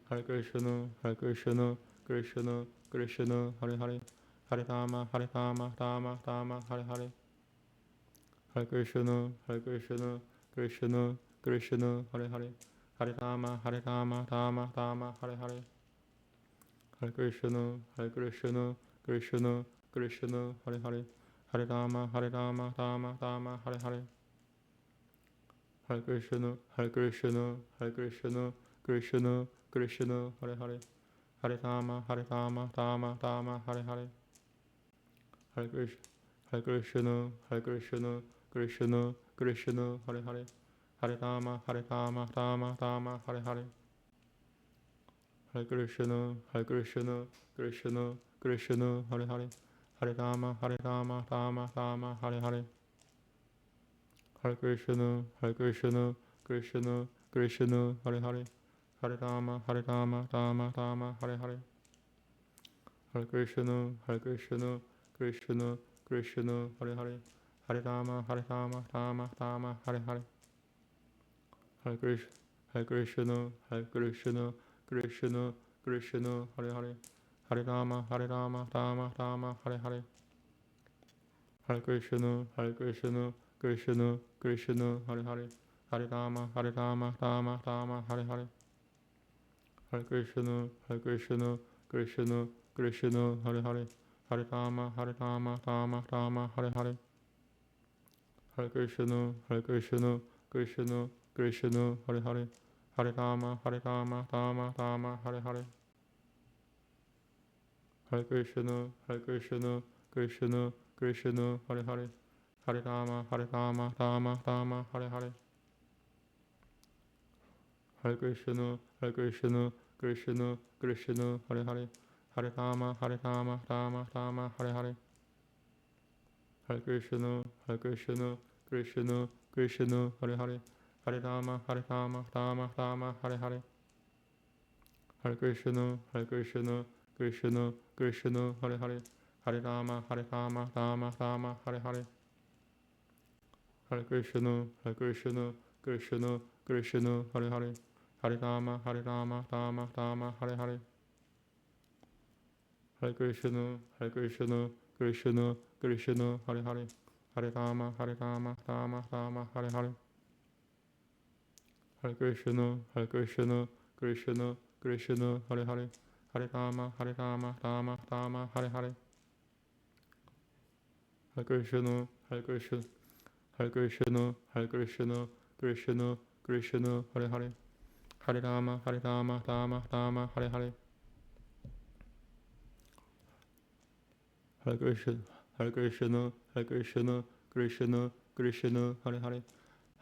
Hare Krishna, Hare Krishna, Krishna Krishna, Hare Hare, Hare Rama, Rama, Hare Hare. Hare Krishna, Hare Krishna, Krishna Krishna, Hare Hare, Hare Rama, Rama, Hare Hare. Hare Krishna, Hare Krishna, Krishna Krishna, Hare Hare, Hare Rama, Rama, Hare Hare. Hare Krishna, Hare Krishna, Hare Krishna, Krishna Krishna, Hare Hare, Hare Rama, Rama, Hare Hare. Hare Krishna, Hare Krishna, Krishna Krishna, Hare Hare, Hare Rama, Rama, Hare Hare. Hare Krishna, Hare Krishna, Krishna Krishna, Hare Hare, Hare Rama, Rama, Hare Hare. Hare Krishna, Hare Krishna, Krishna Krishna, Hare Hare, Hare Rama, Rama Rama, Hare Hare, Hare Krishna, Krishna, Krishna, Hare Hare, Hare Rama, Rama, Hare Hare, Hare Krishna, Krishna, Krishna, Krishna, Hare Hare, Hare Rama, Rama, Hare Hare, Hare Krishna, Krishna, Krishna, Hare Hare, Hare Rama, Rama, Hare Hare, Hare Krishna, Krishna, Krishna, Hare Hare, Hare Rama, Rama, Hare Hare, Hare Krishna, Krishna, Krishna, Hare Hare, Hare Rama, Rama, Hare Hare, Hare Krishna, Krishna, Krishna, Hare Hare, Hare Rama, Rama, Hare Hare, Hare Krishna, Krishna, Krishna, Hare Hare, Hare Rama, Rama, Hare Hare, Hare Krishna, Krishna, Krishna, Hare Hare, Hare Rama, Rama, Hare Hare, Hare Krishna, Krishna, Krishna, Hare Hare, Hare Rama, Rama, Hare Hare, Hare Krishna, Krishna, Krishna, Hare Hare, Hare Rama, Rama, Hare Hare, Hare Krishna, Krishna, Krishna, Hare Hare, Hare Rama, Rama, Hare Hare, Hare Krishna, Krishna, Krishna, Hare Hare, Hare Rama, Rama, Hare Hare, Hare Krishna, Hare Krishna, Krishna, Krishna, Hare Hare, Hare Rama, Rama, Hare Hare, Hare Krishna, Krishna, Krishna, Hare Hare, Hare Rama, Rama, Hare Hare, Hare Krishna, Krishna, Krishna, Hare Hare,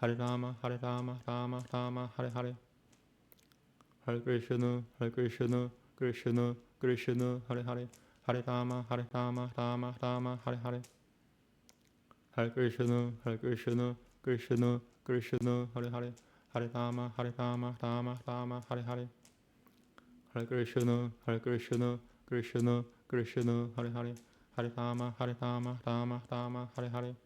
Hare Rama, Rama, Hare Hare, Hare Krishna, Krishna, Krishna, Hare Hare, Hare Rama, Rama, Hare Hare, Hare Krishna, Krishna, Krishna, Hare Hare, Hare Rama, Rama, Hare Hare, Hare Krishna, Krishna, Krishna, Hare Hare, Hare Rama, Rama, Hare Hare,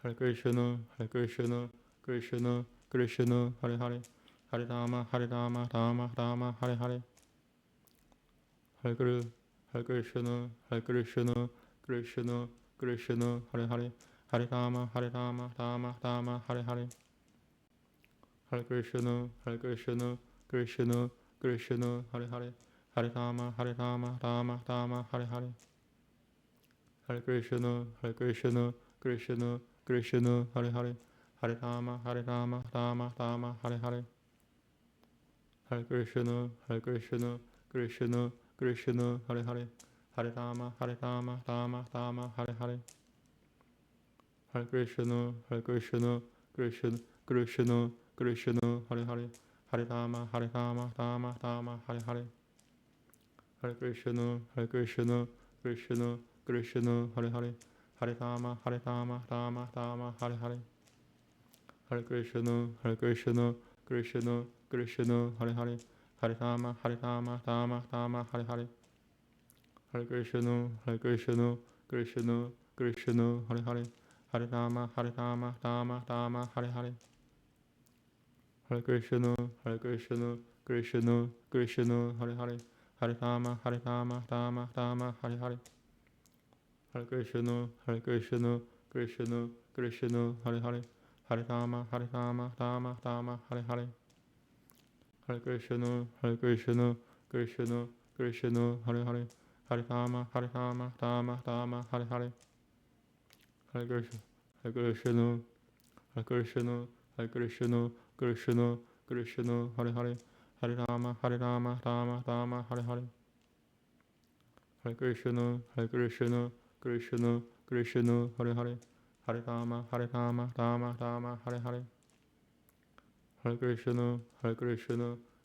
Hare Krishna, Krishna, Krishna, Krishna, Hare Hare, Hare Rama, Rama, Hare Hare, Hare Krishna, Krishna, Krishna, Hare Hare, Hare Rama, Rama, Hare Hare, Hare Krishna, Krishna, Krishna, Hare Hare, Hare Rama, Rama, Hare Hare, Hare Krishna, Krishna, Krishna, Hare Hare, Hare Rama, Rama, Hare Hare, Hare Krishna, Krishna, Krishna, Krishna, Hare Hare, Hare Rama, Rama, Hare Hare, Hare Krishna, Krishna, Krishna, Hare Hare, Hare Rama, Rama, Hare Hare, Hare Krishna, Krishna, Krishna, Hare Hare, Hare Rama, Rama, Hare Hare, Hare Krishna, Krishna, Krishna, Hare Hare, Hare Rama, Rama, Hare Hare, Hare Krishna, Krishna, Krishna, Hare Hare, Hare Rama, Rama, Hare Hare, Hare Krishna, Krishna, Krishna, Hare Hare, Hare Rama, Rama, Hare Hare, Hare Krishna, Krishna, Krishna, Hare Hare, Hare Rama, Rama, Hare Hare, Hare Krishna, Krishna, Krishna, Krishna, Krishna, Krishna, Hare Hare, Hare Rama, Rama, Hare Hare, Hare Krishna, Krishna, Krishna, Hare Hare, Hare Rama, Rama, Hare Hare, Hare Krishna,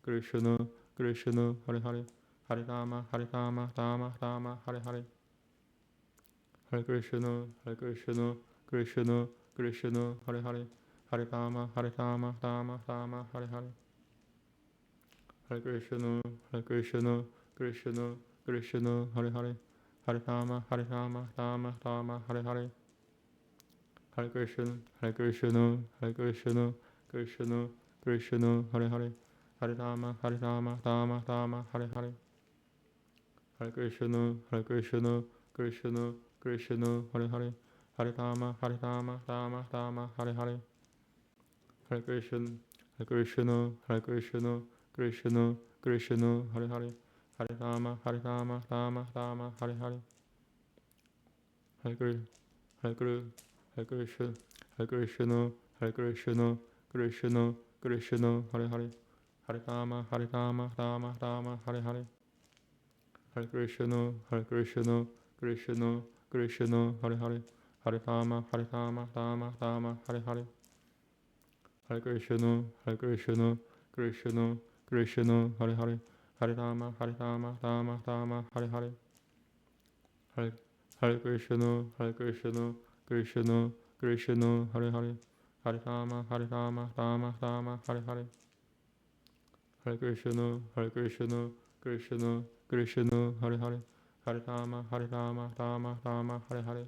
Krishna, Krishna, Hare Hare, Hare Rama, Rama, Hare Hare, Hare Krishna, Krishna, Krishna, Hare Hare, Hare Rama, Hare Rama, Rama Rama, Hare Hare. Hare Krishna, Hare Krishna, Krishna Krishna, Hare Hare. Hare Rama, Rama Rama, Hare Hare. Hare Krishna, Hare Krishna, Hare Krishna, Krishna Krishna, Hare Hare. Hare Rama, Rama Rama, Hare Hare. Hare Krishna, Hare Krishna, Krishna Krishna, Hare Hare. Hare Rama, Rama Rama, Hare Hare. Hare Krishna, Hare Krishna, Hare Krishna, Krishna Krishna, Hare Hare. Hare Rama, Rama Rama, Hare Hare. Hare Krishna, Hare Krishna, Hare Krishna, Hare Krishna, Hare Krishna, Krishna Krishna, Hare Hare. Hare Rama, Rama Rama, Hare Hare. Hare Krishna, Hare Krishna, Krishna Krishna, Hare Hare. Hare Rama, Rama Rama, Hare Hare. Hare Krishna, Hare Krishna, Krishna Krishna, Hare Hare. Hare Rama, Rama Rama, Hare Hare. Hare Hare Krishna, Hare Krishna, Krishna Krishna, Hare Hare. Hare Rama, Rama Rama, Hare Hare. Hare Krishna, Hare Krishna, Krishna Krishna, Hare Hare. Hare Rama, Rama Rama, Hare Hare.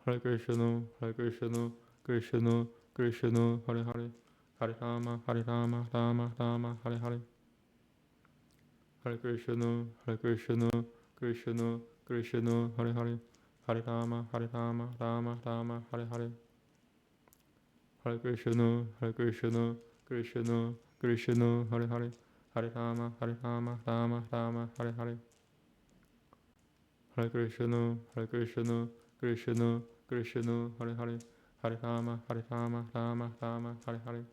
Hare Krishna, Hare Krishna, Krishna Krishna, Hare Hare. Hare Rama, Rama Rama, Hare Hare. Hare Krishna, Hare Krishna, Krishna Krishna, Hare Hare. Hare Rama, Rama Rama, Hare Hare. Hare Krishna, Hare Krishna, Krishna Krishna, Hare Hare. Hare Rama, Rama Rama, Hare Hare. Hare Krishna, Hare Krishna, Krishna Krishna, Hare Hare. Hare Rama, Rama Rama, Hare Hare.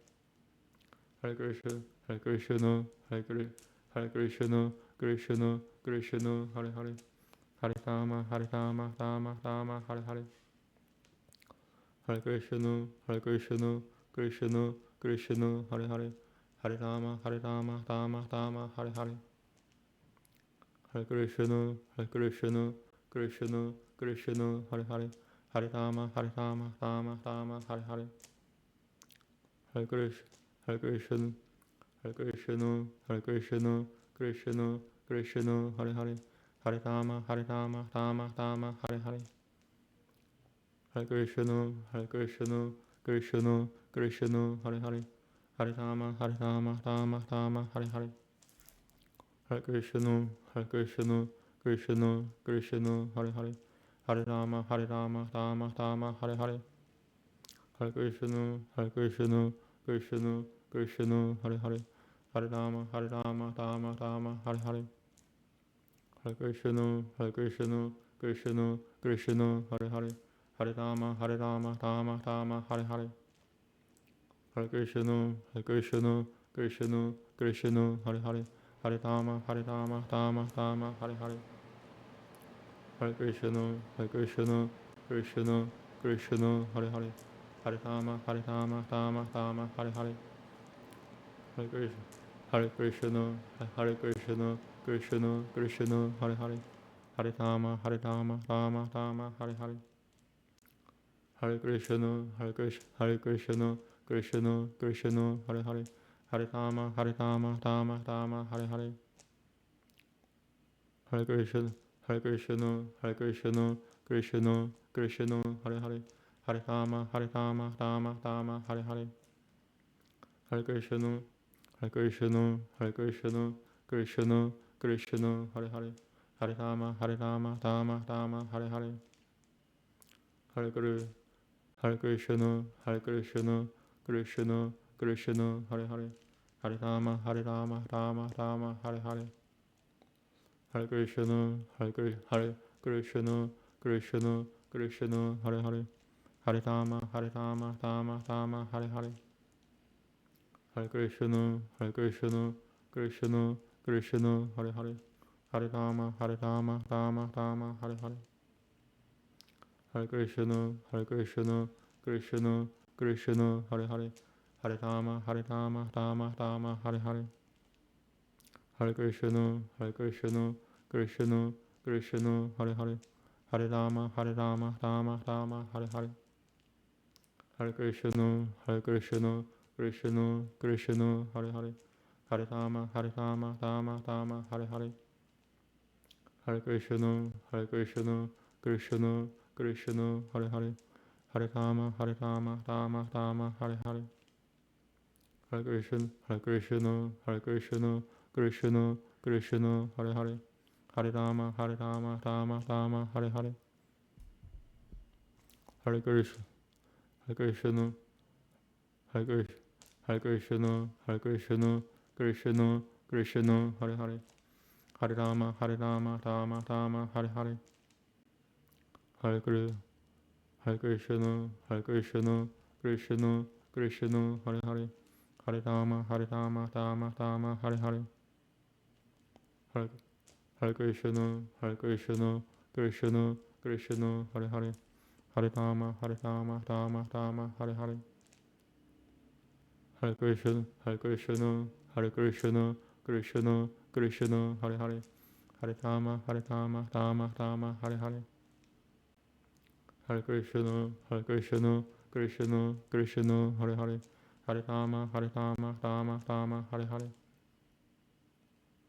Hare Krishna, Hare Krishna, Hare Krishna, Krishna Krishna, Hare Hare. Hare Rama, Rama Rama, Hare Hare. Hare Krishna, Hare Krishna, Krishna Krishna, Hare Hare. Hare Rama, Rama Rama, Hare Hare. Hare Krishna, Hare Krishna, Krishna Krishna, Hare Hare. Hare Rama, Rama Rama, Hare Hare. Hare Krishna, Hare Krishna, Hare Krishna, Hare Krishna, Krishna Krishna, Hare Hare. Hare Rama, Rama Rama, Hare Hare. Hare Krishna, Hare Krishna, Krishna Krishna, Hare Hare. Hare Rama, Rama Rama, Hare Hare. Hare Krishna, Hare Krishna, Krishna Krishna, Hare Hare. Hare Rama, Rama Rama, Hare Hare. Hare Krishna, Hare Krishna, Krishna Krishna, Hare Hare. Hare Rama, Rama Rama, Hare Hare. Hare Krishna, Hare Krishna, Krishna Krishna, Hare Hare. Hare Rama, Rama Rama, Hare Hare. Hare Krishna, Hare Krishna, Krishna Krishna, Hare Hare. Hare Rama, Rama Rama, Hare Hare. Hare Krishna, Hare Krishna, Krishna Krishna, Hare Hare. Hare Rama, Rama, Hare Hare. Hare Krishna, Hare Krishna, Hare Krishna, Krishna Krishna, Hare Hare. Hare Rama, Rama Rama, Hare Hare. Hare Krishna, Hare Krishna, Hare Krishna, Krishna Krishna, Hare Hare. Hare Rama, Rama Rama, Hare Hare. Hare Krishna, Hare Krishna, Hare Krishna, Krishna Krishna, Hare Hare. Hare Rama, Rama Rama, Hare Hare. Hare Krishna, Hare Krishna, Hare Krishna, Krishna Krishna, Hare Hare. Hare Rama, Rama Rama, Hare Hare. Hare Krishna, Hare Krishna, Hare Krishna, Krishna Krishna, Hare Hare. Hare Rama, Rama Rama, Hare Hare. Hare Krishna, Hare Krishna, Krishna Krishna, Hare Hare. Hare Rama, Rama Rama, Hare Hare. Hare Krishna, Hare Krishna, Krishna Krishna, Hare Hare. Hare Rama, Rama Rama, Hare Hare. Hare Krishna, Hare Krishna, Krishna Krishna, Hare Hare. Hare Rama, Rama Rama, Hare Hare. Hare Krishna, Hare Krishna, Krishna Krishna, Hare Hare. Hare Rama, Rama Rama, Hare Hare. Hare Krishna, Hare Krishna, Krishna, Krishna, Hare Hare, Hare Rama, Rama, Rama, Hare Hare, Hare Krishna, Krishna, Krishna, Hare Hare, Hare Rama, Rama, Rama, Hare Hare, Hare Krishna, Krishna, Krishna, Krishna, Hare Hare, Hare Rama, Rama, Rama, Hare Hare, Hare Krishna, Krishna, Hare Krishna, Krishna, Krishna, Krishna, Hare Hare, Hare Rama, Rama, Rama, Hare Hare, Hare Krishna, Krishna, Krishna, Krishna, Krishna, Hare Hare, Hare Rama, Rama, Rama, Hare Hare, Hare Krishna, Krishna, Krishna, Krishna, Hare Hare, Hare Rama, Rama, Rama, Hare Hare, Hare Krishna, Krishna, Krishna, Krishna, Krishna, Hare Hare, Hare Rama, Rama, Rama, Hare Hare, Hare Krishna, Krishna, Krishna, Krishna, Hare Hare, Hare Rama, Rama, Rama, Hare Hare, Hare Krishna, Krishna, Krishna, Krishna, Hare Hare, Hare Rama, Rama, Rama, Hare Hare,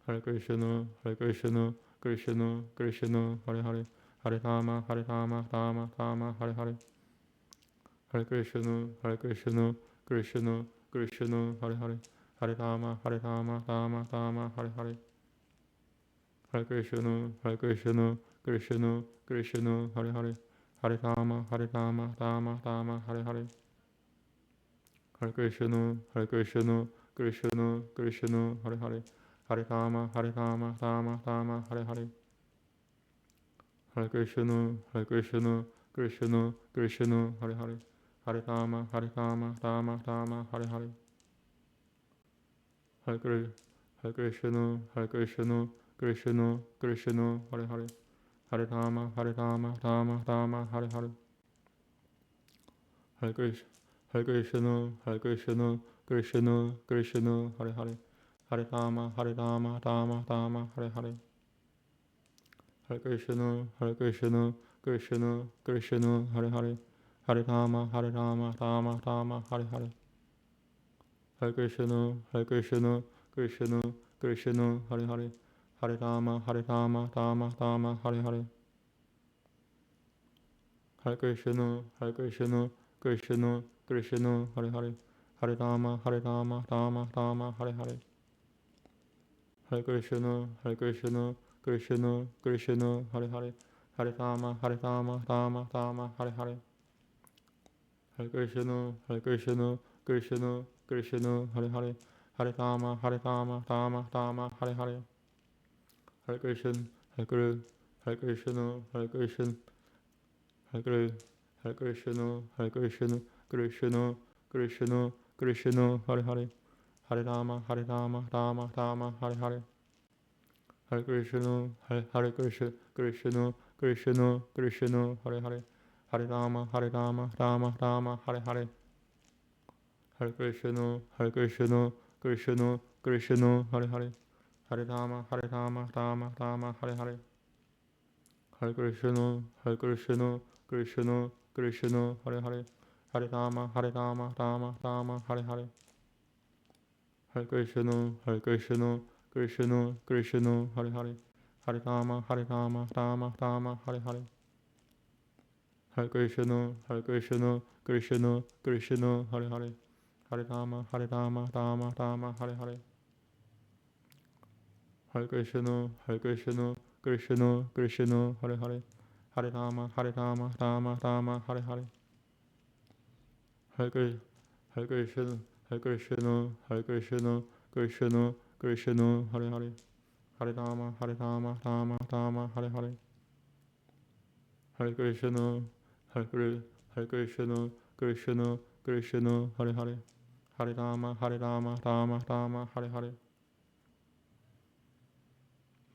Hare Krishna, Krishna, Krishna, Krishna, Hare Hare, Hare Rama, Rama, Rama, Hare Hare, Hare Krishna, Krishna, Krishna, Krishna, Hare Hare, Hare Rama, Rama, Rama, Hare Hare, Hare Krishna, Krishna, Krishna, Krishna, Hare Hare, Hare Rama, Rama, Rama, Hare Hare, Hare Krishna, Krishna, Krishna, Krishna, Hare Hare, Hare Rama, Rama, Rama, Hare Hare, Hare Krishna, Krishna, Krishna, Krishna, Hare Hare, Hare Rama, Rama, Rama, Hare Hare, Hare Krishna, Krishna, Krishna, Krishna, Krishna, Hare Hare, Hare Rama, Rama, Rama, Hare Hare, Hare Krishna, Krishna, Krishna, Krishna, Hare Hare, Hare Rama, Rama, Rama, Hare Hare, Hare Krishna, Krishna, Krishna, Krishna, Hare Hare, Hare Rama, Rama, Rama, Hare Hare, Hare Krishna, Krishna, Krishna, Krishna, Hare Hare, Hare Rama, Rama, Rama, Hare Hare, Hare Krishna, Krishna, Krishna, Krishna, Hare Hare, Hare Rama, Rama, Rama, Hare Hare, Hare Krishna, Krishna, Krishna, Krishna, Hare Hare, Hare Rama, Rama, Rama, Hare Hare, Hare Krishna, Hare Krishna, Krishna, Hare Krishna, Krishna, Krishna, Krishna, Krishna, Hare Hare, Hare Rama, Rama, Rama, Hare Hare, Hare Krishna, Krishna, Krishna, Krishna, Krishna, Hare Hare, Hare Rama, Rama, Rama, Hare Hare, Hare Krishna, Krishna, Krishna, Krishna, Hare Hare, Hare Rama, Rama, Rama, Hare Hare, Hare Krishna, Krishna, Krishna, Krishna, Hare Hare, Hare Rama, Rama, Rama, Hare Hare, Hare Krishna, Krishna, Krishna, Krishna, Hare Hare, Hare Rama, Rama, Rama, Hare Hare, Hare Krishna, Krishna, Krishna, Krishna, Hare Hare, Hare Rama, Rama, Rama, Hare Hare, Hare Krishna, Krishna, Krishna, Krishna, Hare Hare, Hare Rama, Rama, Rama, Hare Hare, Hare Krishna, Krishna, Krishna, Krishna, Krishna, Hare Hare, Hare Rama, Rama, Rama, Hare Hare, Hare Krishna, Krishna, Krishna, Krishna, Hare Hare, Hare Rama, Rama, Rama, Hare Hare.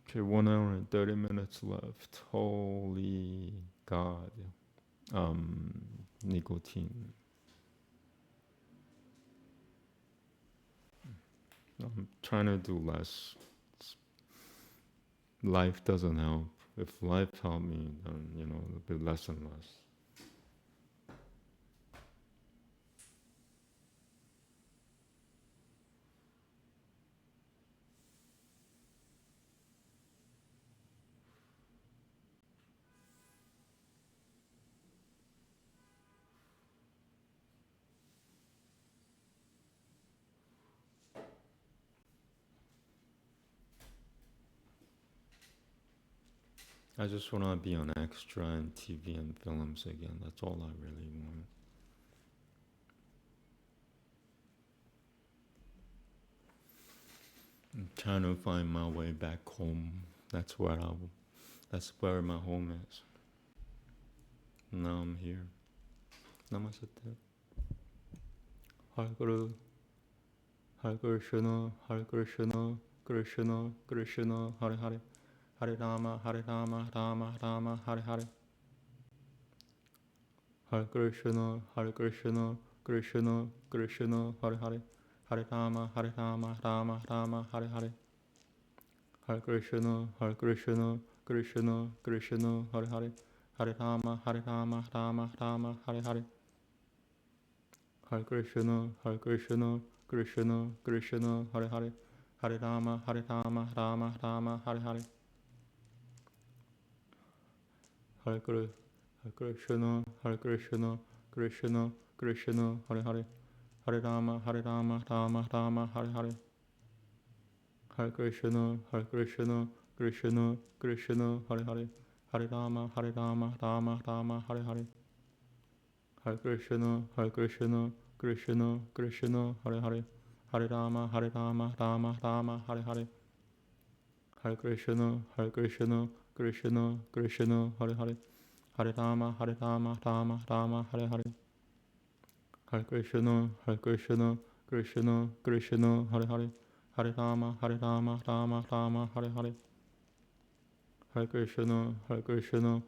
Okay, 1 hour and 30 minutes left. Holy God. Nicotine. I'm trying to do less. Life doesn't help. If life helped me, then, it'll be less and less. I just want to be an extra in TV and films again. That's all I really want. I'm trying to find my way back home. That's where that's where my home is. Now I'm here. Namaste. Hare Hare Krishna, Hare Krishna, Krishna Krishna, Hare Hare, Hare Rama, Rama Rama, Hare Hare. Hare Krishna, Krishna Krishna, Hare Hare, Hare Rama, Rama Rama, Hare Hare. Hare Krishna, Krishna Krishna, Hare Hare, Hare Rama, Rama Rama, Hare Hare. Hare Krishna, Krishna Krishna, Hare Hare, Hare Rama, Rama Rama, Hare Hare. Hare Krishna, Krishna Krishna, Hare Hare, Hare Rama, Rama Rama, Hare Hare. Hare Krishna, Krishna Krishna, Hare Hare, Hare Rama, Rama Rama, Hare Hare. Hare Krishna, Krishna, Hare Hare, Hare Rama, Rama Rama, Hare Hare. Hare Krishna, Krishna, Hare Hare, Hare Rama, Rama Rama, Hare Hare. Hare Krishna, Krishna, Hare Hare, Hare Rama, Rama Rama, Hare Hare. Hare Krishna, Krishna, Hare Hare, Hare Rama, Rama Rama, Hare Hare. Hare Krishna, Krishna,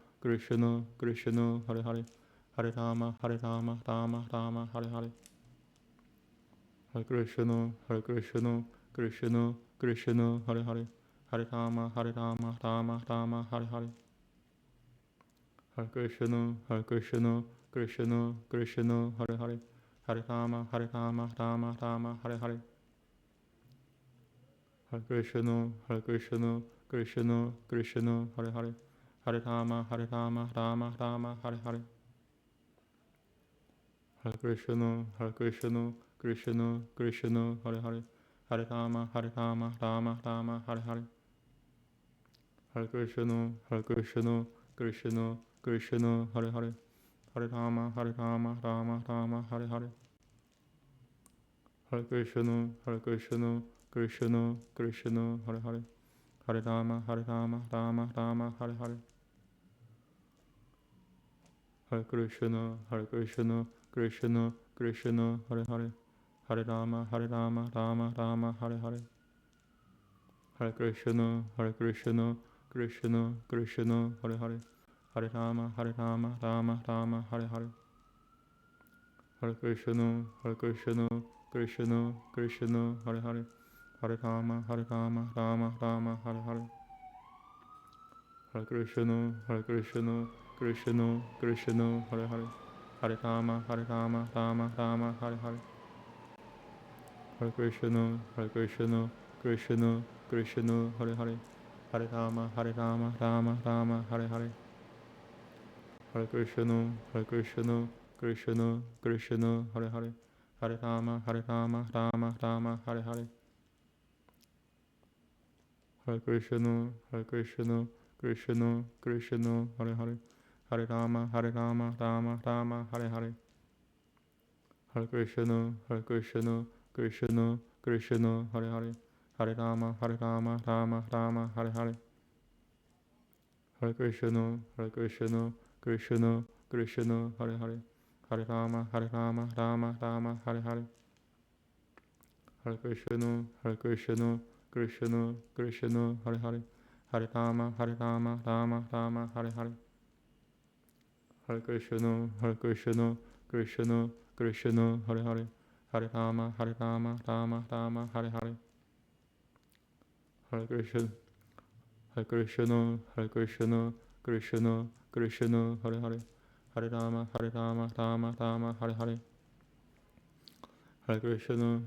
Hare Hare, Hare Rama, Rama Rama, Hare Hare. Hare Krishna, Krishna, Hare Hare, Hare Rama, Rama Rama, Hare Hare. Hare Krishna, Krishna, Hare Hare, Hare Rama, Rama Rama, Hare Hare. Hare Krishna, Krishna, Hare Hare, Hare Rama, Rama Rama, Hare Hare. Hare Krishna, Krishna, Hare Hare, Hare Rama, Rama Rama, Hare Hare. Hare Krishna, Krishna, Hare Hare, Hare Rama, Rama Rama, Hare Hare. Hare Krishna, Krishna, Hare Hare, Hare Rama, Rama Rama, Hare Hare. Hare Krishna, Krishna, Hare Hare, Hare Rama, Rama Rama, Hare Hare. Hare Krishna, Krishna, Hare Hare, Hare Rama, Rama Rama, Hare Hare. Hare Krishna, Krishna, Hare Hare, Hare Rama, Rama Rama, Hare Hare. Hare Krishna, Krishna, Hare Hare, Hare Rama, Rama Rama, Hare Hare. Hare Krishna, Krishna, Hare Hare, Hare Rama, Rama Rama, Hare Hare. Hare Krishna, Krishna, Hare Hare, Hare Rama, Rama Rama, Hare Hare. Hare Krishna, Krishna, Hare Hare, Hare Rama, Rama Rama, Hare Hare. Hare Krishna, Krishna, Hare Hare, Hare Rama, Rama Rama, Hare Hare. Hare Krishna, Krishna, Hare Hare, Hare Rama, Rama Rama, Hare Hare. Hare Krishna, Krishna, Hare Hare, Hare Rama, Rama Rama, Hare Hare. Hare Krishna, Krishna, Hare Hare, Hare Rama, Rama Rama, Hare Hare. Hare Krishna,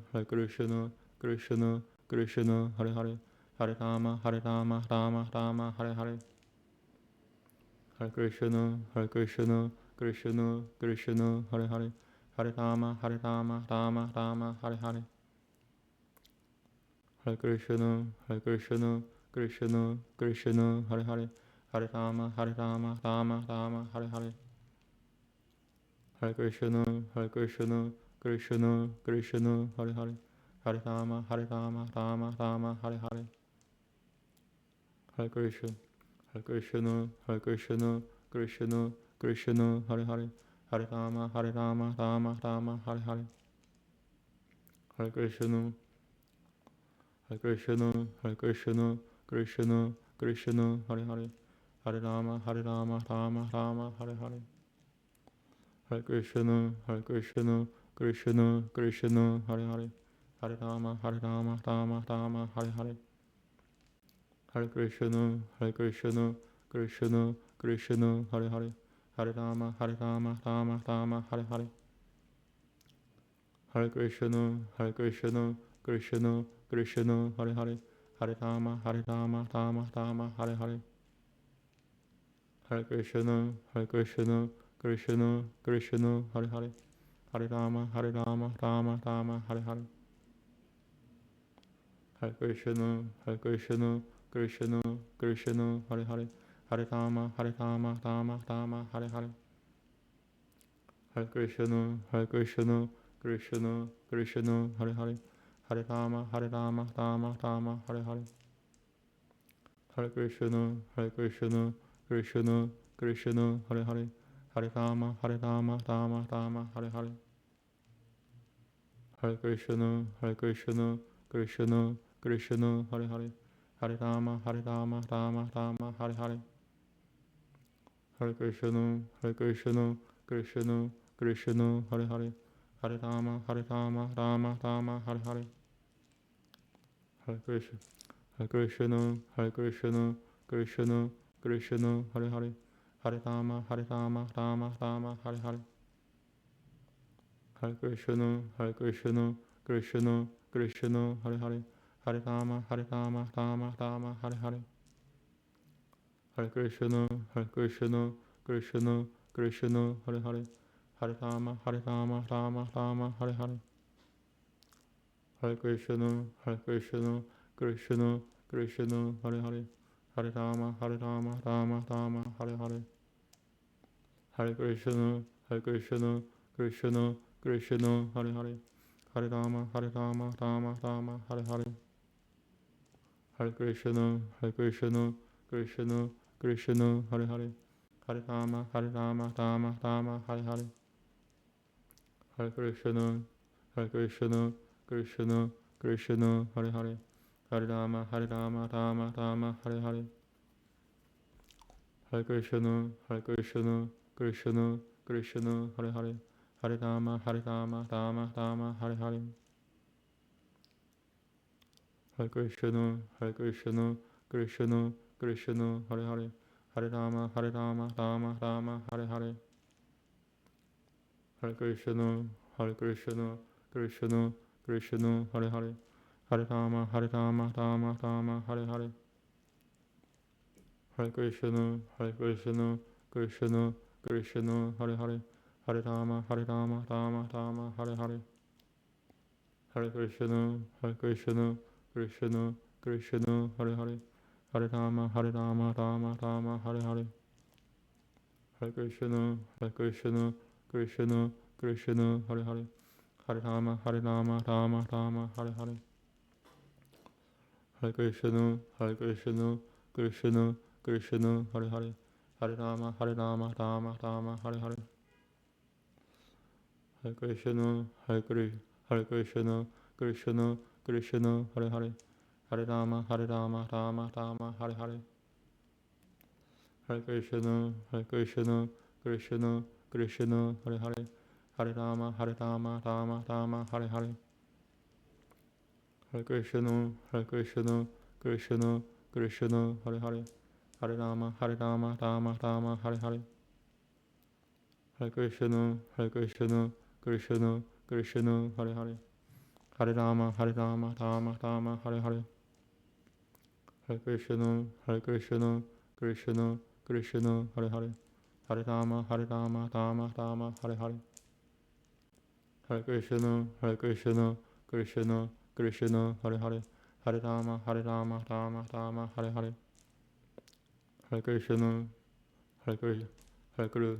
Krishna, Hare Hare, Hare Rama, Rama Rama, Hare Hare. Hare Krishna, Krishna, Hare Hare, Hare Rama, Rama Rama, Hare Hare. Hare Krishna, Krishna, Hare Hare, Hare Rama, Rama Rama, Hare Hare. Hare Krishna, Krishna Krishna, Hare Hare. Hare Rama, Rama Rama, Hare Hare. Hare Krishna, Krishna Krishna Krishna, Hare Hare. Hare Rama, Rama Rama, Hare Hare. Hare Krishna, Krishna Krishna Krishna, Hare Hare. Hare Rama, Rama Rama, Hare Hare. Hare Krishna, Krishna Krishna, Hare Hare. Hare Rama, Rama Rama, Hare Hare. Hare Krishna, Krishna Krishna, Hare Hare. Hare Rama, Rama Rama, Hare Hare. Hare Krishna, Krishna Krishna, Hare Hare. Hare Rama, Rama Rama, Hare Hare. Hare Krishna, Krishna Krishna, Hare Hare. Hare Rama, Rama Rama, Hare Hare. Hare Krishna, Krishna Krishna, Hare Hare. Hare Rama, Rama Rama, Hare Hare. Hare Krishna, Krishna Krishna, Hare Hare. Hare Rama, Rama Rama, Hare Hare. Hare Krishna, Krishna Krishna, Hare Hare. Hare Rama, Rama Rama, Hare Hare. Hare Krishna, Krishna Krishna, Hare Hare. Hare Rama, Rama Rama, Hare Hare. Hare Krishna, Krishna Krishna, Hare Hare. Hare Rama, Rama Rama, Hare Hare. Hare Krishna, Krishna Krishna Krishna, Hare Hare. Hare Rama, Rama Rama, Hare Hare. Hare Krishna, Krishna Krishna, Hare Hare. Hare Rama, Rama Rama, Hare Hare. Hare Krishna, Krishna Krishna, Hare Hare. Hare Rama, Rama Rama, Hare Hare. Hare Krishna, Krishna Krishna, Hare Hare. Hare Rama, Rama Rama, Hare Hare. Hare Krishna, Krishna Krishna, Hare Hare. Hare Rama, Rama Rama, Hare Hare. Hare Krishna, Krishna Krishna, Hare Hare. Hare Rama, Rama Rama, Hare Hare. Hare Krishna, Krishna Krishna, Hare Hare. Hare Rama, Rama Rama, Hare Hare. Hare Krishna, Krishna Krishna, Hare Hare. Hare Rama, Rama Rama, Hare Hare. Hare Krishna, Krishna Krishna, Hare Hare. Hare Rama, Rama Rama, Hare Hare. Hare Krishna, Krishna Krishna, Hare Hare. Hare Rama, Rama Rama, Hare Hare. Hare Krishna, Krishna Krishna, Hare Hare. Hare Rama, Rama Rama, Hare Hare. Hare Krishna, Krishna Krishna, Hare Hare. Hare Rama, Rama Rama, Hare Hare. Hare Krishna, Krishna Krishna, Hare Hare. Hare Rama, Rama Rama, Hare Hare. Hare Krishna, Krishna Krishna, Hare Hare. Hare Rama, Rama Rama, Hare Hare. Hare Krishna, Krishna Krishna, Hare Hare. Hare Rama, Rama Rama, Hare Hare. Hare Krishna, Krishna Krishna, Hare Hare. Hare Rama, Rama Rama, Hare Hare. Hare Krishna, Krishna Krishna, Hare Hare. Hare Rama, Rama Rama, Hare Hare. Hare Krishna, Krishna Krishna, Hare Hare. Hare Rama, Rama Rama, Hare Hare. Hare Krishna, Krishna Krishna, Hare Hare. Hare Rama, Rama Rama, Hare Hare. Hare Krishna, Krishna Krishna, Hare Hare. Hare Rama, Rama Rama, Hare Hare. Hare Krishna, Hare Krishna, Hare Krishna,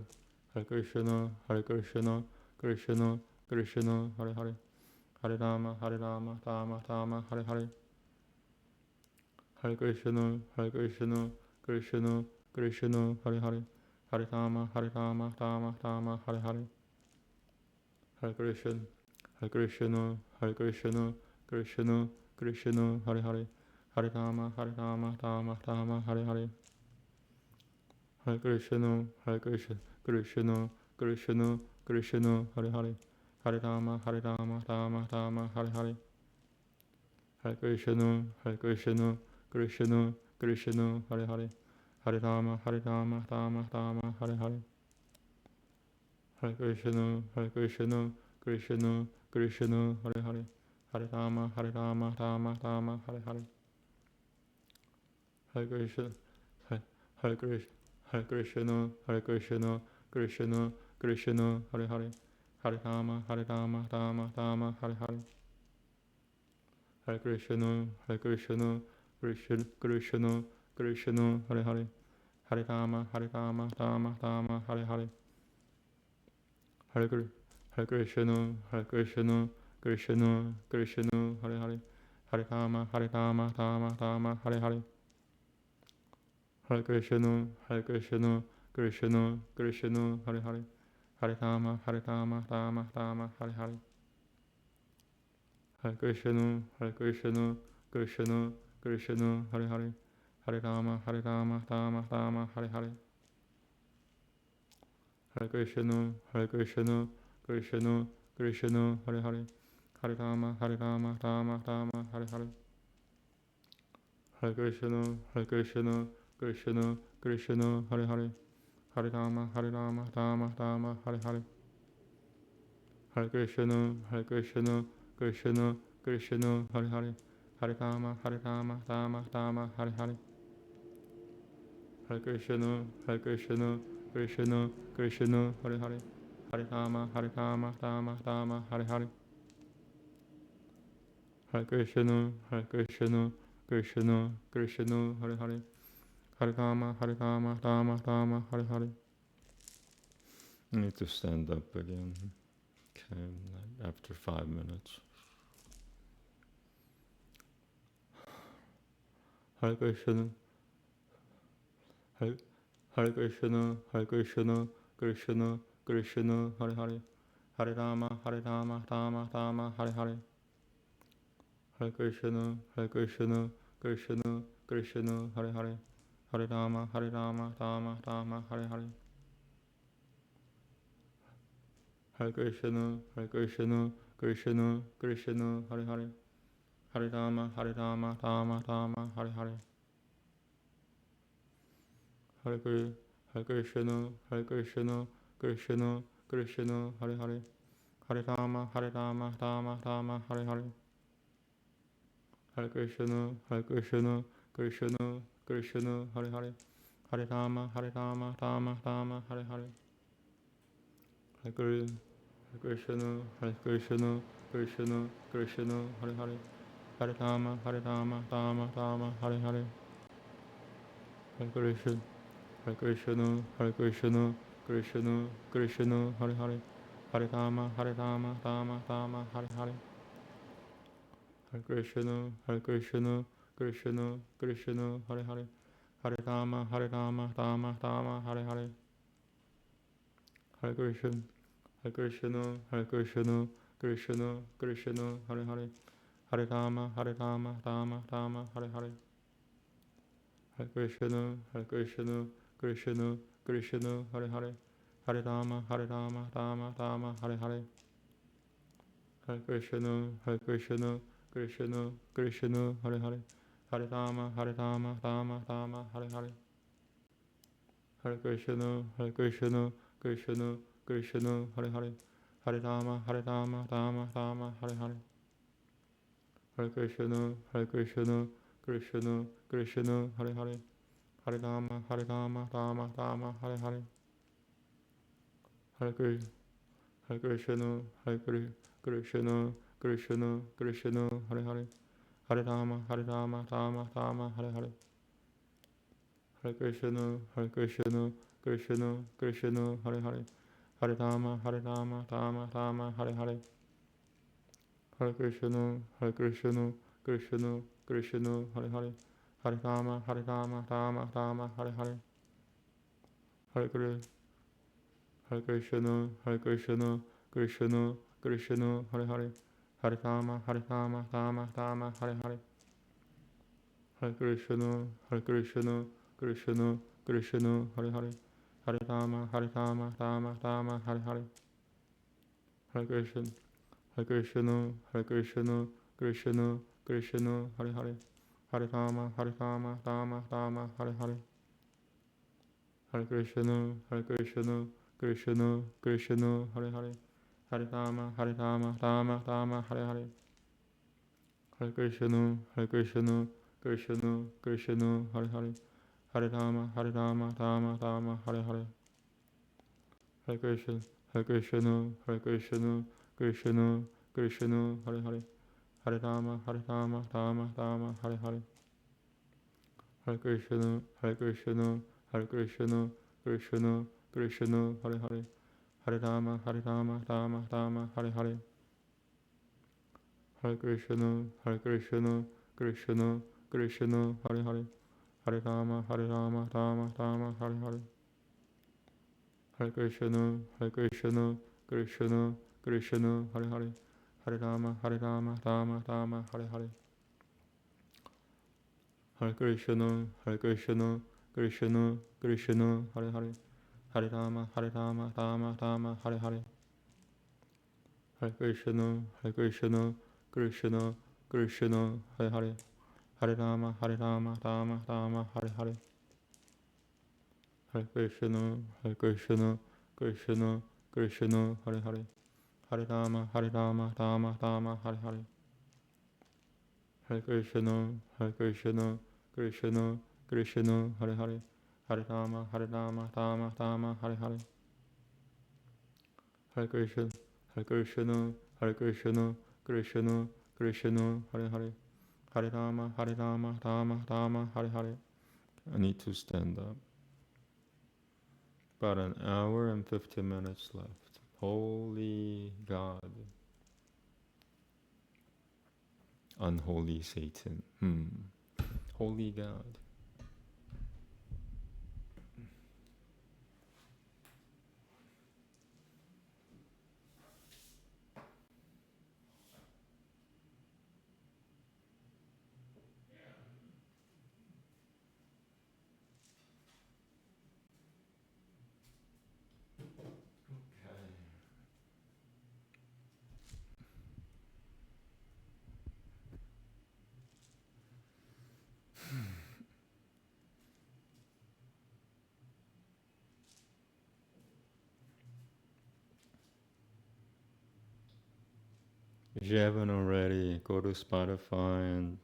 Hare Krishna, Hare Krishna, Krishna, Krishna, Hare Hare, Hare Rama, Rama Rama, Hare Hare, Hare Krishna, Krishna, Krishna, Hare Hare, Hare Rama, Rama Rama, Hare Hare, Hare Krishna, Hare Krishna, Krishna, Krishna, Hare Hare, Hare Rama, Rama Rama, Hare Hare, Hare Krishna, Krishna, Krishna, Krishna, Hare Hare, Hare Rama, Rama Rama, Hare Hare, Hare Krishna, Krishna, Krishna, Hare Hare, Hare Rama, Rama Rama, Hare Hare, Hare Krishna, Krishna, Krishna, Hare Hare, Hare Rama, Rama Rama, Hare Hare, Hare Krishna, Hare Krishna, Hare Krishna, Krishna, Krishna, Hare Hare, Hare Rama, Rama Rama, Hare Hare, Hare Krishna, Krishna, Krishna, Krishna, Hare Hare, Hare Rama, Rama Rama, Hare Hare, Hare Krishna, Krishna, Krishna, Krishna, Hare Hare, Hare Rama, Rama Rama, Hare Hare, Hare Krishna, Krishna, Krishna, Krishna, Hare Hare, Hare Rama, Rama Rama, Hare Hare, Hare Krishna, Krishna, Krishna, Krishna, Hare Hare, Hare Rama, Rama Rama, Hare Hare, Hare Krishna, Krishna, Krishna, Krishna, Hare Hare, Hare Rama, Rama Rama, Hare Hare, Hare Krishna, Krishna, Krishna, Krishna, Hare Hare, Hare Rama, Rama Rama, Hare Hare, Hare Krishna, Krishna, Krishna, Krishna, Hare Hare, Hare Rama, Rama Rama, Hare Hare, Hare Krishna, Krishna, Krishna, Krishna, Hare Hare, Hare Rama, Rama Rama, Hare Hare, Hare Krishna, Krishna, Krishna, Krishna, Hare Hare, Hare Rama, Rama Rama, Hare Hare. I need to stand up again. Okay, after 5 minutes. Hare Krishna, Hare Krishna, Krishna, Krishna, Hare Hare, Hare Rama, Rama Rama, Hare Hare, Hare Krishna, Krishna, Krishna, Hare Hare, Hare Rama, Rama Rama, Hare Hare, Hare Krishna, Krishna, Krishna, Hare Hare, Hare Rama, Rama Rama, Hare Hare, Hare Krishna, Krishna, Krishna, Hare Hare, Hare Rama, Rama, Hare Hare, Hare Krishna, Krishna, Krishna, Hare Hare, Hare Rama, Rama, Hare Hare, Hare Krishna, Krishna, Krishna, Hare Hare, Hare Rama, Rama, Hare Hare, Hare Krishna, Krishna, Krishna, Hare Hare, Hare Rama, Rama, Hare Hare, Hare Krishna, Krishna, Krishna, Hare Hare, Hare Rama, Rama, Hare Hare, Hare Krishna, Krishna, Krishna, Hare Hare, Hare Rama, Rama, Hare Hare, Hare Krishna, Krishna, Hare Hare, Hare Rama, Rama, Hare Hare, Hare Krishna, Krishna, Hare Hare, Hare Rama, Rama, Hare Hare, Hare Krishna, Krishna, Hare Hare, Hare Rama, Rama, Hare Hare, Hare Krishna, Krishna, Hare Hare, Hare Rama, Rama, Hare Hare, Hare Krishna, Krishna, Krishna, Hare Hare, Hare Rama, Rama, Hare Hare, Krishna, Hare Krishna, Krishna, Krishna, Hare Hare, Hare Rama, Rama, Rama, Hare Hare, Hare Krishna, Krishna, Krishna, Hare Hare, Hare Rama, Rama, Hare Hare, Hare Krishna, Krishna, Krishna, Krishna, Hare Hare, Hare Rama, Rama, Hare Hare, Hare Krishna, Krishna, Krishna, Krishna, Hare Hare, Hare Rama, Rama, Hare Hare, Hare Krishna, Krishna, Krishna, Krishna, Krishna, Hare Hare, Hare Rama, Rama, Hare Hare, Hare Krishna, Krishna, Krishna, Krishna, Hare Hare, Hare Rama, Rama, Hare Hare, Hare Krishna, Krishna, Krishna, Krishna, Hare Hare, Hare Rama, Rama, Hare Hare, Hare Krishna, Krishna, Krishna, Krishna, Krishna, Hare Hare, Hare Rama, Rama, Hare Hare, Hare Krishna, Krishna, Krishna, Krishna, Krishna, Hare Hare, Hare Rama, Rama, Hare Hare, Hare Krishna, Krishna, Krishna, Krishna, Hare Hare, Hare Rama, Rama, Hare Hare, Hare Krishna, Krishna, Krishna, Krishna, Hare Hare, Hare Rama, Rama, Hare Hare, Hare Krishna, Krishna, Krishna, Krishna, Hare Hare, Hare Rama, Rama, Hare Hare, Hare Krishna, Krishna, Krishna, Krishna, Hare Hare, Hare Rama, Rama, Hare Hare, Hare Krishna, Krishna, Krishna, Krishna, Hare Hare, Hare Rama, Rama, Hare Hare, Hare Krishna, Krishna, Krishna, Krishna, Hare Hare, Hare Rama, Rama, Hare Hare, Hare Krishna, Krishna, Krishna, Krishna, Krishna, Hare Hare, Hare Rama, Rama, Hare Hare. I need to stand up. About an hour and 15 minutes left. Holy God. Unholy Satan. Holy God. If you haven't already, go to Spotify and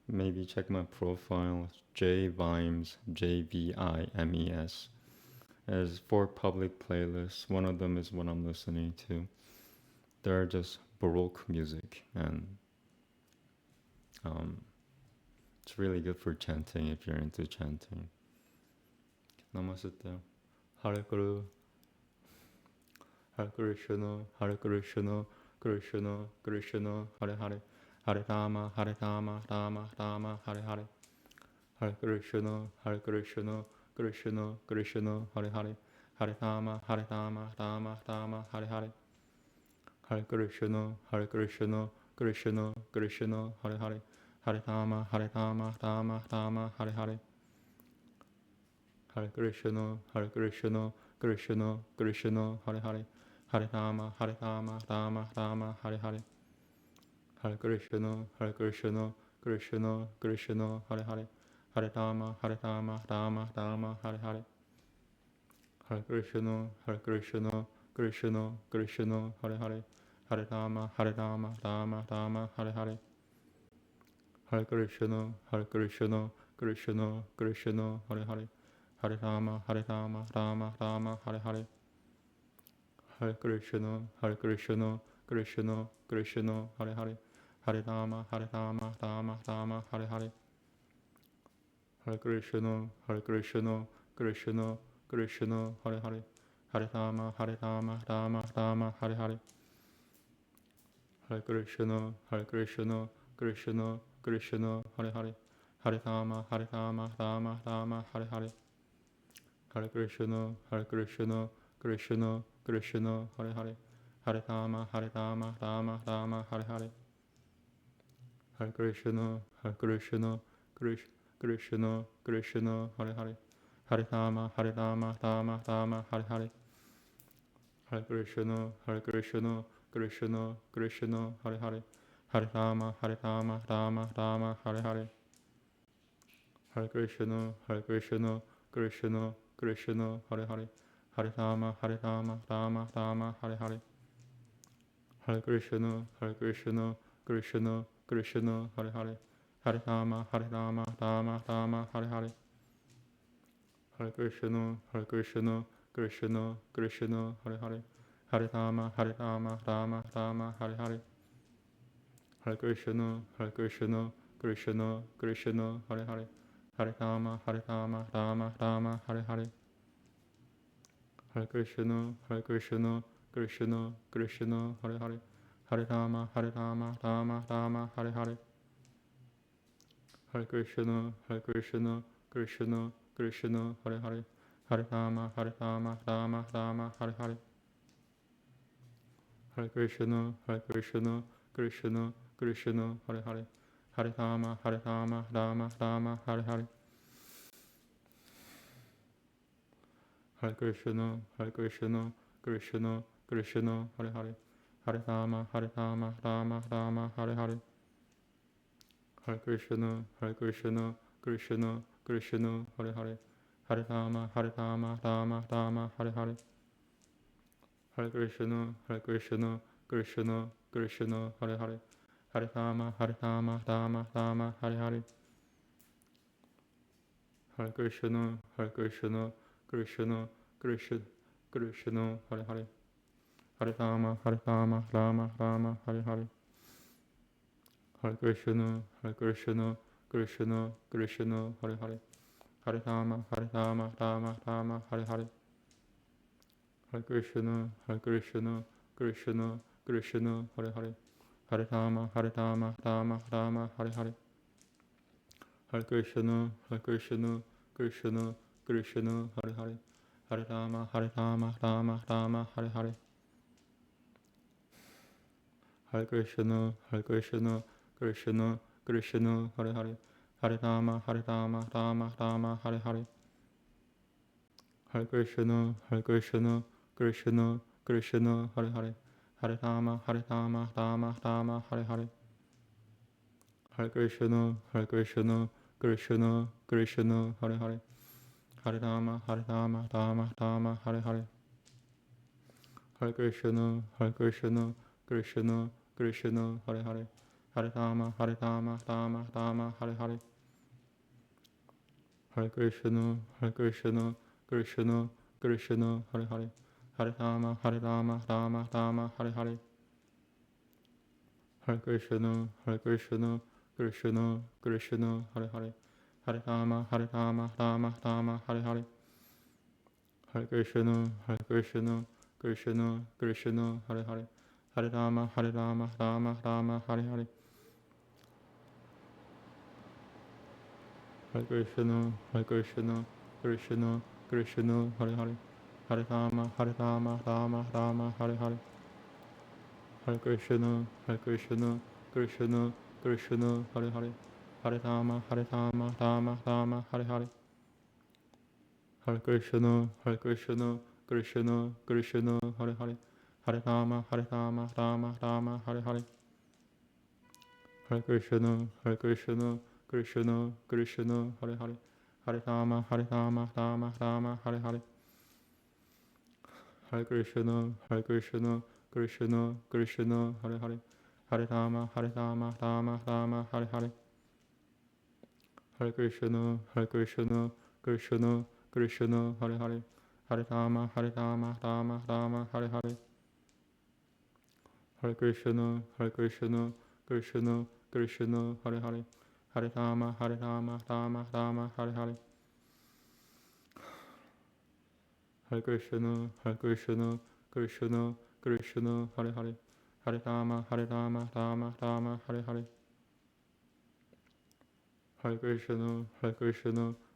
maybe check my profile, JVimes, JVIMES. There's 4 public playlists. One of them is what I'm listening to. They're just Baroque music, and it's really good for chanting if you're into chanting. Namaste. Hare Krishna, Hare Krishna, Krishna, Krishna, Hare Hare, Hare Rama, Rama, Hare Hare, Hare Krishna, Krishna, Krishna, Hare Hare, Hare Rama, Rama, Hare Hare, Hare Krishna, Krishna, Krishna, Hare Hare, Hare Rama, Rama, Hare Hare, Hare Krishna, Krishna, Krishna, Hare Hare, Hare Rama, Rama, Hare Hare, Hare Krishna, Krishna, Krishna, Hare Hare, Hare Rama, Rama, Hare Hare, Hare Krishna, Krishna, Krishna, Hare Hare, Hare Rama, Rama, Hare Hare, Hare Krishna, Krishna, Krishna, Hare Hare, Hare Rama, Rama, Hare Hare, Hare Krishna, Krishna, Krishna, Hare Hare, Hare Rama, Rama, Hare Hare, Hare Krishna, Hare Krishna, Krishna, Krishna, Hare Hare, Hare Rama, Rama, Rama, Hare Hare, Hare Krishna, Hare Krishna, Krishna, Krishna, Hare Hare, Hare Rama, Rama, Rama, Hare Hare, Hare Krishna, Hare Krishna, Krishna, Krishna, Hare Hare, Hare Rama, Rama, Rama, Hare Hare, Hare Krishna, Hare Krishna, Krishna, Krishna, Hare Hare, Hare Rama, Rama, Rama, Hare Hare, Hare Krishna, Hare Krishna, Krishna, Krishna, Hare Hare, Hare Rama, Rama, Rama, Hare Hare, Hare Krishna, Hare Krishna, Krishna, Krishna, Hare Hare, Hare Rama, Rama, Rama, Hare Hare, Hare Krishna, Hare Krishna, Krishna, Krishna, Hare Hare, Hare Rama, Rama, Rama, Hare Hare, Hare Krishna, Hare Krishna, Krishna, Krishna, Hare Hare, Hare Rama, Rama, Rama, Hare Hare, Hare Krishna, Hare Krishna, Krishna, Krishna, Hare Hare, Hare Rama, Rama, Rama, Hare Hare, Hare Krishna, Hare Krishna, Krishna, Krishna, Hare Hare, Hare Rama, Rama, Rama, Hare Hare, Hare Krishna, Hare Krishna, Krishna, Krishna, Hare Hare, Hare Rama, Rama, Rama, Hare Hare, Hare Krishna, Hare Krishna, Krishna, Krishna, Hare Hare, Hare Rama, Rama, Rama, Hare Hare, Hare Krishna, Hare Krishna, Krishna, Krishna, Hare Hare, Hare Rama, Rama, Rama, Hare Hare, Hare Krishna, Hare Krishna, Krishna, Krishna, Hare Hare, Hare Rama, Rama, Rama, Hare Hare, Hare Krishna, Hare Krishna, Krishna, Krishna, Hare Hare, Hare Rama, Rama, Rama, Hare Hare, Hare Krishna, Hare Krishna, Krishna, Krishna, Krishna, Hare Hare, Hare Rama, Rama, Rama, Hare Hare, Hare Krishna, Hare Krishna, Krishna, Krishna, Hare Hare, Hare Rama, Rama, Rama, Hare Hare, Hare Krishna, Hare Krishna, Krishna, Krishna, Hare Hare, Hare Rama, Rama, Rama, Hare Hare, Hare Krishna, Hare Krishna, Krishna, Krishna, Hare Hare, Hare Rama, Rama, Rama, Hare Hare, Hare Krishna, Hare Krishna, Krishna, Krishna, Hare Hare, Hare Rama, Rama, Rama, Hare Hare, Hare Krishna, Hare Krishna, Krishna, Krishna, Hare Hare, Hare Rama, Rama, Rama, Hare Hare, Hare Krishna, Hare Krishna, Krishna, Krishna, Hare Hare, Hare Rama, Rama, Rama, Hare Hare, Hare Krishna, Hare Krishna, Krishna, Krishna, Hare Hare, Hare Rama, Rama, Rama, Hare Hare, Hare Krishna, Hare Krishna, Krishna, Krishna, Hare Hare, Hare Rama, Rama, Rama, Hare Hare, Hare Krishna, Hare Krishna, Krishna, Krishna, Hare Hare, Hare Rama, Rama, Rama, Hare Hare, Hare Krishna, Hare Krishna, Krishna, Krishna, Hare Hare, Hare Rama, Rama, Rama, Hare Hare, Hare Krishna, Hare Krishna, Krishna, Krishna, Hare Hare, Hare Rama, Rama, Rama, Hare Hare, Hare Krishna, Hare Krishna, Krishna, Krishna, Hare Hare, Hare Rama, Rama, Rama, Hare Hare, Hare Krishna, Hare Krishna, Krishna, Krishna, Hare Hare, Hare Rama, Rama, Rama, Hare Hare, Hare Krishna, Hare Krishna, Krishna, Krishna, Hare Hare, Hare Rama, Rama, Rama, Hare Hare, Hare Krishna, Hare Krishna, Krishna, Krishna, Hare Hare, Hare Rama, Rama, Rama, Hare Hare, Hare Krishna, Hare Krishna, Krishna, Krishna, Hare Hare, Hare Rama, Rama, Rama, Hare Hare, Hare Krishna, Hare Krishna, Krishna, Krishna, Hare Hare, Hare Rama, Hare Rama, Rama Rama, Hare Hare. Hare Krishna, Hare Krishna, Krishna Krishna, Hare Hare. Hare Rama, Rama Rama, Hare Hare. Hare Krishna,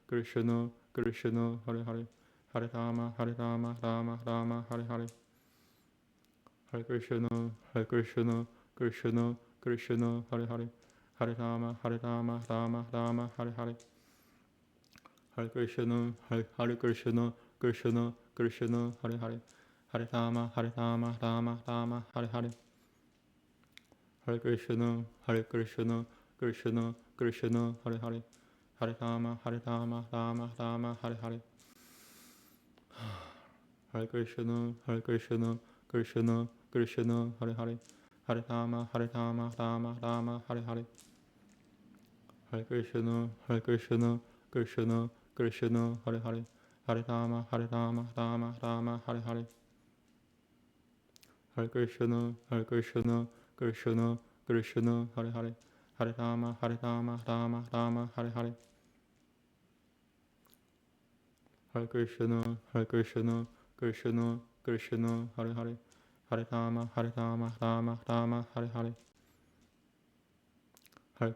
Krishna Krishna, Hare Hare. Hare Rama, Rama Rama, Hare Hare. Hare Krishna, Krishna Krishna, Hare Hare. Hare Rama, Rama Rama, Hare Hare. Hare Krishna, Krishna Krishna, Hare Hare. Hare Rama, Rama Rama, Hare Hare. Hare Krishna, Krishna Krishna, Hare Hare. Hare Rama, Rama Rama, Hare Hare. Hare Krishna, Krishna Krishna, Hare Hare. Hare Rama, Rama Rama, Hare Hare. Hare Krishna, Krishna Krishna, Hare Hare. Hare Rama, Rama Rama, Hare Hare. Hare Krishna, Krishna Krishna, Hare Hare. Hare Rama, Rama Rama, Hare Hare. Hare Krishna, Krishna Krishna, Hare Hare. Hare Rama, Rama Rama, Hare Hare. Hare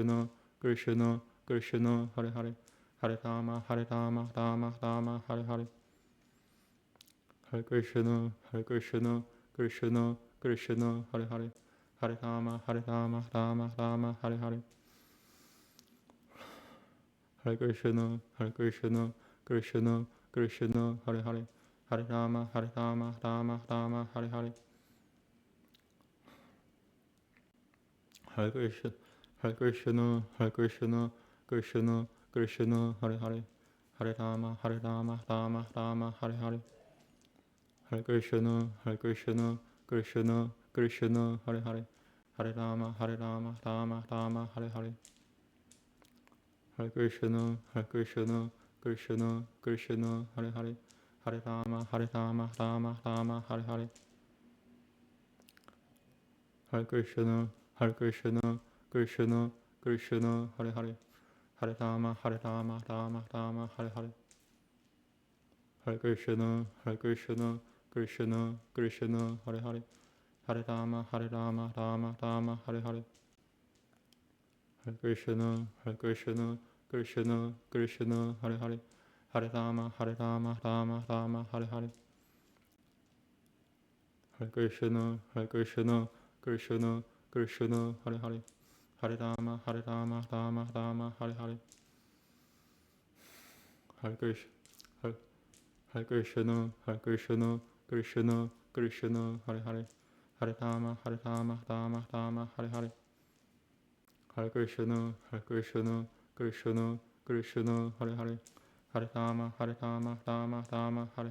Krishna, Krishna Krishna, Hare Hare. Hare Rama, Rama Rama, Hare Hare. Hare Krishna, Krishna Krishna, Hare Hare. Hare Rama, Rama Rama, Hare Hare. Hare Krishna, Krishna Krishna, Hare Hare. Hare Rama, Rama Rama, Hare Hare. Hare Krishna, Krishna Krishna, Hare Hare. Hare Rama, Rama Rama, Hare Hare. Hare Krishna, Krishna Krishna, Hare Hare. Hare Rama, Rama Rama, Hare Hare. Hare Krishna, Krishna Krishna, Hare Hare. Hare Rama, Rama Rama, Hare Hare. Hare Krishna, Krishna Krishna, Hare Hare. Hare Rama, Rama Rama, Hare Hare. Hare Krishna, Krishna Krishna, Hare Hare. Hare Rama, Rama Rama, Hare Hare. Hare Krishna, Krishna Krishna, Hare Hare. Hare Rama, Rama Rama, Hare Hare. Hare Krishna, Krishna Krishna, Hare Hare. Hare Rama, Rama Rama, Hare Hare. Hare Krishna, Hare Krishna, Krishna, Hare Hare. Hare Rama, Rama Rama, Hare Hare. Hare Krishna, Krishna Krishna, Hare Hare. Hare Rama, Rama Rama, Hare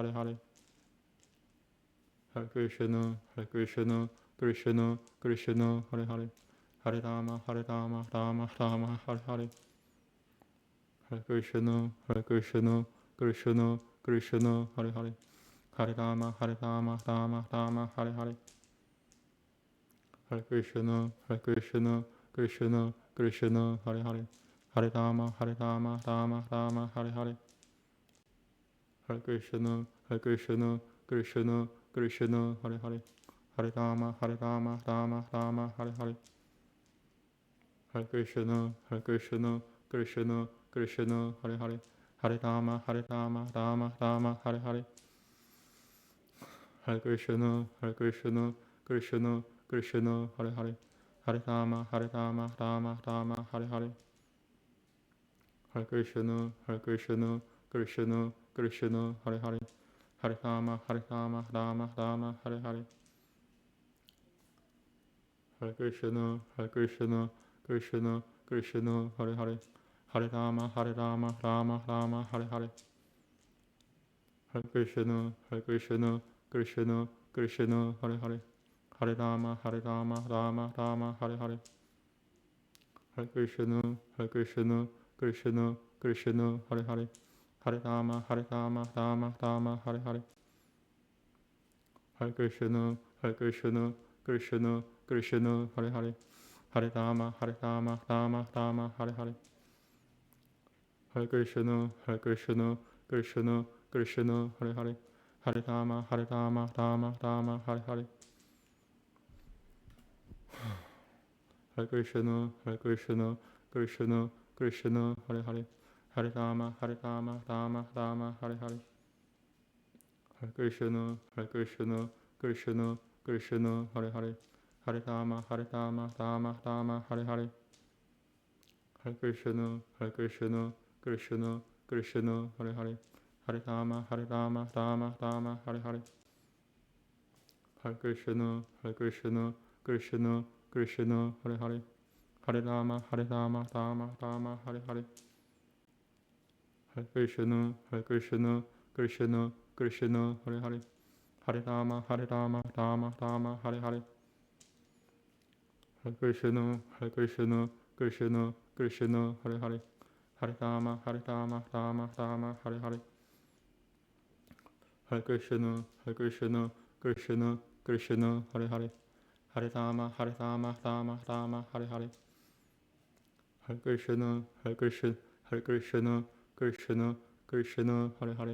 Hare. Hare Krishna, Krishna Krishna, Hare Hare. Hare Rama, Rama Rama, Hare Hare. Hare Krishna, Krishna Krishna, Hare Hare. Hare Rama, Rama Rama, Hare Hare. Hare Krishna, Krishna Krishna, Hare Hare. Hare Rama, Rama Rama, Hare Hare. Hare Krishna, Krishna Krishna, Hare Hare. Hare Rama, Rama Rama, Hare Hare. Hare Krishna, Krishna Krishna, Hare Hare. Hare Rama, Rama Rama, Hare Hare. Hare Krishna, Krishna Krishna, Hare Hare. Hare Rama, Rama Rama, Hare Hare. Hare Krishna, Krishna Krishna, Hare Hare. Hare Rama, Rama Rama, Hare Hare. Hare Krishna, Krishna Krishna, Hare Hare. Hare Rama, Rama Rama, Hare Hare. Hare Krishna, Krishna Krishna, Hare Hare. Hare Rama, Rama Rama, Hare Hare. Hare Krishna, Krishna Krishna, Hare Hare. Hare Rama, Rama Rama, Hare Hare. Hare Krishna, Krishna Krishna, Hare Hare, Hare Rama, Rama Rama, Hare Hare, Hare Krishna, Krishna, Krishna, Hare Hare, Hare Rama, Rama Rama, Hare Hare, Hare Krishna, Krishna, Krishna, Hare Hare, Hare Rama, Rama Rama, Hare Hare, Hare Krishna, Krishna, Krishna, Hare Hare, Hare Rama, Rama Rama, Hare Hare, Hare Krishna, Krishna, Krishna, Hare Hare, Hare Rama, Rama Rama, Hare Hare, Hare Krishna, Krishna, Krishna, Hare Hare, Hare Rama, Rama Rama, Hare Hare, Hare Krishna, Krishna, Krishna, Hare Hare, Hare Rama, Rama Rama, Hare Hare, Hare Krishna, Krishna, Krishna, Hare Hare, Hare Rama, Rama Rama, Hare Hare, Hare Krishna, Krishna, Hare Hare, Hare Rama, Rama Rama, Hare Hare, Hare Krishna, Krishna, Hare Hare, Hare Rama, Rama Rama, Hare Hare, Hare Krishna, Krishna, Krishna, Hare Hare,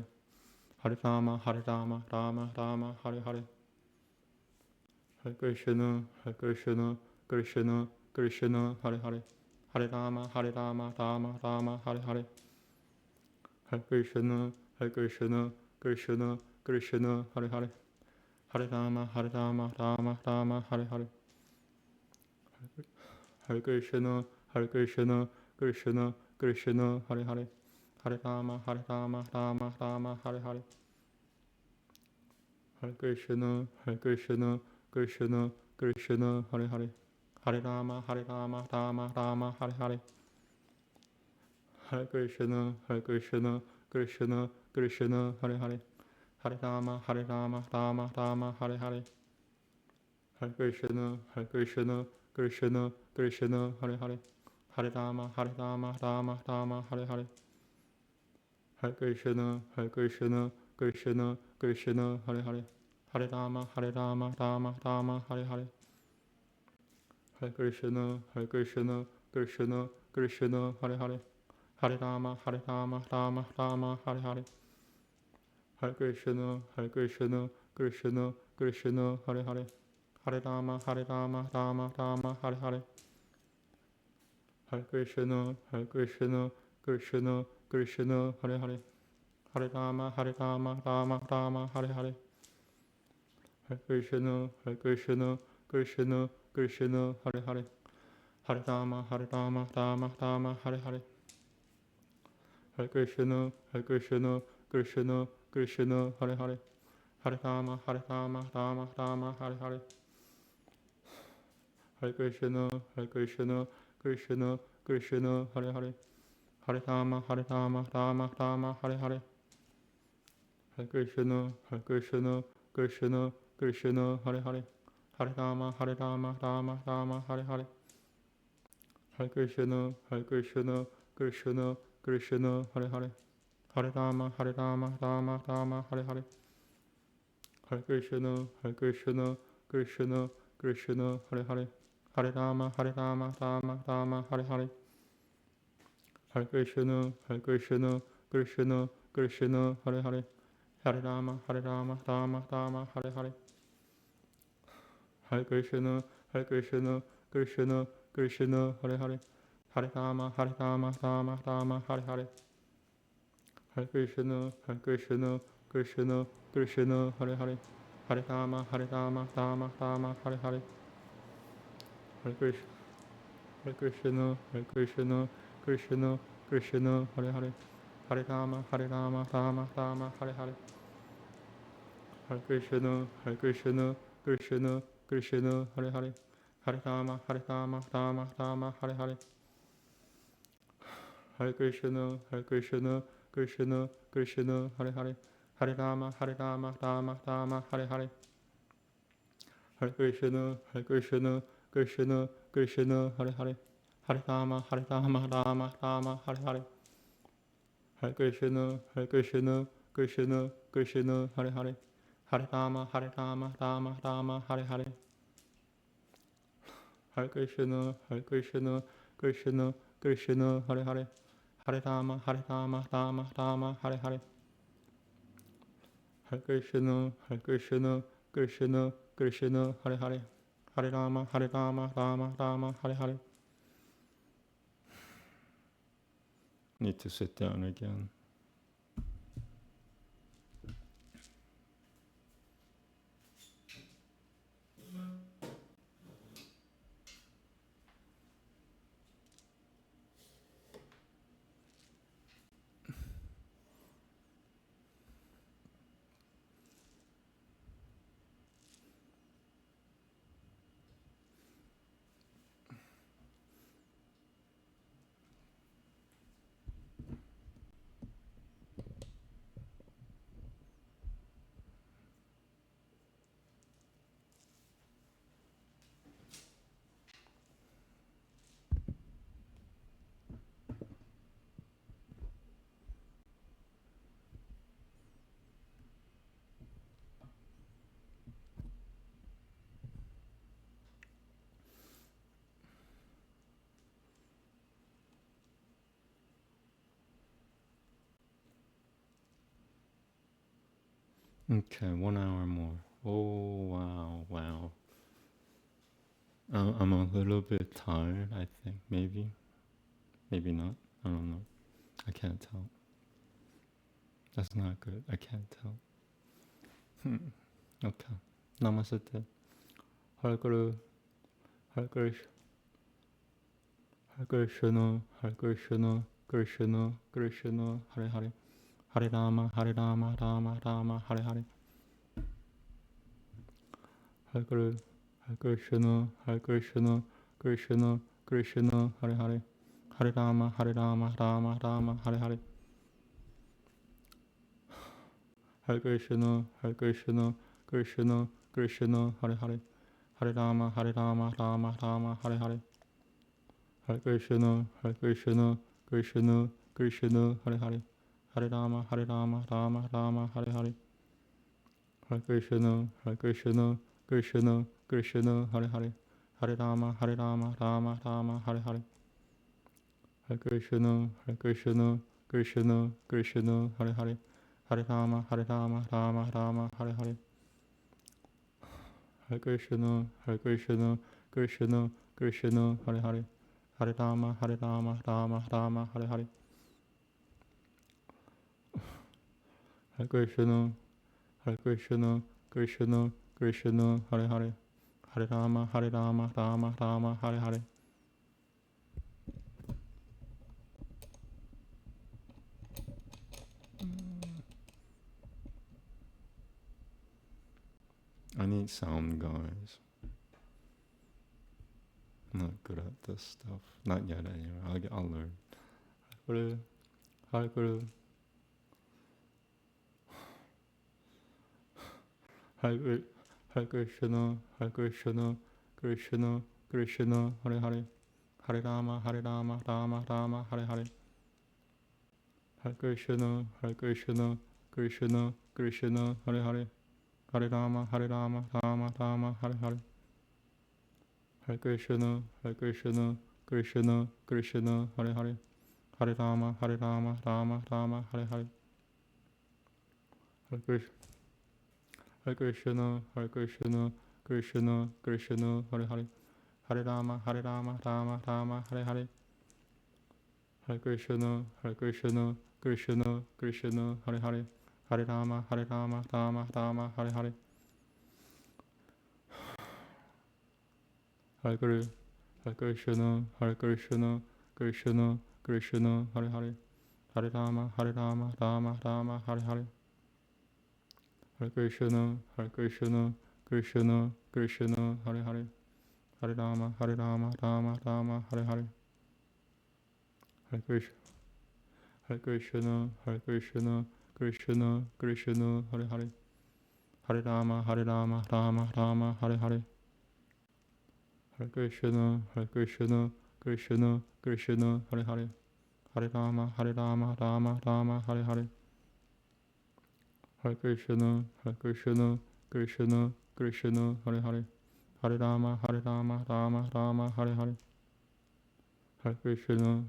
Hare Rama, Rama Rama, Hare Hare, Hare Krishna, Krishna, Hare Hare, Hare Rama, Rama Rama, Hare Hare, Hare Krishna, Krishna, Hare Hare, Hare Rama, Rama Rama, Hare Hare, Hare Krishna, Krishna, Hare Hare, Hare Rama, Rama Rama, Hare Hare, Hare Krishna, Krishna, Hare Hare, Hare Rama, Rama Rama, Hare Hare, Hare Krishna, Krishna, Hare Hare, Hare Rama, Rama Rama, Hare Hare, Hare Krishna, Krishna, Hare Hare, Hare Rama, Rama Rama, Hare Hare, Hare Krishna, Krishna, Hare Hare, Hare Rama, Rama Rama, Hare Hare, Hare Krishna, Krishna, Hare Hare, Hare Rama, Rama Rama, Hare Hare, Hare Krishna, Krishna, Hare Hare, Hare Rama, Rama Rama, Hare Hare, Hare Krishna, Krishna, Hare Hare, Hare Rama, Rama Rama, Hare Hare, Hare Krishna, Krishna, Hare Hare, Hare Rama, Rama Rama, Hare Hare, Hare Krishna, Krishna, Hare Hare, Hare Rama, Rama Rama, Hare Hare, Hare Krishna, Krishna, Hare Hare, Hare Rama, Rama Rama, Hare Hare, Hare Krishna, Krishna, Hare Hare, Hare Rama, Rama Rama, Hare Hare, Hare Krishna, Krishna, Hare Hare, Hare Rama, Rama Rama, Hare Hare, Hare Krishna, Krishna, Hare Hare, Hare Rama, Rama Rama, Hare Hare, Hare Krishna, Krishna, Hare Hare, Hare Rama, Rama Rama, Hare Hare, Hare Krishna, Krishna, Hare Hare, Hare Rama, Rama Rama, Hare Hare, Hare Krishna, Krishna, Hare Hare, Hare Rama, Rama Rama, Hare Hare, Hare Krishna, Krishna, Hare Hare, Hare Rama, Rama Rama, Hare Hare, Hare Krishna, Krishna, Hare Hare, Hare Rama, Rama Rama, Hare Hare, Hare Krishna, Krishna, Hare Hare, Hare Rama, Rama Rama, Hare Hare, Hare Krishna, Krishna, Hare Hare, Hare Rama, Rama Rama, Hare Hare, Hare Krishna, Hare Krishna, Krishna, Krishna, Hare Hare, Hare Rama, Hare Rama, Rama Rama, Hare Hare, Hare Krishna, Hare Krishna, Krishna, Krishna, Hare Hare, Hare Rama, Hare Rama, Rama Rama, Hare Hare, Hare Krishna, Hare Krishna, Krishna, Krishna, Hare Hare, Hare Rama, Hare Rama, Rama Rama, Hare Hare. Need to sit down again. Okay, 1 hour more. Oh, wow, wow. I'm a little bit tired, I think. Maybe. Maybe not. I don't know. I can't tell. That's not good. I can't tell. Okay. Namaste. Hare Guru. Hare Krishna. Hare Krishna. Hare Krishna. Krishna. Krishna. Hare Hare. Hare Rama. Hare Rama. Rama Rama. Hare Hare. Hare Guru. Hare Krishna. Hare Krishna. Krishna. Krishna. Hare Hare. Hare Rama. Hare Rama. Rama Rama. Hare Hare. Hare Krishna, Hare Krishna, Krishna, Krishna, Hare Hare, Hare Rama, Hare Rama, Rama Rama, Hare Hare, Hare Krishna, Hare Krishna, Krishna, Krishna, Hare Hare, Hare Rama, Hare Rama, Rama Rama, Hare Hare, Hare Krishna, Hare Krishna, Krishna, Krishna, Hare Hare, Hare Rama, Hare Rama, Rama Rama, Hare Hare, Hare Krishna, Hare Krishna, Krishna, Krishna, Hare Hare, Hare Rama, Hare Rama, Rama Rama, Hare Hare. Hare Krishna, Hare Krishna, Krishna, Krishna, Hare Hare, Hare Rama, Hare Rama, Rama Rama, Hare Hare. Hare Krishna, Hare Krishna, Krishna, Krishna, Hare Hare, Hare Rama, Hare Rama, Rama Rama, Hare Hare. I need sound, guys. I'm not good at this stuff. Not yet, anyway. I'll learn. Hare Hare Guru. Hare Krishna, Hare Krishna, Krishna, Krishna, Hare Hare, Hare Rama, Hare Rama, Rama Rama, Hare Hare. Hare Krishna, Hare Krishna, Krishna, Krishna, Hare Hare, Hare Rama, Hare Rama, Rama Rama, Hare Hare. Hare Krishna, Hare Krishna, Krishna, Krishna, Hare Hare, Hare Rama, Hare Rama, Rama Rama, Hare Hare. Hare Krishna, Hare Krishna, Hare Krishna, Krishna, Krishna, Hare Hare, Hare Rama, Hare Rama, Rama Rama, Hare Hare. Hare Krishna, Hare Krishna, Krishna, Krishna, Hare Hare, Hare Rama, Hare Rama, Rama Rama, Hare Hare. Hare Guru, Hare Krishna, Hare Krishna, Krishna, Krishna, Hare Hare, Hare Rama, Hare Rama, Rama Rama, Hare Hare. Hare Krishna, Hare Krishna, Krishna, Krishna, Hare Hare, Hare Rama, Hare Rama, Rama Rama, Hare Hare. Hare Krishna, Hare Krishna, Hare Krishna, Krishna, Krishna, Hare Hare, Hare Rama, Hare Rama, Rama Rama, Hare Hare. Hare Krishna, Hare Krishna, Krishna, Krishna, Hare Hare, Hare Rama, Rama Rama, Hare Hare. Hare Krishna, Krishna, Krishna, Hare Hare. Hare Rama, Rama Rama, Hare Hare. Hare Krishna,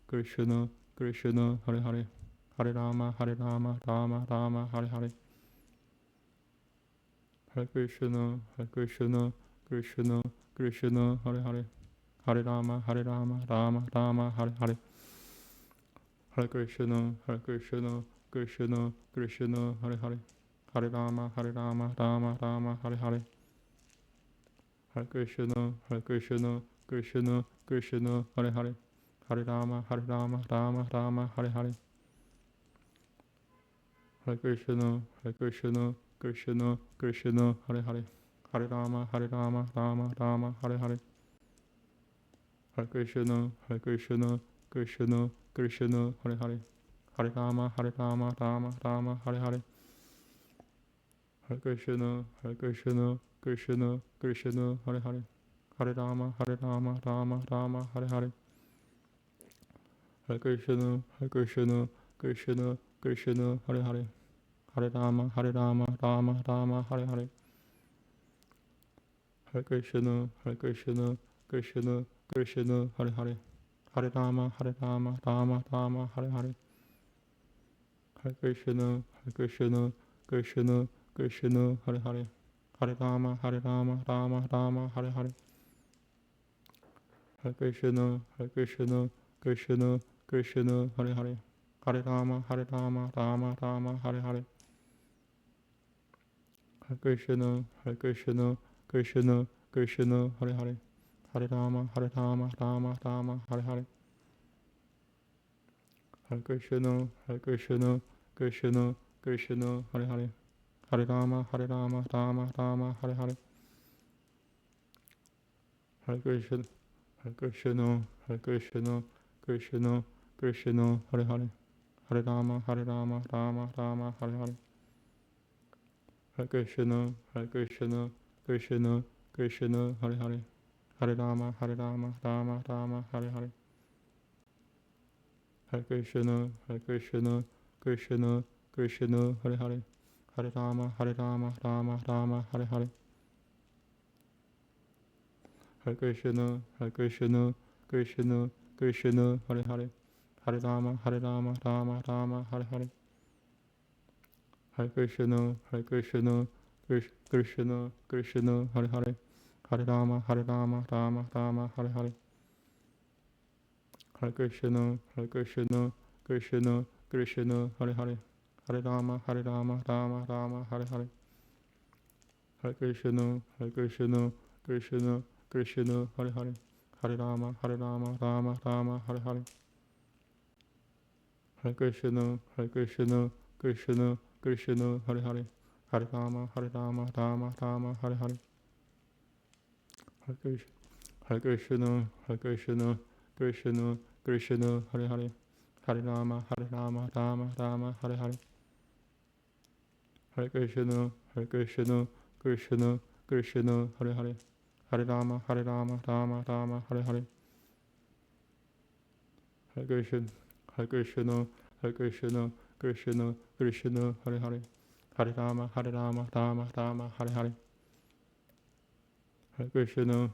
Krishna, Krishna, Hare Hare. Hare Rama, Rama Rama, Hare Hare. Hare Krishna, Krishna, Krishna, Hare Hare. Hare Rama, Rama Rama, Hare Hare. Hare Krishna, Krishna, Krishna, Hare Hare. Hare Rama, Rama Rama, Hare Hare. Hare Krishna, Krishna, Hare Hare. Hare Rama, Rama Rama, Hare Hare. Hare Krishna, Krishna, Hare Hare. Hare Rama, Rama Rama, Hare Hare. Hare Krishna, Krishna, Hare Hare. Hare Rama, Rama Rama, Hare Hare. Hare Krishna, Krishna, Hare Hare. Hare Rama, Rama Rama, Hare Hare. Hare Krishna, Krishna, Hare Hare. Hare Rama, Rama Rama, Hare Hare. Hare Krishna, Krishna, Hare Hare. Hare Rama, Rama Rama, Hare Hare. Hare Krishna, Krishna, Hare Hare. Hare Rama, Rama Rama, Hare Hare. Hare Krishna, Krishna, Hare Hare. Hare Rama, Rama Rama, Hare Hare. Hare Krishna, Krishna, Hare Hare. Hare Rama, Rama Rama, Hare Hare. Hare Krishna, Krishna, Hare Hare. Hare Rama, Rama Rama, Hare Hare. Hare Krishna, Krishna, Krishna, Hare Hare. Hare Rama, Rama Rama, Hare Hare. Hare Krishna, Krishna, Hare Hare. Hare Rama, Rama Rama, Hare Hare. Hare Krishna, Krishna, Hare Hare. Hare Rama, Rama Rama, Hare Hare. Hare Krishna, Krishna, Hare Hare. Hare Rama, Rama Rama, Hare Hare. Hare Krishna, Krishna, Hare Hare. Hare Rama, Rama Rama, Hare Hare. Hare Krishna, Krishna, Hare Hare. Hare Rama, Rama Rama, Hare Hare. Hare Krishna, Krishna, Hare Hare. Hare Rama, Rama Rama, Hare Hare. Hare Krishna, Krishna, Hare Hare. Hare Rama, Rama Rama, Hare Hare. Hare Krishna, Krishna, Hare Hare. Hare Rama, Rama Rama, Hare Hare. Hare Krishna, Krishna, Hare Hare. Hare Rama, Rama Rama, Hare Hare.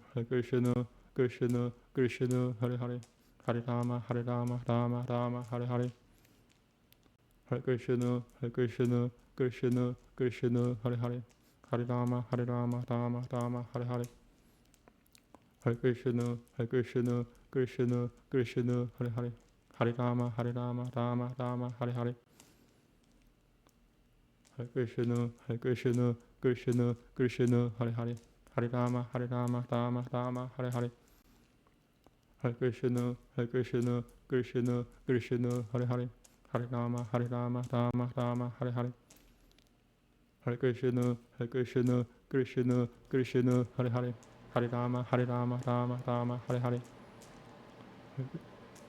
Hare Krishna, Krishna, Hare Hare. Hare Rama, Rama Rama, Hare Hare. Hare Krishna, Krishna, Hare Hare. Hare Rama, Rama Rama, Hare Hare. Hare Krishna, Krishna, Hare Hare. Hare Rama, Rama Rama, Hare Hare. Hare Krishna, Krishna, Hare Hare. Hare Rama, Rama Rama, Hare Hare. Hare Krishna, Krishna, Hare Hare. Hare Rama, Rama Rama, Hare Hare. Hare Krishna, Krishna, Hare Hare. Hare Rama, Rama Rama, Hare Hare. Hare Krishna, Krishna, Hare Hare. Hare Rama, Rama Rama, Hare Hare.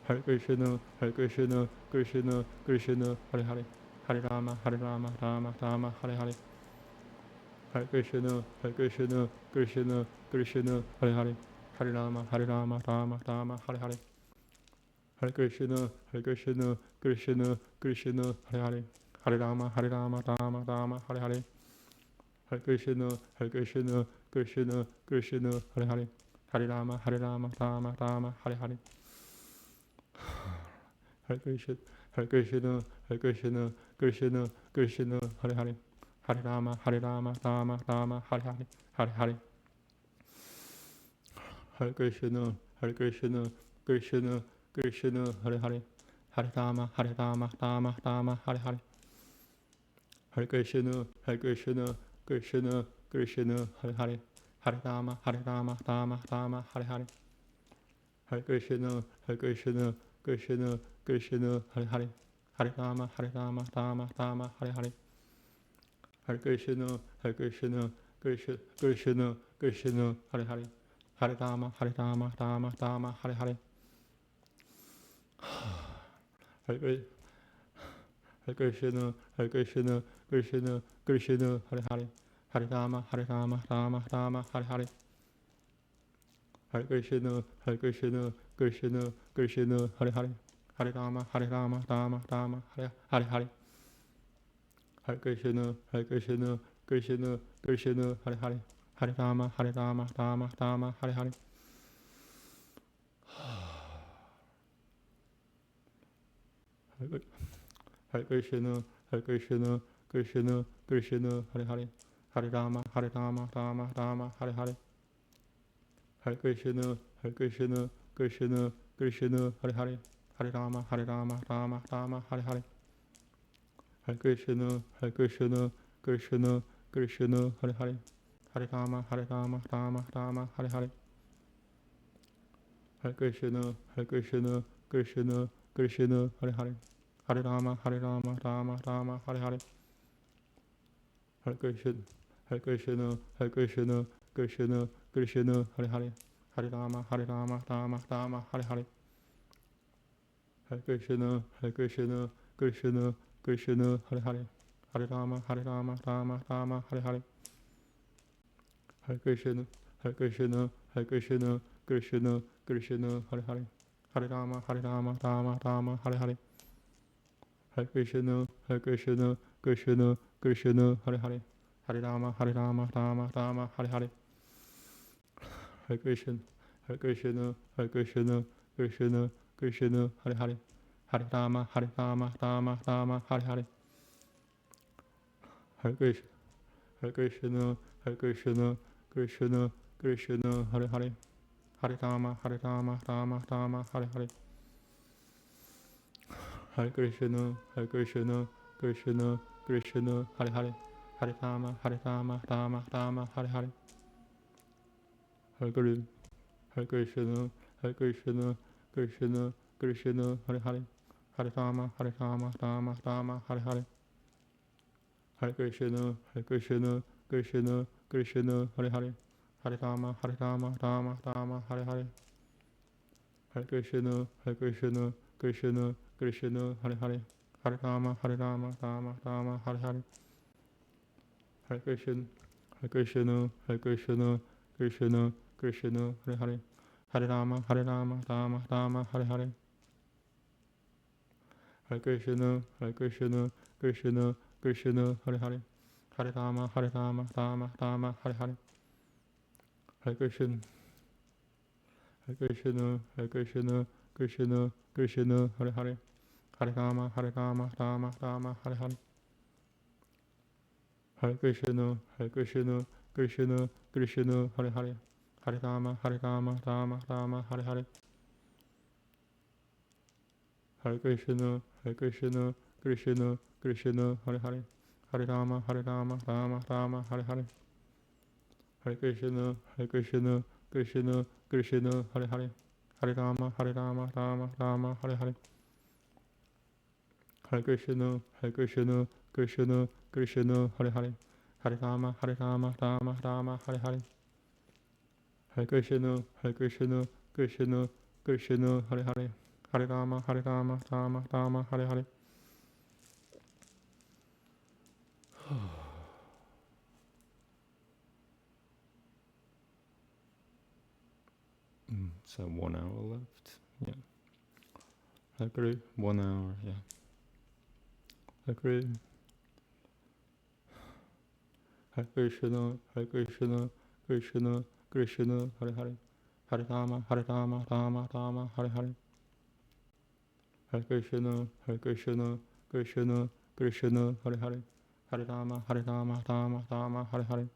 Hare Krishna, Krishna, Hare Hare. Hare Rama, Rama Rama, Hare Hare. Hare Krishna, Krishna, Hare Hare. Hare Rama, Rama Rama, Hare Hare. Krishna, Hare Krishna, Krishna Krishna, Hare Hare, Hare Rama, Rama Rama, Hare Hare, Hare Krishna, Krishna Krishna, Hare Hare, Hare Rama, Rama Rama, Hare Hare, Hare Krishna, Krishna Krishna Krishna, Hare Hare, Hare Rama, Rama Rama, Hare Hare, Hare Hare, Hare Krishna, Krishna Krishna, Hare Hare, Hare Rama, Rama Rama, Hare Hare, Hare Krishna, Krishna Krishna, Hare Hare, Hare Rama, Rama Rama, Hare Hare, Hare Krishna, Krishna Krishna, Hare Hare, Hare Rama, Rama Rama, Hare Hare, Hare Krishna, Krishna Krishna, Hare Hare, Hare Rama, Rama Rama, Hare Hare, Hare Krishna, Krishna Krishna, Hare Hare, Hare Rama, Rama Rama, Hare Hare, Hare Krishna, Krishna Hare Hare, Hare Rama, Rama Rama, Hare Hare, Hare Krishna, Krishna Hare Hare, Hare Rama, Rama Rama, Hare Hare, Hare Krishna, Krishna Hare Hare, Hare Rama, Rama Rama, Hare Hare, Hare Krishna, Krishna Hare Hare, Hare Rama, Rama Rama, Hare Hare, Hare Krishna, Krishna Hare Hare, Hare Rama, Rama Rama, Hare Hare, Hare Krishna, Krishna Hare Hare, Hare Rama, Rama Rama, Hare Hare, Hare Krishna, Krishna Hare Hare, Hare Rama, Rama Rama, Hare Hare, Hare Krishna, Krishna Hare Hare, Hare Rama, Rama Rama, Hare Hare, Hare Krishna, Krishna Hare Hare, Hare Rama, Rama Rama, Hare Hare, Hare Krishna, Krishna Hare Hare, Hare Rama, Rama Rama, Hare Hare, Hare Krishna, Krishna Hare Hare, Hare Rama, Rama Rama, Hare Hare, Hare Krishna, Krishna Hare Hare, Hare Rama, Rama Rama, Hare Hare, Hare Krishna, Krishna Hare Hare, Hare Rama, Rama Rama, Hare Hare, Hare Krishna, Krishna Hare Hare, Hare Rama, Rama Rama, Hare Hare, Hare Krishna, Krishna Hare Hare, Hare Rama, Rama Rama, Hare Hare, Hare Krishna, Krishna Hare Hare, Hare Rama, Rama Rama, Hare Hare, Hare Krishna, Krishna Hare Hare, Hare Rama, Rama Rama, Hare Hare, Hare Krishna, Krishna Hare Hare, Hare Rama, Rama Rama, Hare Hare, Hare Krishna, Krishna Hare Hare, Hare Rama, Rama Rama, Hare Hare, Hare Krishna, Krishna Hare Hare, Hare Rama, Rama Rama, Hare Hare, Hare Krishna, Krishna Hare Hare, Hare Rama, Rama Rama, Hare Hare, Hare Krishna, Krishna Hare Hare, Hare Rama, Rama Rama, Hare Hare, Hare Krishna, Krishna Hare Hare, Hare Rama, Rama Rama, Hare Hare, Hare Krishna, Krishna Hare Hare, Hare Rama, Rama Rama, Hare Hare. So 1 hour left. Yeah. Agree. 1 hour. Yeah. Agree. Hare Krishna, Hare Krishna, Krishna, Krishna, Hare Hare, Hare Rama, Hare Rama, Rama Rama, Hare Hare, Hare Krishna, Hare Krishna, Krishna, Krishna, Hare Hare, Hare Rama, Hare Rama, Rama Rama, Hare Hare,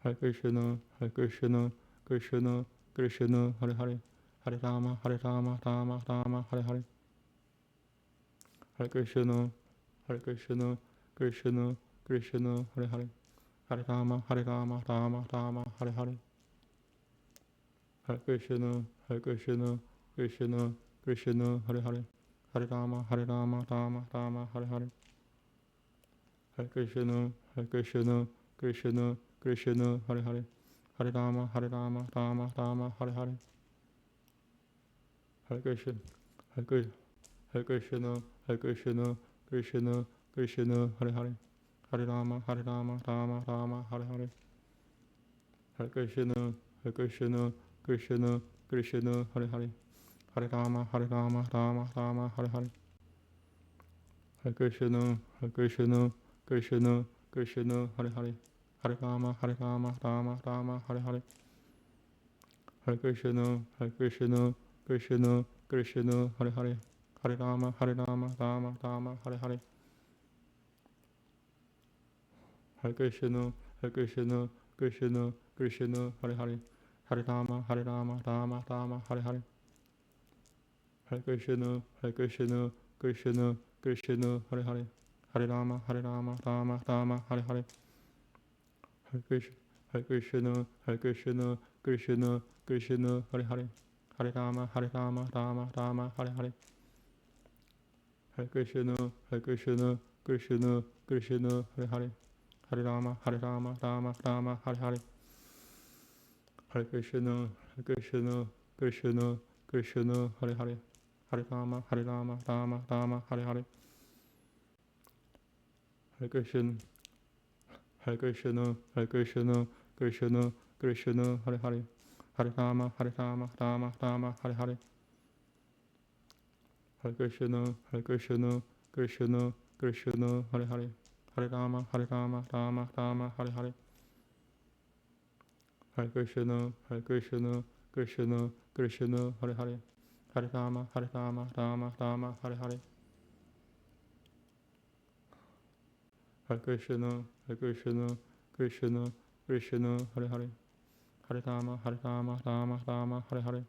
Hare Krishna, Hare Krishna, Krishna, Krishna, Hare Hare, Hare Rama, Hare Rama, Rama Rama, Hare Hare, Hare Krishna, Hare Krishna, Krishna, Krishna, Hare Hare, Hare Rama, Rama Rama, Hare Hare. Hare Krishna, Hare Krishna, Krishna, Krishna, Hare Hare, Hare Rama, Rama Rama, Hare Hare, Hare Krishna, Hare Krishna, Krishna, Krishna, Hare Hare, Hare Rama, Rama Rama, Hare Hare, Hare Krishna, Hare Krishna, Hare Krishna, Hare Krishna, Krishna, Krishna, Hare Hare, Hare Rama, Rama Rama, Hare Hare, Hare Krishna, Hare Krishna, Krishna, Krishna, Hare Hare, Hare Rama, Rama Rama, Hare Hare, Hare Krishna, Hare Krishna, Krishna, Krishna, Hare Hare, Hare Rama, Rama Rama, Hare Hare, Hare Krishna, Hare Krishna, Krishna, Krishna, Hare Hare, Hare Rama, Rama Rama, Hare Hare, Hare Krishna, Hare Krishna, Krishna, Krishna, Hare Hare, Hare Rama, Rama Rama, Hare Hare, Hare Krishna, Hare Krishna, Krishna, Krishna, Hare Hare, Hare Rama, Rama Rama, Hare Hare, Hare Krishna, Hare Krishna, Hare Krishna, Krishna, Krishna, Hare Hare, Hare Rama, Rama Rama, Hare Hare, Hare Krishna, Hare Krishna, Krishna, Krishna, Hare Hare, Hare Rama, Rama Rama, Hare Hare, Hare Krishna, Hare Krishna, Krishna, Krishna, Hare Hare, Hare Rama, Rama Rama, Hare Hare, Hare Krishna, Hare Krishna, Hare Krishna, Krishna, Krishna, Hare Hare, Hare Rama, Rama Rama, Hare Hare, Hare Krishna, Hare Krishna, Krishna, Krishna, Hare Hare, Hare Rama, Rama Rama, Hare Hare, Hare Krishna, Hare Krishna, Krishna, Krishna, Hare Hare, Hare Rama, Rama Rama, Hare Hare, Hare Krishna, Hare Krishna, Krishna, Krishna, Hare Hare, Hare Rama, Rama Rama, Hare Hare,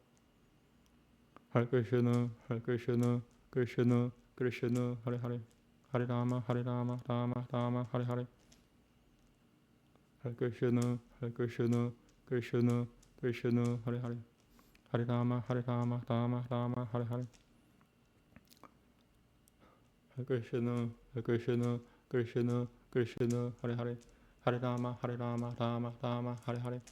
Hare Krishna, Hare Krishna, Krishna, Krishna, Hare Hare, Hare Rama, Rama Rama, Hare Hare, Hare Krishna, Hare Krishna, Krishna, Krishna, Hare Hare, Hare Rama, Rama Rama, Hare Hare, Hare Krishna, Hare Krishna, Krishna, Krishna, Hare Hare, Hare Rama, Rama Rama, Hare Hare,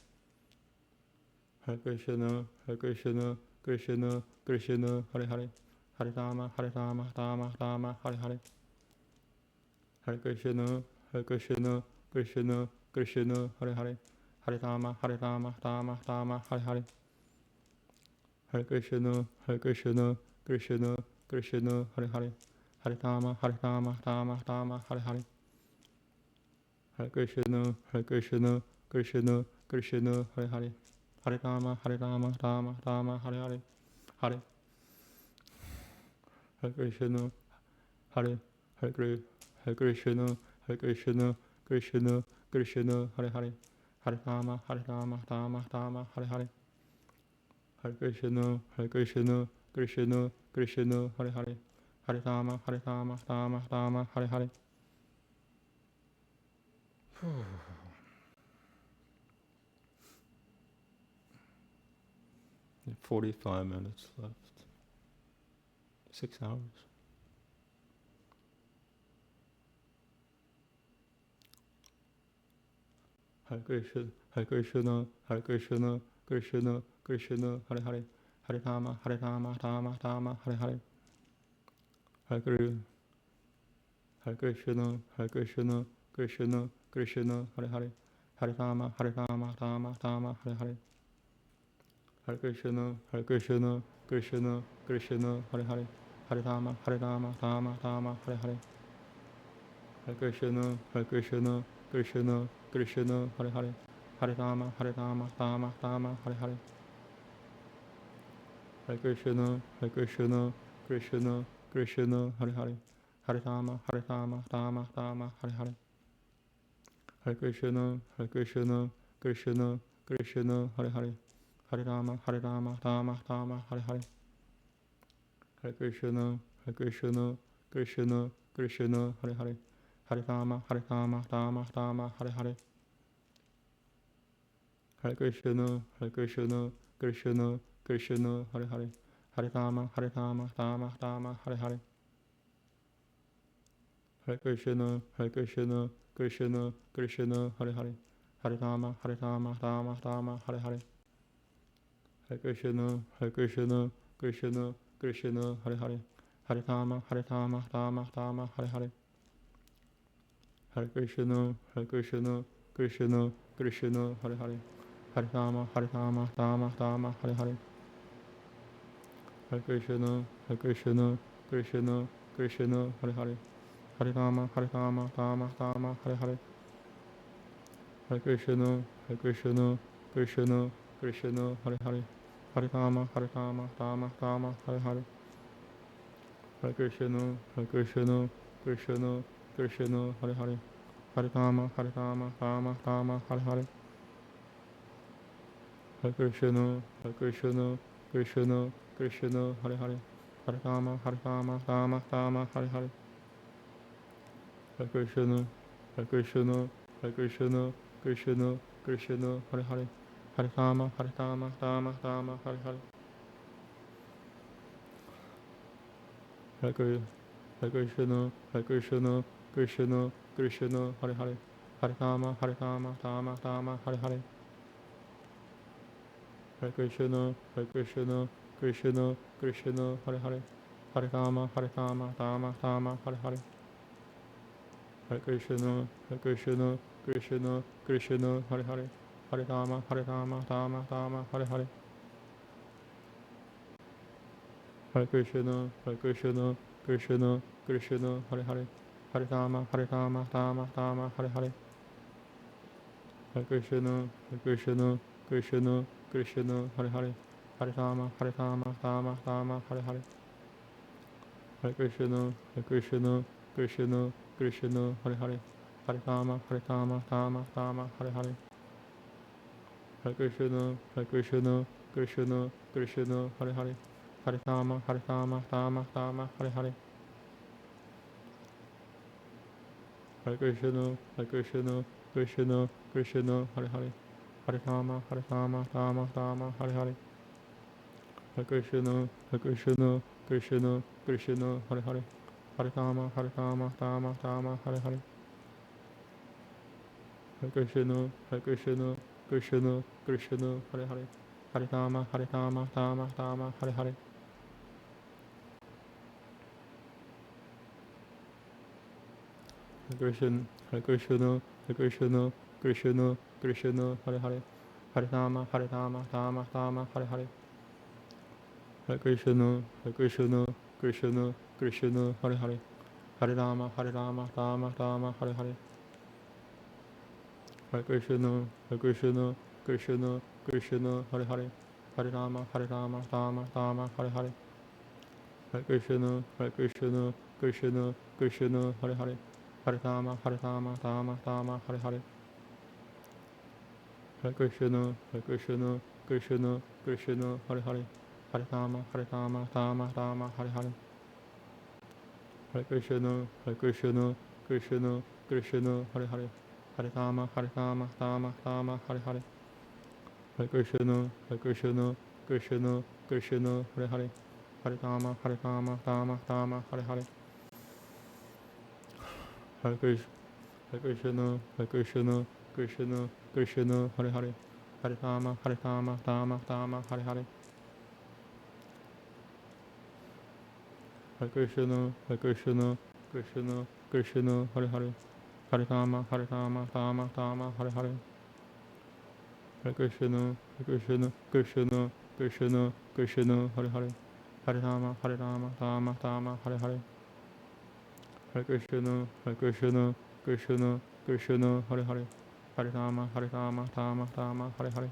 Hare Krishna, Hare Krishna, Krishna, Krishna, Hare Hare, Hare Rama, Rama Rama, Hare Hare, Hare Krishna, Hare Krishna, Krishna, Krishna, Hare Hare, Hare Rama, Rama Rama, Hare Hare, Hare Krishna, Hare Krishna, Krishna, Krishna, Hare Hare, Hare Rama, Rama Rama, Hare Hare, Hare Krishna, Hare Krishna, Krishna, Krishna, Hare Hare, Hare Rama, Rama Rama, Hare Hare, Hare Hare Krishna, Hare Hare Krishna, Hare Krishna, Hare Krishna, Krishna, Krishna, Hare Hare, Hare Rama, Rama Rama, Hare Hare, Hare Krishna, Hare Krishna, Krishna, Krishna, Hare Hare, Hare Rama, Rama Rama, Hare Hare. 45 minutes left. 6 hours. Hare Krishna, Hare Krishna, Hare Krishna, Krishna, Krishna, Hare Hare, Hare Rama, Rama Rama, Hare Hare, Hare Krishna, Hare Krishna, Hare Krishna, Krishna, Krishna, Hare Hare, Hare Rama, Rama Rama, Hare Hare, Hare Krishna, Hare Krishna, Krishna, Krishna, Hare Hare, Hare Rama, Rama, Rama, Hare Hare, Hare Krishna, Krishna, Krishna, Krishna, Hare Hare, Hare Rama, Rama, Rama, Hare Hare, Hare Krishna, Krishna, Krishna, Krishna, Hare Hare, Hare Rama, Rama, Rama, Hare Hare, Hare Krishna, Krishna, Krishna, Krishna, Hare Hare, Hare Rama, Rama, Rama, Hare Hare, Hare Krishna, Krishna, Krishna, Krishna, Hare Hare, Hare Rama, Rama, Rama, Hare Hare, Hare Krishna, Krishna, Krishna, Krishna, Hare Hare, Hare Rama, Rama, Rama, Hare Hare, Hare Krishna, Krishna, Krishna, Krishna, Hare Hare, Hare Rama, Rama, Rama, Hare Hare, Hare Krishna, Krishna, Krishna, Krishna, Hare Hare, Hare Rama, Rama, Rama, Hare Hare, Hare Krishna, Krishna, Krishna, Krishna, Hare Hare, Hare Rama, Rama, Rama, Hare Hare, Hare Krishna, Krishna, Krishna, Krishna, Hare Hare, Hare Rama, Rama, Rama, Hare Hare, Hare Krishna, Krishna, Krishna, Krishna, Hare Hare, Hare Rama, Rama, Rama, Hare Hare, Hare Krishna, Krishna, Krishna, Krishna, Hare Hare, Hare Rama, Rama, Rama, Hare Hare, Hare Krishna, Krishna, Krishna, Krishna, Hare Hare, Hare Rama, Rama, Rama, Hare Hare, Hare Krishna, Krishna, Krishna, Krishna, Krishna, Hare Hare, Hare Rama, Rama, Rama, Hare Hare, Hare Krishna, Krishna, Krishna, Krishna, Hare Hare, Hare Rama, Rama, Rama, Hare Hare, Hare Krishna, Krishna, Krishna, Krishna, Hare Hare, Hare Rama, Rama, Rama, Hare Hare, Hare Krishna, Krishna, Krishna, Krishna, Hare Hare, Hare Rama, Rama, Rama, Hare Hare, Hare Krishna, Krishna, Krishna, Krishna, Hare Hare, Hare Rama, Rama, Rama, Hare Hare, Hare Krishna, Krishna, Krishna, Krishna, Hare Hare, Hare Rama, Rama, Rama, Hare Hare, Hare Krishna, Krishna, Krishna, Krishna, Hare Hare, Hare Rama, Rama, Rama, Hare Hare, Hare Krishna, Krishna, Krishna, Krishna, Hare Hare, Hare Rama, Rama, Rama, Hare Hare, Hare Krishna, Krishna, Krishna, Krishna, Hare Hare, Hare Rama, Rama, Rama, Hare Hare, Hare Krishna, Krishna, Krishna, Krishna, Hare Hare, Hare Rama, Rama, Rama, Hare Hare, Hare Krishna, Krishna, Krishna, Krishna, Hare Hare, Hare Rama, Rama, Rama, Hare Hare, Hare Krishna, Krishna, Krishna, Krishna, Krishna, Hare Hare, Hare Rama, Rama, Rama, Hare Hare, Hare Krishna, Krishna, Krishna, Krishna, Hare Hare, Hare Rama, Rama, Rama, Hare Hare, Hare Krishna, Krishna, Krishna, Krishna, Hare Hare, Hare Rama, Rama, Rama, Hare Hare, Hare Krishna, Krishna, Krishna, Krishna, Hare Hare, Hare Rama, Rama, Rama, Hare Hare, Hare Krishna, Krishna, Krishna, Krishna, Hare Hare, Hare Rama, Rama, Rama, Hare Hare, Hare Krishna, Krishna, Krishna, Krishna, Hare Hare, Hare Rama, Rama, Rama, Hare Hare, Hare Krishna, Krishna, Krishna, Krishna, Hare Hare, Hare Rama, Rama, Rama, Hare Hare, Hare Krishna, Krishna, Krishna, Krishna, Hare Hare, Hare Rama, Rama, Rama, Hare Hare, Hare Krishna, Krishna, Krishna, Krishna, Hare Hare, Hare Rama, Rama, Rama, Hare Hare, Hare Krishna, Krishna, Krishna, Krishna, Krishna, Hare Hare, Hare Rama, Rama, Rama, Hare Hare, Hare Krishna, Krishna, Krishna, Krishna, Hare Hare, Hare Rama, Rama, Rama, Hare Hare,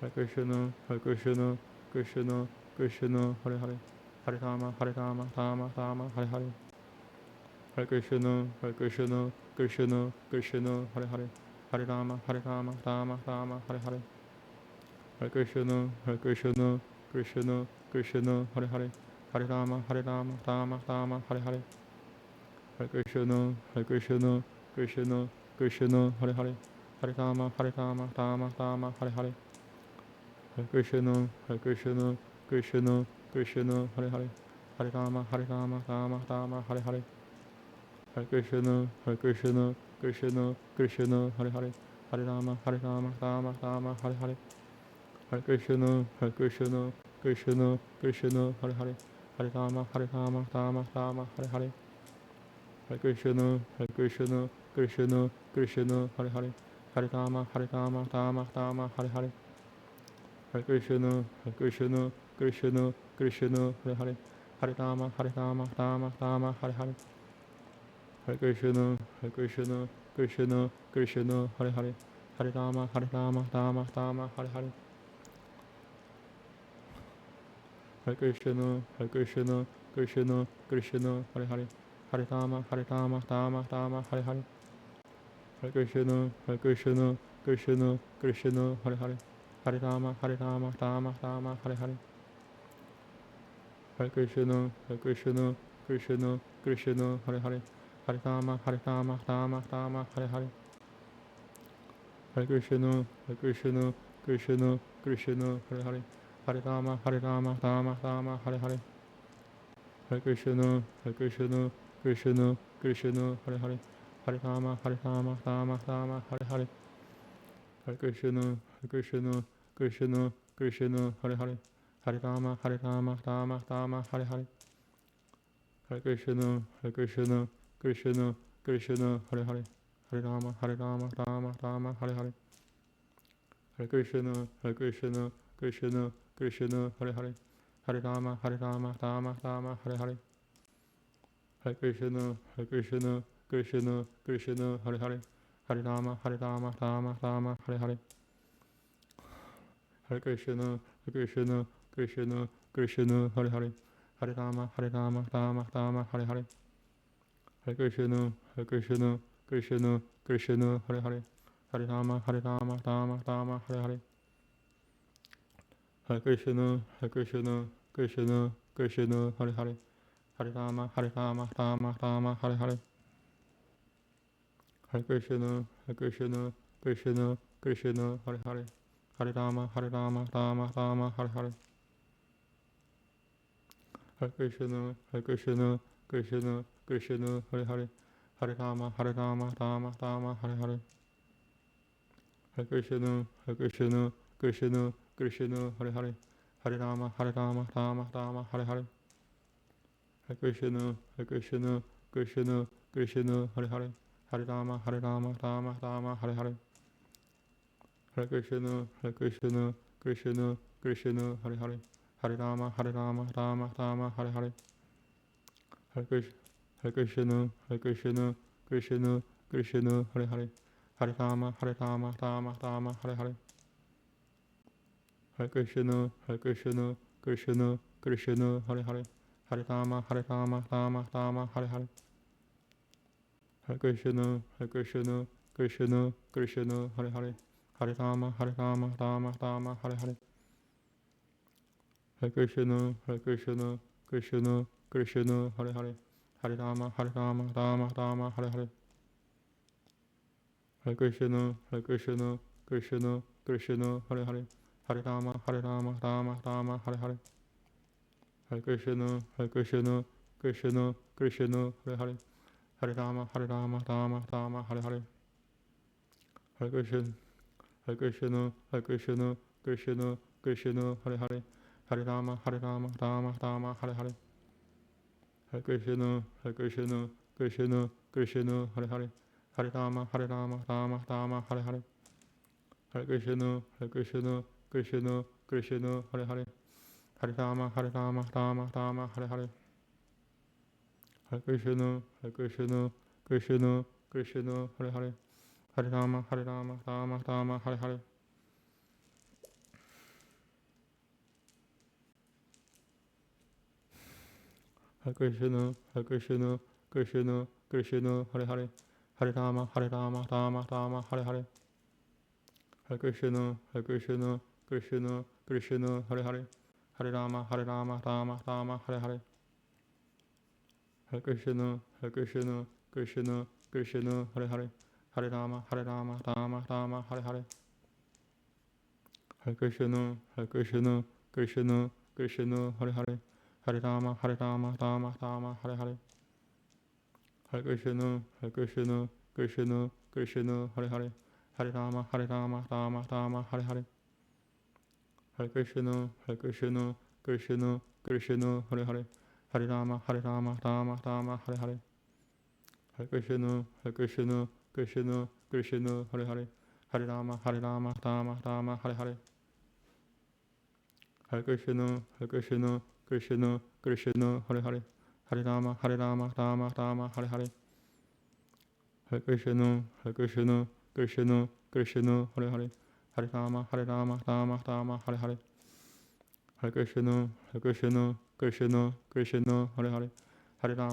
Hare Krishna, Krishna, Krishna, Krishna, Hare Hare, Hare Rama, Rama, Rama, Hare Hare, Hare Krishna, Krishna, Krishna, Krishna, Hare Hare, Hare Rama, Rama, Rama, Hare Hare, Hare Krishna, Krishna, Krishna, Krishna, Hare Hare, Hare Rama, Rama, Rama, Hare Hare, Hare Krishna, Krishna, Krishna, Krishna, Hare Hare, Hare Rama, Rama, Rama, Hare Hare, Hare Krishna, Krishna, Krishna, Krishna, Hare Hare, Hare Rama, Rama, Rama, Hare Hare, Hare Krishna, Krishna, Krishna, Krishna, Hare Hare, Hare Rama, Rama, Rama, Hare Hare, Hare Krishna, Krishna, Krishna, Krishna, Hare Hare, Hare Rama, Rama, Rama, Hare Hare, Hare Krishna, Krishna, Krishna, Krishna, Hare Hare, Hare Rama, Rama, Rama, Hare Hare, Hare Krishna, Krishna, Krishna, Krishna, Hare Hare, Hare Rama, Rama, Rama, Hare Hare, Hare Krishna, Krishna, Krishna, Krishna, Hare Hare, Hare Rama, Rama, Rama, Hare Hare, Hare Krishna, Krishna, Krishna, Krishna, Hare Hare, Hare Rama, Rama, Rama, Hare Hare, Hare Krishna, Krishna, Krishna, Krishna, Hare Hare, Hare Rama, Rama, Rama, Hare Hare, Hare Krishna, Krishna, Krishna, Krishna, Hare Hare, Hare Rama, Rama, Rama, Hare Hare, Hare Krishna, Krishna, Krishna, Krishna, Hare Hare, Hare Rama, Rama, Rama, Hare Hare, Hare Krishna, Krishna, Krishna, Krishna, Hare Hare, Hare Rama, Rama, Rama, Hare Hare, Hare Krishna, Krishna, Krishna, Krishna, Hare Hare, Hare Rama, Rama, Rama, Hare Hare, Hare Krishna, Krishna, Krishna, Krishna, Hare Hare, Hare Rama, Rama, Rama, Hare Hare, Hare Krishna, Krishna, Krishna, Krishna, Hare Hare, Hare Rama, Rama, Rama, Hare Hare, Hare Krishna, Krishna, Krishna, Krishna, Hare Hare, Hare Rama, Rama, Rama, Hare Hare, Hare Krishna, Krishna, Krishna, Krishna, Hare Hare, Hare Rama, Rama, Rama, Hare Hare, Hare Krishna, Krishna, Krishna, Krishna, Hare Hare, Hare Rama, Rama, Rama, Hare Hare, Hare Krishna, Krishna, Krishna, Krishna, Hare Hare, Hare Rama, Rama, Rama, Hare Hare, Hare Krishna, Krishna, Krishna, Krishna, Hare Hare, Hare Rama, Rama, Rama, Hare Hare, Hare Krishna, Krishna, Krishna, Krishna, Hare Hare, Hare Rama, Rama, Rama, Hare Hare, Hare Krishna, Krishna, Krishna, Krishna, Hare Hare, Hare Rama, Rama, Rama, Hare Hare, Hare Krishna, Krishna, Krishna, Krishna, Hare Hare, Hare Rama, Rama, Rama, Hare Hare, Hare Krishna, Krishna, Krishna, Krishna, Hare Hare, Hare Rama, Rama, Rama, Hare Hare, Hare Krishna, Krishna, Krishna, Krishna, Hare Hare, Hare Rama, Rama, Rama, Hare Hare, Hare Krishna, Krishna, Krishna, Krishna, Hare Hare, Hare Rama, Rama, Rama, Hare Hare, Hare Krishna, Krishna, Krishna, Krishna, Hare Hare, Hare Rama, Rama, Rama, Hare Hare, Hare Krishna, Krishna, Krishna, Krishna, Hare Hare, Hare Rama, Rama, Rama, Hare Hare, Hare Krishna, Krishna, Krishna, Krishna, Hare Hare, Hare Rama, Rama, Rama, Hare Hare, Hare Krishna, Krishna, Krishna, Krishna, Hare Hare, Hare Rama, Rama, Rama, Hare Hare, Hare Krishna, Krishna, Krishna, Krishna, Krishna, Hare Hare, Hare Rama, Rama, Rama, Hare Hare, Hare Krishna, Krishna, Krishna, Krishna, Hare Hare, Hare Rama, Rama, Rama, Hare Hare, Hare Krishna, Krishna, Krishna Krishna Hare Hare, Hare Rama Rama Rama Hare Hare, Hare Krishna Krishna Krishna Hare Hare, Hare Rama Rama Rama Hare Hare, Hare Krishna Krishna Krishna Hare Hare, Hare Rama Rama Rama Hare Hare, Hare Krishna Krishna Krishna Hare Hare, Hare Rama Rama Rama Hare Hare, Hare Krishna Krishna Krishna Hare Hare, Hare Rama Rama Rama Hare Hare, Hare Krishna Krishna Krishna Hare Hare, Hare Rama Rama Rama Hare Hare, Hare Krishna Krishna Hare Hare, Hare Rama Rama Rama Hare Hare, Hare Krishna Krishna Hare Hare, Hare Rama Rama Rama Hare Hare, Hare Krishna Krishna Hare Hare, Hare Rama Rama Rama Hare Hare, Hare Krishna Krishna Hare Hare, Hare Rama Rama Rama Hare Hare, Hare Krishna Krishna Hare Hare, Hare Rama Rama Rama Hare Hare, Hare Krishna Krishna Hare Hare, Hare Rama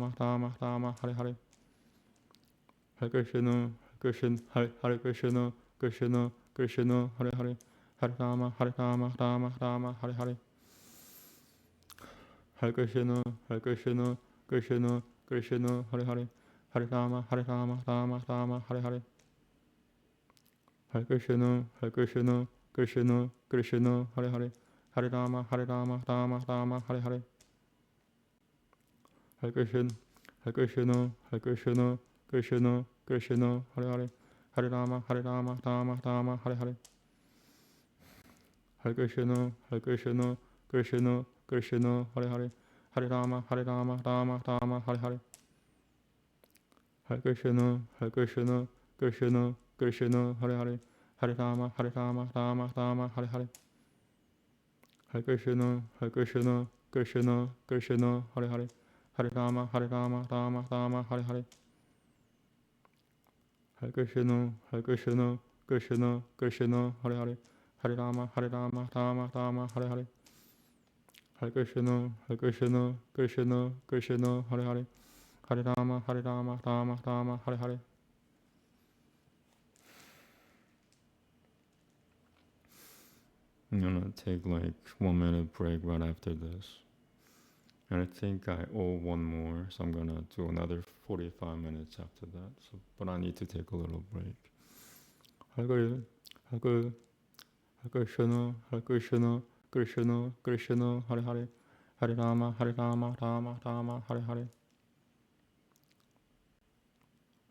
Rama Rama Hare Hare, Hare Krishna Hare Krishna Krishna Hare Hare, Hare Rama Rama Rama Hare Hare, Hare Krishna Krishna Hare Hare, Hare Rama Rama Rama Hare Hare, Hare Krishna Krishna Hare Hare, Hare Rama Rama Rama Hare Hare, Hare Krishna Krishna Hare Hare, Hare Rama Rama Rama Hare Hare, Hare Krishna Krishna Hare Hare, Hare Rama Rama Rama Hare Hare, Hare Krishna Krishna Hare Hare, Hare Rama Rama Rama Hare Hare, Hare Krishna Krishna Hare Hare, Hare Rama Rama Rama Hare Hare, Hare Krishna Krishna Hare Hare, Hare Rama Rama Rama Hare Hare, Hare Krishna Krishna Hare Hare, Hare Rama Rama Rama Hare Hare. I'm gonna take like 1 minute break right after this. And I think I owe one more, so I'm gonna do another 45 minutes after that. So, but I need to take a little break. Hare Krishna Krishna Hare Hare, Hare Rama Rama Rama Hare Hare,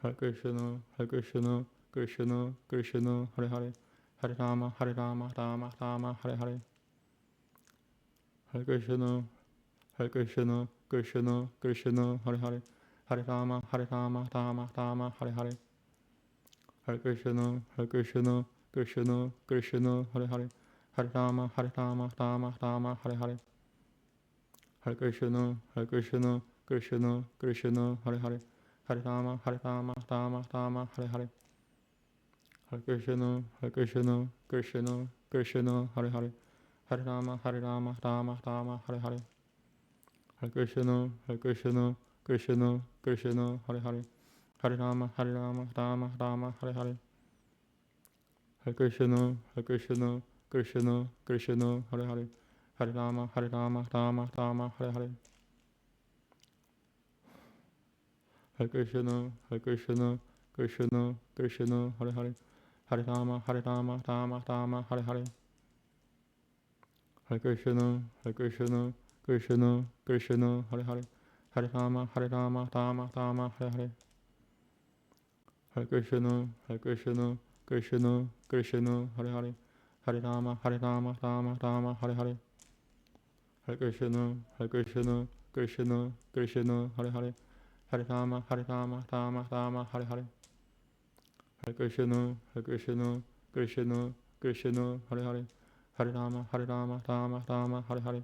Hare Krishna Krishna Hare Hare, Hare Rama Rama Rama Hare Hare, Hare Krishna Krishna Hare Hare, Hare Rama Rama Rama Hare Hare, Hare Krishna Krishna Hare Hare, Hare Rama Rama Hare Hare, Hare Krishna Krishna Hare Hare, Hare Rama Rama Hare Hare, Hare Krishna Krishna Hare Hare, Hare Rama Rama Hare Hare, Hare Krishna Krishna Hare Hare, Hare Rama Rama Hare Hare, Hare Krishna Krishna Hare Hare, Hare Rama Rama Hare Hare, Hare Krishna Krishna Hare Hare, Hare Rama Rama Hare Hare, Hare Krishna Krishna Hare Hare, Hare Rama Rama Hare Hare, Hare Krishna Krishna Hare Hare, Hare Rama Rama Hare Hare, Hare Krishna Krishna Hare Hare, Hare Rama Rama Hare Hare, Hare Krishna Krishna, Hare Hare, Hare Rama, Rama Rama, Hare Hare,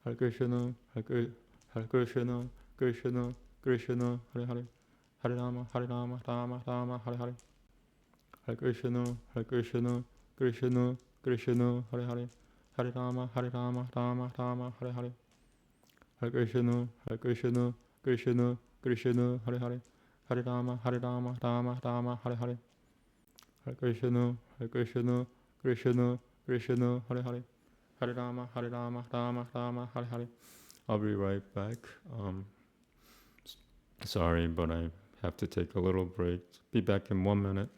Hare Krishna, Hare Krishna, Krishna, Krishna, Hare Hare, Hare Rama, Rama Rama, Hare Hare, Hare Krishna, Krishna, Krishna, Hare Hare, Hare Rama, Rama Rama, Hare Hare, Hare Krishna, Krishna, Krishna, Hare Hare, Hare Rama, Rama, Hare Hare, Hare Krishna, Krishna, Krishna, Hare Hare, Hare Rama, Rama, Hare Hare. I'll be right back. Sorry, but I have to take a little break. Be back in 1 minute.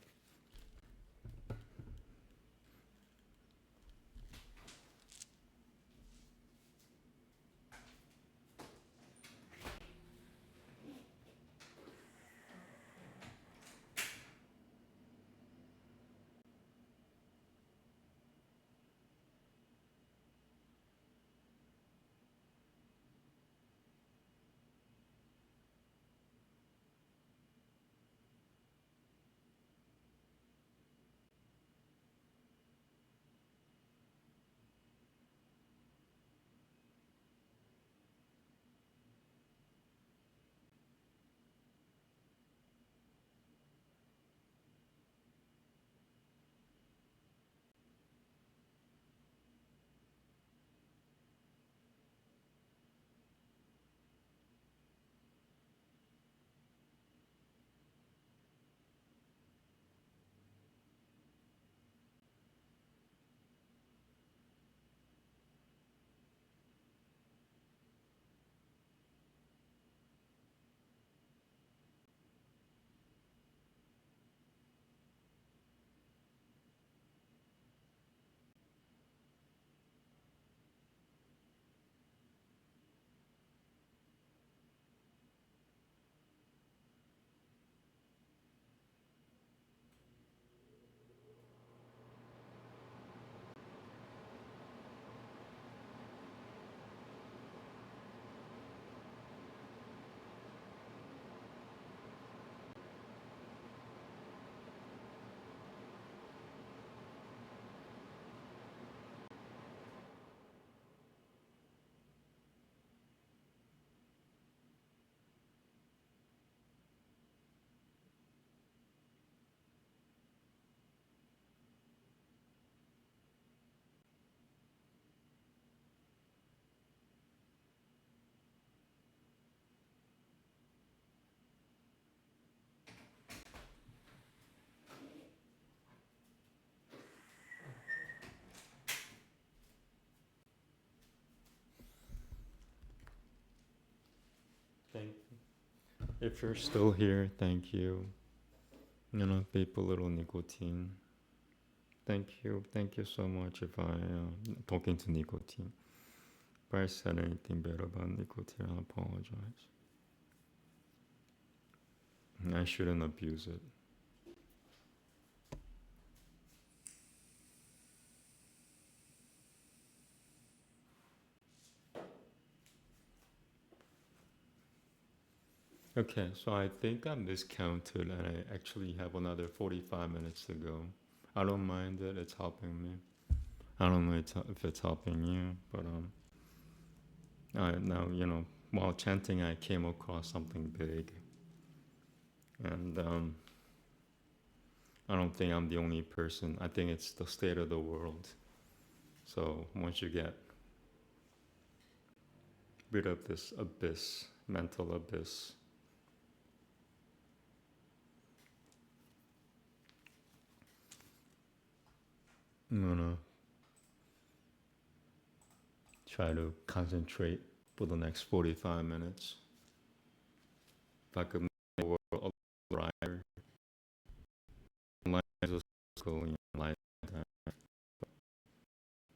If you're still here, thank you. Vape a little nicotine. Thank you so much. If I talking to nicotine, if I said anything bad about nicotine, I apologize. I shouldn't abuse it. Okay, so I think I'm discounted and I actually have another 45 minutes to go. I don't mind it, it's helping me. I don't know if it's helping you, but now, while chanting, I came across something big. And I don't think I'm the only person. I think it's the state of the world. So once you get rid of this abyss, mental abyss, I'm gonna try to concentrate for the next 45 minutes. If I could make the world a little brighter, life is a circle, life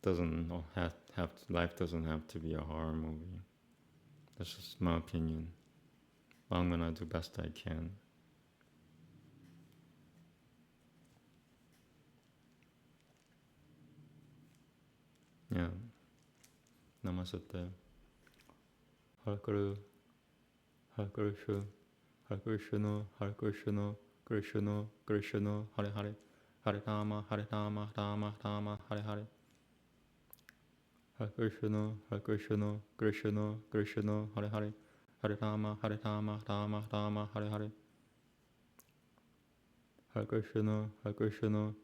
doesn't life doesn't have to be a horror movie. That's just my opinion. I'm gonna do best I can. Yeah. Namaste. Hare Krishna, Hare Krishna, Hare Krishna, Hare Krishna, Krishna Krishna, Hare Hare, Hare Rama, Rama Rama, Hare Hare. Hare Krishna, Krishna Krishna, Hare Hare. Hare Rama, Rama Rama, Hare Hare. Hare Krishna,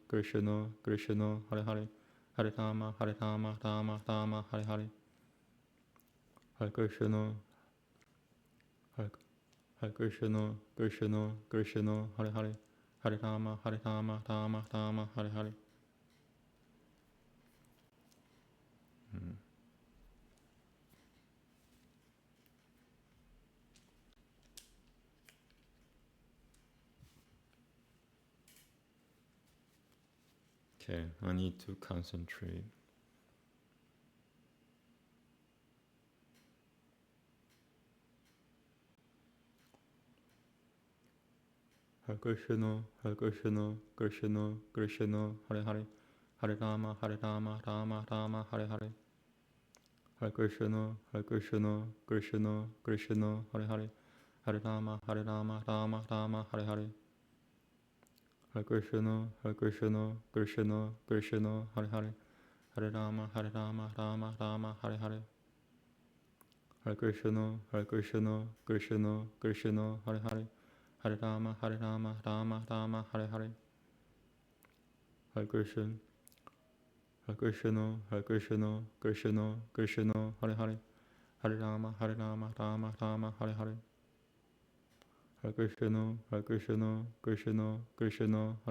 Krishna Krishna, Hare Hare. Hare Rama, Rama Rama, Hare Hare. Hare Krishna, Hare, Hare Krishna, Krishna Hare Hare. Hare Rama, Rama Rama, Hare Hare. Okay, I need to concentrate. Hare Krishna, Krishna Krishna, Hare Hare. Hare Rama, Rama Rama, Hare Hare. Hare Krishna, Krishna Krishna, Hare Hare. Hare Rama, Rama Rama, Hare Hare. Hare Krishna, Krishna Krishna, Hare Hare. Hare Rama, Rama Rama, Hare Hare. Hare Krishna, Krishna Krishna, Hare Hare. Hare Rama, Rama Rama, Hare Hare. Hare Krishna, Krishna Krishna, Hare Hare. Hare Rama, Rama Rama, Hare Hare. Hare Krishna, Krishna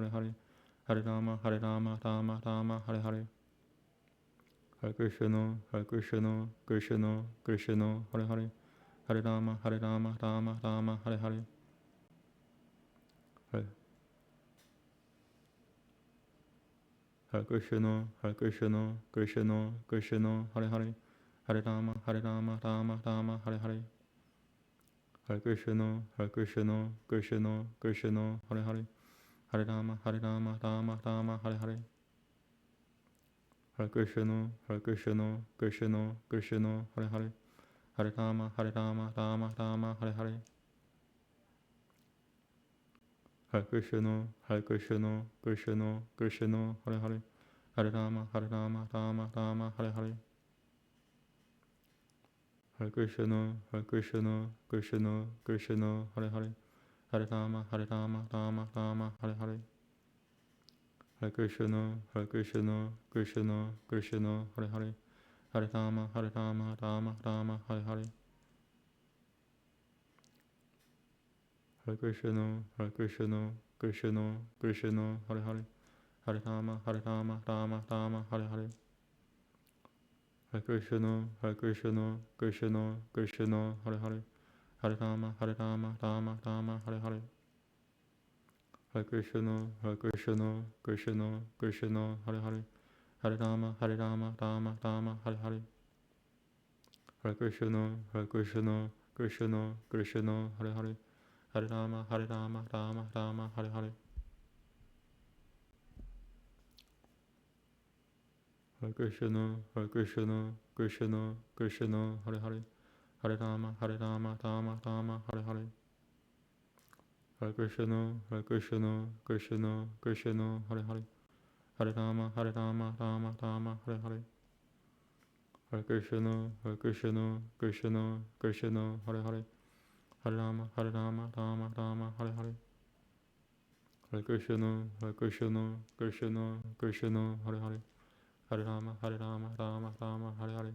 Hare Hare. Hare Rama, Rama Rama, Hare Hare. Hare Krishna, Krishna Hare Hare. Hare Rama, Rama Rama, Hare Hare. Hare Krishna, Krishna Hare Hare. Hare Rama, Rama Rama, Hare Hare. Hare Krishna, Krishna Hare Hare. Hare Rama, Rama Rama, Hare Hare. Hare Krishna, Krishna Hare Hare. Hare Rama, Rama Rama, Hare Hare. Hare Krishna, Krishna Hare Hare. Hare Rama, Rama Rama, Hare Hare. Hare Krishna, Krishna Hare Hare. Hare Rama, Rama Rama, Hare Hare. Hare Krishna, Krishna Hare Hare. Hare Rama, Rama Rama, Hare Hare. Hare Krishna, Krishna Hare Hare. Hare Rama, Rama Rama, Hare Hare. Hare Krishna, Krishna Hare Hare. Hare Rama, Rama Rama, Hare Hare. Hare Krishna, Krishna Hare Hare. Hare Rama, Rama Rama, Hare Hare. Hare Krishna, Krishna Hare Hare. Hare Rama, Rama Rama, Hare Hare. Hare Krishna, Krishna Hare Hare. Hare Rama, Rama Rama, Hare Hare. Hare Krishna, Krishna Hare Hare. Hare Rama, Rama Rama, Hare Hare. Hare Krishna, Krishna Hare Hare. Hare Rama, Rama Rama, Hare Hare.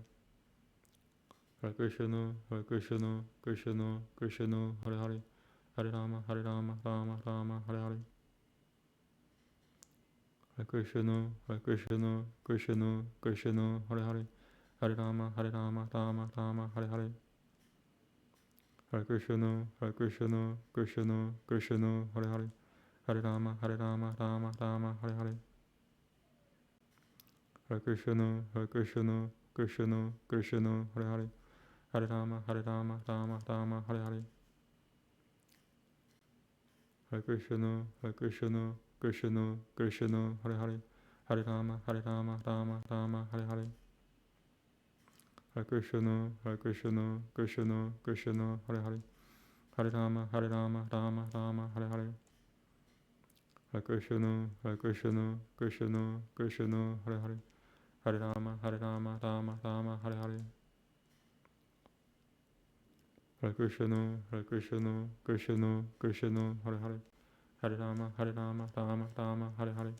Hare Krishna, Krishna Hare Hare. Hare Rama, Rama Rama, Hare Hare. Hare Krishna, Krishna Hare Hare. Hare Rama, Rama Rama, Hare Hare. Hare Krishna, Krishna Hare Hare. Hare Rama, Rama Rama, Hare Hare. Hare Krishna, Krishna Hare Hare. Hare Rama, Rama Rama, Hare Hare. Hare Krishna, Krishna Hare Hare. Hare Rama, Rama Rama, Hare Hare. Hare Krishna, Krishna Hare Hare. Hare Rama, Rama Rama, Hare Hare. Hare Krishna, Krishna Hare Hare. Hare Rama, Rama Rama, Hare Hare. Hare Krishna, Hare Krishna, Krishna, Krishna, Hare Hare, Hare Rama, Rama, Rama, Hare Hare. Hare Krishna, Hare Krishna, Krishna, Krishna, Hare Hare, Hare Rama, Rama, Rama, Hare Hare.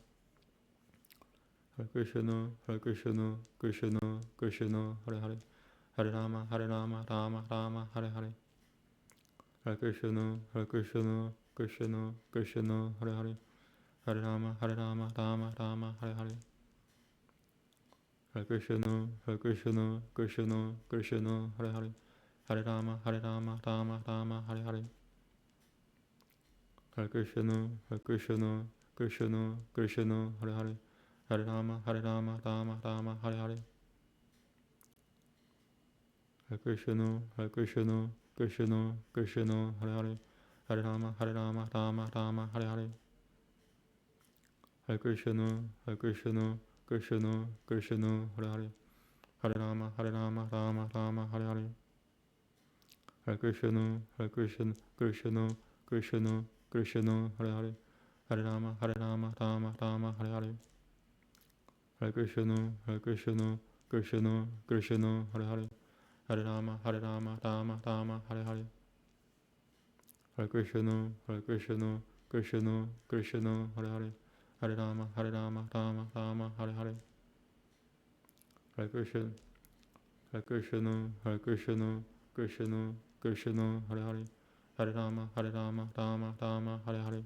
Hare Krishna, Hare Krishna, Krishna, Krishna, Hare Hare, Hare Rama, Rama, Rama, Hare Hare. Hare Krishna, Hare Krishna, Krishna, Krishna, Hare Hare, Hare Rama, Rama, Hare Hare. Hare Krishna, Hare Krishna, Krishna, Krishna, Hare Hare, Hare Rama, Rama, Hare Hare. Hare Krishna, Hare Krishna, Krishna, Krishna, Hare Hare, Hare Rama, Rama, Hare Hare. Hare Krishna, Hare Krishna, Krishna, Krishna, Hare Hare, Hare Rama, Rama, Hare Hare. Hare Krishna, Hare Krishna, Krishna, Krishna, Hare Hare, Hare Rama, Rama, Hare Hare. Hare Krishna, Hare Krishna, Krishna, Krishna, Krishna, Hare Hare, Hare Rama, Rama, Hare Hare. Hare Krishna, Hare Krishna, Krishna, Krishna, Hare Hare, Hare Rama, Rama, Hare Hare. Hare Krishna, Hare Krishna, Krishna, Krishna, Hare Hare, Hare Rama, Rama, Hare Hare. Hare Krishna, Hare Krishna, Hare Krishna, Krishna, Krishna, Hare Hare, Hare Rama, Rama, Hare Hare.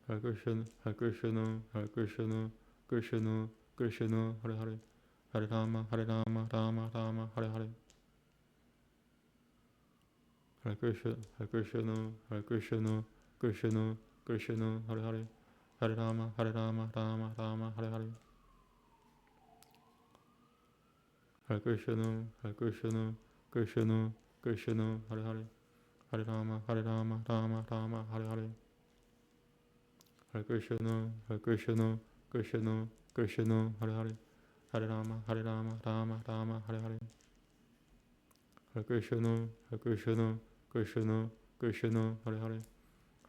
Hare Krishna, Hare Krishna, Hare Krishna, Krishna, Krishna, Hare Hare, Hare Rama, Rama, Hare Hare. Hare Krishna, Hare Krishna, Hare Krishna, Krishna, Krishna, Hare Hare, Hare Rama, Rama, Hare Hare. Hare Krishna, Hare Krishna, Krishna, Krishna, Hare Hare, Hare Rama, Rama, Hare Hare. Hare Krishna, Hare Krishna, Krishna, Krishna, Hare Hare, Hare Rama, Rama, Hare Hare. Hare Krishna, Hare Krishna, Krishna, Krishna, Hare Hare,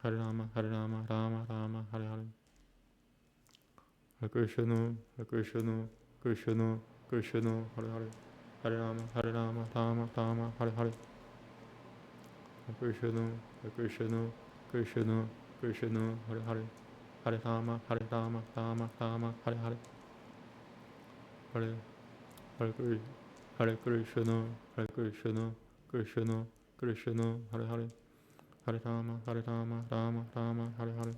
Hare Rama, Rama, Hare Hare. Hare Krishna, Hare Krishna, Krishna, Krishna, Hare Hare, Hare Rama, Rama, Hare Hare. Hare Krishna, Hare Krishna, Krishna, Krishna, Hare Hare, Hare Rama, Rama, Hare Hare. Hare Hare Krishna, Hare Krishna, Hare Krishna, Krishna, Krishna, Hare Hare, Hare Rama, Rama, Hare Hare.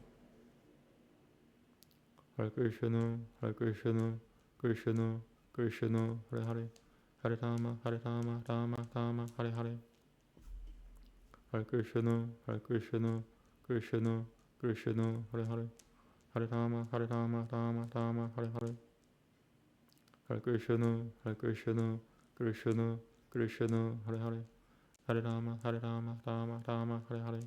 Hare Krishna, Hare Krishna, Krishna, Krishna, Hare Hare, Hare Rama, Rama, Hare Hare. Hare Krishna, Hare Krishna, Krishna, Krishna, Hare Hare, Hare Rama, Rama, Hare Hare. Hare Krishna, Hare Krishna, Krishna, Krishna, Hare Hare, Hare Rama, Rama, Hare Hare.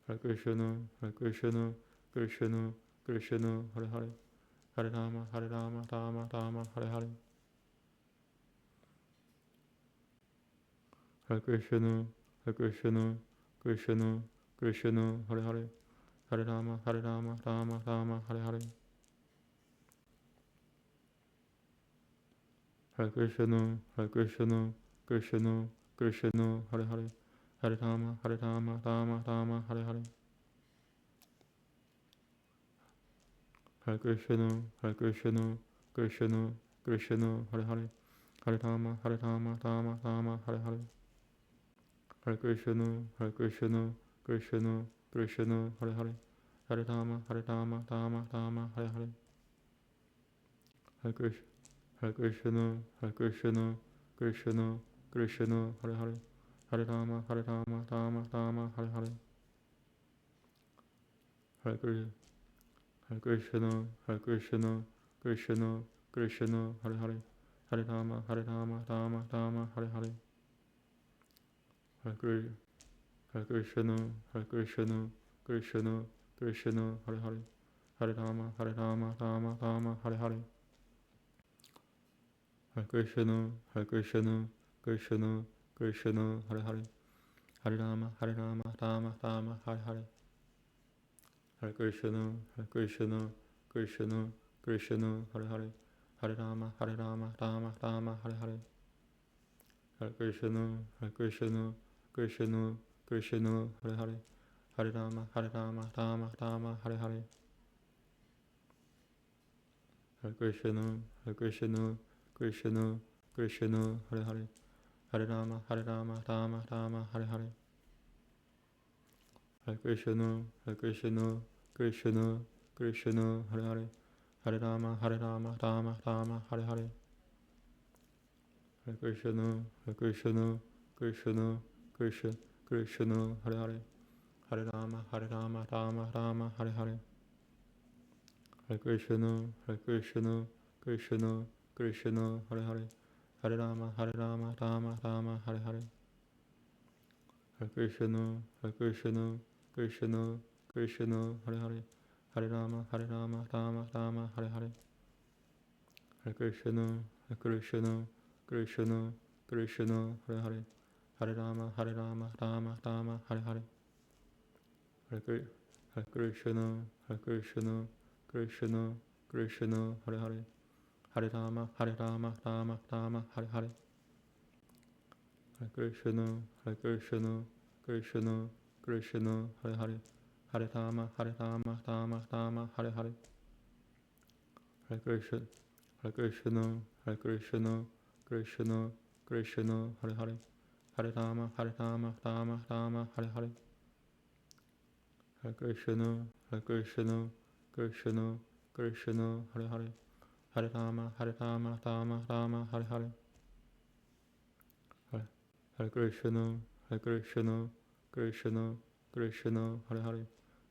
Hare Krishna, Hare Krishna, Krishna, Krishna, Hare Hare, Hare Rama, Rama, Hare Hare. Hare Krishna, Hare Krishna, Krishna, Krishna, Hare Hare, Hare Rama, Rama, Hare Hare. Hare Krishna, Hare Krishna, Krishna, Krishna, Hare Hare, Hare Rama, Rama, Hare Hare. Hare Krishna, Hare Krishna, Krishna, Krishna, Hare Hare, Hare Rama, Rama, Hare Hare. Hare Krishna, Hare Krishna, Krishna, Krishna, Hare Hare, Hare Rama, Rama, Hare Hare. Hare Krishna, Hare Krishna, Hare Krishna, Krishna, Krishna, Hare Hare, Hare Rama, Rama, Hare Hare. Hare Krishna, Hare Krishna, Hare Krishna, Krishna, Krishna, Hare Hare, Hare Rama, Rama, Hare Hare. Hare Krishna, Hare Krishna, Hare Krishna, Krishna, Krishna, Hare Hare, Hare Rama, Rama, Hare Hare. Hare Krishna, Hare Krishna, Krishna, Krishna, Hare Hare, Hare Rama, Rama Rama, Hare Hare. Hare Krishna, Krishna, Krishna, Hare Hare. Hare Rama, Rama Rama, Hare Hare. Hare Krishna, Krishna, Krishna, Hare Hare. Hare Rama, Rama Rama, Hare Hare. Hare Krishna, Krishna, Krishna, Hare Hare. Hare Rama, Rama Rama, Hare Hare. Hare Krishna, Krishna, Krishna, Hare Hare. Hare Rama, Rama Rama, Hare Hare. Hare Krishna, Krishna, Krishna, Hare Hare. Hare Rama, Rama Rama, Hare Hare. Hare Krishna, Krishna, Krishna, Hare Hare. Hare Rama, Rama Rama, Hare Hare. Hare Krishna, Krishna, Krishna, Hare Hare. Hare Rama, Rama Rama, Hare Hare. Hare Krishna, Krishna, Krishna, Hare Hare. Hare Rama, Rama Rama, Hare Hare. Hare Krishna, Krishna, Krishna, Hare Hare. Hare Rama, Rama Rama, Hare Hare. Hare Krishna, Krishna, Krishna, Hare Hare. Hare Rama, Rama Rama, Hare Hare. Hare Krishna, Krishna, Krishna, Hare Hare. Hare Rama, Rama Rama, Hare Hare. Hare Krishna, Krishna, Krishna, Hare Hare. Hare Rama, Rama Rama, Hare Hare. Hare Krishna, Krishna, Krishna, Hare Hare.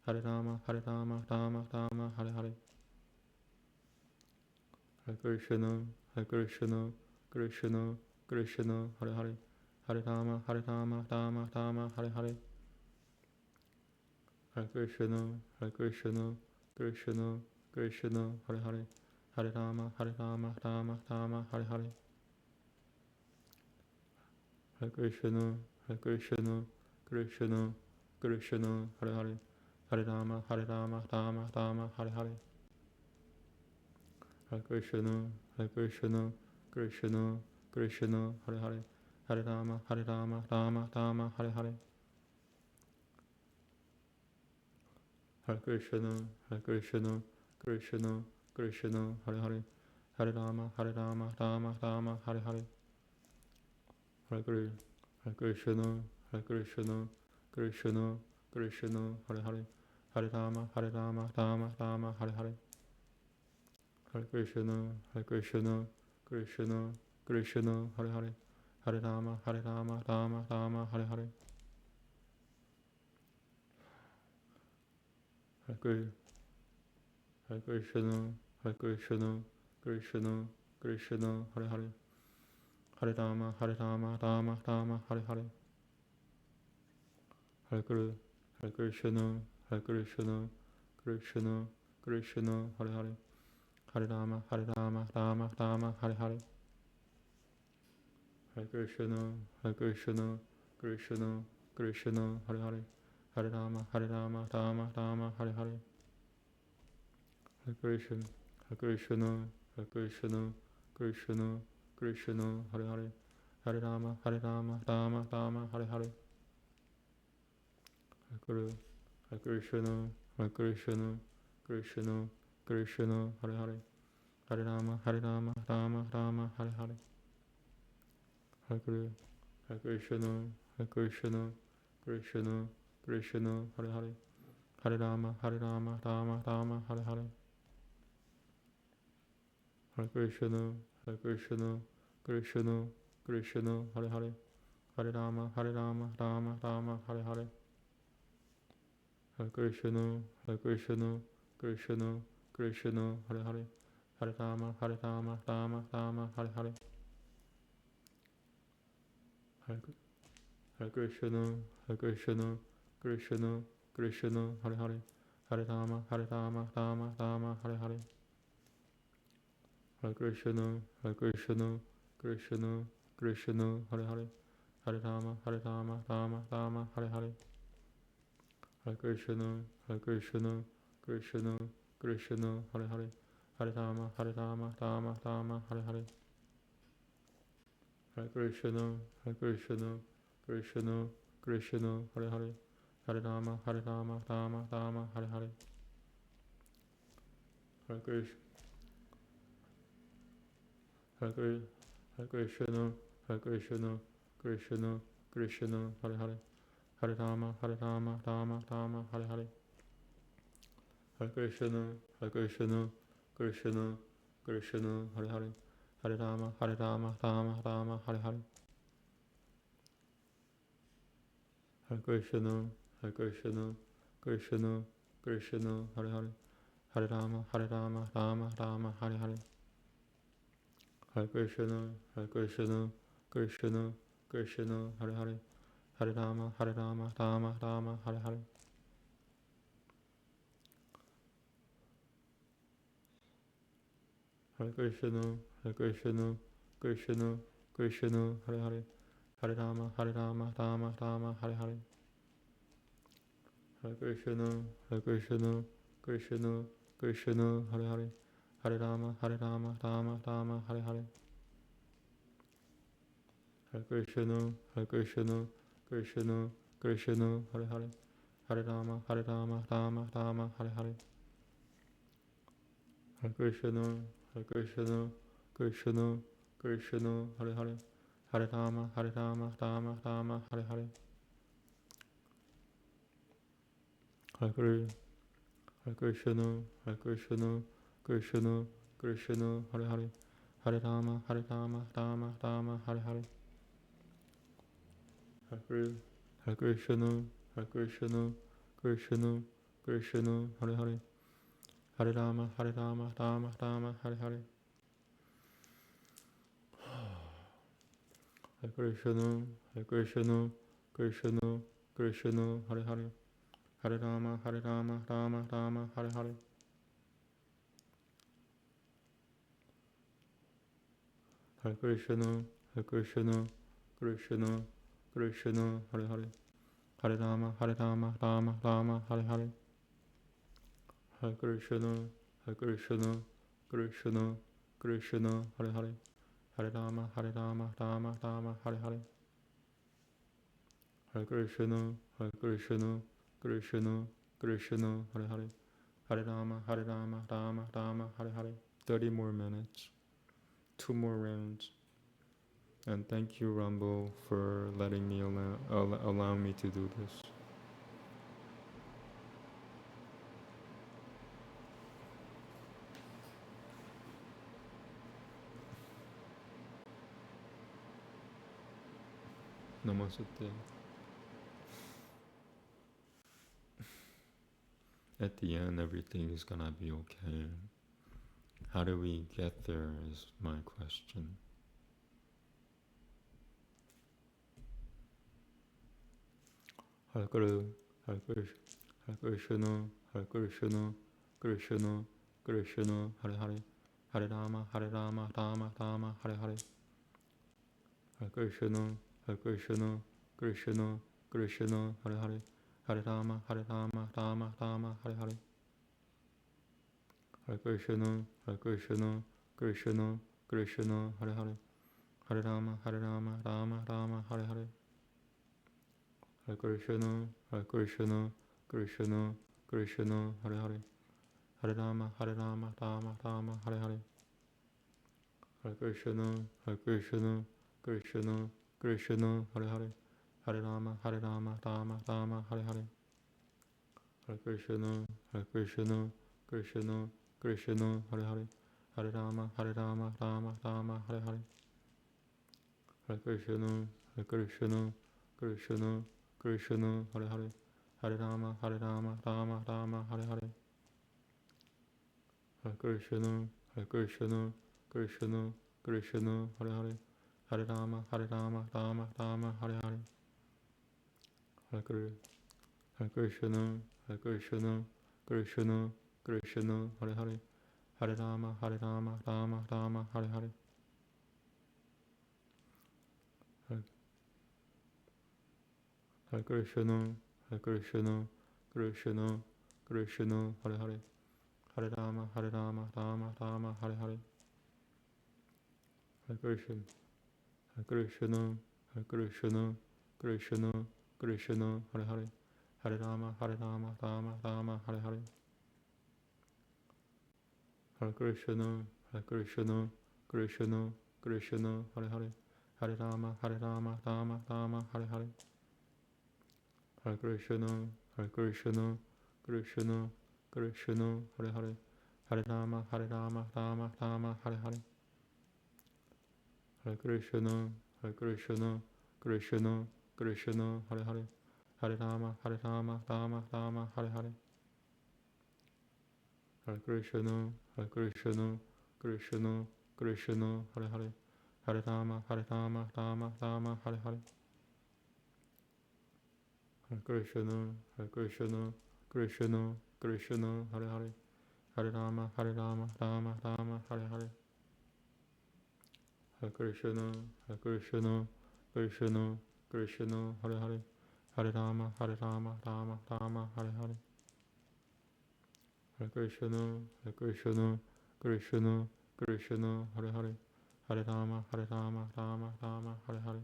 Hare Rama, Rama Rama, Hare Hare. Hare Krishna, Krishna, Krishna, Hare Hare. Hare Rama, Rama Rama, Hare Hare. Hare Krishna, Krishna, Krishna, Hare Hare. Hare Rama, Rama Rama, Hare Hare. Hare Krishna, Krishna, Krishna, Hare Hare. Hare Rama, Rama Rama, Hare Hare. Hare Krishna, Krishna, Krishna, Hare Hare. Hare Rama, Rama Rama, Hare Hare. Hare Krishna, Krishna, Krishna, Hare Hare. Hare Rama, Rama Rama, Hare Hare. Hare Krishna, Krishna, Krishna, Hare Hare. Hare Rama, Rama Rama, Hare Hare. Hare Krishna, Krishna, Krishna, Hare Hare. Hare Rama, Rama Rama, Hare Hare. Hare Krishna, Krishna, Krishna, Hare Hare. Hare Rama, Rama Rama, Hare Hare. Hare Krishna, Krishna, Krishna, Hare Hare. Hare Rama, Rama Rama, Hare Hare. Hare Krishna, Krishna, Krishna, Hare Hare. Hare Rama, Rama Rama, Hare Hare. Hare Krishna, Krishna, Krishna, Hare Hare. Hare Rama, Rama Rama, Hare Hare. Hare Krishna, Krishna, Krishna, Hare Hare. Hare Rama, Rama Rama, Hare Hare. Hare Krishna, Krishna, Krishna, Hare Hare. Hare Rama, Rama Rama, Hare Hare. Hare Krishna, Krishna, Krishna, Hare Hare. Hare Rama, Rama Rama, Hare Hare. Hare Krishna, Krishna, Krishna, Hare Hare. Hare Rama, Rama Rama, Hare Hare. Hare Krishna, Krishna, Krishna, Hare Hare. Hare Rama, Rama Rama, Hare Hare. Hare Krishna, Krishna, Krishna, Hare Hare. Hare Rama, Hare Rama, Rama Rama, Hare Hare. Hare Krishna, Hare Krishna, Krishna, Krishna, Hare Hare. Hare Rama, Rama Rama, Hare Hare. Hare Krishna, Krishna, Krishna, Hare Hare. Hare Rama, Rama Rama, Hare Hare. Hare Krishna, Hare Krishna, Krishna, Krishna, Krishna, Hare Hare. Hare Rama, Rama Rama, Hare Hare. Hare Krishna, Krishna, Krishna, Krishna, Hare Hare. Hare Rama, Rama Rama, Hare Hare. Hare Krishna, Krishna, Krishna, Krishna, Hare Hare. Hare Rama, Rama Rama, Hare Hare. Hare Krishna, Krishna, Krishna, Krishna, Hare Hare. Hare Rama, Rama Rama, Hare Hare. Hare Krishna, Krishna, Krishna, Krishna, Hare Hare. Hare Rama, Rama Rama, Hare Hare. Hare Krishna, Krishna, Krishna, Krishna, Hare Hare. Hare Rama, Rama Rama, Hare Hare. Hare Krishna, Krishna, Krishna, Krishna, Hare Hare. Hare Rama, Rama Rama, Hare Hare. Hare Krishna, Krishna, Krishna, Krishna, Hare Hare. Hare Rama, Rama Rama, Hare Hare. Hare Krishna, Krishna, Krishna, Krishna, Hare Hare. Hare Rama, Rama Rama, Hare Hare. Hare Krishna, Krishna, Krishna, Krishna, Hare Hare. Hare Rama, Rama Rama, Hare Hare. Hare Krishna, Krishna, Krishna, Krishna, Hare Hare. Hare Rama, Rama Rama, Hare Hare. Hare Krishna, Krishna, Krishna, Krishna, Hare Hare. Hare Rama, Rama Rama, Hare Hare. Hare Krishna, Krishna, Krishna, Krishna, Hare Hare. Hare Rama, Rama Rama, Hare Hare. Hare Krishna, Krishna, Krishna, Krishna, Hare Hare. Hare Rama, Rama Rama, Hare Hare. 30 more minutes. 2 more rounds. And thank you, Rumble, for letting me allow me to do this. Namaste. At the end, everything is gonna be okay. How do we get there is my question. Hare Krishna, Krishna, Krishna, Krishna, Hare Hare. Hare Rama, Rama Rama, Hare Hare. Hare Krishna, Krishna, Krishna, Krishna, Hare Hare. Hare Rama, Rama Rama, Hare Hare. Hare Krishna, Krishna, Krishna, Krishna, Hare Hare. Hare Rama, Rama Rama, Hare Hare. Hare Krishna, Krishna, Krishna, Krishna, Hare Hare. Hare Rama, Rama Rama, Hare Hare. Hare Krishna, Krishna, Krishna, Krishna, Hare Hare. Hare Rama, Rama Rama, Hare Hare. Hare Krishna, Krishna, Krishna, Krishna, Hare Hare. Hare Rama, Rama Rama, Hare Hare. Hare Krishna, Krishna, Krishna, Krishna, Hare Hare. Hare Rama, Rama Rama, Hare Hare. Hare Krishna, Krishna, Krishna, Krishna, Hare Hare. Hare Rama, Rama Rama, Hare Hare. Hare Krishna, Krishna, Krishna, Krishna, Hare Hare. Hare Rama, Rama Rama, Hare Hare. Hare Krishna, Hare Krishna, Krishna, Krishna, Hare Hare, Hare Rama, Rama Rama, Hare Hare, Hare Krishna, Hare Krishna, Hare Krishna, Krishna, Krishna, Hare Hare, Hare Rama, Rama Rama, Hare Hare, Hare Krishna, Hare Krishna, Krishna, Krishna, Hare Hare, Hare Rama, Rama Rama, Hare Hare, Hare Krishna, Hare Krishna, Krishna, Krishna, Hare Hare, Hare Rama, Rama Rama, Hare Hare, Hare Krishna, Hare Krishna, Krishna, Krishna, Hare Hare, Hare Rama, Rama Rama, Hare Hare, Hare Krishna, Hare Krishna, Krishna, Krishna, Hare Hare, Hare Rama, Rama Rama, Hare Hare, Hare Krishna, Hare Krishna, Krishna, Krishna, Hare Hare, Hare Rama, Rama Rama, Hare Hare, Hare Krishna, Hare Krishna, Krishna, Krishna, Hare Hare, Hare Rama, Rama Rama, Hare Hare, Hare Krishna, Hare Krishna, Krishna, Krishna, Hare Hare, Hare Rama, Rama, Hare Hare,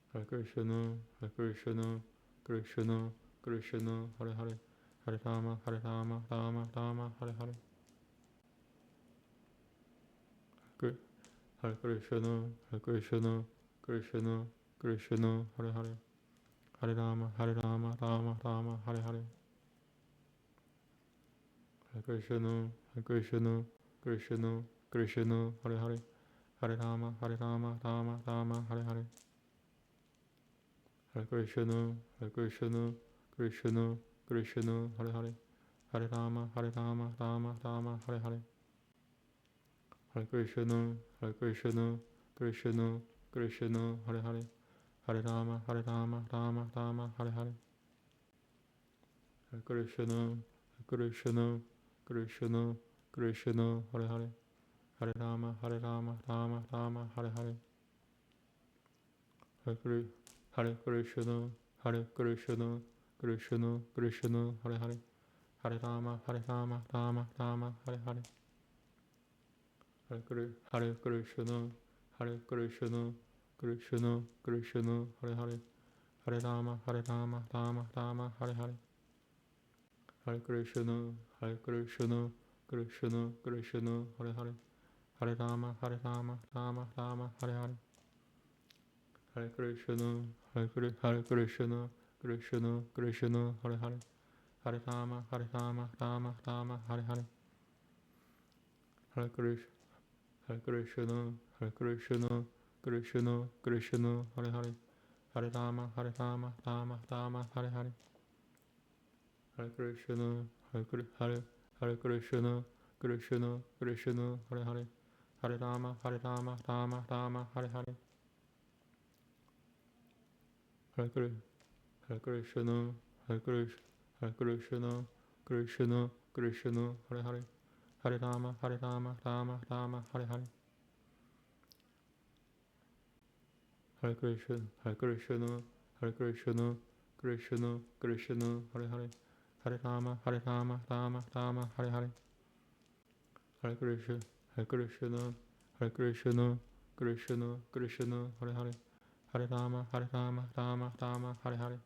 Hare Krishna, Hare Krishna, Krishna, Krishna, Hare Hare, Hare Rama, Rama, Hare Hare, Hare Krishna, Hare Krishna, Krishna, Krishna, Hare Hare, Hare Rama, Rama, Hare Hare, Hare Krishna, Hare Krishna, Krishna, Krishna, Hare Hare, Hare Rama, Rama, Hare Hare, Hare Krishna, Hare Krishna, Krishna, Krishna, Hare Hare, Hare Rama, Rama, Hare Hare, Hare Krishna, Hare Krishna, Krishna, Krishna, Hare Hare, Hare Rama, Rama, Hare Hare, Hare Krishna, Hare Krishna, Krishna, Krishna, Hare Hare, Hare Rama, Rama, Hare Hare, Hare Krishna, Hare Krishna, Krishna, Krishna, Hare Hare, Hare Rama, Rama, Hare Hare, Hare Krishna, Hare Krishna, Krishna, Krishna, Hare Hare, Hare Rama, Rama, Hare Hare, Hare Krishna, Hare Krishna, Krishna, Krishna, Hare Hare, Hare Rama, Rama, Hare Hare, Hare Krishna, Hare Krishna, Krishna, Krishna, Hare Hare, Hare Rama, Rama, Hare Hare, Hare Krishna, Hare Krishna, Hare Krishna, Krishna, Krishna, Hare Hare, Hare Rama, Rama, Hare Hare, Hare Krishna, Hare Krishna, Krishna, Krishna, Hare Hare, Hare Rama, Rama, Hare Hare, Hare Krishna, Hare Krishna, Hare Krishna, Krishna, Krishna, Hare Hare, Hare Rama, Rama, Hare Hare, Hare Krishna, Hare Krishna, Hare Krishna, Krishna, Krishna, Hare Hare, Hare Rama, Rama, Hare Hare, Hare Krishna, Hare Krishna, Hare Krishna, Krishna, Krishna, Hare Hare, Hare Rama, Rama, Hare Hare,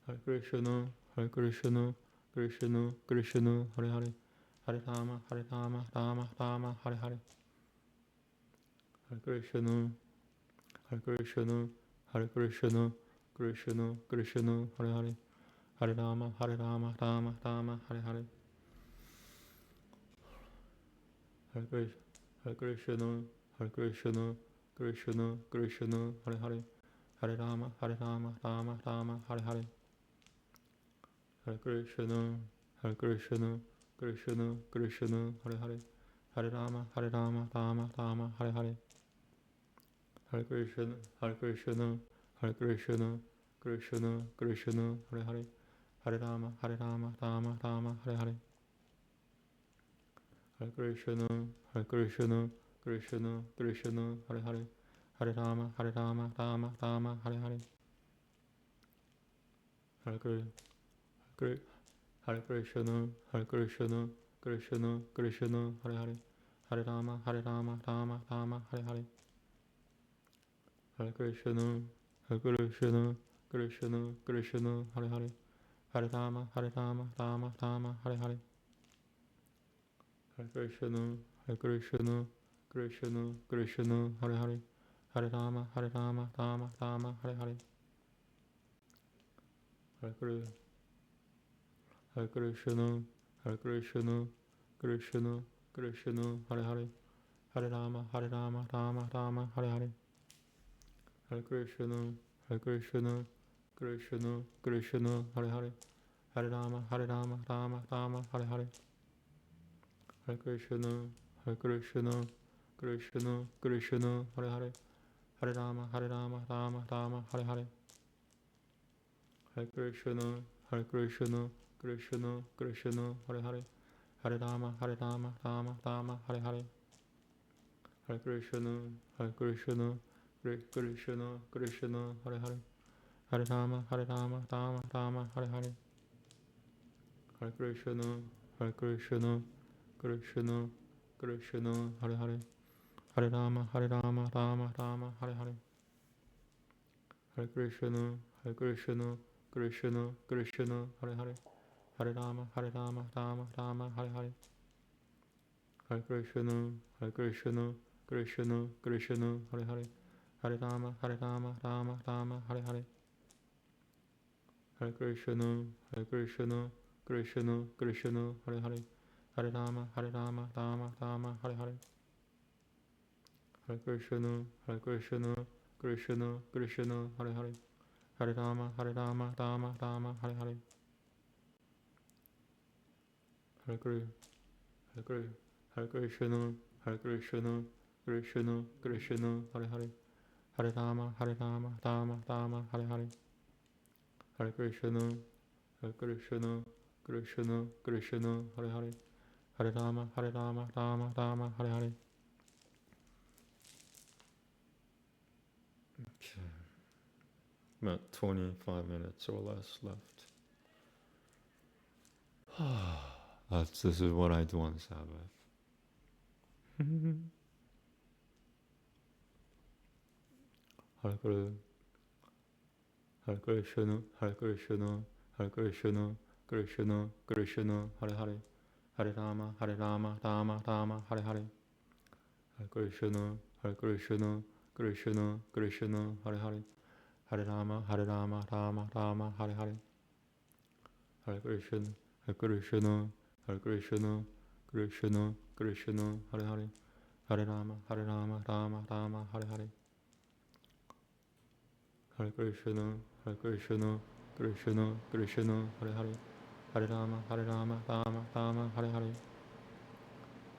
Hare Krishna, Hare Krishna, Krishna, Krishna, Hare Hare, Hare Rama, Rama, Hare Hare, Hare Krishna, Hare Krishna, Hare Krishna, Krishna, Krishna, Hare Hare, Hare Rama, Rama, Hare Hare, Hare Krishna, Hare Krishna, Krishna, Krishna, Hare Hare, Hare Rama, Rama, Hare Hare, Hare Krishna, Hare Krishna, Krishna, Krishna, Hare Hare, Hare Rama, Rama, Hare Hare, Hare Krishna, Hare Krishna, Hare Krishna, Krishna, Krishna, Hare Hare, Hare Rama, Rama, Hare Hare, Hare Krishna, Hare Krishna, Krishna, Krishna, Hare Hare, Hare Rama, Hare Rama, Rama Rama, Hare Hare. Hare Krishna, Hare Krishna, Hare Krishna, Krishna Krishna, Hare Hare. Hare Rama, Rama Rama, Hare Hare. Hare Krishna, Krishna Krishna, Hare Hare. Hare Rama, Rama Rama, Hare Hare. Hare Krishna, Krishna Krishna, Hare Hare. Hare Rama, Rama Rama, Hare Hare. Hare Krishna, Krishna Krishna, Hare Hare. Hare Rama, Rama Rama, Hare Hare. Hare Krishna, Krishna Krishna, Hare Hare. Hare Rama, Rama Rama, Hare Hare. Hare Krishna, Krishna Krishna, Hare Hare. Hare Rama, Rama Rama, Hare Hare. Hare Krishna, Krishna Krishna, Hare Hare. Hare Rama, Rama Rama, Hare Hare. Hare Krishna, Krishna Krishna, Hare Hare. Hare Rama, Rama Rama, Hare Hare. Hare Krishna, Krishna Krishna, Hare Hare. Hare Rama, Rama Rama, Hare Hare. Hare Krishna, Krishna Krishna, Hare Hare. Hare Rama, Rama Rama, Hare Hare. Hare Krishna, Krishna Krishna, Hare Hare. Hare Rama, Rama Rama, Hare Hare. Hare Krishna, Krishna Krishna, Hare Hare. Hare Rama, Rama Rama, Hare Hare. Hare Krishna, Krishna Krishna, Hare Hare. Hare Rama, Rama Rama, Hare Hare. Hare Krishna, Krishna Krishna, Hare Hare. Hare Rama, Rama Rama, Hare Hare. Hare Krishna, Krishna Krishna, Hare Hare. Hare Rama, Rama Rama, Hare Hare. Okay. About 25 minutes or less left. This is what I do on Sabbath. Hare Krishna, Krishna Krishna, Hare Hare. Hare Rama, Rama Rama, Hare Hare. Hare Krishna, Krishna Krishna, Hare Hare. Hare Rama, Rama Rama, Hare Hare. Hare Krishna, Krishna Krishna, Hare Hare. Hare Rama, Rama Rama, Hare Hare. Hare Krishna, Krishna Krishna, Hare Hare. Hare Rama, Rama Rama, Hare Hare.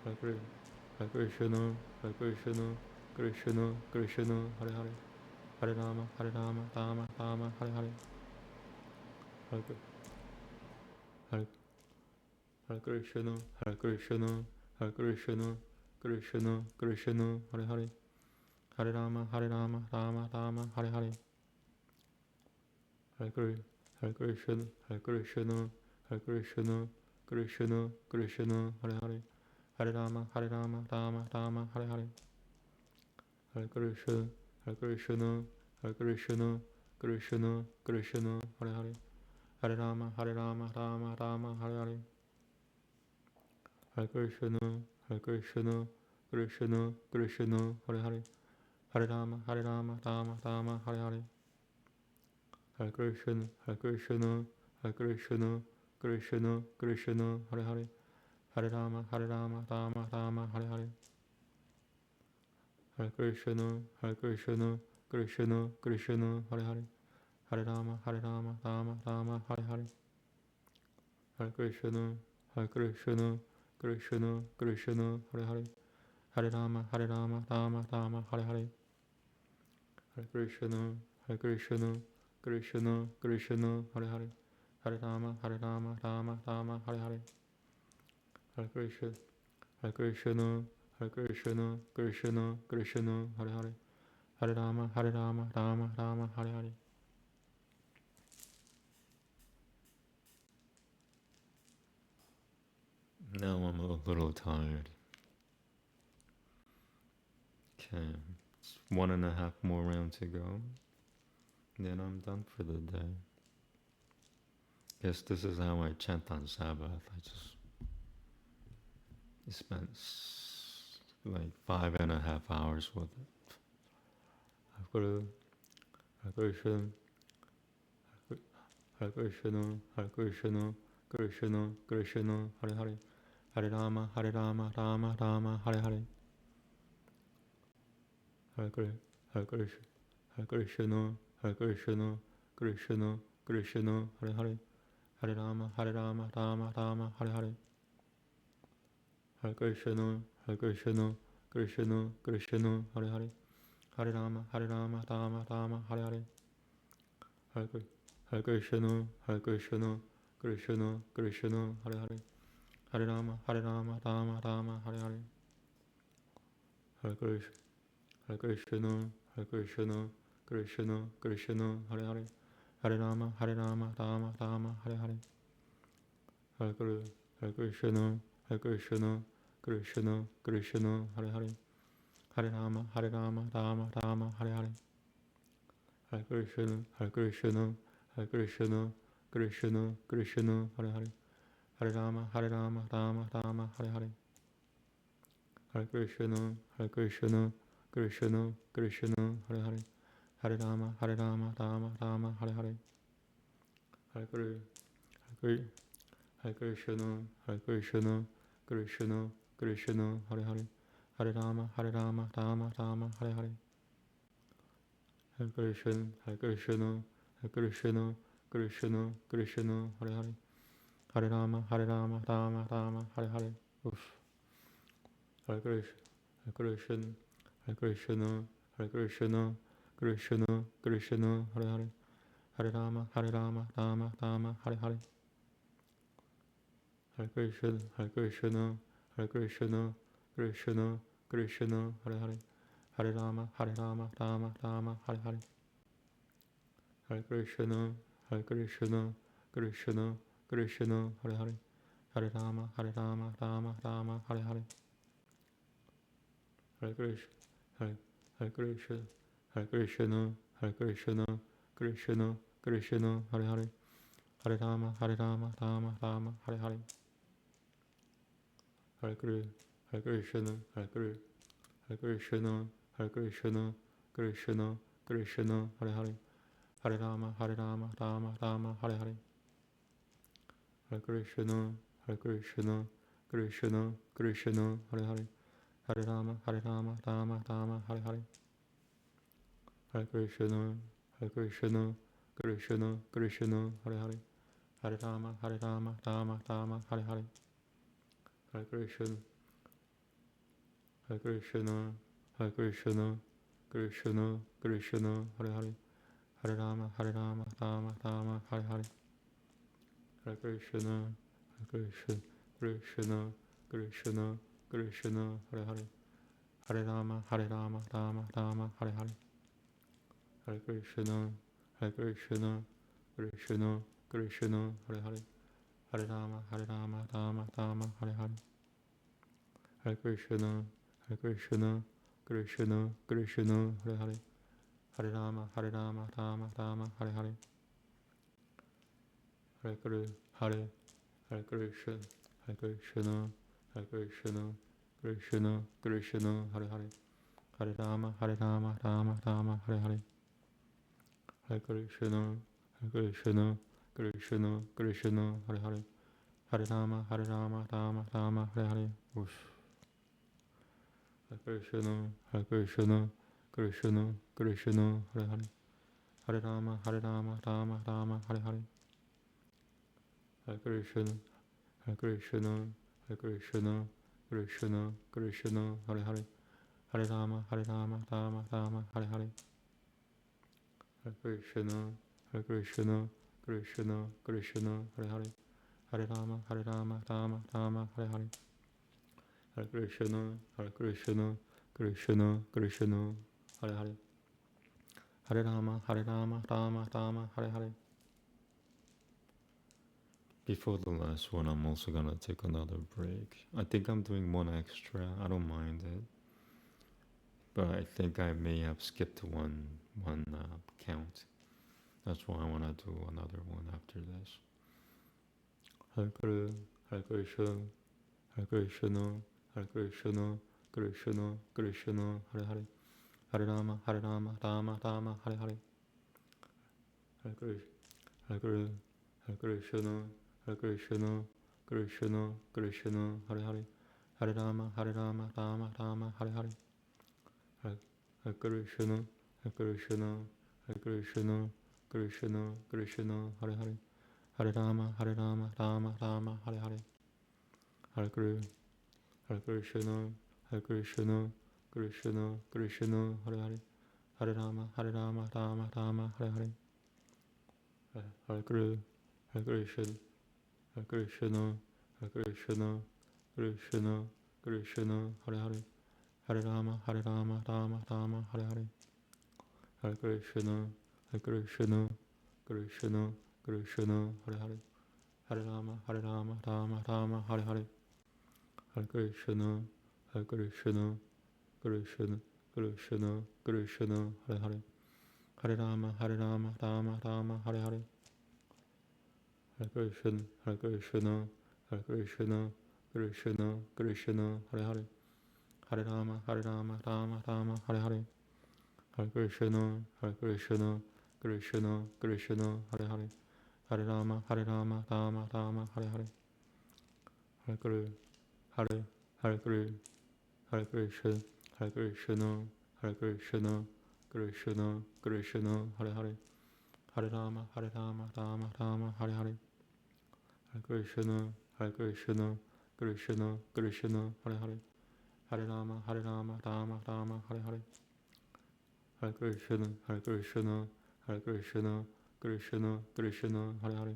Hare Krishna, Krishna Hare Hare. Hare Rama, Rama Rama, Hare Hare. Hare Krishna, Krishna Krishna, Hare Hare. Hare Rama, Rama Rama, Hare Hare. Hare Krishna, Krishna Krishna, Hare Hare. Hare Rama, Rama Rama, Hare Hare. Hare Krishna, Krishna Krishna, Hare Hare. Hare Rama, Rama Rama, Hare Hare. Hare Krishna, Krishna Krishna, Hare Hare. Hare Rama, Rama Rama, Hare Hare. Hare Krishna, Krishna Krishna, Hare Hare. Hare Rama, Rama Rama, Hare Hare. Hare Krishna, Krishna Krishna, Hare Hare. Hare Rama, Rama Rama, Hare Hare. Hare Krishna, Krishna Krishna, Hare Hare. Hare Rama, Rama Rama, Hare Hare. Hare Krishna, Krishna Krishna, Hare Hare. Hare Rama, Rama Rama, Hare Hare. Hare Krishna, Krishna Krishna, Hare Hare. Hare Rama, Rama Rama, Hare Hare. Now I'm a little tired. Okay, it's 1.5 more rounds to go. Then I'm done for the day. Guess this is how I chant on Sabbath. I just spent like 5.5 hours with it. Hare Krishna, Hare Krishna, Hare Krishna, Krishna, Krishna, Hare Hare, Hare Rama, Rama Rama, Hare Hare, Hare Krishna, Hare Krishna, Hare Krishna, Hare Krishna, Krishna, Krishna, Hare Hare, Hare Rama, Rama, Hare Hare, Hare Krishna, Hare Krishna, Krishna, Krishna, Hare Hare, Hare Rama, Rama, Hare Hare, Hare Krishna, Hare Krishna, Krishna, Krishna, Hare Hare, Hare Rama, Rama, Hare Hare, Hare Krishna, Hare Krishna, Hare Krishna, Krishna, Krishna, Hare Hare, Hare Rama, Rama, Hare Hare, Hare Krishna, Hare Krishna, Krishna, Krishna, Hare Hare, Hare Rama, Rama, Hare Hare, Hare Krishna, Hare Krishna, Hare Krishna, Krishna, Krishna, Hare Hare, Hare Rama, Rama, Hare Hare, Hare Krishna, Hare Krishna, Krishna, Krishna, Hare Hare, Hare Rama, Rama, Hare Hare, Hare Krishna, Hare Krishna, Krishna, Krishna, Hare Hare, Hare Rama, Rama, Hare Hare, Hare Krishna, Hare Krishna, Hare Krishna, Krishna, Krishna, Hare Hare, Hare Rama, Rama, Hare Hare. Oof. Hare Krishna, Hare Krishna, Hare Krishna, Krishna, Krishna, Hare Hare, Hare Rama, Rama, Hare Hare, Hare Krishna, Hare Krishna, Hare Krishna, Krishna, Krishna, Hare Hare, Hare Rama, Rama, Hare Hare, Hare Krishna, Hare Krishna, Krishna, Krishna, Hare Hare, Hare Rama, Rama, Hare Hare, Hare Krishna, Hare Krishna, Hare Krishna, Hare Krishna, Krishna, Krishna, Hare Hare, Hare Rama, Rama, Hare Hare, Hare Krishna, Hare Krishna, Hare Krishna, Krishna, Krishna, Hare Hare, Hare Rama, Rama, Hare Hare, Hare Krishna, Hare Krishna, Krishna, Krishna, Hare Hare, Hare Rama, Rama, Hare Hare, Hare Krishna, Hare Krishna, Krishna, Krishna, Hare Hare, Hare Rama, Rama, Hare Hare, Hare Krishna, Hare Krishna, Hare Krishna, Krishna, Krishna, Hare Hare, Hare Rama, Rama, Hare Hare, Hare Krishna, Hare Krishna, Krishna, Krishna, Krishna, Hare Hare, Hare Rama, Rama, Hare Hare, Hare Krishna, Hare Krishna, Krishna, Krishna, Hare Hare, Hare Rama, Rama, Hare Hare, Hare Krishna, Hare Krishna, Krishna, Krishna, Hare Hare, Hare Rama, Rama, Hare Hare, Hare Krishna, Hare Krishna, Hare Krishna, Krishna, Krishna, Hare Hare, Hare Rama, Rama, Hare Hare, Hare Krishna, Hare Krishna, Krishna, Krishna, Hare Hare, Hare Rama, Rama, Hare Hare. Oof. Hare Krishna, Hare Krishna, Krishna, Krishna, Hare Hare, Hare Rama, Rama, Hare Hare, Hare Krishna, Hare Krishna, Hare Krishna, Krishna, Krishna, Hare Hare, Hare Rama, Rama, Hare Hare, Hare Krishna, Hare Krishna, Krishna, Krishna, Hare Hare, Hare Rama, Rama, Hare Hare, Hare Krishna, Hare Krishna, Krishna, Krishna, Hare Hare, Hare Rama, Rama Rama, Hare Hare. Before the last one, I'm also gonna take another break. I think I'm doing one extra. I don't mind it, but I think I may have skipped one count. That's why I wanna do another one after this. Hare Krishna, Hare Krishna, Hare Krishna, Krishna Krishna, Hare Hare, Hare Rama, Rama Rama, Hare Hare, Hare Krishna, Hare Krishna, Hare Krishna, Krishna Krishna, Hare Hare, Hare Rama, Rama Rama, Hare Hare, Hare Krishna, Hare Krishna, Hare Krishna, Krishna Krishna, Hare Hare, Hare Rama, Rama Rama, Hare Hare, Hare Krishna. Hare Krishna, Hare Krishna, Krishna Krishna, Hare Hare, Hare Rama, Rama Rama, Hare Hare, Hare Krishna, Hare Krishna, Hare Krishna, Krishna Krishna, Hare Hare, Hare Rama, Rama Rama, Hare Hare, Hare Krishna, Hare Krishna, Krishna Krishna, Hare Hare, Hare Rama, Rama Rama, Hare Hare, Hare Krishna, Hare Krishna, Krishna Krishna Krishna, Hare Hare, Hare Rama, Rama Rama, Hare Hare, Hare Krishna, Hare Krishna, Hare Krishna, Krishna Krishna, Hare Hare, Hare Rama, Rama Rama, Hare Hare, Hare Krishna, Hare Krishna, Krishna Krishna, Hare Hare, Hare Rama, Rama Rama, Hare Hare, Hare Hare Hare Krishna, Hare Krishna, Hare Krishna, Hare Krishna, Krishna Krishna, Hare Hare, Hare Rama, Rama Rama, Hare Hare, Hare Krishna, Hare Krishna, Krishna Krishna, Hare Hare, Hare Rama, Rama Rama, Hare Hare, Hare Krishna, Hare Krishna, Hare Krishna, Krishna Krishna, Hare Hare,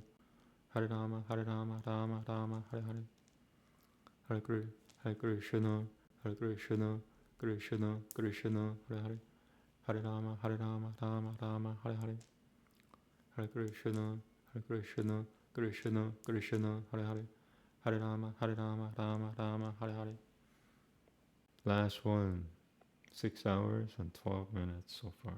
Hare Rama, Rama Rama, Hare Hare, Hare Krishna, Hare Krishna, Krishna Krishna, Hare Hare, Hare Rama, Rama Rama, Hare Hare, Hare Krishna, Hare Krishna, Krishna Krishna, Hare Hare, Hare Rama, Rama Rama, Hare Hare. Last one, 6 hours and 12 minutes so far.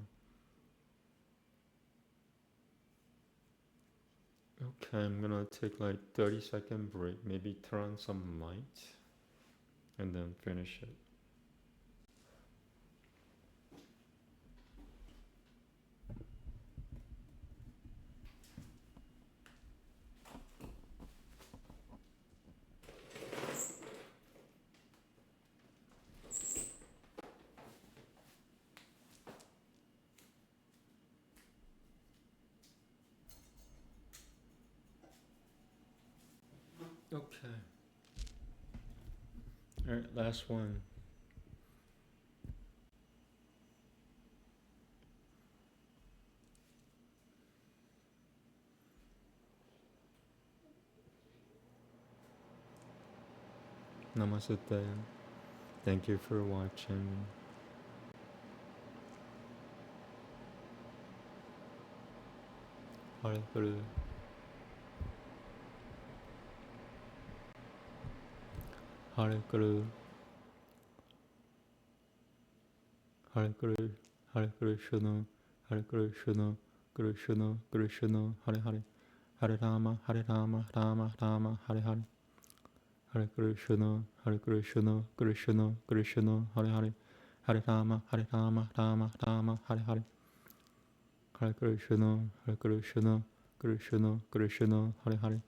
Okay, I'm gonna take like 30-second break, maybe turn on some light, and then finish it. Okay. Alright, last one. Namaste. Thank you for watching. Hare Krishna. Hare Krishna. Hare Krishna. Hare Krishna. Hare Krishna. Krishna Krishna. Hare Hare. Hare Rama. Rama Rama. Hare Hare. Hare Krishna. Hare Krishna. Krishna Krishna. Hare Hare. Hare Rama. Rama. Hare Hare. Hare Krishna. Hare Krishna. Krishna Krishna. Hare Hare.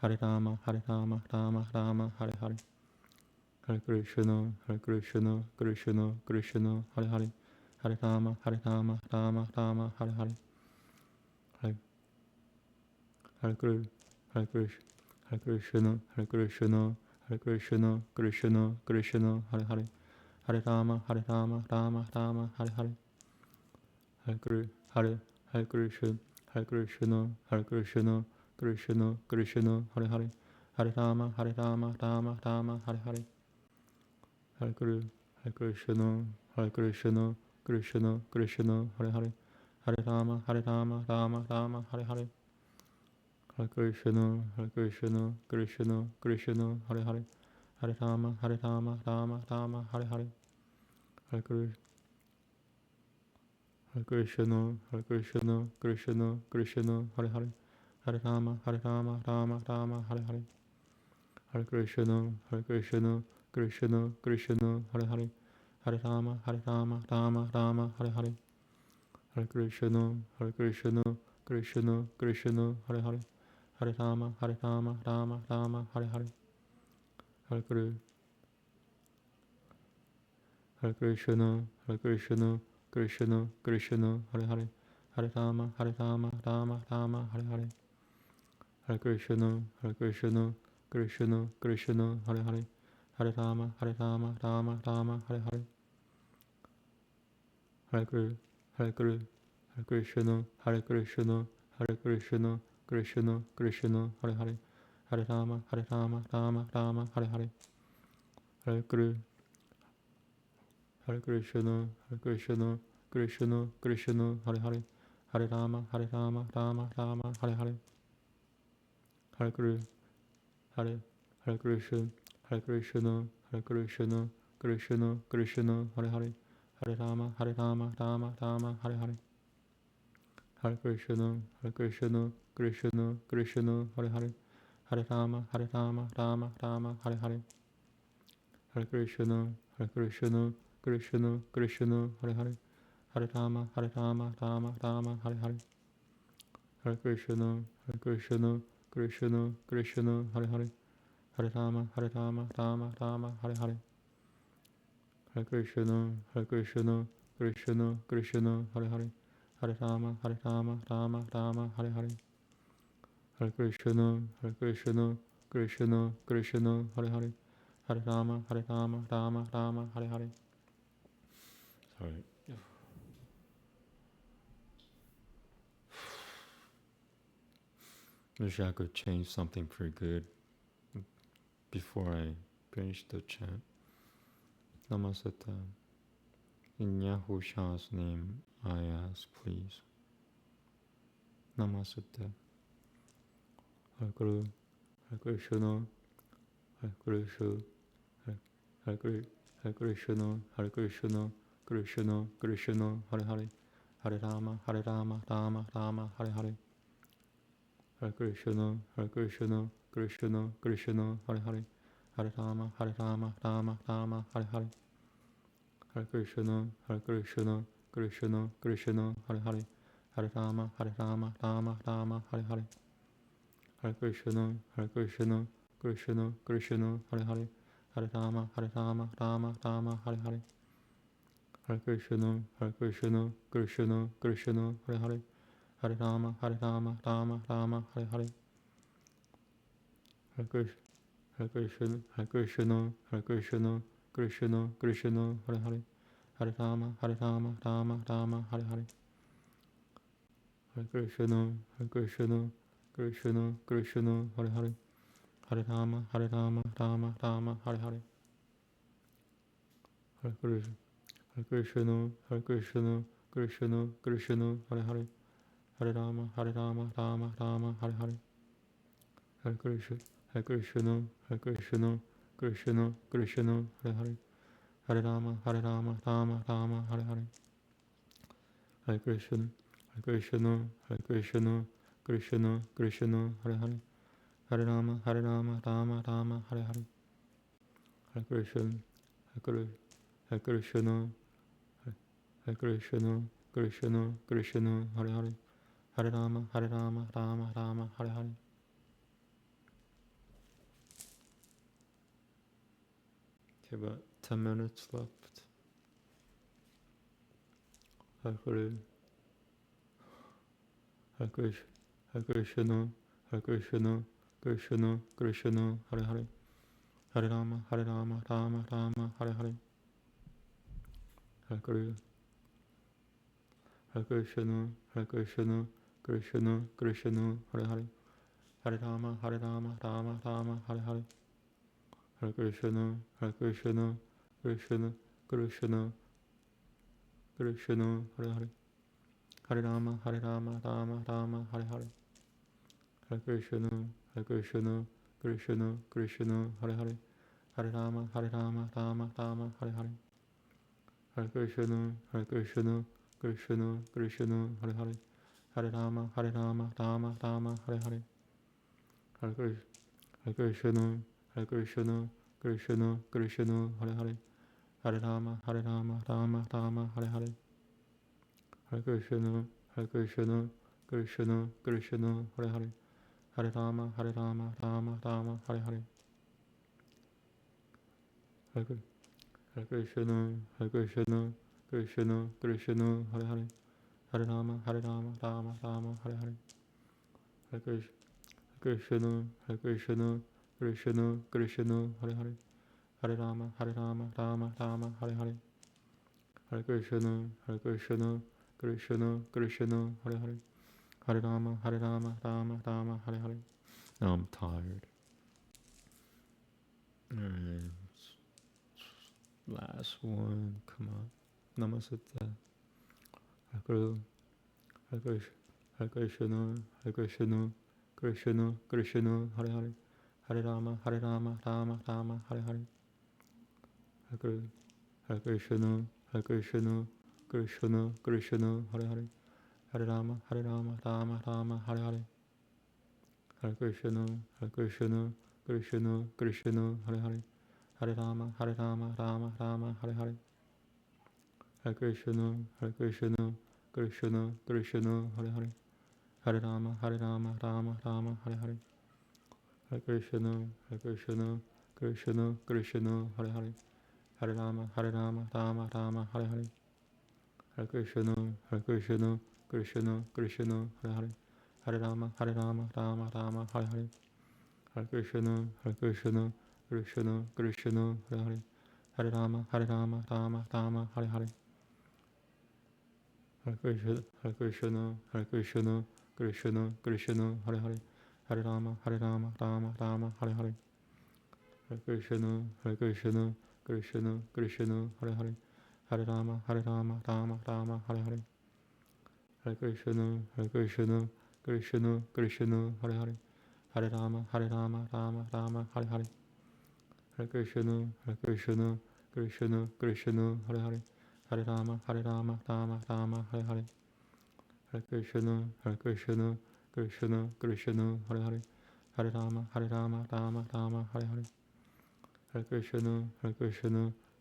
Hare Rama. Rama. Hare Hare. Hare Krishna, Hare Krishna, Krishna Krishna, Hare Hare, Hare Rama, Rama, Hare Hare, Hare Hare Krishna, Hare Krishna, Hare Krishna, Krishna Krishna, Hare Hare, Hare Rama, Rama, Hare Hare, Hare Krishna, Hare Krishna, Hare Krishna, Krishna Krishna, Hare Hare, Hare Rama, Rama, Hare Hare. Hare Krishna, Hare Krishna, Krishna Krishna, Hare Hare, Rama, Rama Rama, Hare Hare. Hare Krishna, Krishna Krishna, Hare Hare. Hare Rama, Rama Rama, Hare Hare. Hare Krishna, Krishna Krishna, Hare Hare. Hare Rama, Rama Hare Hare. Hare Krishna, Krishna Krishna, Hare Hare. Hare Rama, Rama Hare Hare. Hare Krishna, Krishna Krishna, Hare Hare. Hare Rama, Rama Hare Hare. Hare Krishna, Krishna Krishna, Hare Hare. Hare Rama, Rama Hare Hare. Hare Krishna, Krishna Hare Hare. Hare Rama, Rama Hare Hare. Hare Krishna, Krishna Krishna, Hare Hare. Hare Rama, Rama Hare Hare. Hare Krishna, Krishna Hare Hare. Hare Rama, Rama Hare Hare. Hare Krishna, Krishna Krishna, Hare Hare. Hare Rama, Rama Hare Hare. Hare Krishna, Krishna Hare Hare. Hare Rama, Rama Hare Hare. Hare Krishna, Krishna Hare Hare. Hare Rama, Rama Hare Hare. Hare Krishna, Krishna Hare Hare. Hare Rama, Rama Hare Hare. Hare Krishna, Krishna Hare Hare. Hare Rama, Rama Hare Hare. Hare Krishna, Krishna Hare Hare. Hare Rama, Rama Hare Hare. Sorry. Wish I could change something for good before I finish the chant. Namaste. In Yahusha's name, I ask, please. Namaste. Hare Krishna, Krishna, Hare Krishna, Krishna, Hare Hare. Hare Rama, Rama Hare Hare. Hare Krishna, Krishna Hare Hare. Hare Rama, Rama Hare Hare. Hare Krishna, Krishna Hare Hare. Hare Rama, Rama Hare Hare. Hare Krishna, Krishna Hare Hare. Hare Rama, Rama Hare Hare. Hare Krishna, Krishna Hare Hare. Hare Rama, Rama Hare Hare. Hare Krishna, Krishna Hare Hare. Hare Rama, Rama Hare Hare. Hare Krishna, Krishna Hare Hare. Hare Rama, Rama Hare Hare. Hare Krishna, Krishna Hare Hare. Hare Rama, Rama Hare Hare. Hare Krishna, Krishna Hare Hare. Hare Rama, Rama Hare Hare. Hare Krishna, Krishna Hare Hare. Hare Rama, Rama Hare Hare. Hare Krishna, Krishna Hare Hare. Hare Rama, Rama Hare Hare. Okay, about 10 minutes left. Hare Krishna, Krishna Hare Hare. Hare Rama, Rama Hare Hare. Hare Krishna, Krishna Hare Hare. Hare Rama, Rama Hare Hare. Hare Krishna, Krishna Hare Hare. Hare Rama, Rama Rama, Hare Hare. Hare Krishna, Krishna Krishna, Hare Hare. Hare Rama, Rama Rama, Hare Hare. Hare Krishna, Krishna Krishna, Hare Hare. Hare Rama, Rama Rama, Hare Hare. Hare Krishna, Krishna Krishna, Hare Hare. Hare Rama, Rama Rama, Hare Hare. Hare Krishna, Krishna Krishna, Hare Hare. Hare Rama, Rama Rama, Hare Hare. Hare Krishna, Krishna Krishna, Hare Hare. Hare Rama, Rama Rama, Hare Hare. Hare Krishna, Krishna Krishna, Hare Hare. Hare Rama, Rama Rama, Hare Hare. Hare Krishna, Krishna Krishna, Hare Hare. Hare Rama, Rama Rama, Hare Hare. I'm tired. Alright. Last one. Come on. Namaste. Hare Krishna, Krishna Krishna, Hare Hare. Hare Rama, Rama Rama, Hare Hare. Hare Krishna, Krishna Krishna, Hare Hare. Hare Rama, Rama Rama, Hare Hare. Hare Krishna, Krishna Krishna, Hare Hare. Hare Rama, Rama Rama, Hare Hare. Hare Krishna, Krishna Krishna, Hare Hare. Hare Rama, Rama Rama, Hare Hare. Hare Krishna, Krishna Krishna, Hare Hare. Hare Rama, Rama Rama, Hare Hare. Hare Krishna, Krishna Krishna, Hare Hare. Hare Rama, Rama Rama, Hare Hare. Hare Krishna, Krishna Krishna, Hare Hare. Hare Rama, Rama Rama, Hare Hare. Hare Krishna, Krishna Krishna, Hare Hare. Hare Rama, Rama Rama, Hare Hare. Hare Krishna, Krishna Krishna, Hare Hare. Hare Rama, Rama Rama, Hare Hare. Hare Krishna, Krishna Krishna, Hare Hare. Hare Rama, Rama Rama, Hare Hare. Hare Krishna, Krishna Krishna, Hare Hare. Hare Rama, Rama Rama, Hare Hare. Hare Krishna, Krishna Krishna, Hare Hare. Hare Rama, Rama Rama, Hare Hare. Hare Krishna,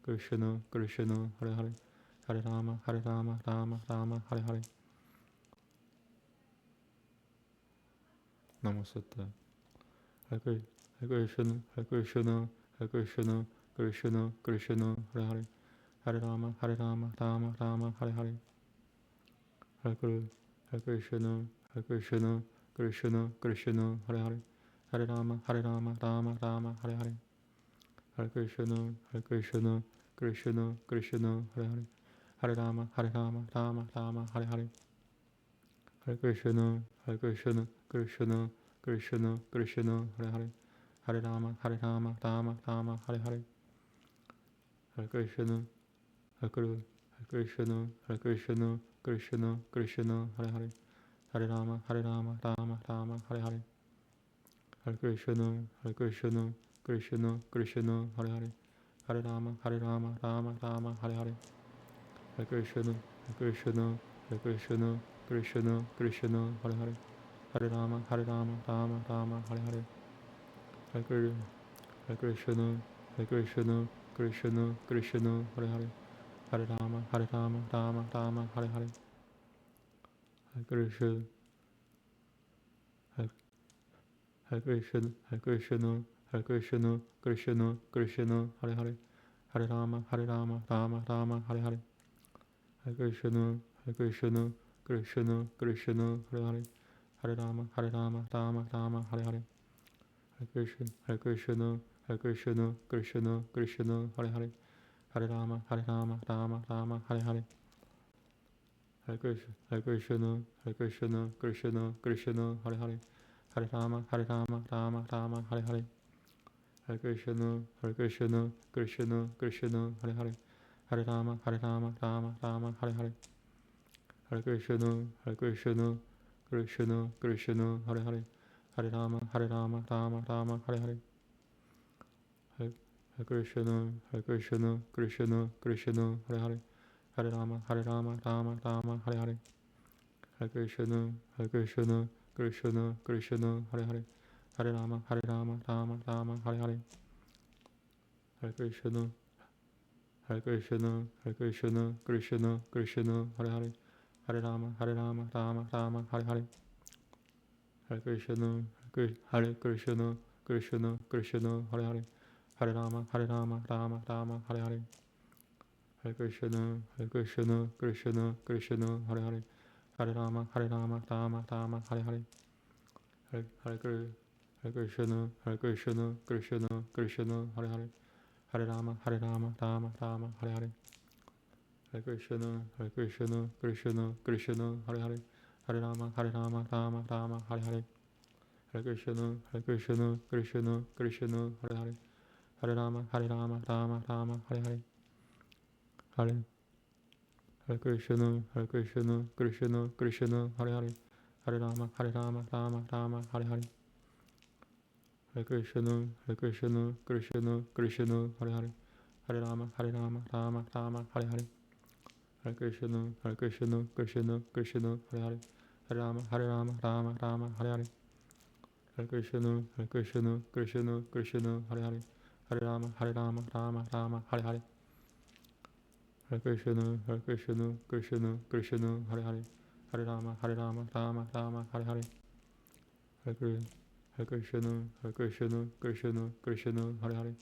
Krishna Krishna, Hare Hare. Hare Rama, Rama Rama, Hare Hare. Namaste. Hare Krishna, Krishna Krishna, Hare Hare. Hare Rama, Rama Rama, Hare Hare. Hare Krishna, Krishna Krishna, Hare Hare. Hare Rama, Rama Rama, Hare Hare. Hare Krishna, Krishna Krishna, Hare Hare. Hare Rama, Rama Rama, Hare Hare. Hare Krishna, Krishna Krishna, Hare Hare. Hare Rama, Rama Rama, Hare Hare. Hare Krishna, Krishna Krishna, Hare Hare. Hare Rama, Rama Rama, Hare Hare. Hare Krishna, Krishna Krishna, Hare Hare. Hare Rama, Rama Rama, Hare Hare. Hare Krishna, Krishna Krishna, Hare Hare. Hare Rama, Rama Rama, Hare Hare. Hare Krishna, Krishna, Hare Hare. Hare Rama, Rama Rama, Hare Hare. Hare Krishna, Hare Krishna, Krishna, Hare Hare. Hare Rama, Rama Rama, Hare Hare. Hare Krishna, Krishna Hare Hare. Hare Rama, Rama Rama, Hare Hare. Hare Krishna, Krishna Hare Hare. Hare Rama, Rama Rama, Hare Hare. Hare Krishna, Krishna Hare Hare. Hare Rama, Rama Rama, Hare Hare. Hare Krishna, Krishna Hare Hare. Hare Rama, Rama Rama, Hare Hare. Hare Krishna, Hare Krishna, Krishna Krishna, Hare Hare, Hare Rama, Rama Rama, Hare Hare. Hare Krishna, Hare Krishna, Krishna Krishna, Hare Hare, Hare Rama, Rama Rama, Hare Hare. Hare Krishna, Hare Krishna, Krishna Krishna, Hare Hare, Hare Rama, Rama Rama, Hare Hare. Hare Krishna, Hare Krishna, Hare Krishna, Krishna Krishna, Hare Hare, Hare Rama, Rama Rama, Hare Hare. Hare Krishna, Hare Krishna, Krishna Krishna, Hare Hare, Hare Rama, Rama Rama, Hare Hare. Hare Krishna, Hare Krishna, Krishna Krishna, Hare Hare, Hare Rama, Rama Rama, Hare Hare. Hare Krishna, Hare Krishna, Krishna Krishna, Hare Hare, Hare Rama, Rama Rama, Hare Hare. Hare Krishna, Hare Krishna, Krishna Krishna, Hare Hare, Hare Rama, Rama Rama, Hare Hare. Hare Krishna, Hare Krishna, Krishna Krishna, Hare Hare, Hare Rama, Rama Rama, Hare Hare. Hare Hare Krishna, Hare Krishna, Krishna Krishna, Hare Hare, Hare Rama, Rama Rama, Hare Hare. Hare Krishna, Hare Krishna, Krishna Krishna, Hare Hare, Hare Rama, Rama Rama, Hare Hare. Hare Krishna, Hare Krishna, Krishna Krishna, Hare Hare, Hare Rama, Rama Rama, Hare Hare. Hare Krishna, Hare Krishna, Krishna Krishna, Hare Hare, Hare Rama, Rama Rama, Hare Hare. Hare Krishna, Hare Krishna, Krishna Krishna, Hare Hare, Hare Rama, Rama Rama, Hare Hare. Hare Krishna, Hare Krishna, Krishna Krishna, Hare Hare,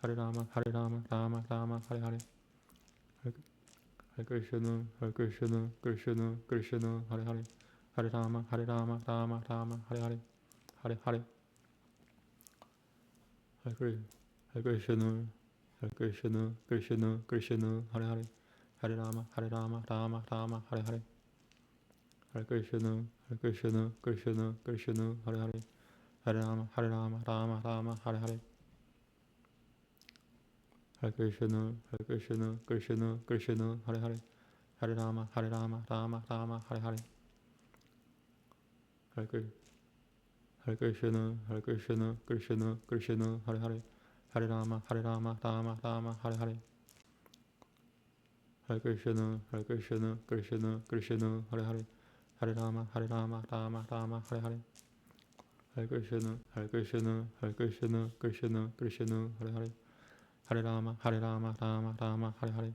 Hare Rama, Rama Rama, Hare Hare. Hare Krishna, Hare Krishna, Krishna Krishna, Hare Hare, Hare Rama, Rama Rama, Hare Hare. Hare Hare. Hare Krishna, Hare Krishna, Krishna Krishna, Hare Hare, Hare Rama, Rama Rama, Hare Hare. Hare Krishna, Hare Krishna, Krishna Krishna, Hare Hare, Hare Rama, Rama Rama, Hare Hare. Hare Krishna, Hare Krishna, Krishna Krishna, Hare Hare, Hare Rama, Rama Rama, Hare Hare. Hare Krishna, Hare Krishna, Krishna Krishna, Hare Hare, Hare Rama, Rama Rama, Hare Hare. Hare Krishna, Hare Krishna, Krishna Krishna, Hare Hare, Hare Rama, Rama Rama, Hare Hare. Hare Krishna, Hare Krishna, Hare Krishna, Krishna Krishna, Hare Hare, Hare Rama, Rama Rama, Hare Hare.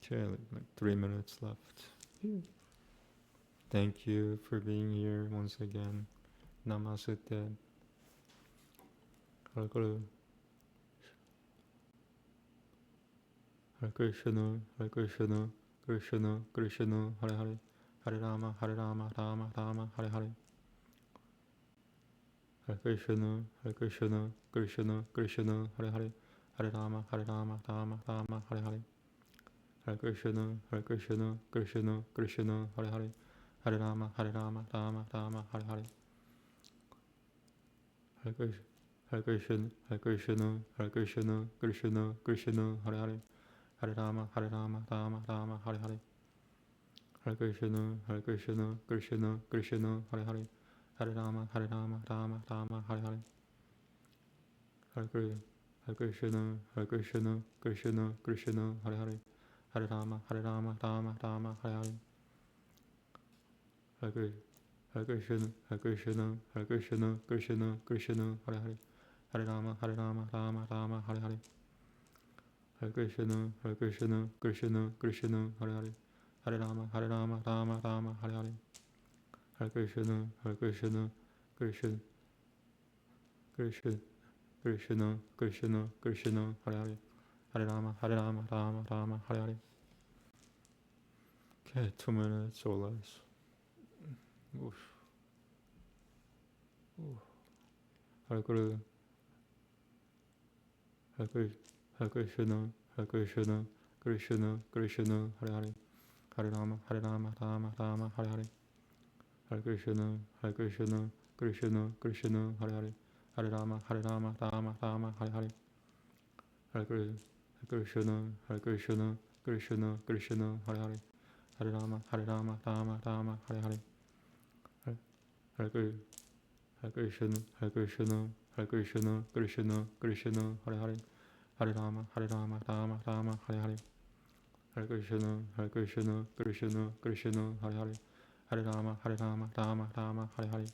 Okay, like 3 minutes left. Thank you for being here once again. Namaste. Hare Krishna, Hare Krishna, Krishna Krishna, Hare Hare, Hare Rama, Rama Rama, Hare Hare. Hare Krishna, Hare Krishna, Krishna Krishna, Hare Hare, Hare Rama, Rama Rama, Hare Hare. Hare Krishna, Hare Krishna, Krishna Krishna, Hare Hare, Hare Rama, Rama Rama, Hare Hare. Hare Krishna, Hare Krishna, Hare Krishna, Krishna Krishna, Hare Hare, Hare Rama, Rama Rama, Hare Hare. Hare Krishna, Hare Krishna, Krishna Krishna, Hare Hare, Hare Rama, Rama Rama, Hare Hare. Hare Krishna, Hare Krishna, Krishna Krishna, Hare Hare, Hare Rama, Rama Rama, Hare Hare. Hare Krishna, Hare Krishna, Hare Krishna, Krishna Krishna, Hare Hare, Hare Rama, Rama Rama, Hare Hare. Hare Krishna, Hare Krishna, Krishna Krishna, Hare Hare, Hare Rama, Rama Rama, Hare Hare. Hare Krishna, Hare Krishna, Krishna Krishna Krishna Krishna Krishna, Hare Hare, Hare Rama, Rama Hare Hare. Okay, 2 minutes or less. Oof. Oof. Hare Krishna, Hare Krishna, Hare Krishna, Krishna Krishna, Hare Hare, Hare Rama, Rama Hare Hare. Hare Krishna, Hare Krishna, Krishna Krishna, Hare Hare, Hare Rama, Rama Rama, Hare Hare. Hare Krishna, Hare Krishna, Krishna Krishna Hare Hare Hare Rama Rama Rama Hare Hare Hare Krishna Krishna Krishna Krishna Hare Hare Hare Rama Rama Rama Hare Hare Hare Krishna Krishna Krishna Hare Hare Hare Rama Rama Rama Hare Hare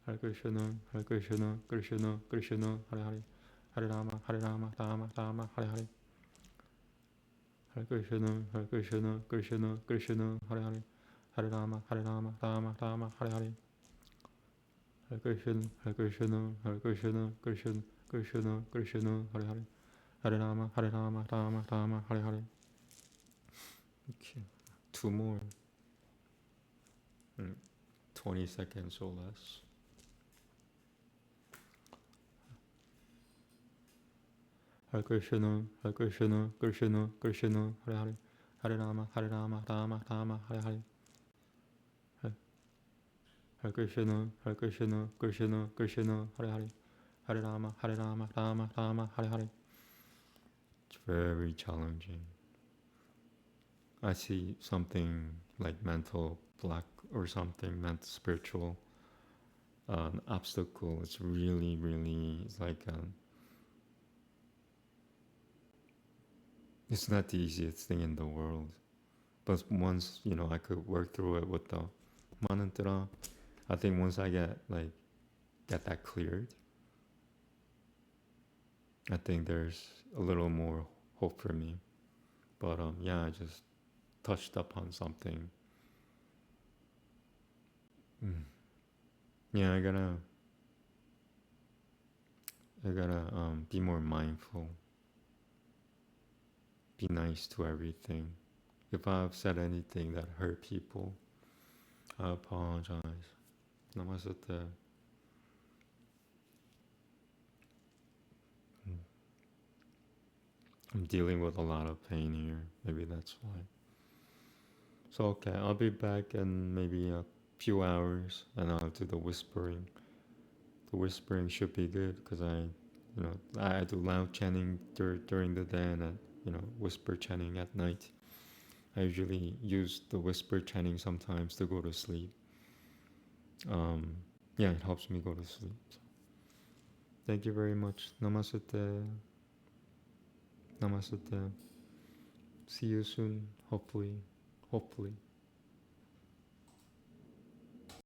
Hare Krishna Krishna Krishna Hare Hare Hare Rama Rama Rama Hare Hare Hare Krishna Krishna Krishna Hare Hare Hare Rama Rama Rama Hare Hare Hare Krishna Krishna Krishna Hare Hare Hare Rama Rama Hare Hare. Okay, two more. 20 seconds or less. Hare Krishna Krishna Hare Hare Hare Rama Rama Hare Hare Hare Krishna Krishna Hare Hare Hare Rama Rama Hare Hare. It's very challenging. I see something like mental block or something, mental spiritual obstacle. It's really, it's like it's not the easiest thing in the world. But once, I could work through it with the mantra, I think once I get that cleared, I think there's a little more hope for me. But I just touched upon something. Yeah, I gotta be more mindful. Be nice to everything. If I've said anything that hurt people, I apologize. Namaste. I'm dealing with a lot of pain here. Maybe that's why. So okay, I'll be back in maybe a few hours, and I'll do the whispering. The whispering should be good because I do loud chanting during the day, and whisper chanting at night. I usually use the whisper chanting sometimes to go to sleep. It helps me go to sleep. So. Thank you very much. Namaste. Namaste. See you soon. Hopefully.